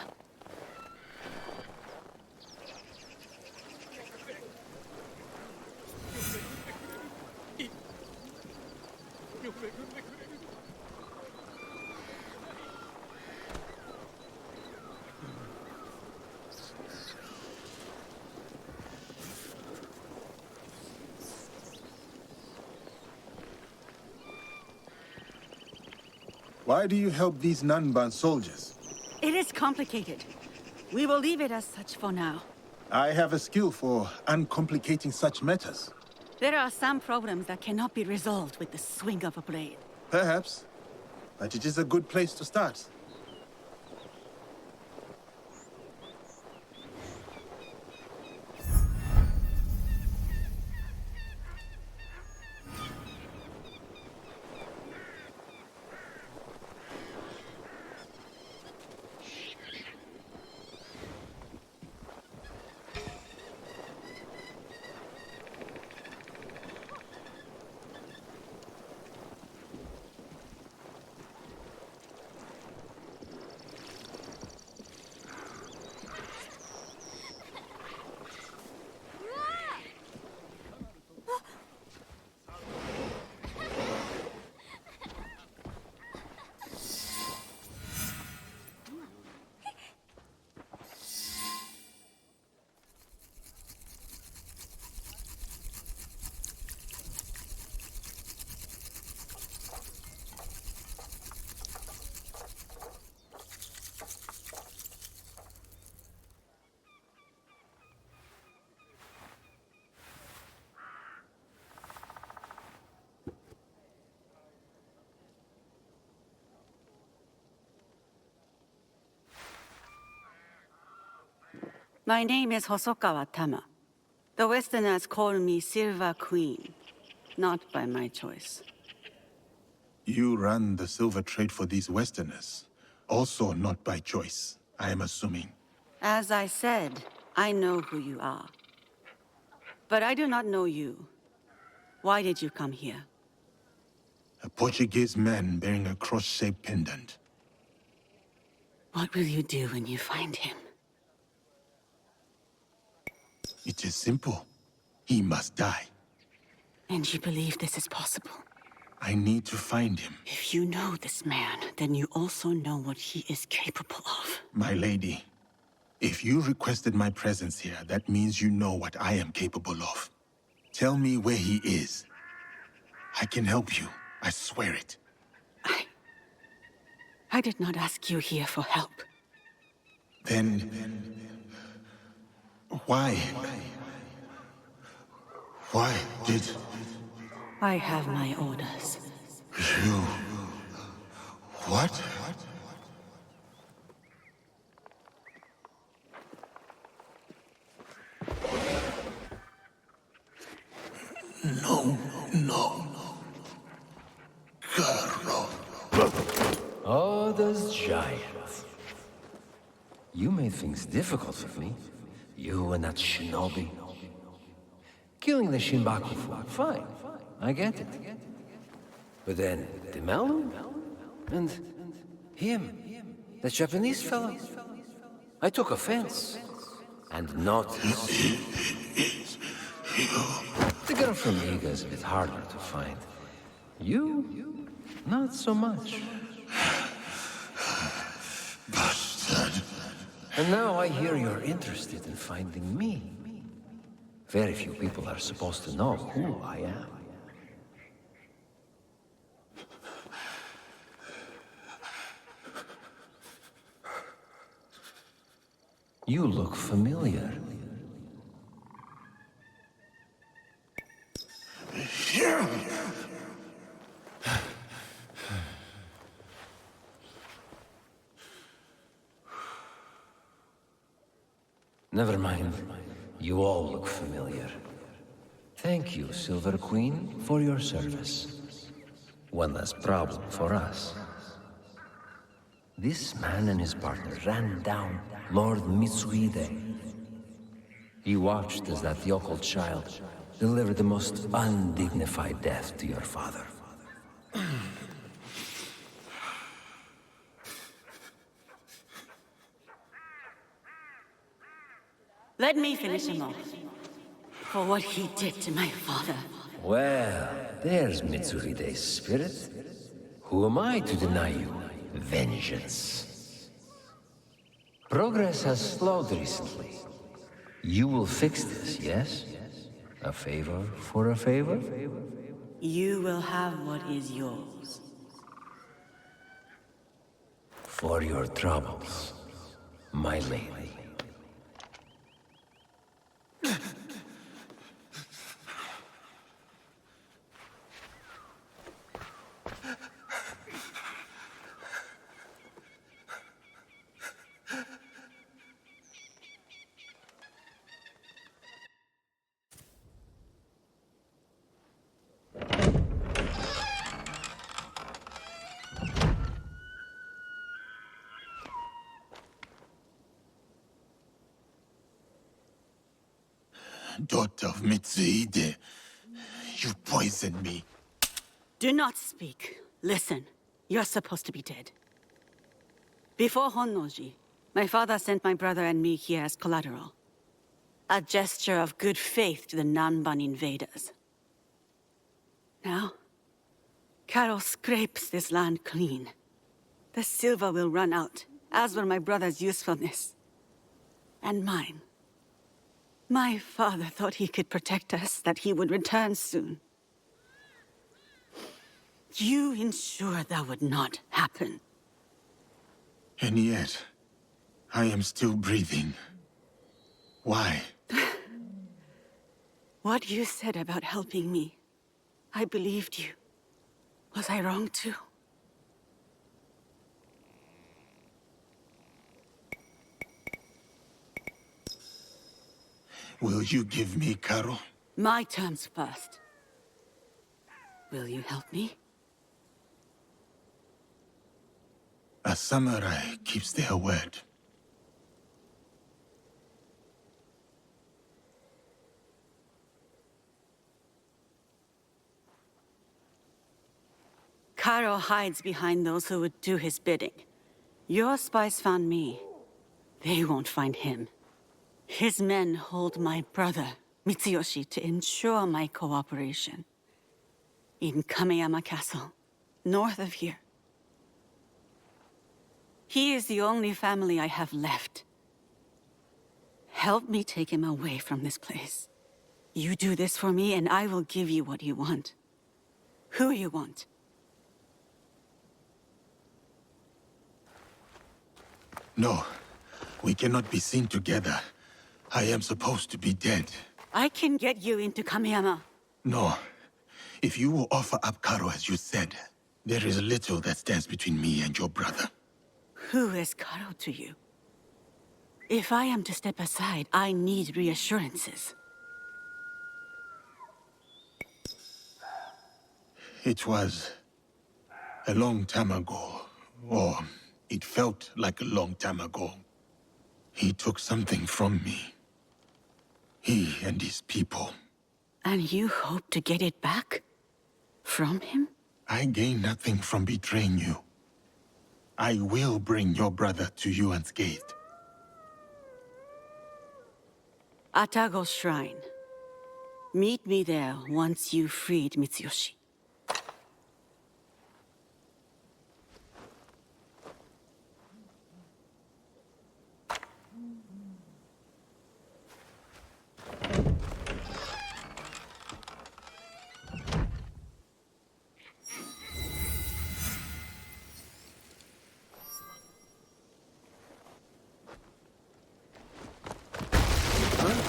Why do you help these Nanban soldiers? It is complicated. We will leave it as such for now. I have a skill for uncomplicating such matters. There are some problems that cannot be resolved with the swing of a blade. Perhaps. But it is a good place to start. My name is Hosokawa Tama. The Westerners call me Silver Queen, not by my choice. You run the silver trade for these Westerners. Also not by choice, I am assuming. As I said, I know who you are. But I do not know you. Why did you come here? A Portuguese man bearing a cross-shaped pendant. What will you do when you find him? It is simple. He must die. And you believe this is possible? I need to find him. If you know this man, then you also know what he is capable of. My lady, if you requested my presence here, that means you know what I am capable of. Tell me where he is. I can help you. I swear it. I did not ask you here for help. Then... why? Why did... I have my orders. You... what? No, no. Girl. Oh, those giants. You made things difficult for me. You and that shinobi. Killing the Shinbaku, fine. I get it. But then, the Malu? And him, the Japanese fellow. I took offense. And not... The girl from Iga is a bit harder to find. You? Not so much. Bastard. And now I hear you're interested in finding me. Very few people are supposed to know who I am. You look familiar. Never mind. You all look familiar. Thank you, Silver Queen, for your service. One less problem for us. This man and his partner ran down Lord Mitsuhide. He watched as that yokel child delivered the most undignified death to your father. Let me finish him off. For what he did to my father. Well, there's Mitsuhide's spirit. Who am I to deny you vengeance? Progress has slowed recently. You will fix this, yes? A favor for a favor? You will have what is yours. For your troubles, my lady. Daughter of Mitsuhide, you poisoned me. Do not speak. Listen. You're supposed to be dead. Before Honnoji, my father sent my brother and me here as collateral. A gesture of good faith to the Nanban invaders. Now, Carol scrapes this land clean. The silver will run out, as will my brother's usefulness. And mine. My father thought he could protect us, that he would return soon. You ensured that would not happen. And yet, I am still breathing. Why? What you said about helping me, I believed you. Was I wrong too? Will you give me Karo? My terms first. Will you help me? A samurai keeps their word. Karo hides behind those who would do his bidding. Your spies found me. They won't find him. His men hold my brother, Mitsuyoshi, to ensure my cooperation. In Kameyama Castle, north of here. He is the only family I have left. Help me take him away from this place. You do this for me, and I will give you what you want. Who you want. No, we cannot be seen together. I am supposed to be dead. I can get you into Kameyama. No. If you will offer up Karo as you said, there is little that stands between me and your brother. Who is Karo to you? If I am to step aside, I need reassurances. It was a long time ago, or it felt like a long time ago. He took something from me. He and his people. And you hope to get it back? From him? I gain nothing from betraying you. I will bring your brother to you unscathed. Atago's shrine. Meet me there once you've freed Mitsuyoshi.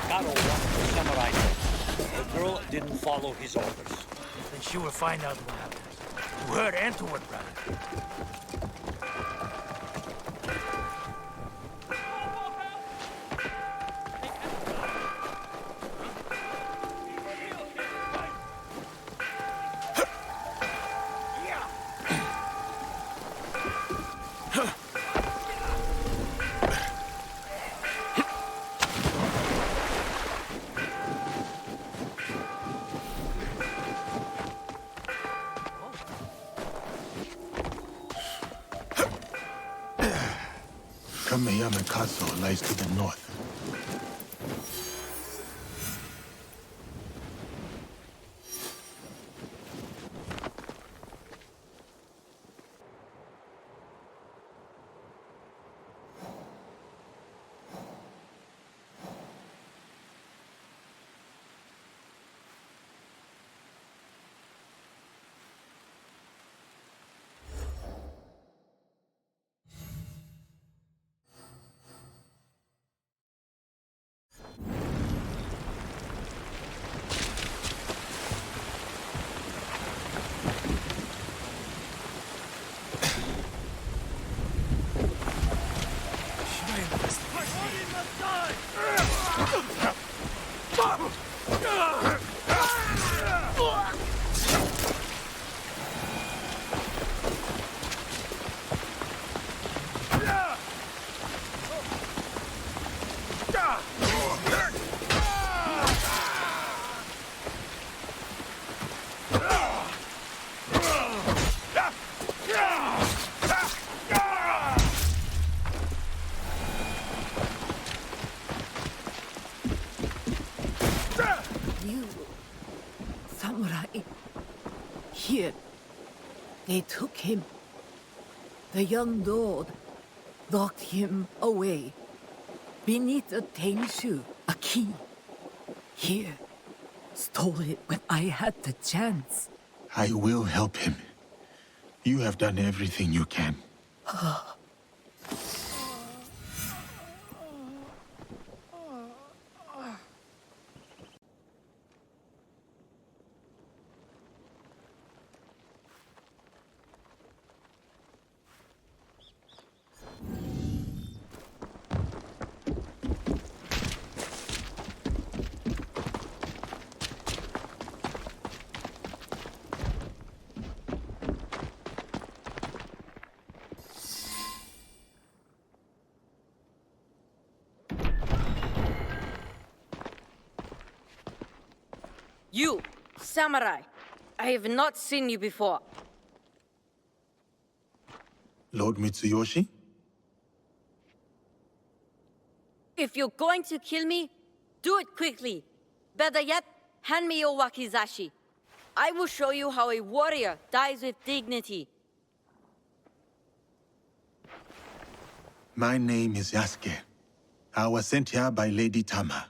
Karo wanted the samurai. The girl didn't follow his orders. Then she will find out what happened. To her and to her brother. Kameyama Castle lies to the north. Here, they took him. The young lord locked him away. Beneath a tenshu, a key. Here, stole it when I had the chance. I will help him. You have done everything you can. You, samurai. I have not seen you before. Lord Mitsuyoshi? If you're going to kill me, do it quickly. Better yet, hand me your wakizashi. I will show you how a warrior dies with dignity. My name is Yasuke. I was sent here by Lady Tamba.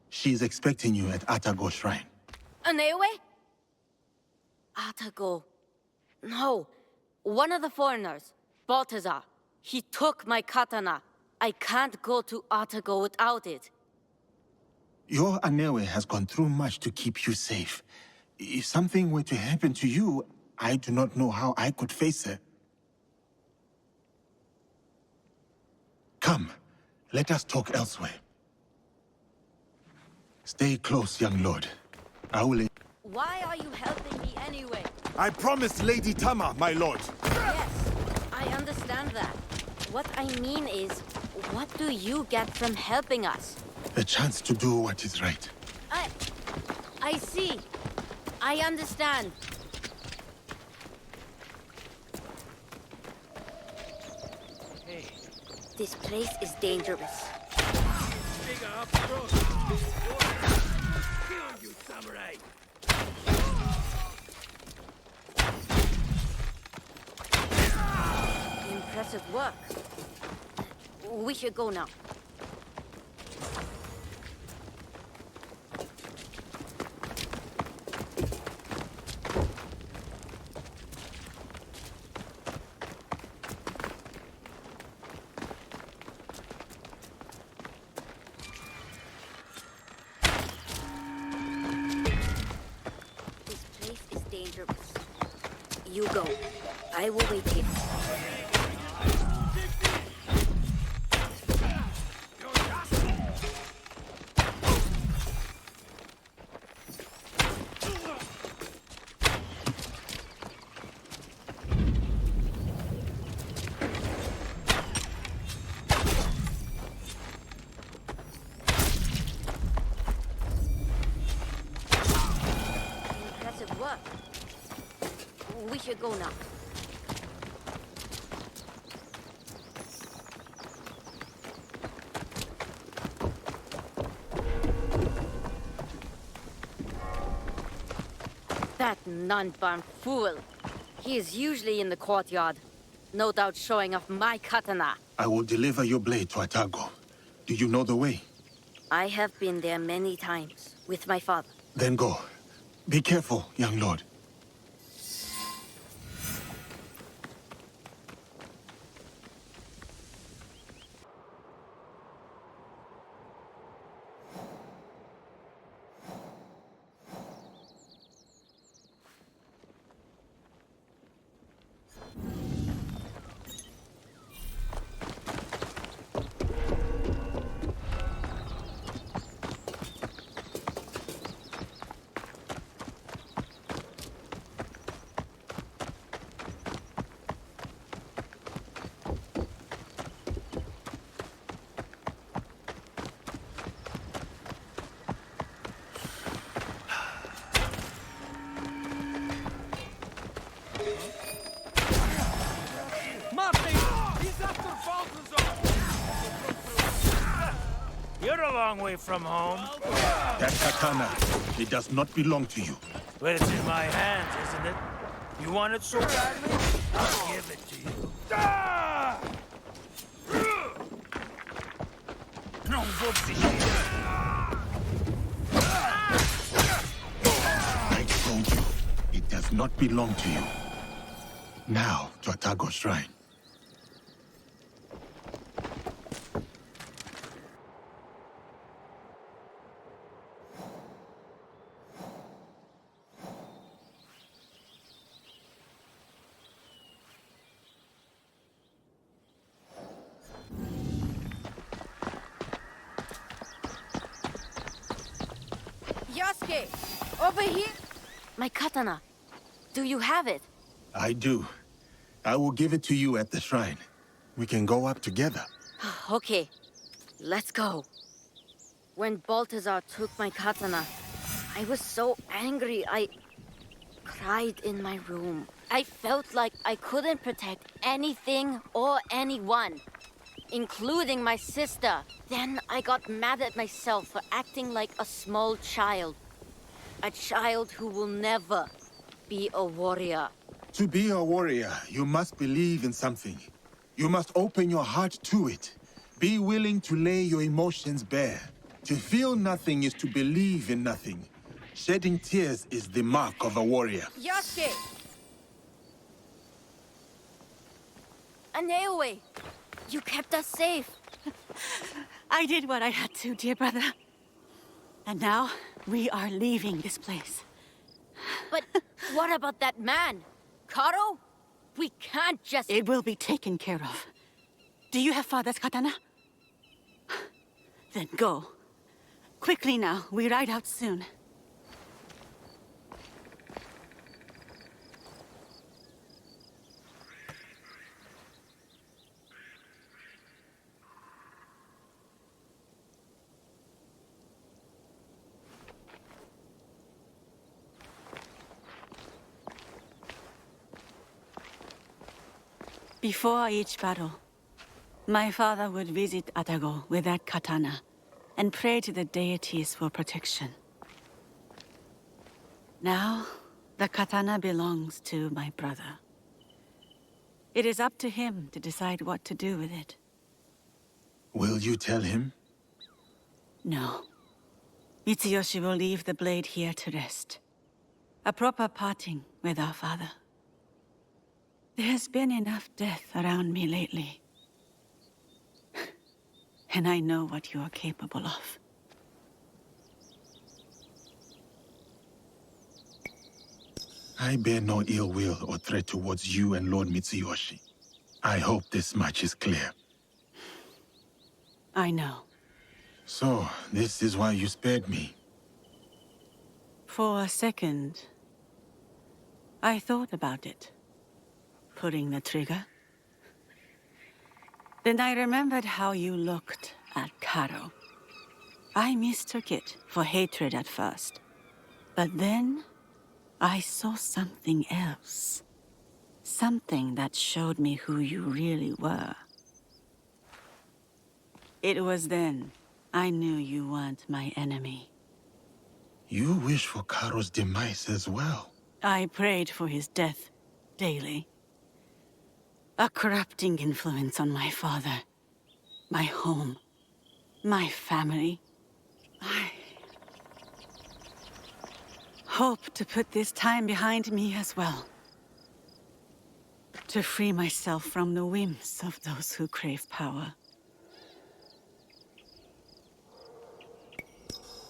She is expecting you at Atago Shrine. Anewe? Atago. No. One of the foreigners, Balthazar. He took my katana. I can't go to Atago without it. Your Anewe has gone through much to keep you safe. If something were to happen to you, I do not know how I could face her. Come, let us talk elsewhere. Stay close, young lord. I will... Why are you helping me anyway? I promised Lady Tamba, my lord. Yes, I understand that. What I mean is, what do you get from helping us? A chance to do what is right. I see. I understand. Hey. This place is dangerous. Figure up close. Kill you, samurai. Impressive work. We should go now. This place is dangerous. You go. I will wait here. Impressive work. We should go now. That non-bound fool. He is usually in the courtyard. No doubt showing off my katana. I will deliver your blade to Atago. Do you know the way? I have been there many times, with my father. Then go. Be careful, young lord. You're a long way from home. That katana, it does not belong to you. But it's in my hands, isn't it? You want it so badly? I'll give it to you. Non I told you, it does not belong to you. Now, to Atago Shrine. Yasuke! Over here! My katana. Do you have it? I do. I will give it to you at the shrine. We can go up together. Okay. Let's go. When Balthazar took my katana, I was so angry, I cried in my room. I felt like I couldn't protect anything or anyone, including my sister. Then I got mad at myself for acting like a small child. A child who will never be a warrior. To be a warrior, you must believe in something. You must open your heart to it. Be willing to lay your emotions bare. To feel nothing is to believe in nothing. Shedding tears is the mark of a warrior. Yasuke! Aneoe! You kept us safe. I did what I had to, dear brother. And now, we are leaving this place. But what about that man? Karo? We can't just... It will be taken care of. Do you have father's katana? Then go. Quickly now, we ride out soon. Before each battle, my father would visit Atago with that katana and pray to the deities for protection. Now, the katana belongs to my brother. It is up to him to decide what to do with it. Will you tell him? No. Mitsuyoshi will leave the blade here to rest. A proper parting with our father. There's been enough death around me lately. And I know what you are capable of. I bear no ill will or threat towards you and Lord Mitsuyoshi. I hope this much is clear. I know. So, this is why you spared me. For a second, I thought about it. Pulling the trigger. Then I remembered how you looked at Karo. I mistook it for hatred at first. But then, I saw something else. Something that showed me who you really were. It was then I knew you weren't my enemy. You wish for Karo's demise as well. I prayed for his death daily. A corrupting influence on my father, my home, my family. I hope to put this time behind me as well. To free myself from the whims of those who crave power.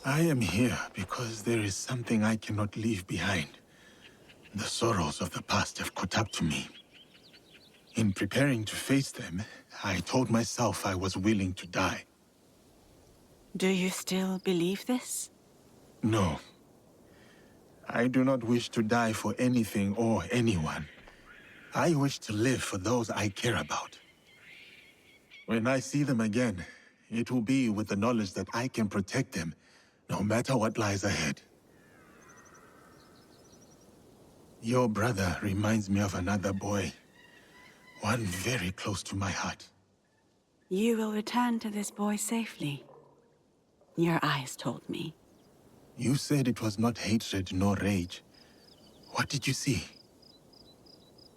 I am here because there is something I cannot leave behind. The sorrows of the past have caught up to me. In preparing to face them, I told myself I was willing to die. Do you still believe this? No. I do not wish to die for anything or anyone. I wish to live for those I care about. When I see them again, it will be with the knowledge that I can protect them, no matter what lies ahead. Your brother reminds me of another boy. One very close to my heart. You will return to this boy safely. Your eyes told me. You said it was not hatred nor rage. What did you see?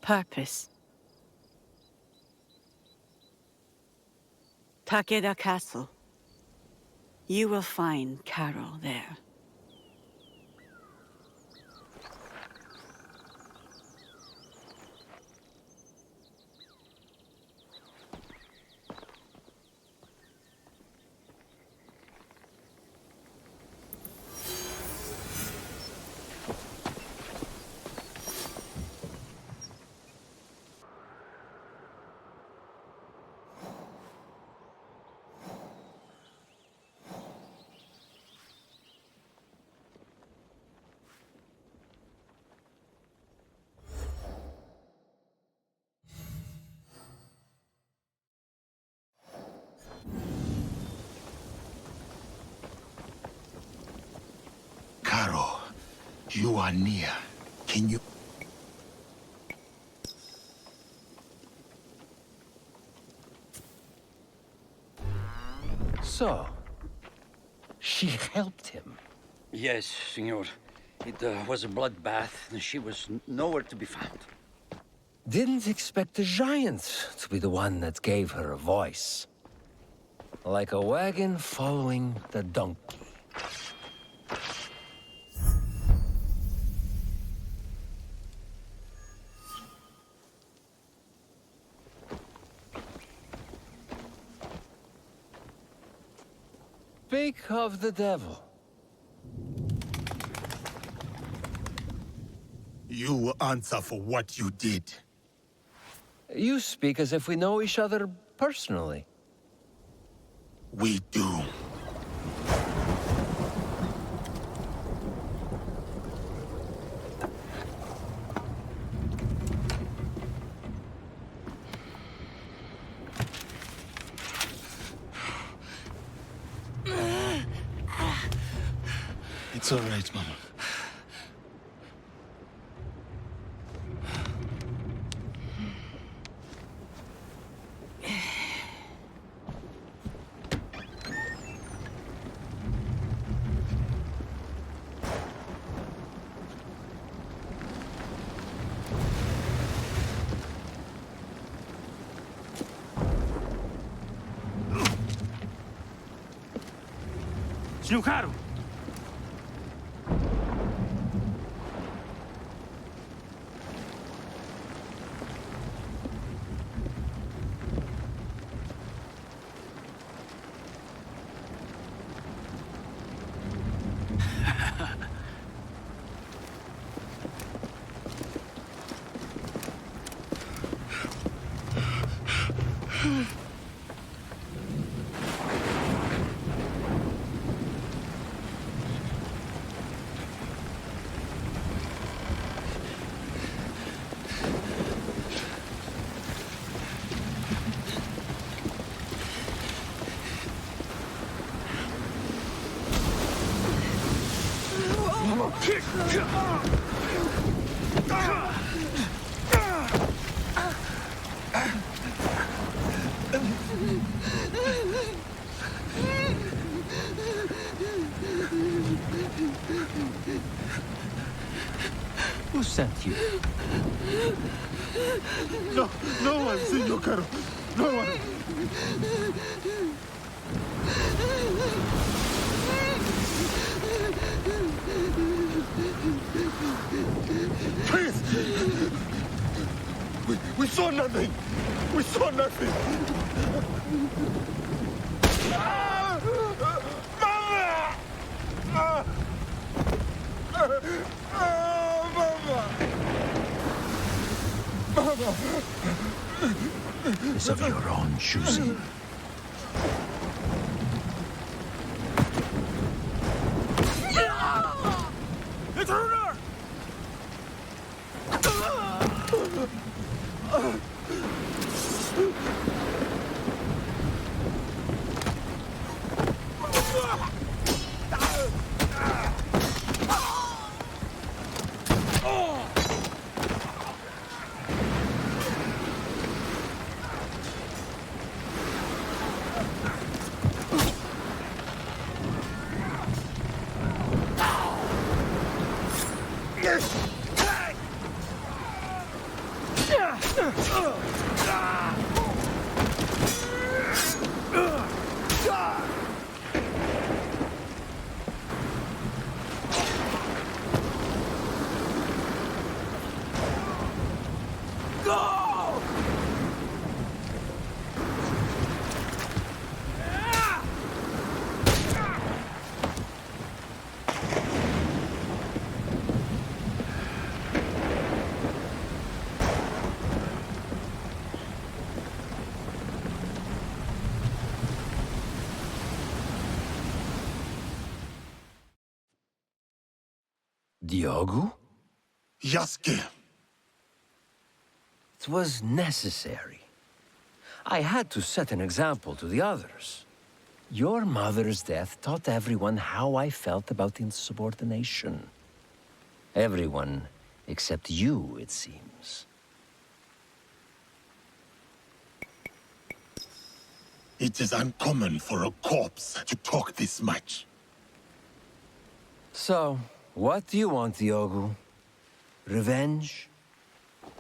Purpose. Takeda Castle. You will find Carol there. You are near. Can you... So, she helped him. Yes, senor. It was a bloodbath, and she was nowhere to be found. Didn't expect the giant to be the one that gave her a voice. Like a wagon following the donkey. Speak of the devil. You will answer for what you did. You speak as if we know each other personally. We do. It's all right, Mama. Snukaru! Who sent you? No one, Senor Caro. No one. Please! We saw nothing! We saw nothing! It's of your own choosing. Intruder! Diogo? Yasuke! It was necessary. I had to set an example to the others. Your mother's death taught everyone how I felt about insubordination. Everyone except you, it seems. It is uncommon for a corpse to talk this much. So, what do you want, Diogo? Revenge?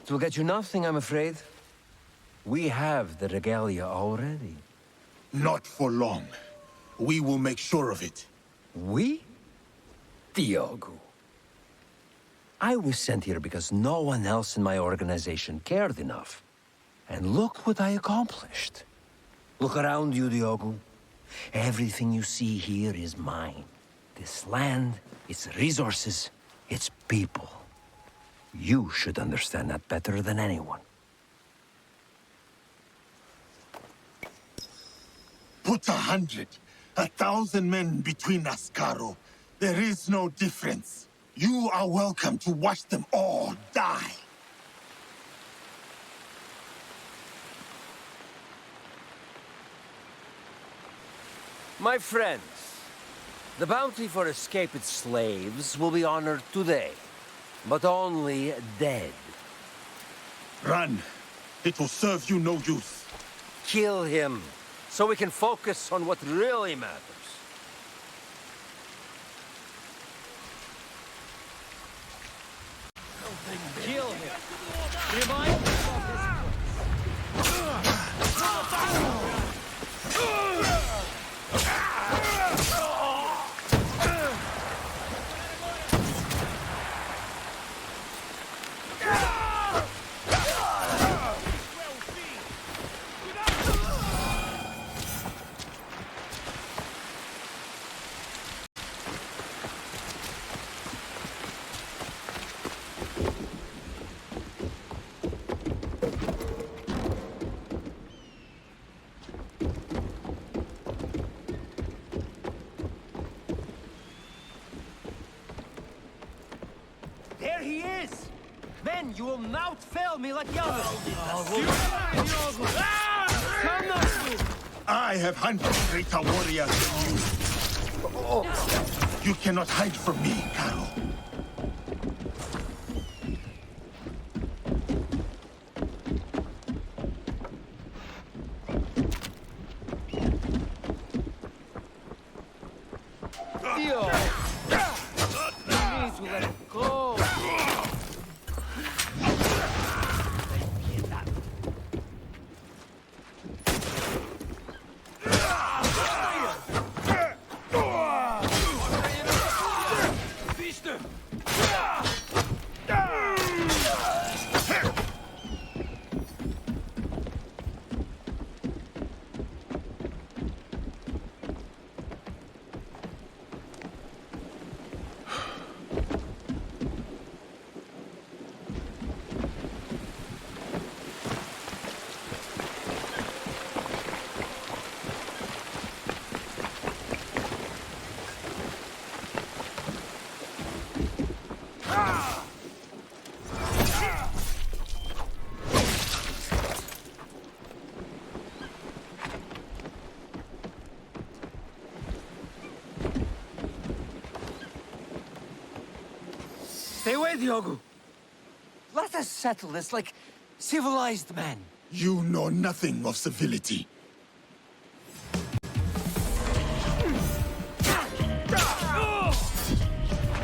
It will get you nothing, I'm afraid. We have the regalia already. Not for long. We will make sure of it. We? Diogo. I was sent here because no one else in my organization cared enough. And look what I accomplished. Look around you, Diogo. Everything you see here is mine. This land, its resources, its people. You should understand that better than anyone. Put 100, 1,000 men between us, Caro. There is no difference. You are welcome to watch them all die. My friends, the bounty for escaped slaves will be honored today, but only dead. Run. It will serve you no use. Kill him, so we can focus on what really matters. Kill him. Remind me of this. There he is! Men, you will not fail me like the others! I have hunted greater warriors than you. You cannot hide from me, Caro. Stay away, Diogo! Let us settle this like civilized men. You know nothing of civility.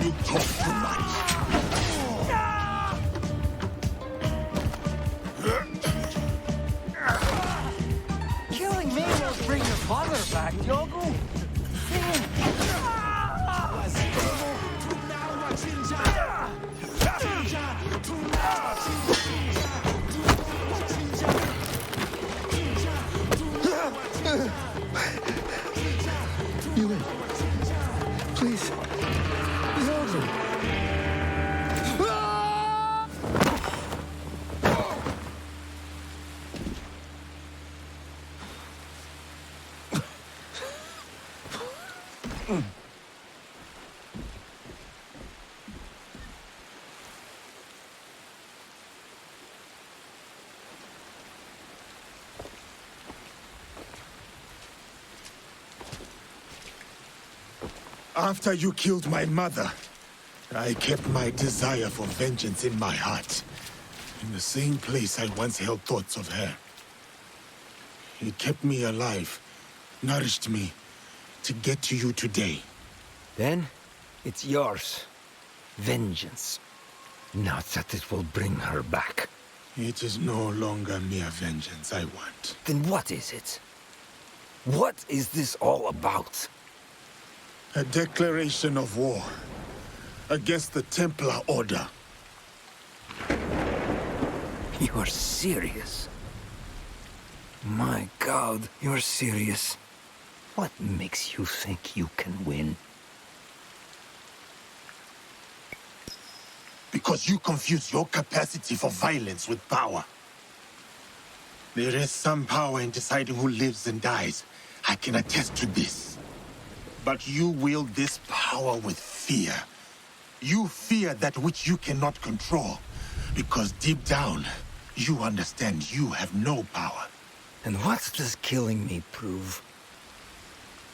You talk too much. Killing me will bring your father back, Diogo. You win. Please. It's over. After you killed my mother, I kept my desire for vengeance in my heart, in the same place I once held thoughts of her. It kept me alive, nourished me, to get to you today. Then, it's yours. Vengeance. Not that it will bring her back. It is no longer mere vengeance I want. Then what is it? What is this all about? A declaration of war against the Templar Order. You are serious? My God, you're serious. What makes you think you can win? Because you confuse your capacity for violence with power. There is some power in deciding who lives and dies. I can attest to this. But you wield this power with fear. You fear that which you cannot control. Because deep down, you understand you have no power. And what does killing me prove?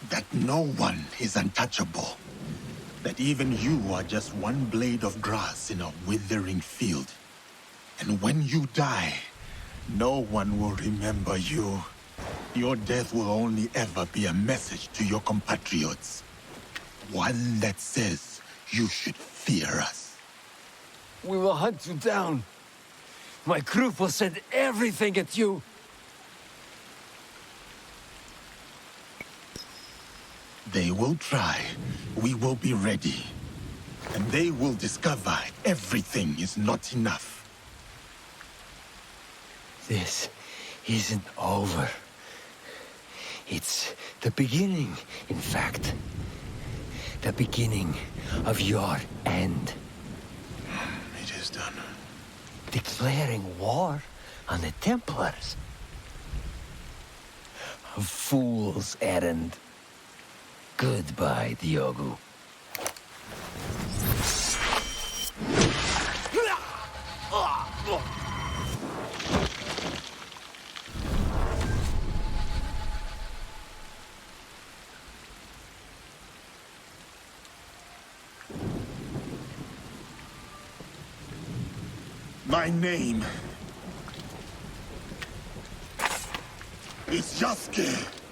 That no one is untouchable. That even you are just one blade of grass in a withering field. And when you die, no one will remember you. Your death will only ever be a message to your compatriots. One that says you should fear us. We will hunt you down. My group will send everything at you. They will try. We will be ready. And they will discover everything is not enough. This isn't over. It's the beginning, in fact. The beginning of your end. It is done. Declaring war on the Templars. A fool's errand. Goodbye, Diogo. My name is Yasuke.